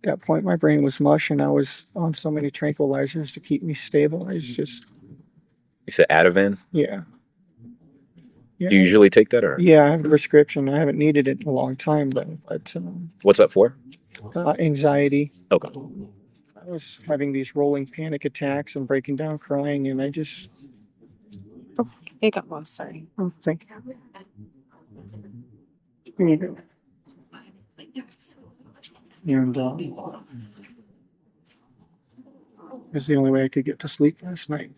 that point, my brain was mush, and I was on so many tranquilizers to keep me stable. It's just. You said Ativan? Yeah. Do you usually take that, or? Yeah, I have a prescription. I haven't needed it in a long time, but what's that for? Anxiety. Okay. I was having these rolling panic attacks and breaking down crying, and I just. Oh, it got lost. Sorry. Oh, thank you. And it's the only way I could get to sleep last night.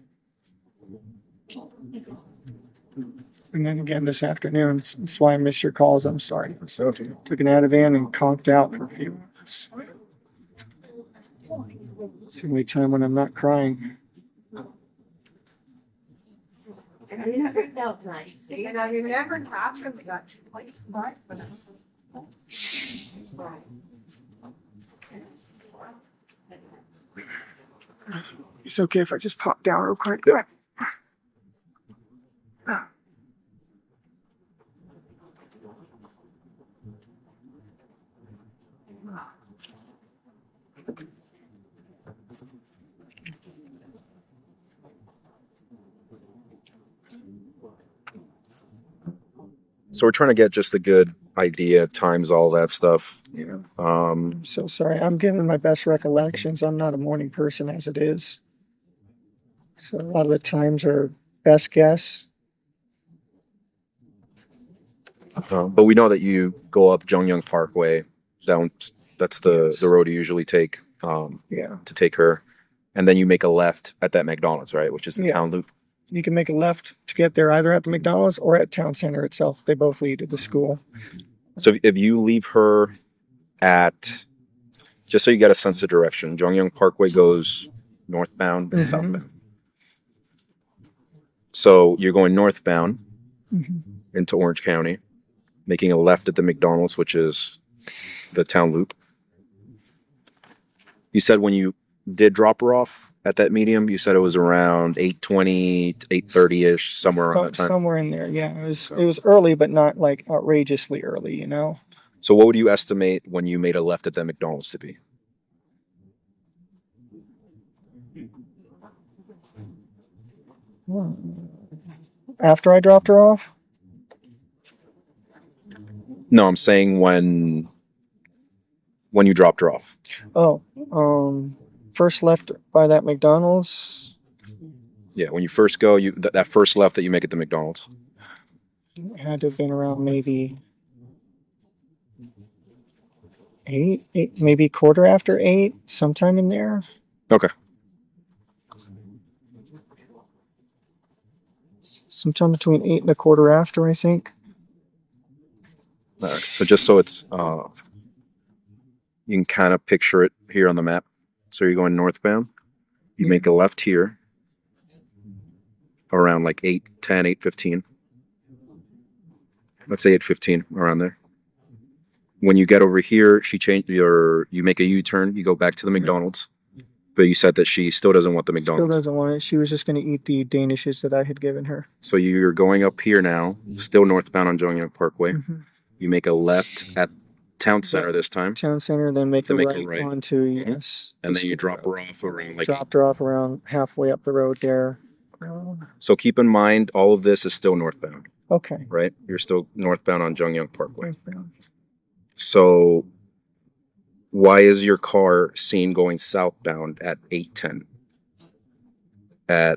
And then again this afternoon. That's why I missed your calls. I'm sorry. So took an Ativan and conked out for a few hours. It's the only time when I'm not crying. That felt nice. And I remember talking about your place twice when I was. It's okay if I just pop down real quick. So we're trying to get just a good idea, times, all that stuff. Yeah. Um, I'm so sorry. I'm giving my best recollections. I'm not a morning person as it is. So a lot of the times are best guess. but we know that you go up Jongyang Parkway down. That's the road you usually take Yeah. to take her, and then you make a left at that McDonald's, right, which is the Yeah. town loop. You can make a left to get there either at the McDonald's or at Town Center itself. They both lead to the school. So if you leave her at, just so you get a sense of direction, Jongyang Parkway goes northbound and southbound. So you're going northbound into Orange County, making a left at the McDonald's, which is the town loop. You said when you did drop her off at that medium, you said it was around 8:20 to 8:30-ish, somewhere around that time. Somewhere in there, yeah. It was early, but not like outrageously early, you know. So what would you estimate when you made a left at that McDonald's to be? After I dropped her off? No, I'm saying when you dropped her off. Oh, first left by that McDonald's. Yeah, when you first go, that first left that you make at the McDonald's. It had to have been around maybe 8, maybe quarter after 8, sometime in there. Okay. Sometime between 8 and a quarter after, I think. All right. So just so it's you can kind of picture it here on the map. So you're going northbound. You make a left here around like 8:10, 8:15. Let's say 8:15, around there. When you get over here, you make a U-turn, you go back to the McDonald's. But you said that she still doesn't want the McDonald's. Still doesn't want it. She was just going to eat the Danishes that I had given her. So you're going up here now, still northbound on Jongyang Parkway. You make a left at Town Center this time. Town Center, then make a right onto, yes. And then you drop her off around like... Dropped her off around halfway up the road there. So keep in mind, all of this is still northbound. Okay. Right? You're still northbound on Jongyang Parkway. Northbound. So why is your car seen going southbound at 8:10? I'll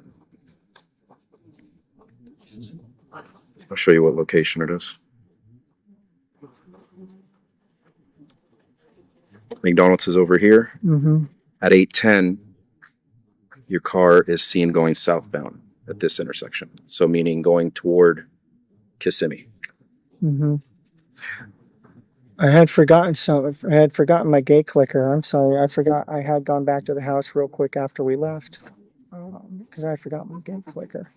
show you what location it is. McDonald's is over here. At 8:10, your car is seen going southbound at this intersection. So meaning going toward Kissimmee. I had forgotten something. I had forgotten my gate clicker. I'm sorry. I forgot. I had gone back to the house real quick after we left because I forgot my gate clicker.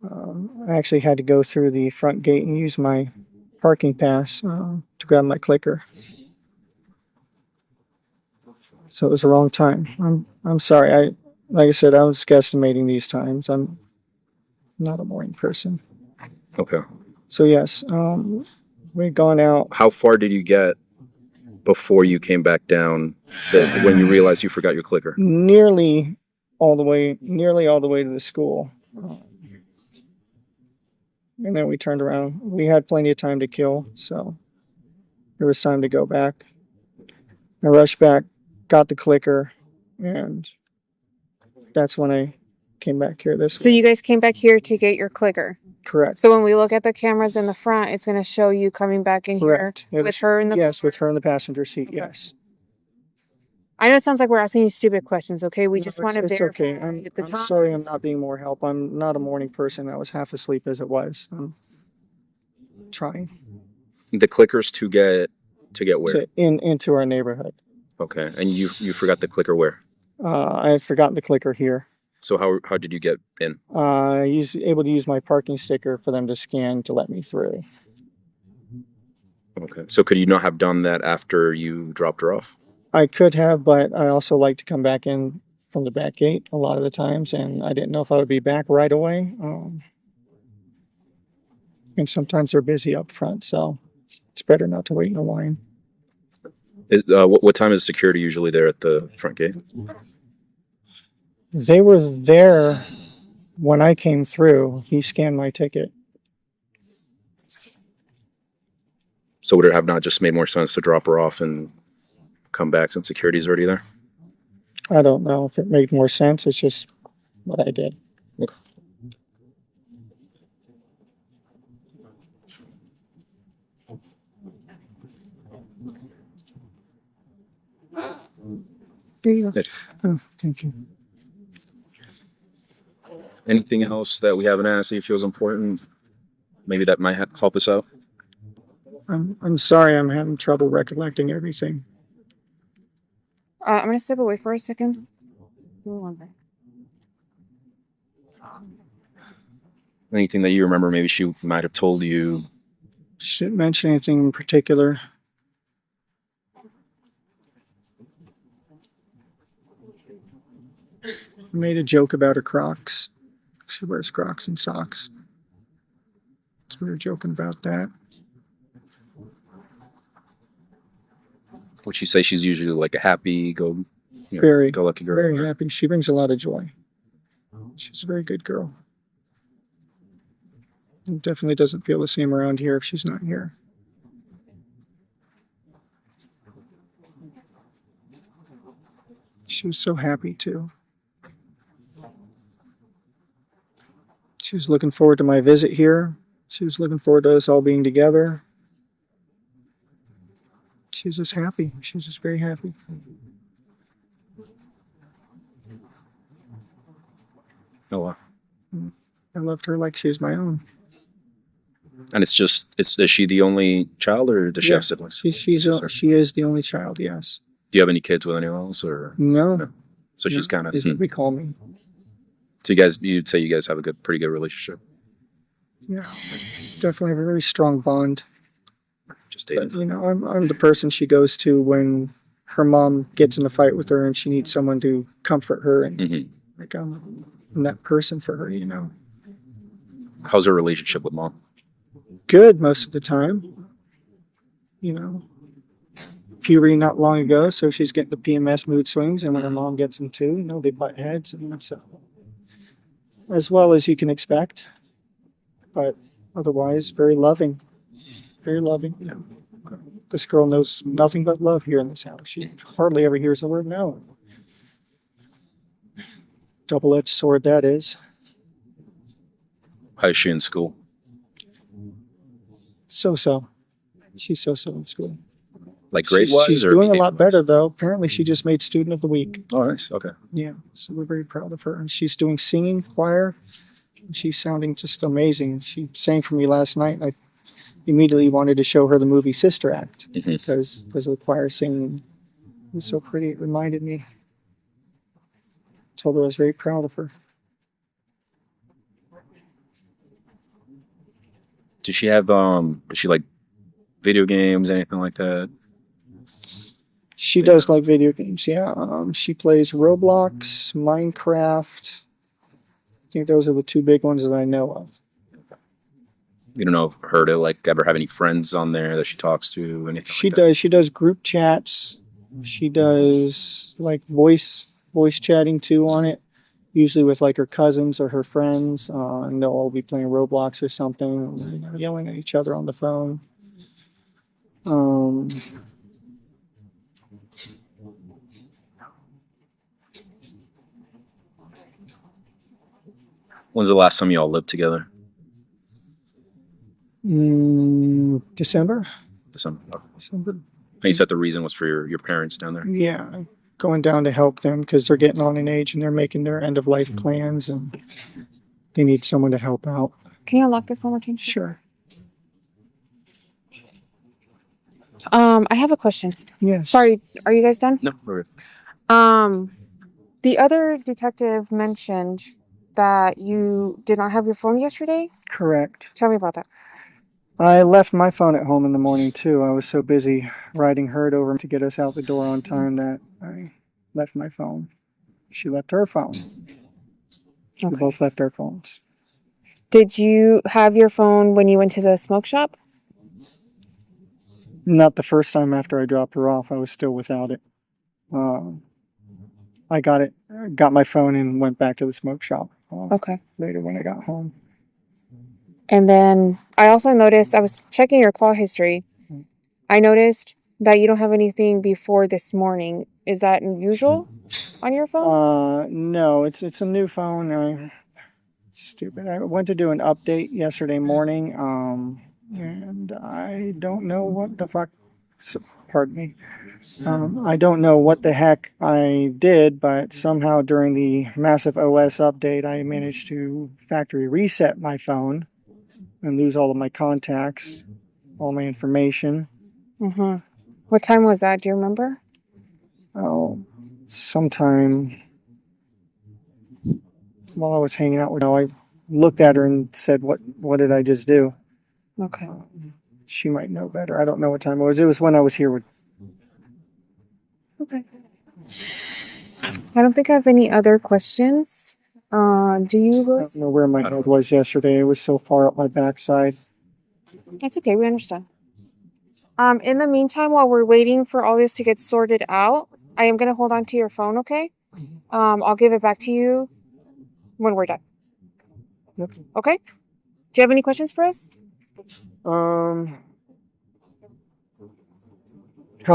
I actually had to go through the front gate and use my parking pass to grab my clicker. So it was the wrong time. I'm sorry. Like I said, I was guesstimating these times. I'm not a morning person. Okay. So yes, we'd gone out. How far did you get before you came back down when you realized you forgot your clicker? Nearly all the way to the school. And then we turned around. We had plenty of time to kill, so there was time to go back. I rushed back, got the clicker, and that's when I came back here this So way. you guys came back here to get your clicker? Correct. So when we look at the cameras in the front, it's going to show you coming back in Correct. here with her in the. Yes, with her in the passenger seat. Okay. Yes. I know it sounds like we're asking you stupid questions. Okay, we No, just want to it's verify okay. the I'm times. sorry I'm not being more help. I'm not a morning person. I was half asleep as it was. I'm trying The clickers to get where? to into our neighborhood. Okay, and you forgot the clicker where? I had forgotten the clicker here. So how did you get in? I was able to use my parking sticker for them to scan to let me through. Okay, so could you not have done that after you dropped her off? I could have, but I also like to come back in from the back gate a lot of the times, and I didn't know if I would be back right away. And sometimes they're busy up front, so it's better not to wait in a line. What time is security usually there at the front gate? They were there when I came through. He scanned my ticket. So would it have not just made more sense to drop her off and come back since security's already there? I don't know if it made more sense. It's just what I did. Okay. Here you go. Good. Oh, thank you. Anything else that we haven't asked that you feel is important? Maybe that might help us out. I'm sorry. I'm having trouble recollecting everything. I'm going to step away for a second. Anything that you remember maybe she might have told you? She didn't mention anything in particular. I made a joke about her Crocs. She wears Crocs and socks. So we were joking about that. Would she say she's usually like a happy go lucky girl? Very happy. She brings a lot of joy. She's a very good girl. It definitely doesn't feel the same around here if she's not here. She was so happy too. She was looking forward to my visit here. She was looking forward to us all being together. She was just happy. She was just very happy. Oh wow. I loved her like she was my own. And is she the only child, or does she have siblings? She is the only child, yes. Do you have any kids with anyone else, or no? So she's kind of. Is what we call me. So you'd say you guys have a pretty good relationship. Yeah, definitely have a very strong bond. Just dating. But, I'm the person she goes to when her mom gets in a fight with her and she needs someone to comfort her, and like I'm that person for her. How's her relationship with mom? Good most of the time. Puberty not long ago, so she's getting the PMS mood swings, and when her mom gets them too, they butt heads, and so as well as you can expect. But otherwise, very loving. Very loving. This girl knows nothing but love here in this house. She hardly ever hears the word no. Double-edged sword that is. How is she in school? So-so. She's so-so in school. Like grade-wise? She's doing a lot better, though. Apparently, she just made Student of the Week. Oh, nice. Okay. Yeah, so we're very proud of her. And she's doing singing, choir. She's sounding just amazing. She sang for me last night, and I immediately wanted to show her the movie Sister Act because of the choir singing. It was so pretty. It reminded me. Told her I was very proud of her. Does she like video games, anything like that? She does like video games, yeah. She plays Roblox, Minecraft. I think those are the two big ones that I know of. You don't know her to ever have any friends on there that she talks to, anything She like that? does. She does group chats. She does voice chatting too on it. Usually with her cousins or her friends, and they'll all be playing Roblox or something, yelling at each other on the phone. When's the last time you all lived together? December. December. Okay. December. And you said the reason was for your parents down there. Yeah, going down to help them because they're getting on in age and they're making their end of life plans and they need someone to help out. Can you unlock this one more time? Sure. I have a question. Yes. Sorry, are you guys done? No, we're good. The other detective mentioned that you did not have your phone yesterday. Correct. Tell me about that. I left my phone at home in the morning too. I was so busy riding Herd over to get us out the door on time that I left my phone. She left her phone. We both left our phones. Did you have your phone when you went to the smoke shop? Not the first time after I dropped her off. I was still without it. I got my phone and went back to the smoke shop. Later when I got home. And then I also noticed, I was checking your call history. I noticed that you don't have anything before this morning. Is that unusual on your phone? No, it's a new phone. Stupid. I went to do an update yesterday morning, and I don't know what the fuck. Pardon me. I don't know what the heck I did, but somehow during the massive OS update, I managed to factory reset my phone and lose all of my contacts, all my information. Mm-hmm. What time was that? Do you remember? Oh, sometime while I was hanging out with her, I looked at her and said, what did I just do? Okay. She might know better. I don't know what time it was. It was when I was here with... Okay. I don't think I have any other questions. Do you, Louis? I don't know where my head was yesterday. It was so far up my backside. That's okay. We understand. In the meantime, while we're waiting for all this to get sorted out, I am going to hold on to your phone, okay? I'll give it back to you when we're done. Okay? Do you have any questions for us? How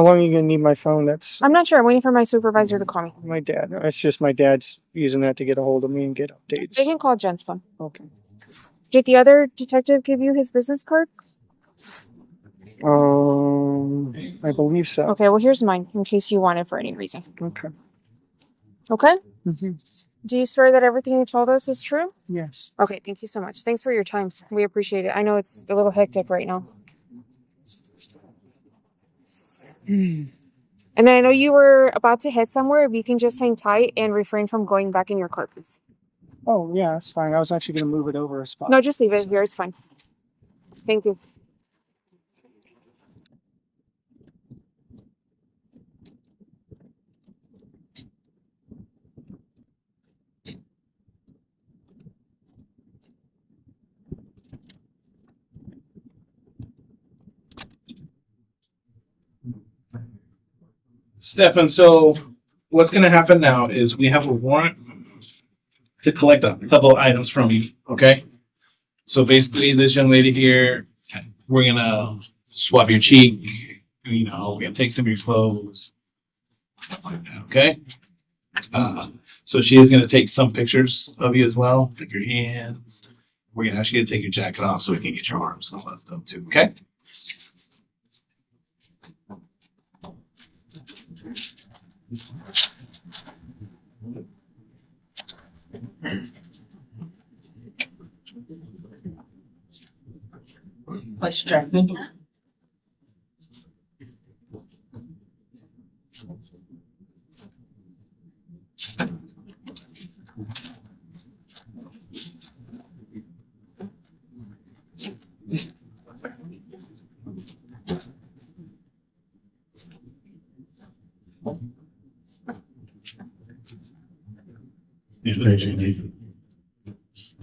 long are you going to need my phone? I'm not sure. I'm waiting for my supervisor to call me. My dad. It's just my dad's using that to get a hold of me and get updates. They can call Jen's phone. Okay. Did the other detective give you his business card? I believe so. Okay, well, here's mine in case you want it for any reason. Okay. Okay? Mm-hmm. Do you swear that everything you told us is true? Yes. Okay, thank you so much. Thanks for your time. We appreciate it. I know it's a little hectic right now. And then I know you were about to head somewhere. If you can just hang tight and refrain from going back in your car, please. Oh, yeah, that's fine. I was actually going to move it over a spot. No, just leave it here. It's fine. Thank you. Stephan, so what's going to happen now is we have a warrant to collect a couple of items from you, okay? So basically, this young lady here, we're going to swab your cheek, we're going to take some of your clothes, stuff like that, okay? So she is going to take some pictures of you as well, like your hands. We're going to ask you to take your jacket off so we can get your arms and all that stuff too, okay? Let's check me.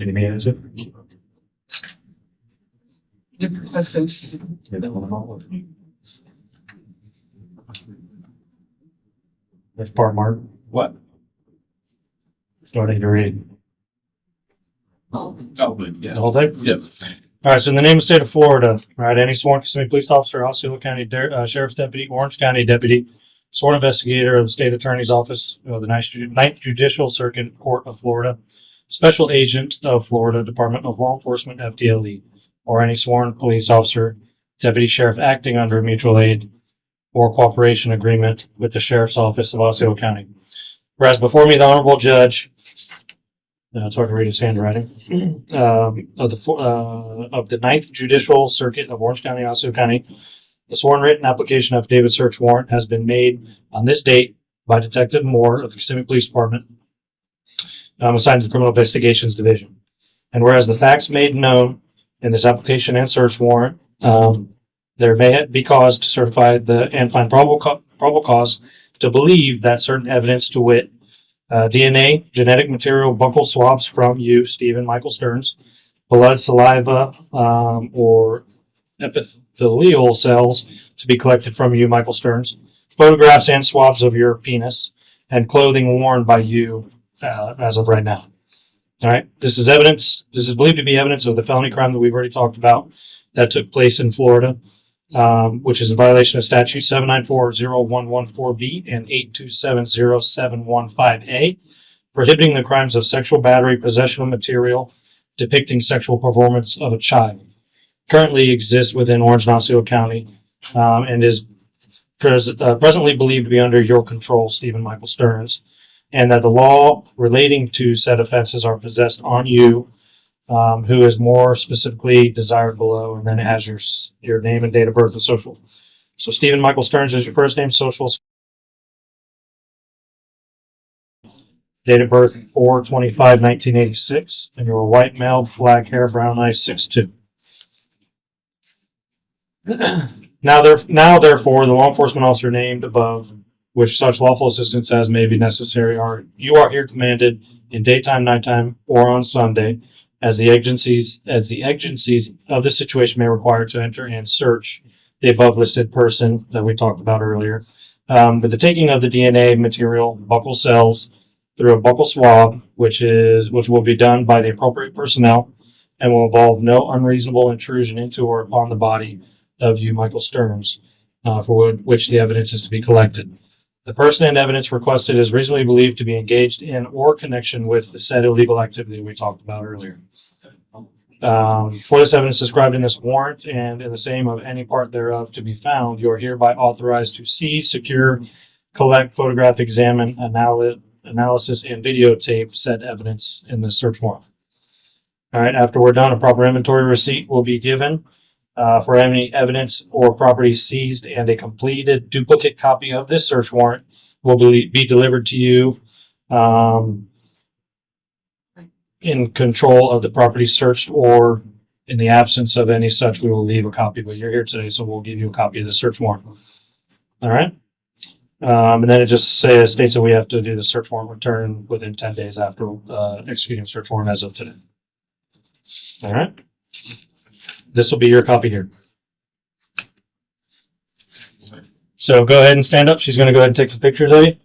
Any manager? That's part mark. What? Starting to read. Oh, but yeah. The whole thing? Yep. All right, so in the name of the state of Florida, right, any sworn Kissimmee police officer, Osceola County Sheriff's Deputy, Orange County Deputy, sworn investigator of the State Attorney's Office of the Ninth Judicial Circuit Court of Florida, Special Agent of Florida Department of Law Enforcement, FDLE, or any sworn police officer, deputy sheriff acting under a mutual aid or cooperation agreement with the Sheriff's Office of Osceola County. Whereas before me, the Honorable Judge, it's hard to read his handwriting, of the Ninth Judicial Circuit of Orange County, Osceola County, the sworn written application affidavit search warrant has been made on this date by Detective Moore of the Kissimmee Police Department, assigned to the Criminal Investigations Division. And whereas the facts made known in this application and search warrant, there may be cause to certify and find probable cause to believe that certain evidence, to wit, DNA, genetic material, buccal swabs from you, Stephan Michael Sterns, blood, saliva, or epithelial cells to be collected from you, Michael Sterns, photographs and swabs of your penis, and clothing worn by you as of right now. All right, this is evidence. This is believed to be evidence of the felony crime that we've already talked about that took place in Florida, which is in violation of statute 794-0114B and 827-0715A, prohibiting the crimes of sexual battery, possession of material depicting sexual performance of a child. Currently exists within Orange and Osceola County, and is presently believed to be under your control, Stephan Michael Sterns, and that the law relating to said offenses are possessed on you, who is more specifically desired below, and then it has your name and date of birth and social. So Stephan Michael Sterns is your first name, social, date of birth 4/25/1986, and you're a white male, black hair, brown eyes, 6'2". Now, therefore, the law enforcement officer named above, which such lawful assistance as may be necessary, you are here commanded in daytime, nighttime, or on Sunday, as the agencies of this situation may require, to enter and search the above listed person that we talked about earlier, with the taking of the DNA material, buccal cells, through a buccal swab, which will be done by the appropriate personnel, and will involve no unreasonable intrusion into or upon the body of you, Michael Sterns, for which the evidence is to be collected. The person and evidence requested is reasonably believed to be engaged in or connection with the said illegal activity we talked about earlier. For this evidence described in this warrant and in the same of any part thereof to be found, you are hereby authorized to seize, secure, collect, photograph, examine, analysis, and videotape said evidence in the search warrant. All right, after we're done, a proper inventory receipt will be given for any evidence or property seized, and a completed duplicate copy of this search warrant will be delivered to you in control of the property searched, or in the absence of any such, we will leave a copy. But you're here today, so we'll give you a copy of the search warrant. All right. And then it just states that we have to do the search warrant return within 10 days after executing the search warrant as of today. All right. This will be your copy here. So go ahead and stand up. She's going to go ahead and take some pictures of you.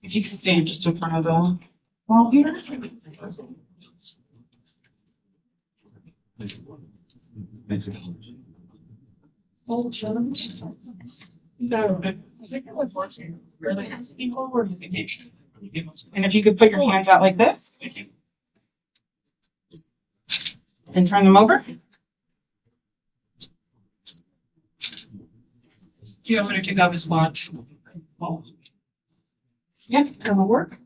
If you can stand just in front of the wall here. Oh, John. No, I think it would work. Really has people or vacation. And if you could put your hands out like this. Thank you. And turn them over. Do you want me to take off his watch? Oh. Yeah, that'll work.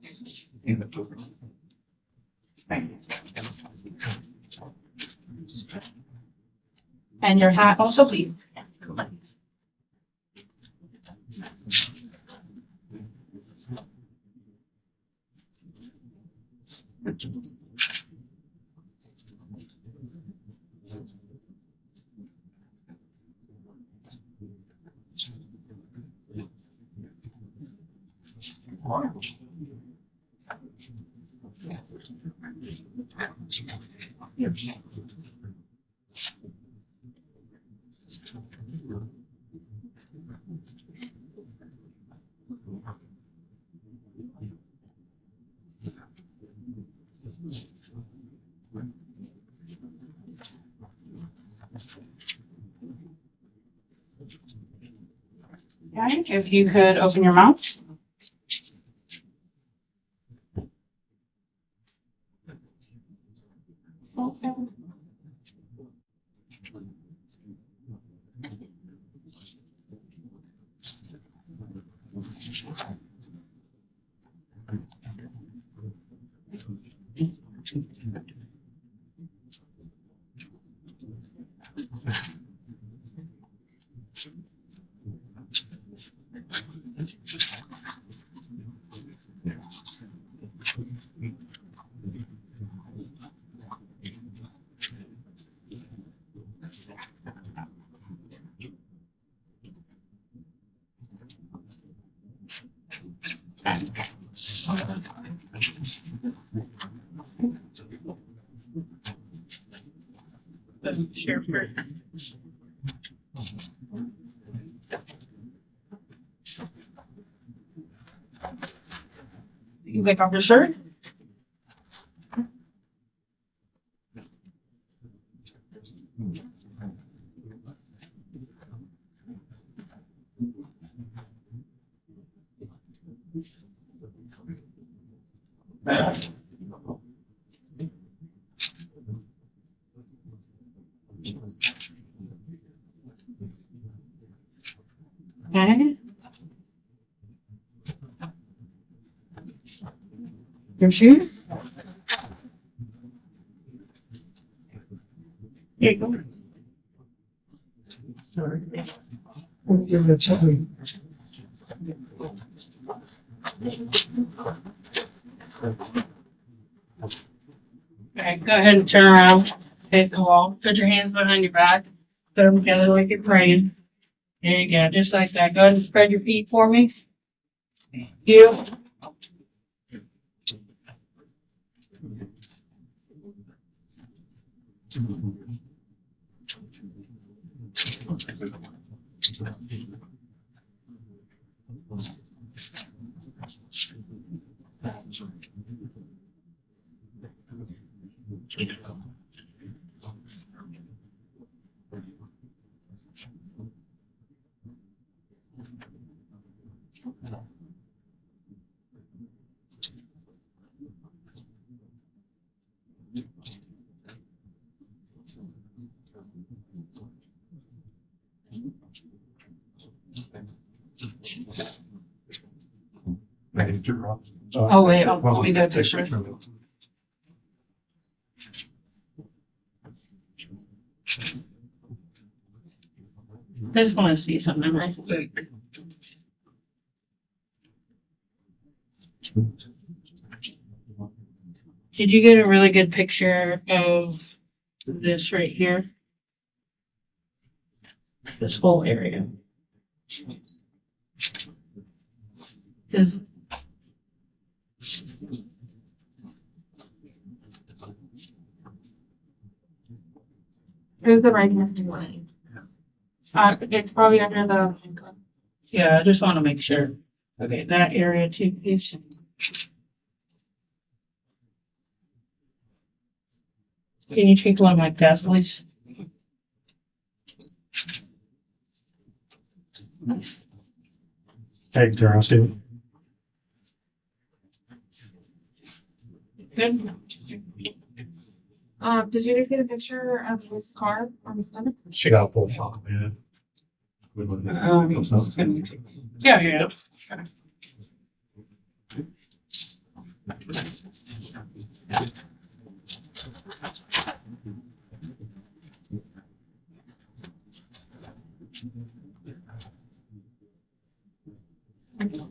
And your hat also, please. Okay, if you could open your mouth. Okay. Sheriff. You take off your shirt? Okay. Your shoes? Here you go. Sorry. I'll give it a time. Okay, go ahead and turn around, face the wall. Put your hands behind your back. Put them together like you're praying. There you go, just like that. Go ahead and spread your feet for me. You. Oh wait, let me go take a Just want to see something real quick. Did you get a really good picture of this right here? This whole area. Is There's the right hand line. It's probably under the. yeah, I just want to make sure. Okay, that area too, please. Can you take one like that, please? Hey, Durham. Good. Did you guys get a picture of this car on the stomach? She got a full shot, man. Yeah, yeah.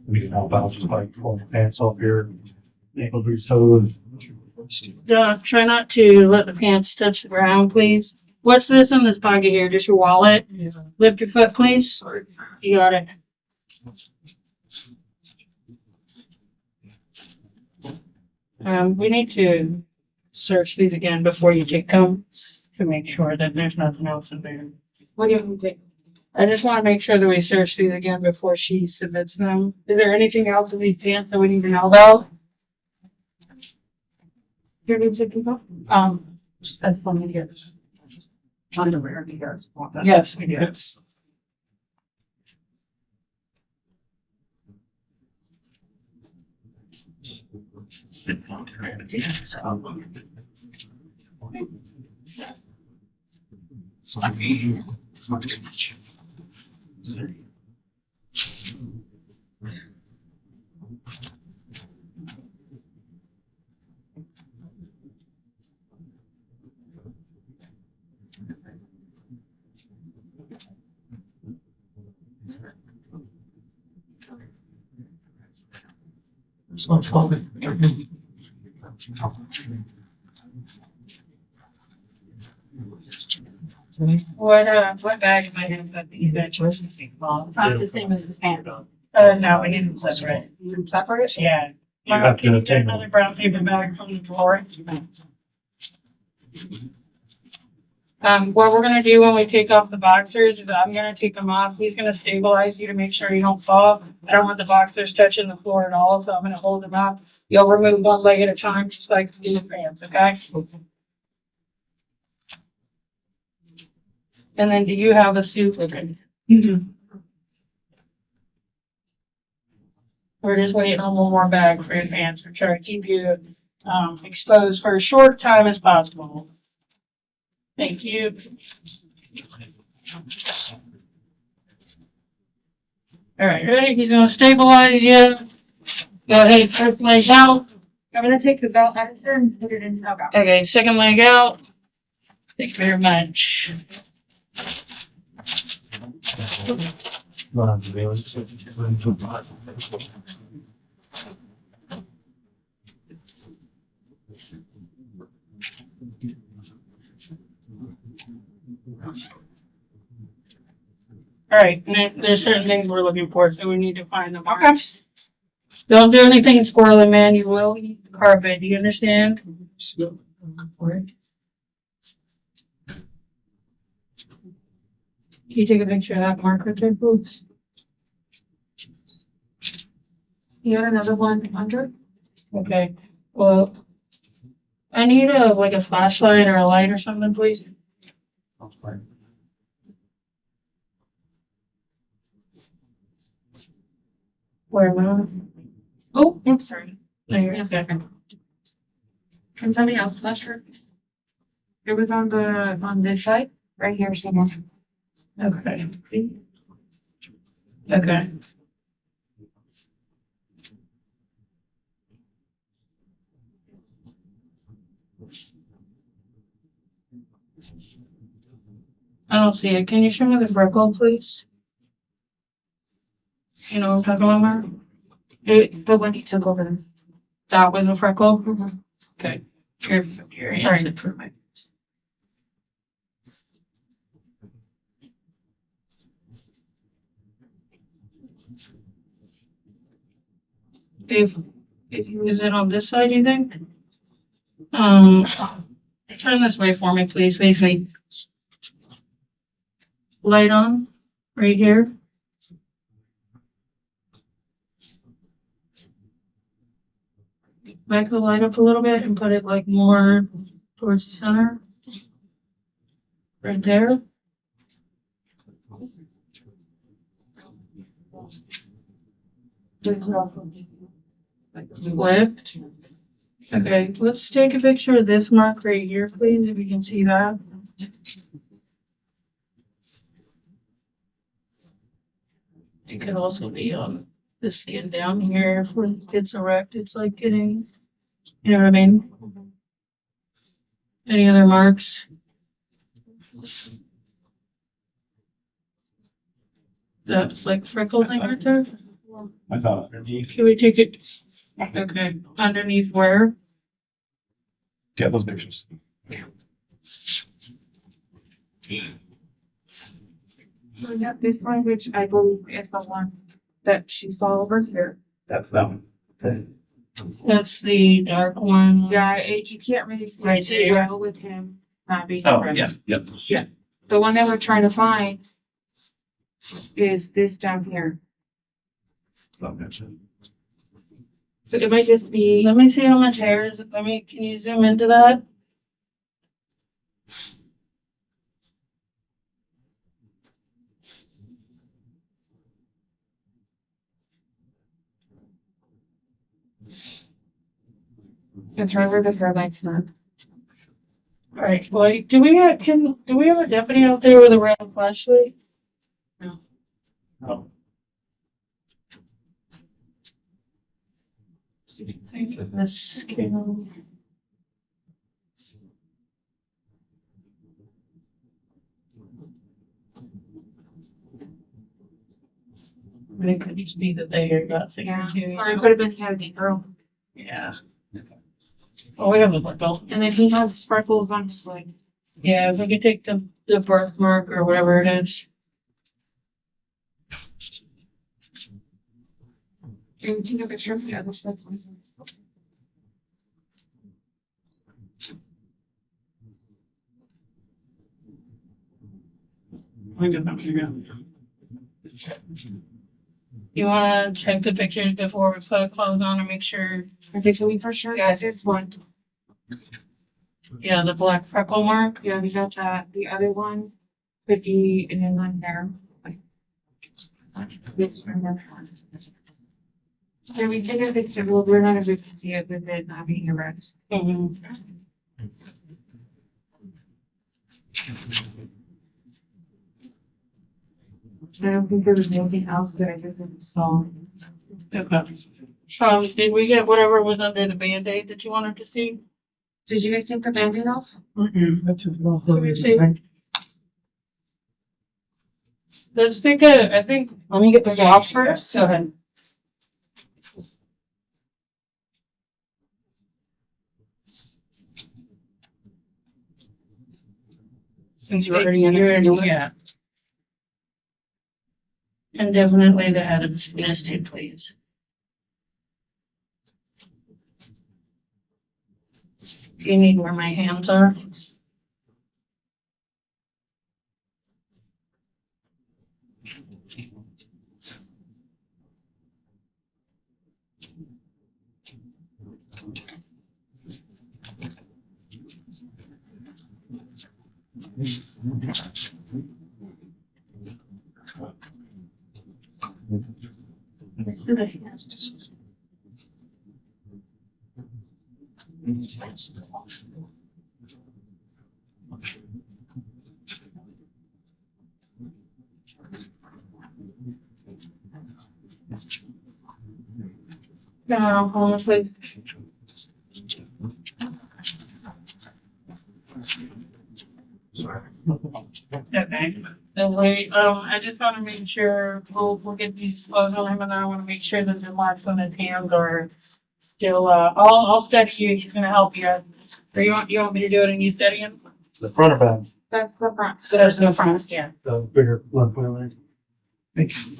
We can help out, just like pulling the pants off here, ankle boots, toes. Try not to let the pants touch the ground, please. What's this in this pocket here? Just your wallet? Yeah. Lift your foot, please. Sorry. You got it. We need to search these again before you take them to make sure that there's nothing else in there. What do you want to take? I just want to make sure that we search these again before she submits them. Is there anything else in these pants that we need to know about? Do you need to keep up? Just as long as you get underwear, you guys want that? Yes, we do. Yes. What bag am I in that these actually? The same as his pants. No, we need them separate. Separate? Yeah. You have Can you to get take another brown paper bag from the drawer? What we're gonna do when we take off the boxers is I'm gonna take them off. He's gonna stabilize you to make sure you don't fall. I don't want the boxers touching the floor at all, so I'm gonna hold them up. You'll remove one leg at a time, just like the pants, okay? And then do you have a suit with it? Mm-hmm. We're just waiting on one more bag for your pants. We're trying to keep you exposed for as short time as possible. Thank you. All right, ready? He's gonna stabilize you. Go ahead, first leg out. I'm gonna take the belt out of there and put it in. Okay. Okay, second leg out. Thank you very much. All right, and there's certain things we're looking for, so we need to find them. Okay. Don't do anything squirrely, man. You will eat the carpet. Do you understand? Can you take a picture of that marker there, please? You got another one under? Okay. Well, I need like a flashlight or a light or something, please. Where am I? Oh, I'm sorry. No, you're Wait a okay. second. Can somebody else flash her? It was on this side, right here somewhere. Okay. See? Okay. I don't see it. Can you show me the freckle, please? You know what I'm talking about, Mark? It's the one you took over there. That was a freckle? Mm-hmm. Okay. Here, sorry. For my... If you use it on this side, you think? Turn this way for me, please. Face me. Light on, right here. Back the light up a little bit and put it like more towards the center. Right there. Flipped. Okay, let's take a picture of this mark right here, please, if you can see that. It could also be on the skin down here if it gets erect. It's like getting, you know what I mean? Any other marks? That's like freckle thing right there? I thought underneath. Can we take it? Okay, underneath where? Get those pictures. So we got this one, which I believe is the one that she saw over here. That's that one. That's the dark one. Yeah, you can't really see Right it too there. well with him not being Oh, present. yeah, yep. Yeah. The one that we're trying to find is this down here. Oh, gotcha. So it might just be. Let me see how much hair is. Can you zoom into that? It's right where the hairline's not. Alright, well, do we have a deputy out there with a red flashlight? No. Oh. Thank goodness. It could just be that the hair got thicker Yeah. too. Or it could have been heavy girl. Yeah. Oh, we have a belt. And then he has sparkles on his leg. Yeah, if we could take the birthmark or whatever it is. Can you take a picture of the other stuff? I got that one. You want to check the pictures before we put clothes on and make sure? Okay, so we for sure got this one. Yeah, the black freckle mark. Yeah, we got that. The other one could be an inline hair. This one. So we did a picture. Well, we're not able to see it with it not being erect. Mm-hmm. I don't think there was anything else that I didn't saw. Okay. Did we get whatever was under the Band-Aid that you wanted to see? Did you guys take the Band-Aid off? I took it off. Let me see. Let's take I think. Let me get the swabs first. Go ahead. Since you're already in there. Yeah. And definitely the head of this too, please. Do you need where my hands are? No, honestly. Okay. And I just want to make sure we'll get these clothes on him, and I want to make sure that the marks on his hands are still. I'll steady you. He's gonna help you. Or you want me to do it and you steady him? The front or back? That's the front. So there's no front. Yeah. The bigger blood boiler. Thank you.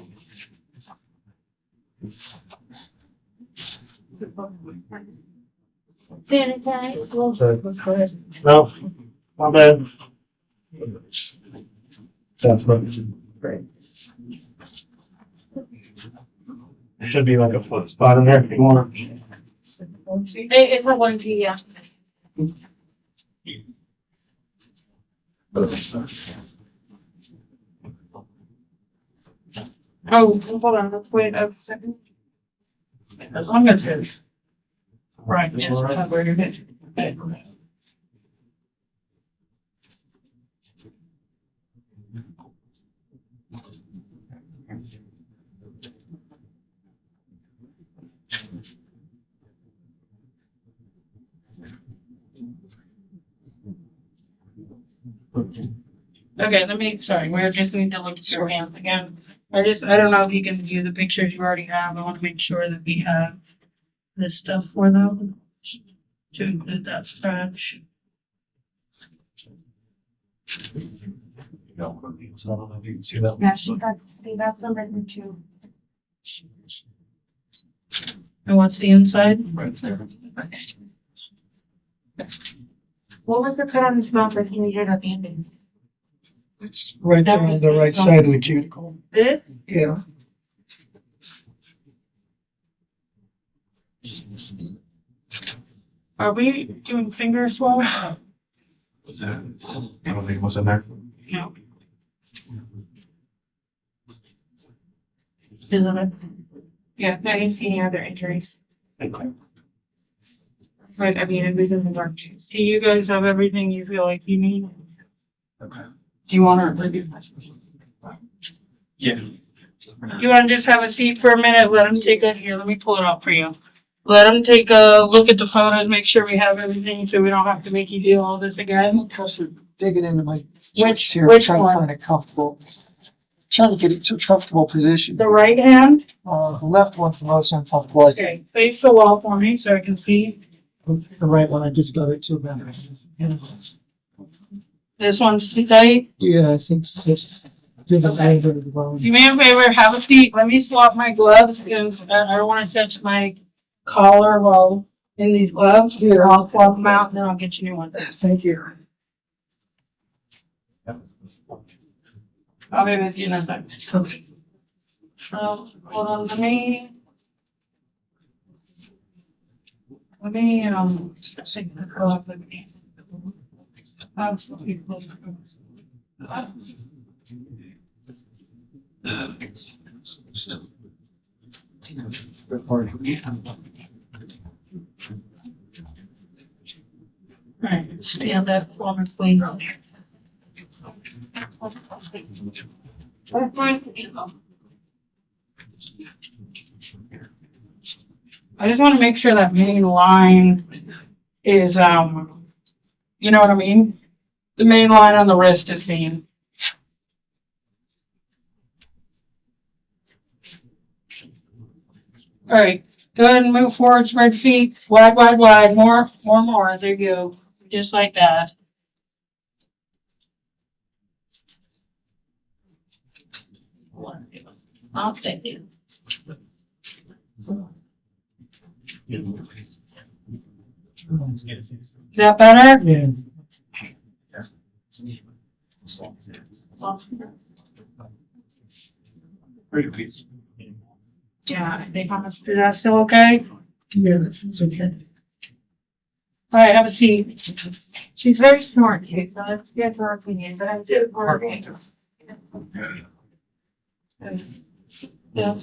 Sanitize. No, my bad. That's right. Great. There should be like a foot spot in there if you want. It's a 1G, yeah. Oh, hold on. Let's wait a second. As long as it's right, yes, where you're hitting. Okay. Okay, sorry, we just need to look at your hands again. I don't know if you can view the pictures you already have. I want to make sure that we have this stuff for them to include that scratch. So I don't know if you can see that. Yeah, they got some written too. And what's the inside? Right there. What was the cut on his mouth that he needed a Band-Aid? It's right there on the right side of the cuticle. This? Yeah. Are we doing finger swab? Was that? I don't think it was in there. No. Isn't it? Yeah, I didn't see any other injuries. Okay. But I mean, it was in the dark juice. Do you guys have everything you feel like you need? Okay. Do you want to review? Yeah. You want to just have a seat for a minute? Let him take it here. Let me pull it out for you. Let him take a look at the photos, make sure we have everything so we don't have to make you do all this again. Also digging into my Which shorts here, one? trying to find it comfortable. Trying to get it to a comfortable position. The right hand? The left one's the most uncomfortable. Okay, face the wall for me so I can see. The right one, I just got it too bad. This one's too tight. Yeah, I think it's just digging into the bone. Do me a favor, have a seat. Let me swap my gloves because I don't want to touch my collar while in these gloves. Here, I'll swap them out and then I'll get you new ones. Thank you. I'll be with you in a second. Hold on, let me take the call up with me. Absolutely. Right, stand that for me, please. I just want to make sure that main line is, you know what I mean? The main line on the wrist is seen. All right, go ahead and move forward, spread feet, wide, wide, wide, more. There you go, just like that. I'll take you. Is that better? Yeah. Yeah, I think is that still okay? Yeah, it's okay. All right, have a seat. She's very smart, too, so let's get her opinion, but I'm too far. Yeah.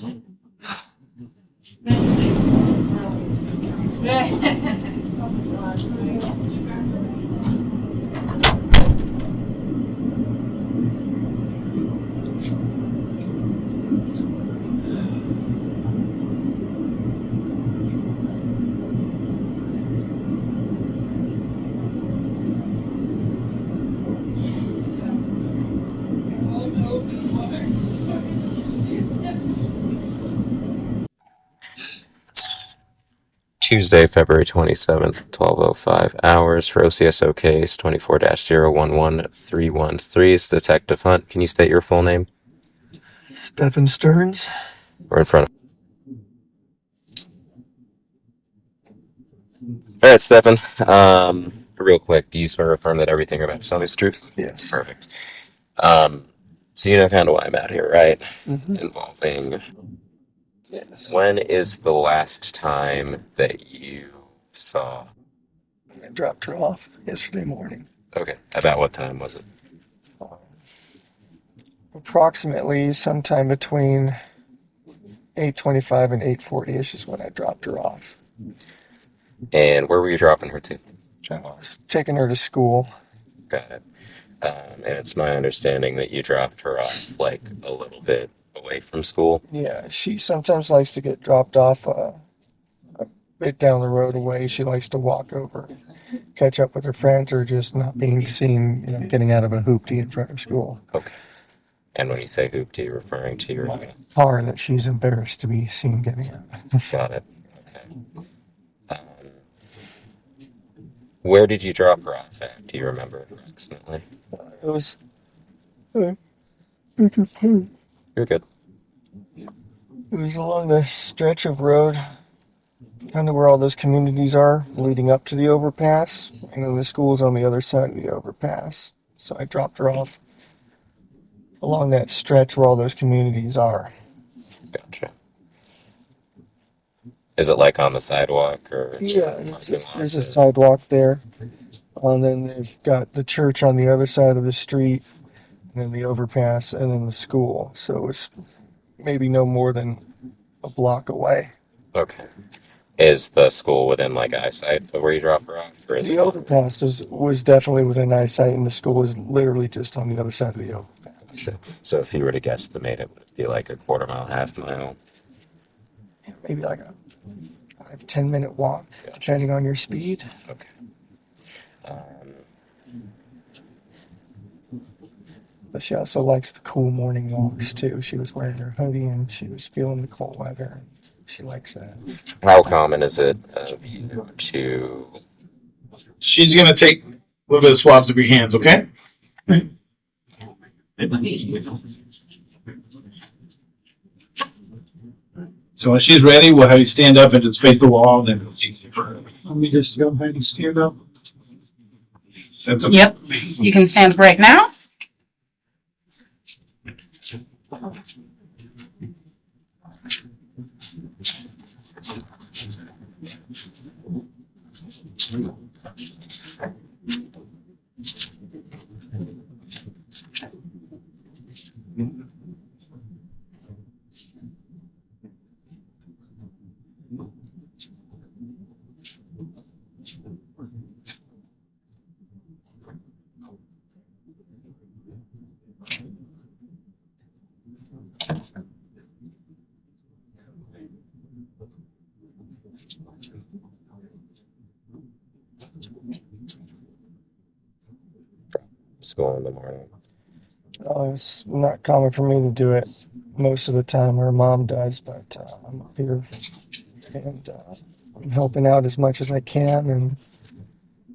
Tuesday, February 27th, 12:05 hours for OCSO case 24-011313. It's Detective Hunt. Can you state your full name? Stephan Sterns. We're in front of. All right, Stephan. Real quick, do you swear to affirm that everything you're about to tell me is the truth? Yes. Perfect. So you know kind of why I'm out here, right? Mm-hmm. Involving. Yes. When is the last time that you saw? I dropped her off yesterday morning. Okay. About what time was it? Approximately sometime between 8:25 and 8:40ish is when I dropped her off. And where were you dropping her to? I was taking her to school. Got it. And it's my understanding that you dropped her off like a little bit away from school. Yeah, she sometimes likes to get dropped off a bit down the road away. She likes to walk over, catch up with her friends, or just not being seen, getting out of a hoopty in front of school. Okay. And when you say hoopty, you're referring to your car that she's embarrassed to be seen getting out. Got it. Okay. Where did you drop her off at? Do you remember approximately? It was. You're good. It was along the stretch of road, kind of where all those communities are, leading up to the overpass. And then the school's on the other side of the overpass. So I dropped her off along that stretch where all those communities are. Gotcha. Is it like on the sidewalk or? Yeah, there's a sidewalk there. And then they've got the church on the other side of the street, and then the overpass, and then the school. So it's maybe no more than a block away. Okay. Is the school within like eyesight of where you drop her off? Or is The it overpass was definitely within eyesight, and the school is literally just on the other side of the overpass. So if you were to guesstimate it, would it be like a quarter mile, half mile? Maybe like a 5-10 minute walk, depending on your speed. Okay. But she also likes the cool morning walks too. She was wearing her hoodie and she was feeling the cold weather. She likes that. How common is it of you to? She's gonna take a little bit of swabs of your hands, okay? So when she's ready, we'll have you stand up and just face the wall, then it's easier for her. Let me just go ahead and stand up. That's okay. Yep, you can stand right now. School in the morning. It's not common for me to do it most of the time. Her mom does, but I'm up here and I'm helping out as much as I can. And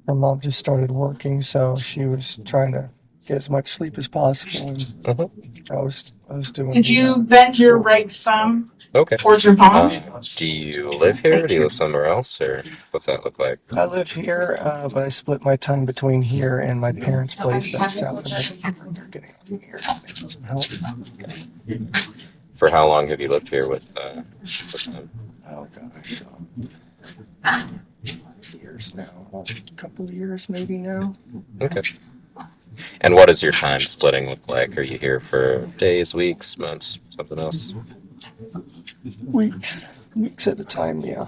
her mom just started working, so she was trying to get as much sleep as possible. And I was doing. Could you bend your right thumb Okay. towards your palm? Do you live here? Do you live somewhere else, or what's that look like? I live here, but I split my time between here and my parents' place down south, and they're getting here to need some help. For how long have you lived here with them? Oh gosh, years now, a couple of years maybe now. Okay. And what does your time splitting look like? Are you here for days, weeks, months, something else? Weeks at a time, yeah.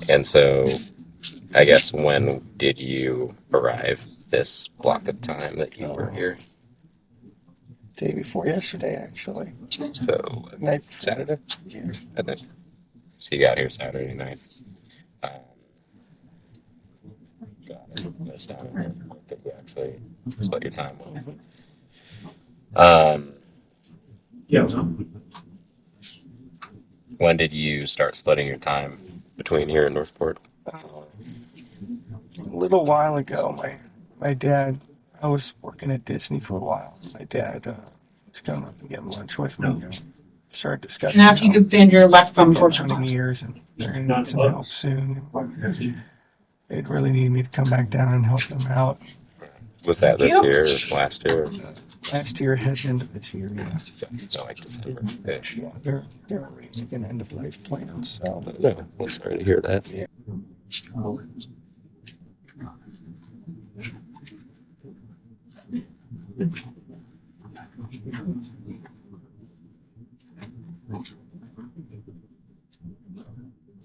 And so, I guess, when did you arrive this block of time that you were here? Day before yesterday, actually. So, Night Saturday? Yeah. I think. So you got here Saturday night. Got it. That's down here. I think you actually split your time well. Yeah. When did you start splitting your time between here and Northport? A little while ago, my dad, I was working at Disney for a while. My dad was coming up and getting lunch with me. Started discussing. Now, if you could bend your left thumb towards your 20 years, and they're going to need some help soon. They'd really need me to come back down and help them out. Was that this year or last year? Last year, heading into this year, yeah. So like December-ish. Yeah, they're already making end of life plans. So. No, I'm sorry to hear that. Yeah.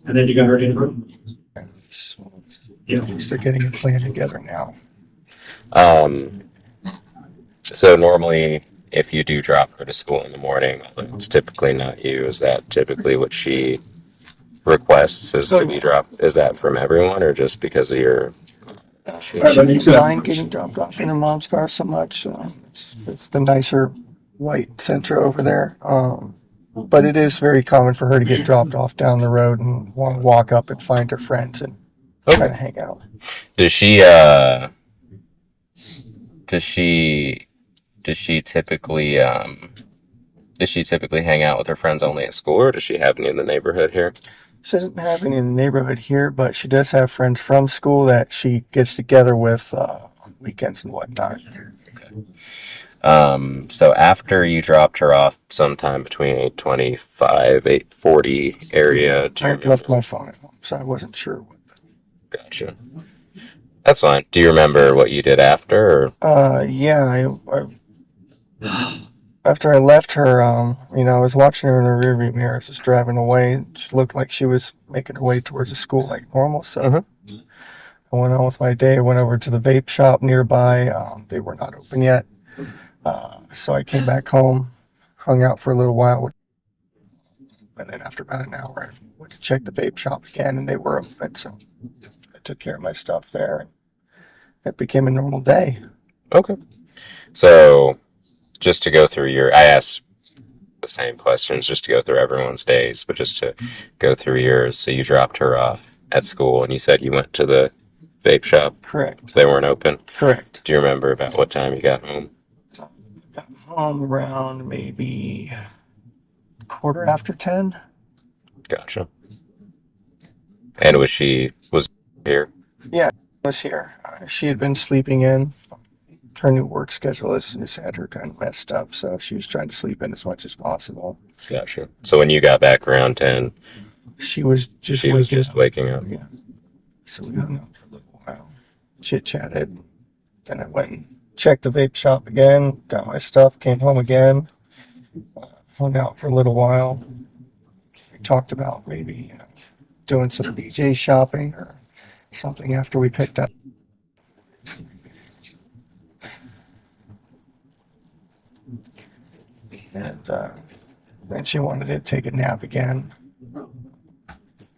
And then you got her in. Yeah, they're getting a plan together now. So normally, if you do drop her to school in the morning, it's typically not you. Is that typically what she requests is to be dropped? Is that from everyone or just because of your... She doesn't mind getting dropped off in her mom's car so much. It's the nicer white Sentra over there. But it is very common for her to get dropped off down the road and want to walk up and find her friends and kind of hang out. Does she typically hang out with her friends only at school, or does she have any in the neighborhood here? She doesn't have any in the neighborhood here, but she does have friends from school that she gets together with on weekends and whatnot. Okay. So after you dropped her off sometime between 8:25, 8:40 area, I had left my phone at home, so I wasn't sure. Gotcha. That's fine. Do you remember what you did after? Or? Yeah, after I left her, I was watching her in the rearview mirror as I was driving away. She looked like she was making her way towards the school like normal, so I went on with my day. I went over to the vape shop nearby. They were not open yet. So I came back home, hung out for a little while, and then after about an hour, I went to check the vape shop again, and they were open, so I took care of my stuff there. It became a normal day. Okay. So, just to go through I asked the same questions just to go through everyone's days, but just to go through yours. So you dropped her off at school, and you said you went to the vape shop? Correct. They weren't open? Correct. Do you remember about what time you got home? Got home around maybe 10:15. Gotcha. And was she here? Yeah, I was here. She had been sleeping in. her new work schedule has had her kind of messed up, so she was trying to sleep in as much as possible. Gotcha. So when you got back around 10, She was just she was just waking up. Yeah. So we hung out for a little while, chit-chatted. Then I went and checked the vape shop again, got my stuff, came home again, hung out for a little while. We talked about maybe doing some DJ shopping or something after we picked up. And then she wanted to take a nap again.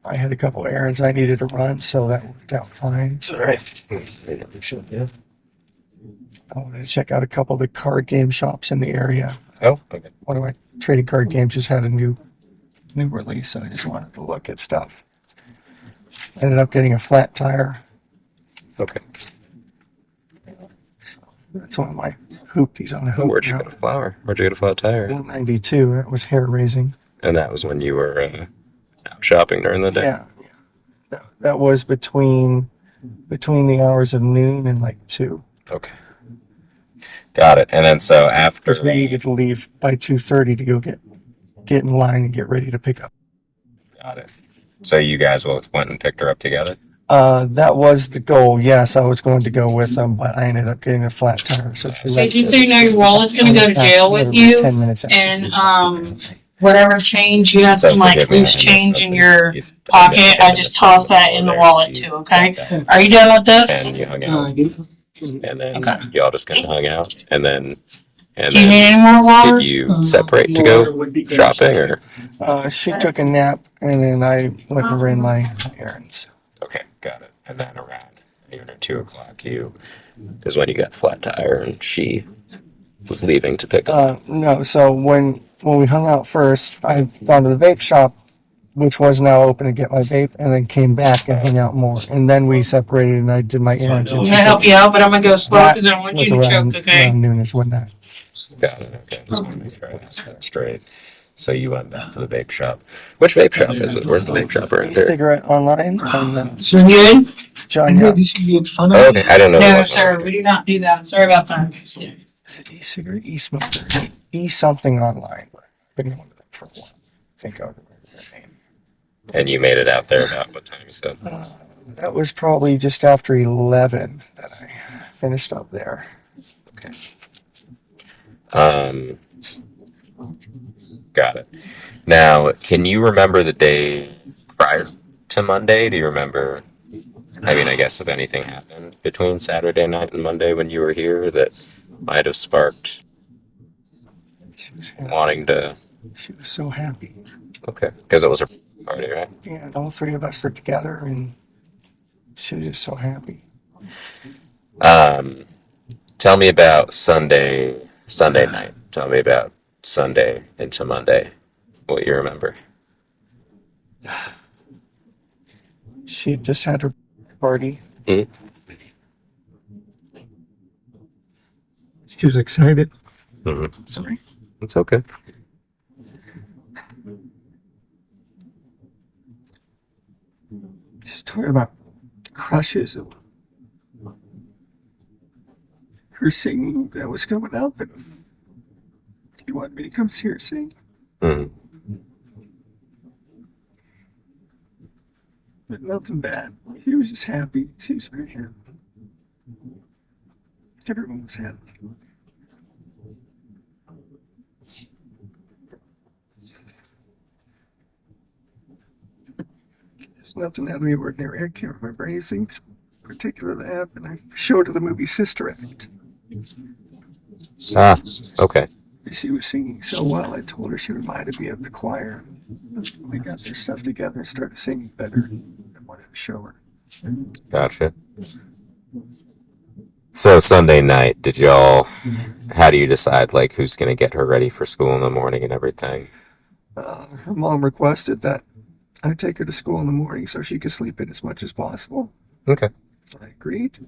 I had a couple errands I needed to run, so that worked out fine. It's all right. I wanted to check out a couple of the card game shops in the area. Oh, okay. One of my trading card games just had a new release, and I just wanted to look at stuff. Ended up getting a flat tire. Okay. That's one of my hoopties on the hoop. Where'd you get a flower? Where'd you get a flat tire? 192. That was hair raising. And that was when you were out shopping during the day? Yeah. That was between the hours of noon and like 2. Okay. Got it. And then so after... Because we needed to leave by 2:30 to go get in line and get ready to pick up. Got it. So you guys both went and picked her up together? That was the goal. Yes, I was going to go with them, but I ended up getting a flat tire. So she left. Just so you know, your wallet's gonna go to jail with you, 10 minutes after and whatever change you have, So some like forgive me, loose I missed change in something. your You- pocket. I just toss that in the wallet too. Okay? Are you done with this? And you hung out. And then y'all just kind of hung out. And then Do you need any more water? did you separate to go shopping or? She took a nap, and then I went and ran my errands. Okay, got it. And then around even at 2 o'clock, is when you got flat tire and she was leaving to pick up. No, so when we hung out first, I gone to the vape shop, which was now open to get my vape, and then came back and hung out more. And then we separated, and I did my errands. I'm gonna help you out, but I'm gonna go slow because I don't want you to around, choke. Okay? around noonish when that. Got it. Okay, just want to make sure I got that straight. So you went back to the vape shop. Which vape shop is it? Where's the vape shop around here? Cigarette online on So good? John. Yeah. Oh, okay, I don't know. No, sir, we do not do that. Sorry about that. E-cigarette, e-smoker, e-something online. Been going to them for a while. I think I would remember that name. And you made it out there about what time you said? That was probably just after 11 that I finished up there. Okay. Got it. Now, can you remember the day prior to Monday? Do you remember? I mean, I guess if anything happened between Saturday night and Monday when you were here that might have sparked wanting to. She was so happy. Okay, because it was her party, right? Yeah, and all three of us were together, and she was just so happy. Tell me about Sunday night. Tell me about Sunday into Monday. What you remember? She had just had her party. Mm-hmm. She was excited. Mm-hmm. Sorry. It's okay. Just talking about crushes and her singing that was coming out. But you want me to come see her sing? Mm-hmm. But nothing bad. She was just happy. She was very happy. Everyone was happy. There's nothing out of the ordinary. I can't remember anything particular that happened. I showed her the movie Sister Act. Ah, okay. She was singing so well, I told her she reminded me of the choir. We got their stuff together and started singing better. I wanted to show her. Gotcha. So Sunday night, how do you decide, like, who's going to get her ready for school in the morning and everything? Her mom requested that I take her to school in the morning so she could sleep in as much as possible. Okay. I agreed.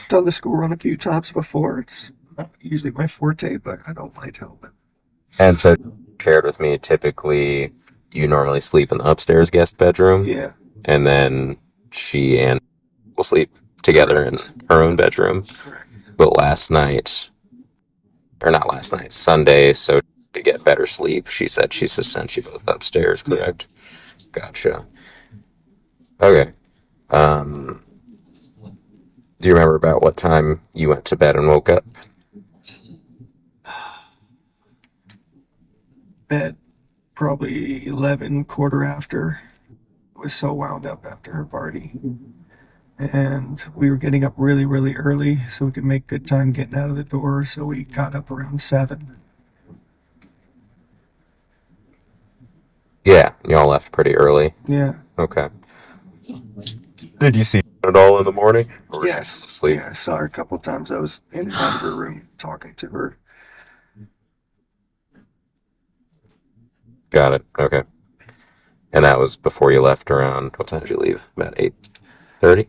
Done the school run a few times before. It's not usually my forte, but I don't mind helping. And so shared with me, typically you normally sleep in the upstairs guest bedroom. Yeah. And then she and will sleep together in her own bedroom. Correct. but last night, or not last night, Sunday, so to get better sleep, she said she just sent you both upstairs, correct? Gotcha. Okay. Do you remember about what time you went to bed and woke up? Bed probably 11, quarter after. Was so wound up after her party. And we were getting up really, really early so we could make good time getting out of the door. So we got up around 7. Yeah, y'all left pretty early. Yeah. Okay. Did you see her at all in the morning? Or was Yes. she asleep? Yeah, I saw her a couple of times. I was in and out of her room talking to her. Got it. Okay. And that was before you left around, what time did you leave? About 8:30?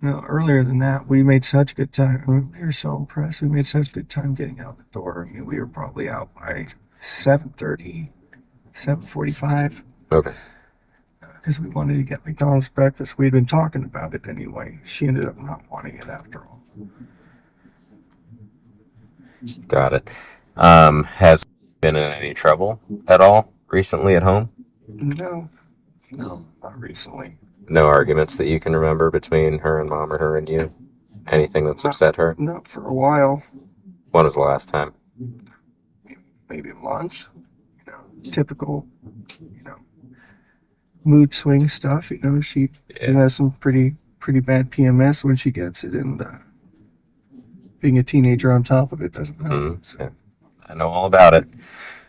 No, earlier than that, we made such good time. I mean, we were so impressed. We made such good time getting out the door. I mean, we were probably out by 7:30, 7:45. Okay. Because we wanted to get McDonald's breakfast. We had been talking about it anyway. She ended up not wanting it after all. Got it. Has been in any trouble at all recently at home? No, not recently. No arguments that you can remember between her and mom or her and you? Anything that's upset her? Not for a while. When was the last time? Maybe a month. Typical, mood swing stuff. She has some pretty bad PMS when she gets it, and being a teenager on top of it doesn't help. Yeah. I know all about it.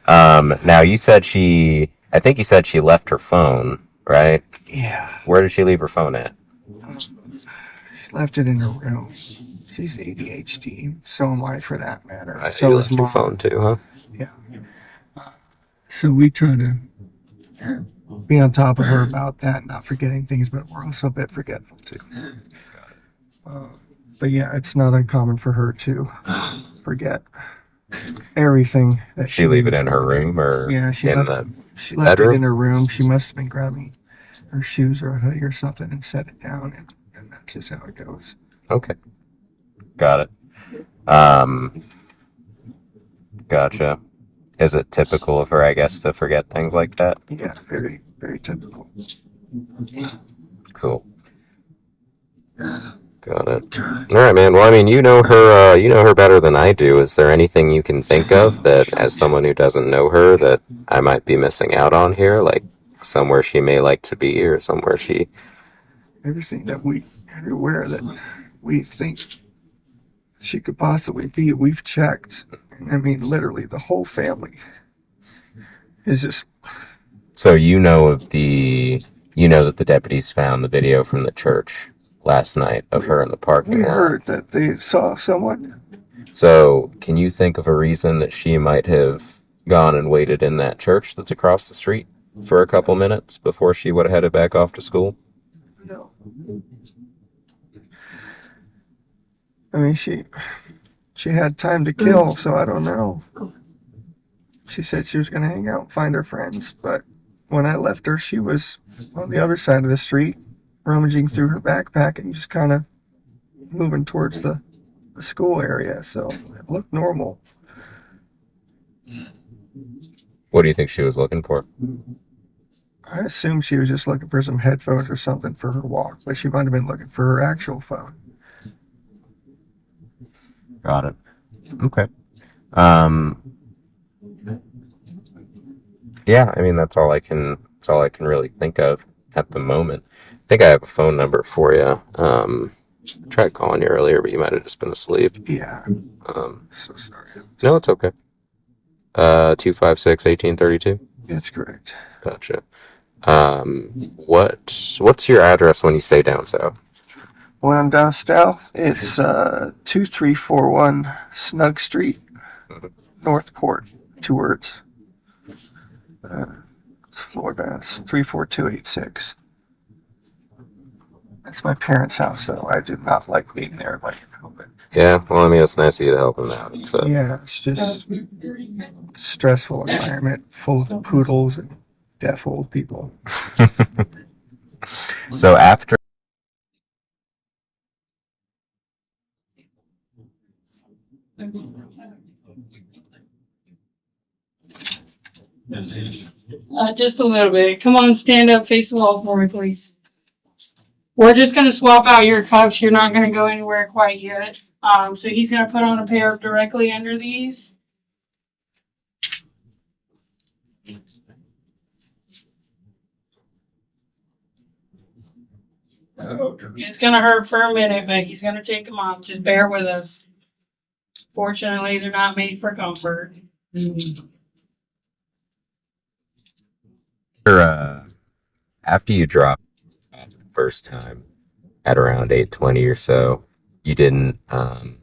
Now you said I think you said she left her phone, right? Yeah. Where did she leave her phone at? She left it in her room. She's ADHD. So am I, for that matter. So you left your phone too, huh? Yeah. So we try to be on top of her about that, not forgetting things, but we're also a bit forgetful too. But yeah, it's not uncommon for her to forget everything that she leave it in her room or she in left the it bedroom? in her room. She must have been grabbing her shoes or a hoodie or something and set it down, and that's just how it goes. Okay. Got it. Gotcha. Is it typical of her, I guess, to forget things like that? Yeah, very, very typical. Cool. Got it. All right, man. Well, I mean, you know her better than I do. Is there anything you can think of that, as someone who doesn't know her, that I might be missing out on here? Like somewhere she may like to be, or somewhere she... Everything that everywhere that we think she could possibly be, we've checked. I mean, literally, the whole family is just... So you know that the deputies found the video from the church last night of her in the parking lot. We heard that they saw someone. So can you think of a reason that she might have gone and waited in that church that's across the street for a couple minutes before she would have headed back off to school? No. I mean, she had time to kill, so I don't know. She said she was going to hang out and find her friends, but when I left her, she was on the other side of the street, rummaging through her backpack and just kind of moving towards the school area, so it looked normal. What do you think she was looking for? I assume she was just looking for some headphones or something for her walk, but she might have been looking for her actual phone. Got it. Okay. Yeah, I mean that's all I can really think of at the moment. I think I have a phone number for you. Tried calling you earlier, but you might have just been asleep. Yeah. So sorry. No, it's okay. 256-1832? That's correct. Gotcha. What's your address when you stay down south? When I'm down south, it's 2341 Snug Street, Northport. 2 words. Florida. It's 34286. It's my parents' house, so I do not like being there. But Yeah, well, I mean, it's nice of you to help them out. yeah, it's just a stressful environment full of poodles and deaf old people. So after Just a little bit. Come on, stand up, face the wall for me, please. We're just gonna swap out your cuffs. You're not gonna go anywhere quite yet. So he's gonna put on a pair of directly under these. It's gonna hurt for a minute, but he's gonna take them off. Just bear with us. Fortunately, they're not made for comfort. After you dropped the first time at around 8:20 or so, you didn't to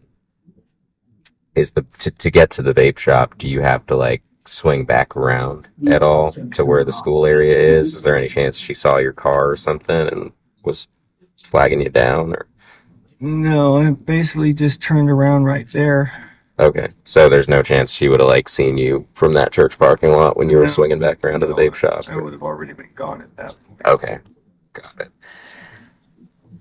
get to the vape shop, do you have to like swing back around at all to where the school area is? Is there any chance she saw your car or something and was flagging you down? Or No, I basically just turned around right there. okay, so there's no chance she would have like seen you from that church parking lot when you were swinging back around to the vape shop? I would have already been gone at that point. Okay, got it.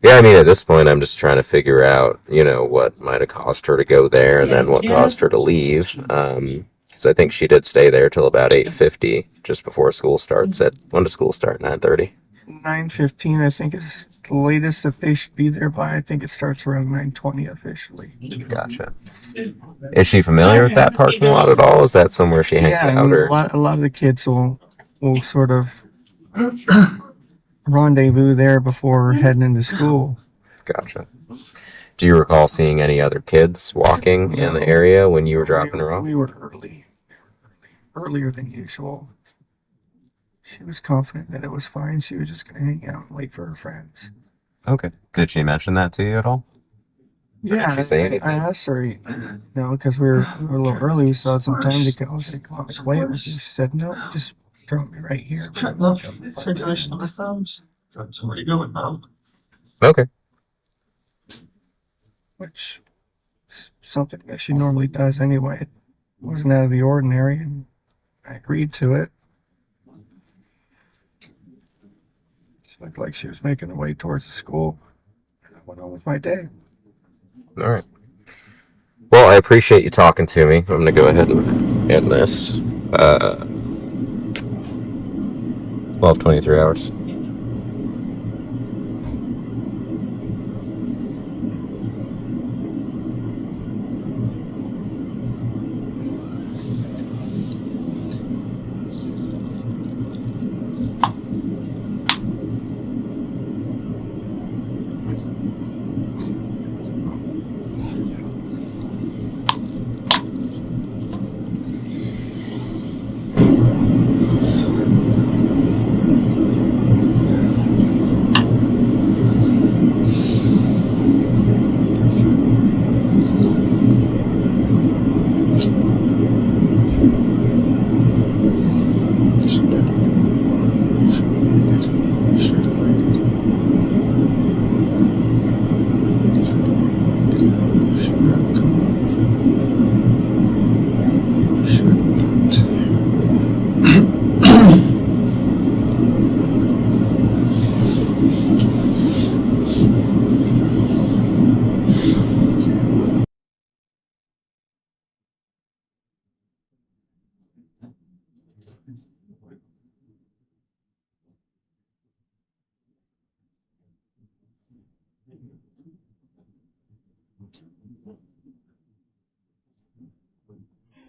Yeah, I mean, at this point, I'm just trying to figure out, what might have caused her to go there and then what caused her to leave. Because I think she did stay there till about 8:50, just before school starts. When does school start? 9:30? 9:15, I think, is the latest that they should be there by. I think it starts around 9:20 officially. Gotcha. Is she familiar with that parking lot at all? Is that somewhere she hangs Yeah, I out? mean, Or a lot of the kids will sort of rendezvous there before heading into school. Gotcha. Do you recall seeing any other kids walking in the area when you were dropping her off? We were earlier than usual. She was confident that it was fine. She was just going to hang out and wait for her friends. Okay. Did she mention that to you at all? Yeah, Did she say anything? I asked her, because we were a little early. We still had some time to go. I was like, "Come on, wait with you." She said, "No, just drop me right here." Circulation on my thumbs. That's where you going now. Okay. Which is something that she normally does anyway. It wasn't out of the ordinary, and I agreed to it. She looked like she was making her way towards the school. I went on with my day. All right. Well, I appreciate you talking to me. I'm going to go ahead and end this. 23 hours.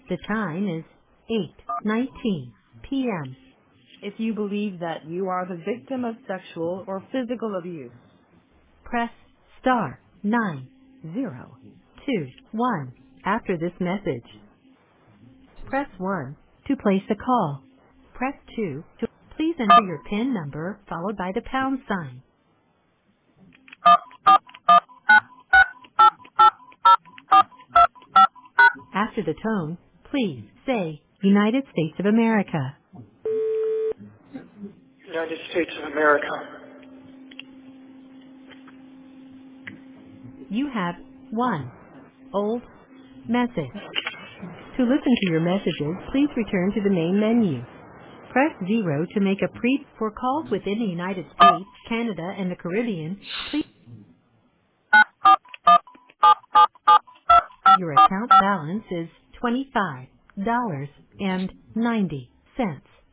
The time is 8:19 p.m. If you believe that you are the victim of sexual or physical abuse, press star 9021 after this message. Press 1 to place a call. Press 2 to please enter your PIN number followed by the pound sign. After the tone, please say United States of America. United States of America. You have 1 old message. To listen to your messages, please return to the main menu. Press 0 to make a for calls within the United States, Canada, and the Caribbean. Please. Your your account balance is $25.90.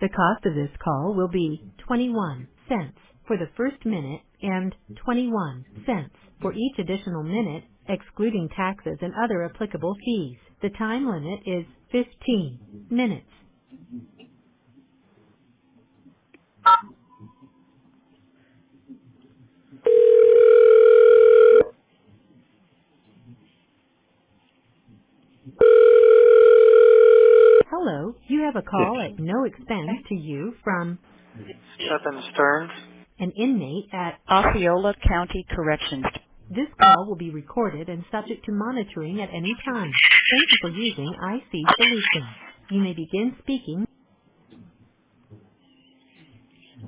The cost of this call will be 21 cents for the first minute and 21 cents for each additional minute, excluding taxes and other applicable fees. The time limit is 15 minutes. Hello, you have a call at no expense to you from Stephan Sterns, an inmate at Osceola County Corrections. This call will be recorded and subject to monitoring at any time. Thank you for using IC Solutions. You may begin speaking.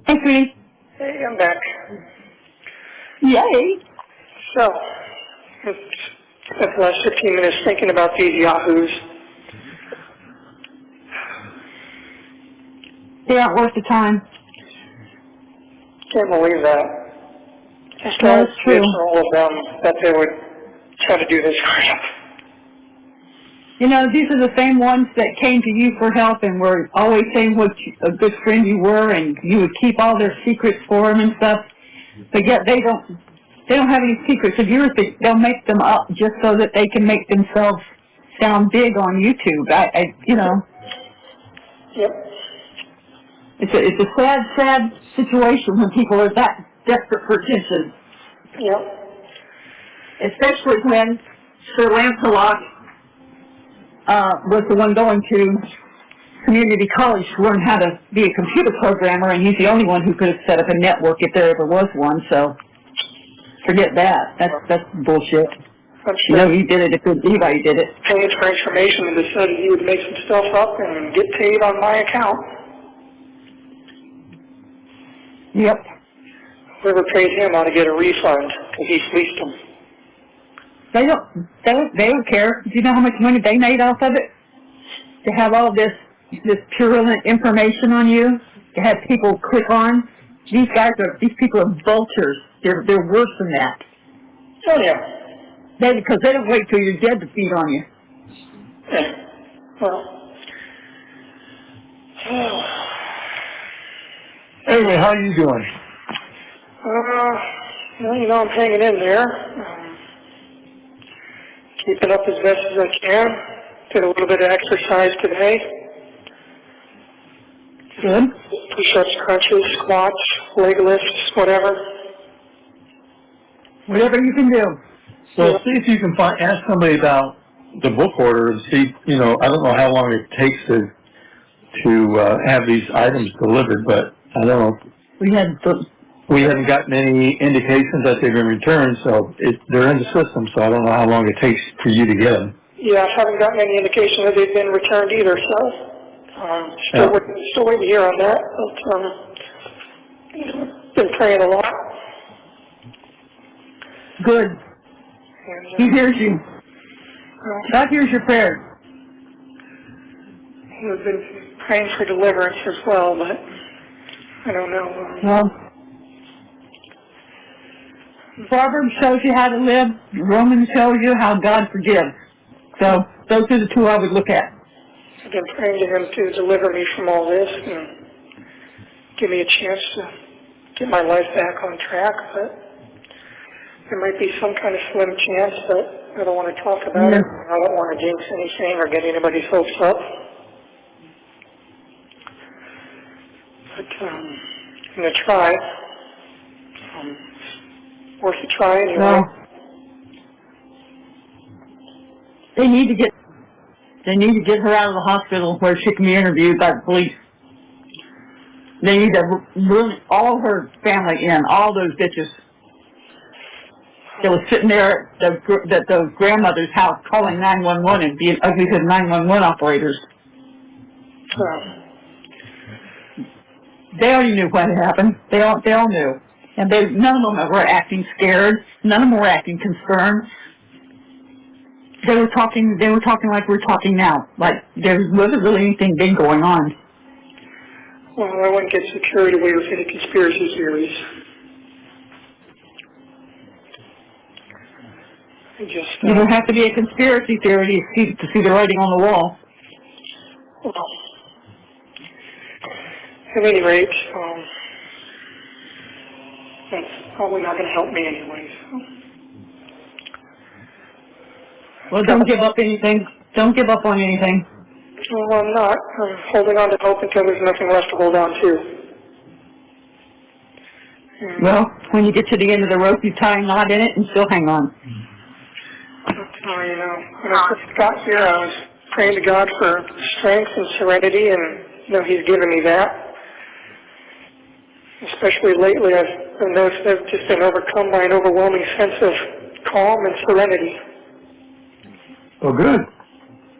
Hey, sweetie. Hey, I'm back. Yay! So, spent the last 15 minutes thinking about these yahoos. They aren't worth the time. Can't believe that. Just That's true. all of them that they would try to do this crap. You know, these are the same ones that came to you for help and were always saying what a good friend you were, and you would keep all their secrets for them and stuff. But yet they don't have any secrets of yours. They'll make them up just so that they can make themselves sound big on YouTube. You know. Yep. It's a sad situation when people are that desperate for attention. Yep. Especially when Sir Lancelot was the one going to community college to learn how to be a computer programmer, and he's the only one who could have set up a network if there ever was one, so forget that. That's bullshit. You know, he did it if anybody did it. Paid for information and decided he would make some stuff up and get paid on my account. Yep. Whoever paid him ought to get a refund because he fleeced them. They don't care. Do you know how much money they made off of it? To have all this purulent information on you, to have people click on. These people are vultures. They're worse than that. Oh yeah. Because they don't wait till you're dead to feed on you. Yeah. Well. Anyway, how are you doing? Well, you know, I'm hanging in there. Keeping up as best as I can. Did a little bit of exercise today. Good. Push-ups, crunches, squats, leg lifts, whatever. Whatever you can do. Well, see if you can ask somebody about the book order and see, you know, I don't know how long it takes to have these items delivered, but I don't know. We haven't gotten any indications that they've been returned, so they're in the system, so I don't know how long it takes for you to get them. Yeah, I haven't gotten any indication that they've been returned either, so still waiting to hear on that. But been praying a lot. Good. He hears you. God hears your prayers. We've been praying for deliverance as well, but I don't know. Well, Proverbs shows you how to live. Romans shows you how God forgives. So those are the two I would look at. I've been praying to him to deliver me from all this and give me a chance to get my life back on track, but there might be some kind of slim chance, but I don't want to talk about it. I don't want to jinx anything or get anybody's hopes up. But I'm going to try. Worth a try anyway. Well, they need to get her out of the hospital where she can be interviewed by the police. They need to bring all her family in, all those bitches that was sitting there at the grandmother's house calling 911 and being ugly to 911 operators. They already knew what had happened. They all knew. And none of them were acting scared. None of them were acting concerned. They were talking like we're talking now. Like there wasn't really anything big going on. Well, I wouldn't get so carried away with any conspiracy theories. Just, You don't have to be a conspiracy theory to see the writing on the wall. well, at any rate, that's probably not going to help me anyway. So. Well, don't give up anything. Don't give up on anything. Well, I'm not. I'm holding on to hope until there's nothing left to hold on to. Well, when you get to the end of the rope, you tie a knot in it and still hang on. Oh, you know, when I first got here, I was praying to God for strength and serenity, and, you know, He's given me that. Especially lately, I've noticed I've just been overcome by an overwhelming sense of calm and serenity. Well, good.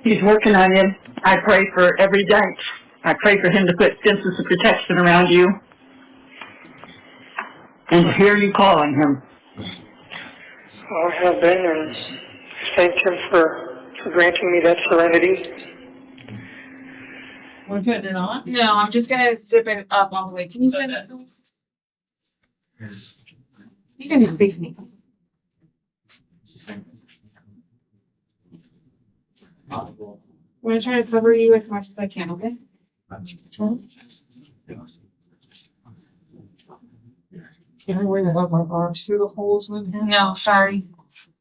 He's working on you. I pray for every day. I pray for him to put fences of protection around you and to hear you calling him. I have been, and thank Him for granting me that serenity. We're putting it on? No, I'm just gonna zip it up all the way. Can you send it? You can just face me. I'm gonna try to cover you as much as I can, okay? Any way to have my arms through the holes in here? No, sorry.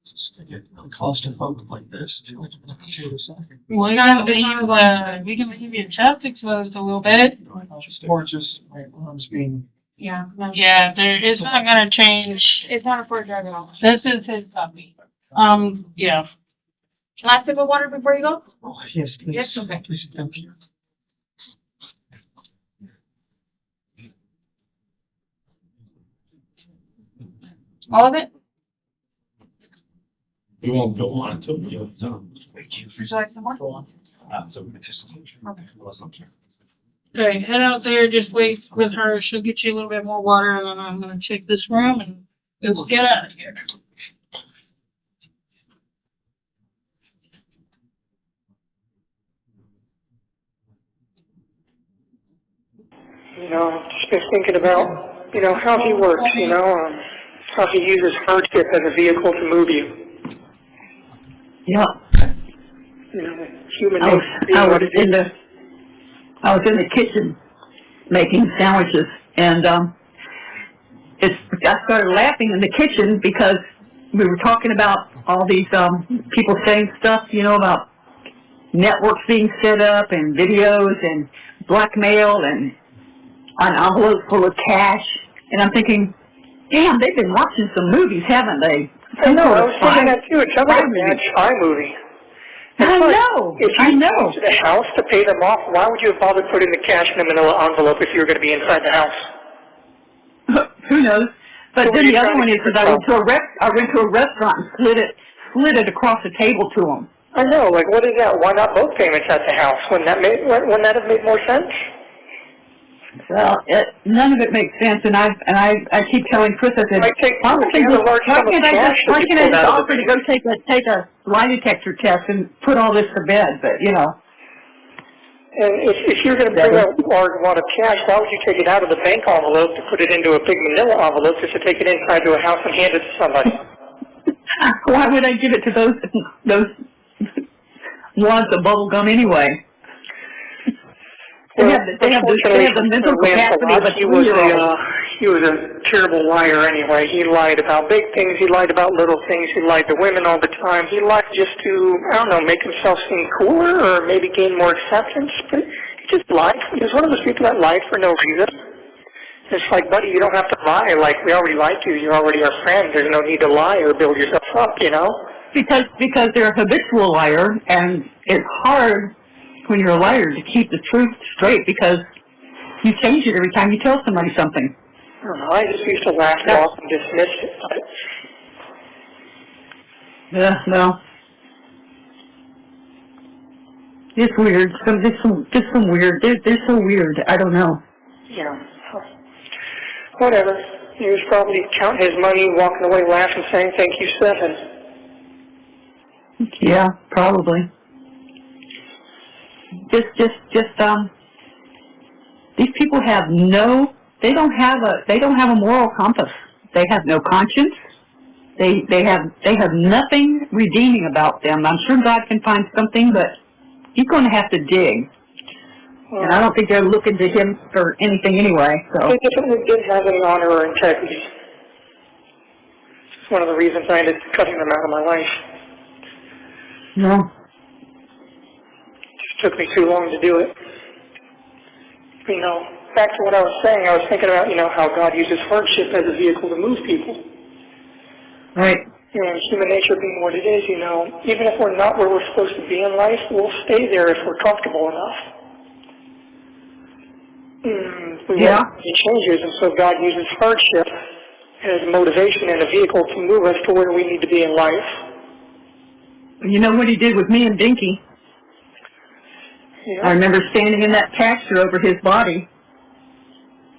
Just to get claustrophobic like this. I feel like I'm gonna shoot a second. We can leave your chest exposed a little bit. Or just my arms being. Yeah. Yeah, it's not gonna change. It's not a Ford drive at all. This is his puppy. Yeah. Last sip of water before you go? Oh, yes, please. Yes, okay. Please, thank you. All of it? You won't go on until you're done. Thank you. Would you like some more? So just Okay. Okay, head out there, just wait with her. She'll get you a little bit more water, and then I'm gonna check this room, and we will get out of here. You know, I've just been thinking about, you know, how He works, you know, how He uses hardship as a vehicle to move you. Yeah. You know, human I nature. was in the kitchen making sandwiches, and I started laughing in the kitchen because we were talking about all these people saying stuff, you know, about networks being set up and videos and blackmail and an envelope full of cash, and I'm thinking, damn, they've been watching some movies, haven't they? I know, I was thinking that too. It sounds like a bad spy movie. I know. If you go to the house to pay them off, why would you have bothered putting the cash in a manila envelope if you were going to be inside the house? Who knows? But then the other one is that I went to a restaurant and slid it across the table to them. I know. Like, what is that? Why not both payments at the house? Wouldn't that have made more sense? Well, none of it makes sense, and I keep telling Chris, I said, why can't I just offer to go take a lie detector test and put all this to bed? But you know. And if you're going to bring out a large amount of cash, why would you take it out of the bank envelope to put it into a big manila envelope just to take it inside to a house and hand it to somebody? Why would I give it to those wads of bubble gum anyway? They have the mental capacity of a 2-year-old. He was a terrible liar anyway. He lied about big things. He lied about little things. He lied to women all the time. He lied just to, I don't know, make himself seem cooler or maybe gain more acceptance. But he just lied. He was one of those people that lied for no reason. It's like, buddy, you don't have to lie. Like, we already lied to you. You're already our friend. There's no need to lie or build yourself up, you know? Because they're a habitual liar, and it's hard when you're a liar to keep the truth straight because you change it every time you tell somebody something. I don't know. I just used to laugh it off and dismiss it. Yeah, no. It's weird. Just some weird. They're so weird. I don't know. Yeah. Whatever. He was probably counting his money, walking away laughing, saying, "Thank you, Stephan." Yeah, probably. Just these people have they don't have a moral compass. They have no conscience. They have nothing redeeming about them. I'm sure God can find something, but He's going to have to dig. And I don't think they're looking to Him for anything anyway. So They definitely didn't have any honor or integrity. It's one of the reasons I ended up cutting them out of my life. no. It just took me too long to do it. You know, back to what I was saying, I was thinking about, how God uses hardship as a vehicle to move people. Right. And human nature being what it is, even if we're not where we're supposed to be in life, we'll stay there if we're comfortable enough. We Yeah. want to changes, and so God uses hardship as motivation and a vehicle to move us to where we need to be in life. You know what He did with me and Dinky? Yeah. I remember standing in that pasture over his body,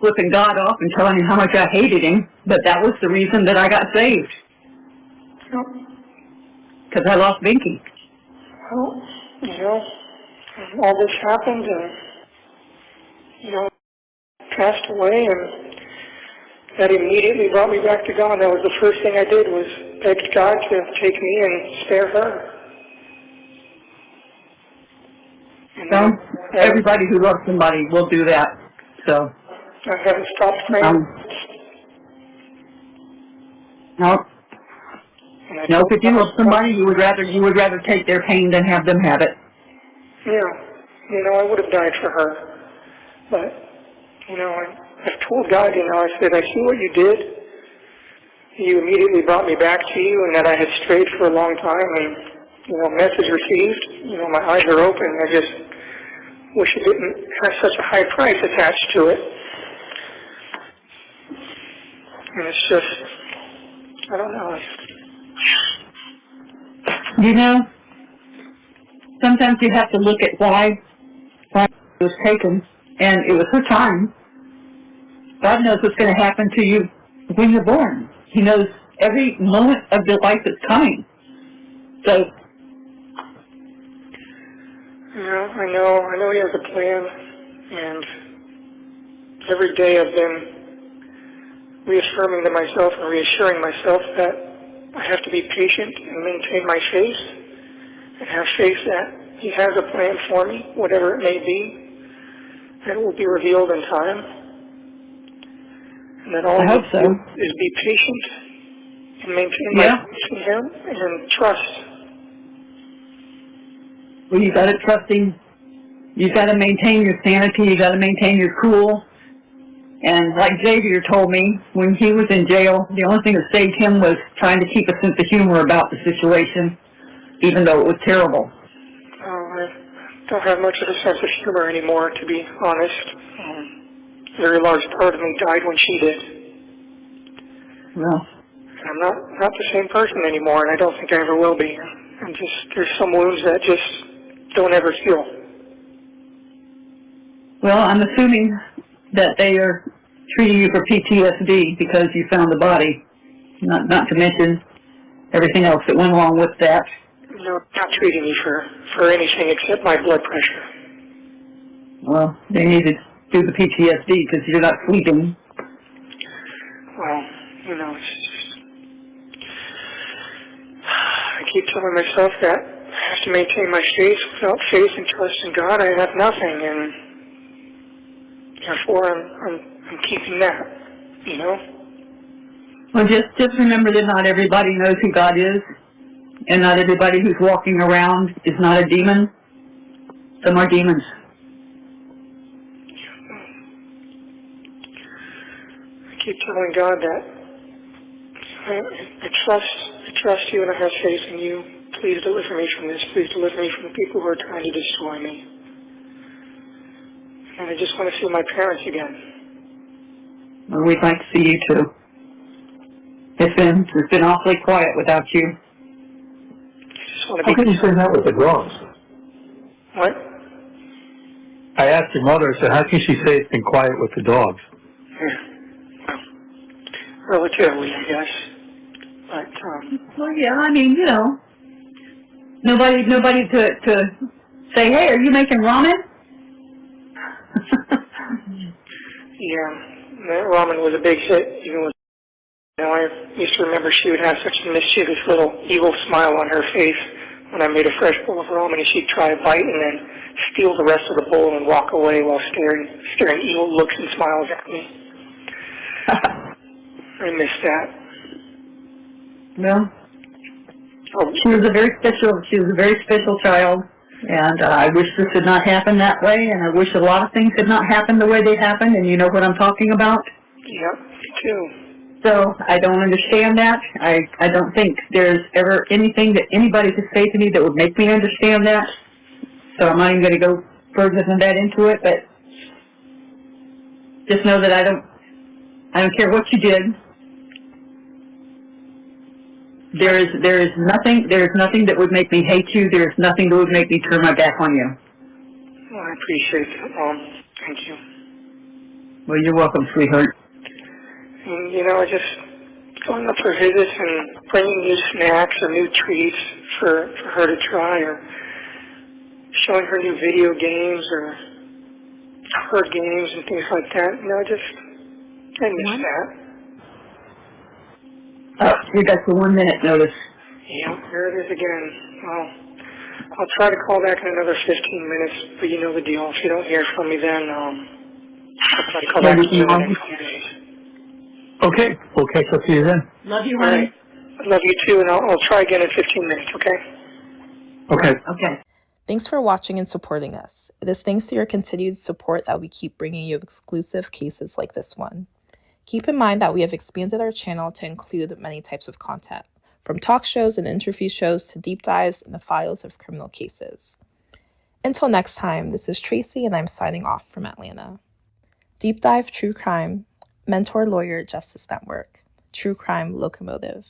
flipping God off and telling him how much I hated him, but that was the reason that I got saved. Because I lost Binky. Well, all this happened and, passed away, and that immediately brought me back to God. That was the first thing I did, was begged God to take me and spare her. So, everybody who loves somebody will do that. So, I haven't stopped praying. No. No, if you love somebody, you would rather take their pain than have them have it. Yeah. I would have died for her. But, I've told God, I said, I see what you did. You immediately brought me back to you, and that I had strayed for a long time, and, message received. My eyes are open. I just wish it didn't have such a high price attached to it. And it's just, I don't know. Sometimes you have to look at why it was taken, and it was her time. God knows what's going to happen to you when you're born. He knows every moment of your life that's coming. So, I know He has a plan, and every day I've been reaffirming to myself and reassuring myself that I have to be patient and maintain my faith, and have faith that He has a plan for me, whatever it may be, that it will be revealed in time. And that all I hope so. do is be patient and maintain my faith in Him and trust. Well, you got to trust Him. You got to maintain your sanity. You got to maintain your cool. And like Xavier told me, when he was in jail, the only thing that saved him was trying to keep a sense of humor about the situation, even though it was terrible. I don't have much of a sense of humor anymore, to be honest. A very large part of me died when she did. Well, I'm not the same person anymore, and I don't think I ever will be. There's some wounds that just don't ever heal. well, I'm assuming that they are treating you for PTSD because you found the body, not to mention everything else that went along with that. No, not treating me for anything except my blood pressure. Well, they need to do the PTSD because you're not sleeping. Well, it's just, I keep telling myself that I have to maintain my faith. Without faith and trust in God, I have nothing, and therefore I'm keeping that, Well, just remember that not everybody knows who God is, and not everybody who's walking around is not a demon. Some are demons. I keep telling God that I trust you and I have faith in you. Please deliver me from this. Please deliver me from the people who are trying to destroy me. And I just want to see my parents again. Well, we'd like to see you too. It's been awfully quiet without you. How can you say that with the dogs? What? I asked your mother, I said, how can she say it's been quiet with the dogs? Relatively, I guess. But, well, yeah, I mean, nobody to say, hey, are you making ramen? yeah, that ramen was a big hit, even with I used to remember she would have such a mischievous little evil smile on her face when I made a fresh bowl of ramen, and she'd try a bite and then steal the rest of the bowl and walk away while staring evil looks and smiles at me. I miss that. Well, she was a very special child, and I wish this had not happened that way, and I wish a lot of things had not happened the way they happened, and you know what I'm talking about? Yep, me too. So I don't understand that. I don't think there's ever anything that anybody could say to me that would make me understand that. So I'm not even going to go further than that into it, but just know that I don't care what you did. There is nothing that would make me hate you. There is nothing that would make me turn my back on you. Well, I appreciate that, Mom. Thank you. Well, you're welcome, sweetheart. And, I just going up for visits and bringing new snacks or new treats for her to try, or showing her new video games or card games and things like that. I miss that. Oh, you got the 1 minute notice. Yeah, here it is again. Well, I'll try to call back in another 15 minutes, but you know the deal. If you don't hear from me then, I'll try to call back in the next few days. Okay, we'll catch up to you then. Love you, honey. All right. I love you too, and I'll try again in 15 minutes, okay? Okay. Thanks for watching and supporting us. It is thanks to your continued support that we keep bringing you exclusive cases like this one. Keep in mind that we have expanded our channel to include many types of content, from talk shows and interview shows to deep dives in the files of criminal cases. Until next time, this is Tracy, and I'm signing off from Atlanta. Deep Dive True Crime, Mentor Lawyer Justice Network, True Crime Locomotive.